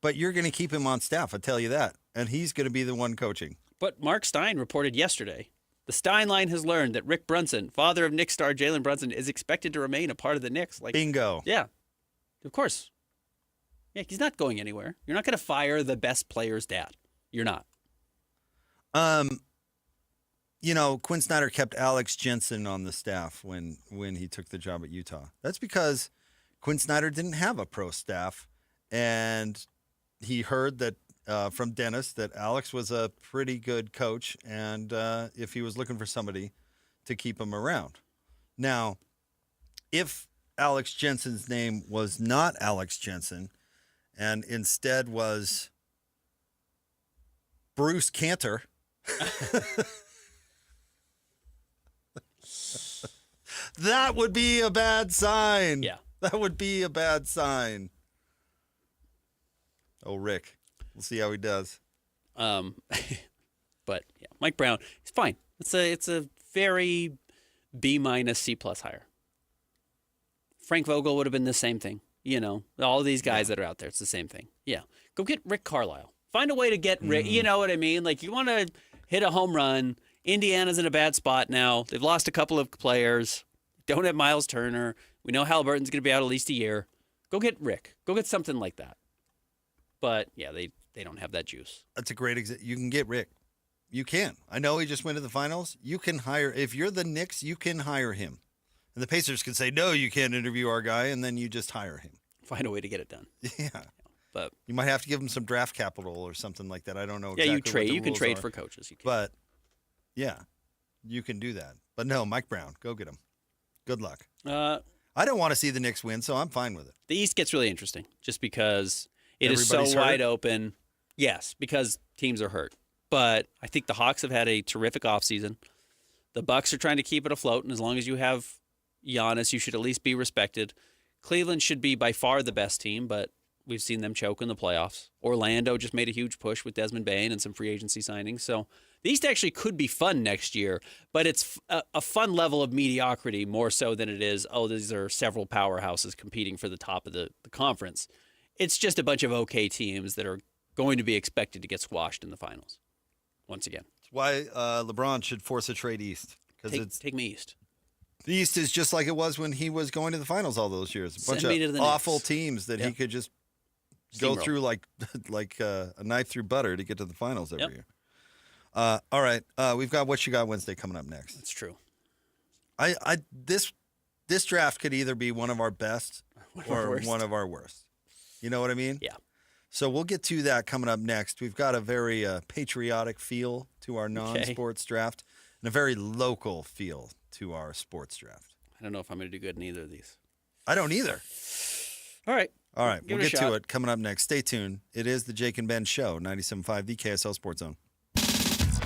But you're going to keep him on staff, I tell you that. And he's going to be the one coaching. But Mark Stein reported yesterday, the Stein line has learned that Rick Brunson, father of Knicks star Jalen Brunson, is expected to remain a part of the Knicks. Bingo. Yeah, of course. Yeah, he's not going anywhere. You're not going to fire the best player's dad. You're not. Quinn Snyder kept Alex Jensen on the staff when he took the job at Utah. That's because Quinn Snyder didn't have a pro staff, and he heard that from Dennis that Alex was a pretty good coach, and if he was looking for somebody to keep him around. Now, if Alex Jensen's name was not Alex Jensen and instead was Bruce Cantor, that would be a bad sign. Yeah. That would be a bad sign. Oh, Rick. We'll see how he does. But yeah, Mike Brown, he's fine. It's a very B- C+ hire. Frank Vogel would have been the same thing. All these guys that are out there, it's the same thing. Yeah. Go get Rick Carlisle. Find a way to get Rick. You know what I mean? Like, you want to hit a home run. Indiana's in a bad spot now. They've lost a couple of players. Don't have Miles Turner. We know Halliburton's going to be out at least a year. Go get Rick. Go get something like that. But, yeah, they don't have that juice. That's a great example. You can get Rick. You can. I know he just went to the finals. You can hire. If you're the Knicks, you can hire him. And the Pacers can say, no, you can't interview our guy, and then you just hire him. Find a way to get it done. Yeah. But you might have to give him some draft capital or something like that. I don't know exactly. Yeah, you can trade for coaches. You can. But, yeah, you can do that. But no, Mike Brown, go get him. Good luck. I don't want to see the Knicks win, so I'm fine with it. The East gets really interesting just because it is so wide open. Yes, because teams are hurt. But I think the Hawks have had a terrific offseason. The Bucks are trying to keep it afloat, and as long as you have Giannis, you should at least be respected. Cleveland should be by far the best team, but we've seen them choke in the playoffs. Orlando just made a huge push with Desmond Bane and some free agency signings. So the East actually could be fun next year, but it's a fun level of mediocrity more so than it is, these are several powerhouses competing for the top of the conference. It's just a bunch of okay teams that are going to be expected to get squashed in the finals once again. That's why LeBron should force a trade East. Take me East. The East is just like it was when he was going to the finals all those years. A bunch of awful teams that he could just go through like a knife through butter to get to the finals every year. All right, we've got What You Got Wednesday coming up next. That's true. This This draft could either be one of our best or one of our worst. You know what I mean? Yeah. So we'll get to that coming up next. We've got a very patriotic feel to our non-sports draft and a very local feel to our sports draft. I don't know if I'm going to do good in either of these. I don't either. All right. We'll get to it coming up next. Stay tuned. It is the Jake and Ben Show, 97.5, the KSL Sports Zone.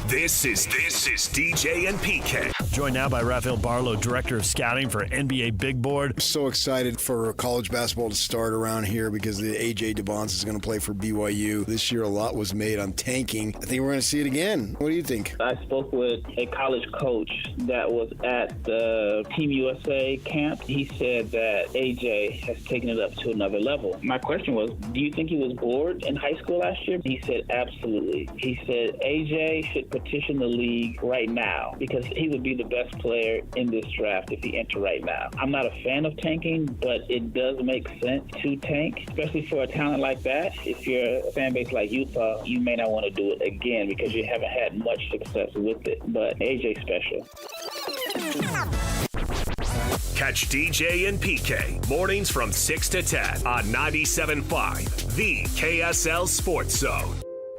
This is DJ and PK. Joined now by Raphael Barlow, Director of Scouting for NBA Big Board. So excited for college basketball to start around here because the AJ DeBonce is going to play for BYU. This year a lot was made on tanking. I think we're going to see it again. What do you think? I spoke with a college coach that was at the Team USA camp. He said that AJ has taken it up to another level. My question was, do you think he was bored in high school last year? He said, absolutely. He said, AJ should petition the league right now because he would be the best player in this draft if he entered right now. I'm not a fan of tanking, but it does make sense to tank, especially for a talent like that. If you're a fan base like Utah, you may not want to do it again because you haven't had much success with it. But AJ's special. Catch DJ and PK mornings from 6 to 10 on 97.5, the KSL Sports Zone.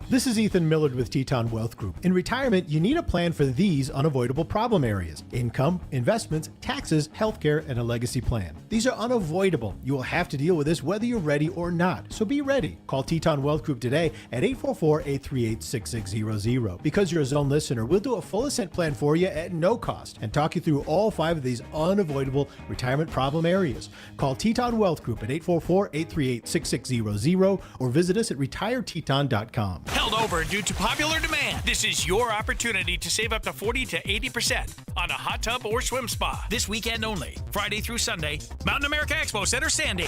This is Ethan Millard with Teton Wealth Group. In retirement, you need a plan for these unavoidable problem areas: income, investments, taxes, healthcare, and a legacy plan. These are unavoidable. You will have to deal with this whether you're ready or not. So be ready. Call Teton Wealth Group today at 844-838-6600. Because you're a Zone listener, we'll do a full ascent plan for you at no cost and talk you through all 5 of these unavoidable retirement problem areas. Call Teton Wealth Group at 844-838-6600 or visit us at retireteton.com. Held over due to popular demand. This is your opportunity to save up to 40 to 80% on a hot tub or swim spa this weekend only, Friday through Sunday, Mountain America Expo Center, Sandy.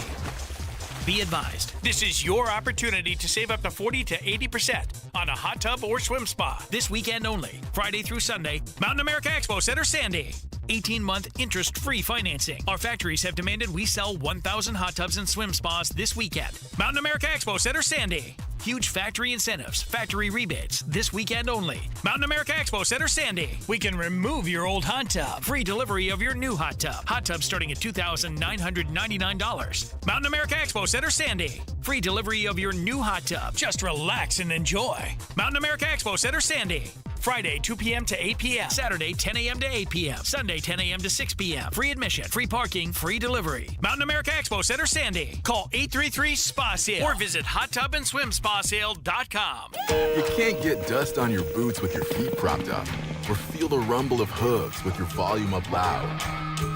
Be advised, this is your opportunity to save up to 40 to 80% on a hot tub or swim spa this weekend only, Friday through Sunday, Mountain America Expo Center, Sandy. 18-month interest-free financing. Our factories have demanded we sell 1,000 hot tubs and swim spas this weekend. Mountain America Expo Center, Sandy. Huge factory incentives, factory rebates this weekend only. Mountain America Expo Center, Sandy. We can remove your old hot tub. Free delivery of your new hot tub. Hot tub starting at $2,999. Mountain America Expo Center, Sandy. Free delivery of your new hot tub. Just relax and enjoy. Mountain America Expo Center, Sandy. Friday, 2 p.m. to 8 p.m. Saturday, 10 a.m. to 8 p.m. Sunday, 10 a.m. to 6 p.m. Free admission, free parking, free delivery. Mountain America Expo Center, Sandy. Call 833-SPA-SALE or visit hottubandSwimSpaSale.com. You can't get dust on your boots with your feet propped up or feel the rumble of hooves with your volume up loud.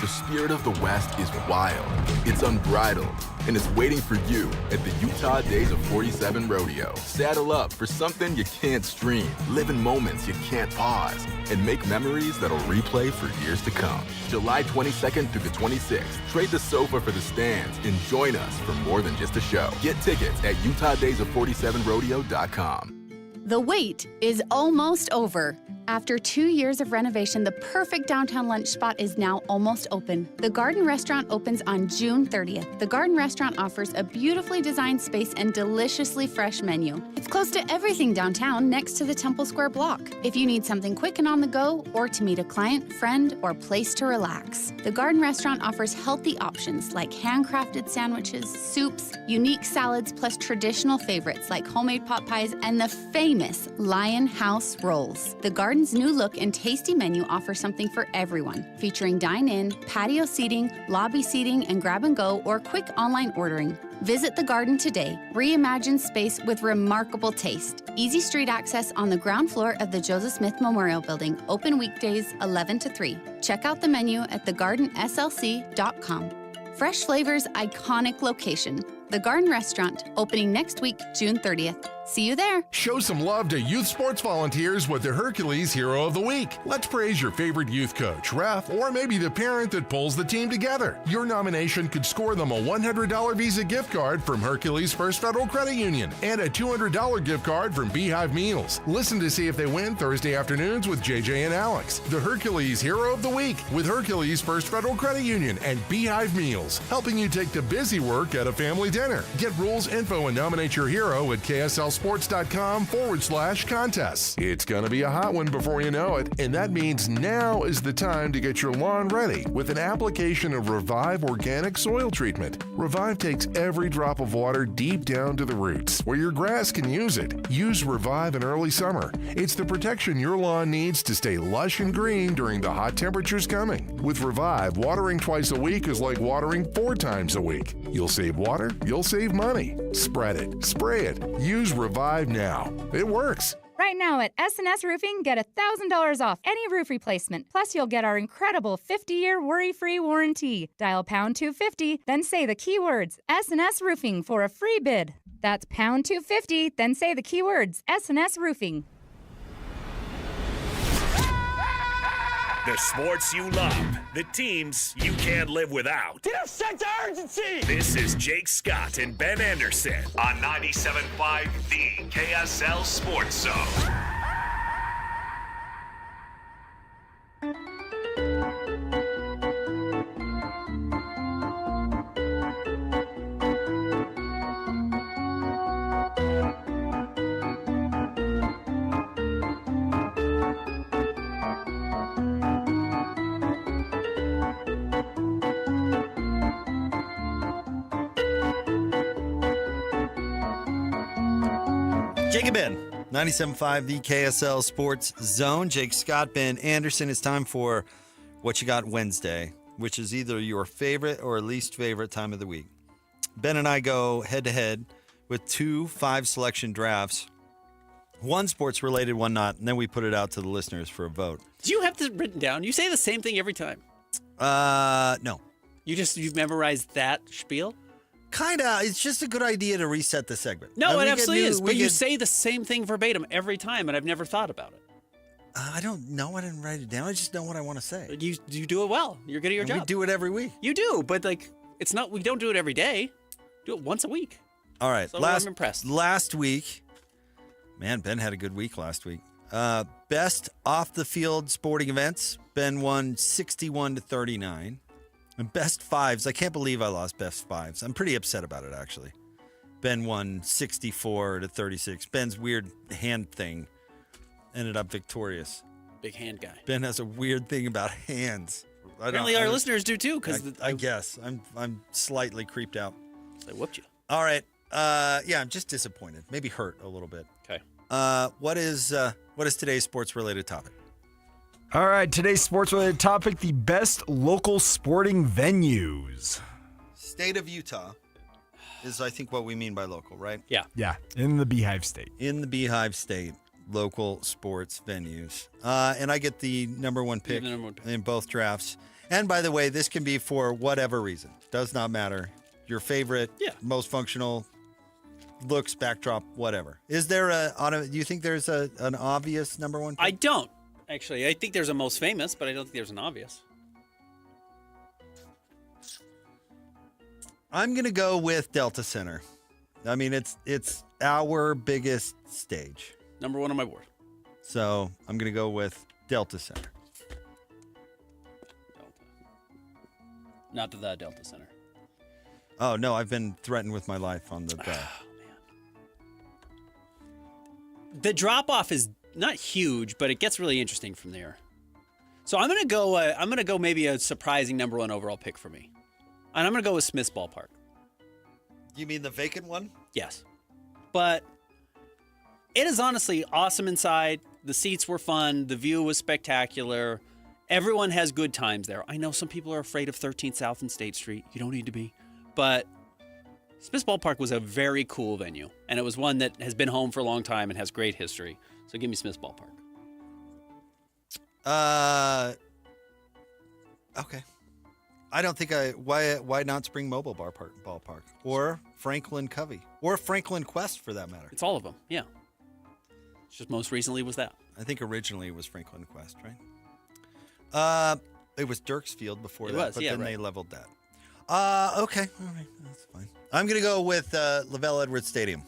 The spirit of the West is wild, it's unbridled, and it's waiting for you at the Utah Days of 47 Rodeo. Saddle up for something you can't stream, live in moments you can't pause, and make memories that'll replay for years to come. July 22nd through the 26th, trade the sofa for the stands and join us for more than just a show. Get tickets at UtahDaysOf47Rodeo.com. The wait is almost over. After 2 years of renovation, the perfect downtown lunch spot is now almost open. The Garden Restaurant opens on June 30th. The Garden Restaurant offers a beautifully designed space and deliciously fresh menu. It's close to everything downtown next to the Temple Square block. If you need something quick and on the go, or to meet a client, friend, or place to relax, the Garden Restaurant offers healthy options like handcrafted sandwiches, soups, unique salads, plus traditional favorites like homemade pot pies and the famous Lion House rolls. The Garden's new look and tasty menu offer something for everyone, featuring dine-in, patio seating, lobby seating, and grab-and-go or quick online ordering. Visit the Garden today. Reimagine space with remarkable taste. Easy street access on the ground floor of the Joseph Smith Memorial Building. Open weekdays 11 to 3. Check out the menu at thegardenslc.com. Fresh flavors, iconic location. The Garden Restaurant, opening next week, June 30th. See you there. Show some love to youth sports volunteers with the Hercules Hero of the Week. Let's praise your favorite youth coach, ref, or maybe the parent that pulls the team together. Your nomination could score them a $100 Visa gift card from Hercules First Federal Credit Union and a $200 gift card from Beehive Meals. Listen to see if they win Thursday afternoons with JJ and Alex. The Hercules Hero of the Week with Hercules First Federal Credit Union and Beehive Meals, helping you take the busy work out of family day. dinner. Get rules, info, and nominate your hero at kslsports.com/contests. It's going to be a hot one before you know it, and that means now is the time to get your lawn ready with an application of Revive Organic Soil Treatment. Revive takes every drop of water deep down to the roots, where your grass can use it. Use Revive in early summer. It's the protection your lawn needs to stay lush and green during the hot temperatures coming. With Revive, watering twice a week is like watering 4 times a week. You'll save water, you'll save money. Spread it, spray it. Use Revive now. It works. Right now at S&S Roofing, get $1,000 off any roof replacement. Plus, you'll get our incredible 50-year worry-free warranty. Dial pound 250, then say the keywords S&S Roofing for a free bid. That's pound 250, then say the keywords S&S Roofing. The sports you love, the teams you can't live without. Get a sense of urgency! This is Jake Scott and Ben Anderson on 97.5, the KSL Sports Zone. Jake and Ben, 97.5, the KSL Sports Zone. Jake Scott, Ben Anderson. It's time for What You Got Wednesday, which is either your favorite or least favorite time of the week. Ben and I go head-to-head with 2 5-selection drafts, one sports-related, one not, and then we put it out to the listeners for a vote. Do you have this written down? You say the same thing every time. No. You've memorized that spiel? Kinda. It's just a good idea to reset the segment. No, it absolutely is. But you say the same thing verbatim every time, and I've never thought about it. I don't know. I didn't write it down. I just know what I want to say. You do it well. You're good at your job. We do it every week. You do, but it's not. We don't do it every day. Do it once a week. All right. So I'm impressed. Last week, man, Ben had a good week last week. Best off the field sporting events. Ben won 61-39. And best fives, I can't believe I lost best fives. I'm pretty upset about it, actually. Ben won 64-36. Ben's weird hand thing ended up victorious. Big hand guy. Ben has a weird thing about hands. Apparently our listeners do too, because I guess I'm slightly creeped out. They whooped you. All right. Yeah, I'm just disappointed. Maybe hurt a little bit. Okay. What is today's sports related topic? All right, today's sports-related topic, the best local sporting venues. State of Utah is, I think, what we mean by local, right? Yeah. Yeah, in the Beehive State. In the Beehive State, local sports venues. And I get the number one pick in both drafts. And by the way, this can be for whatever reason. Does not matter. Your favorite, most functional, looks, backdrop, whatever. Is there do you think there's an obvious number one pick? I don't. Actually, I think there's a most famous, but I don't think there's an obvious. I'm going to go with Delta Center. I mean, it's our biggest stage. Number one on my board. So I'm going to go with Delta Center. Not to the Delta Center. Oh, no, I've been threatened with my life on the bed. The drop-off is not huge, but it gets really interesting from there. So I'm gonna go maybe a surprising number one overall pick for me, and I'm gonna go with Smith's Ballpark. You mean the vacant one? Yes, but it is honestly awesome inside. The seats were fun. The view was spectacular. Everyone has good times there. I know some people are afraid of 13th South and State Street. You don't need to be, but Smith's Ballpark was a very cool venue, and it was one that has been home for a long time and has great history. So give me Smith's Ballpark. Okay. I don't think why not Spring Mobile Ballpark or Franklin Covey or Franklin Quest for that matter. It's all of them. Yeah. It's just most recently was that. I think originally it was Franklin Quest, right? It was Dirksfield before but then they leveled that. Okay. All right. That's fine. I'm going to go with LaVelle Edwards Stadium.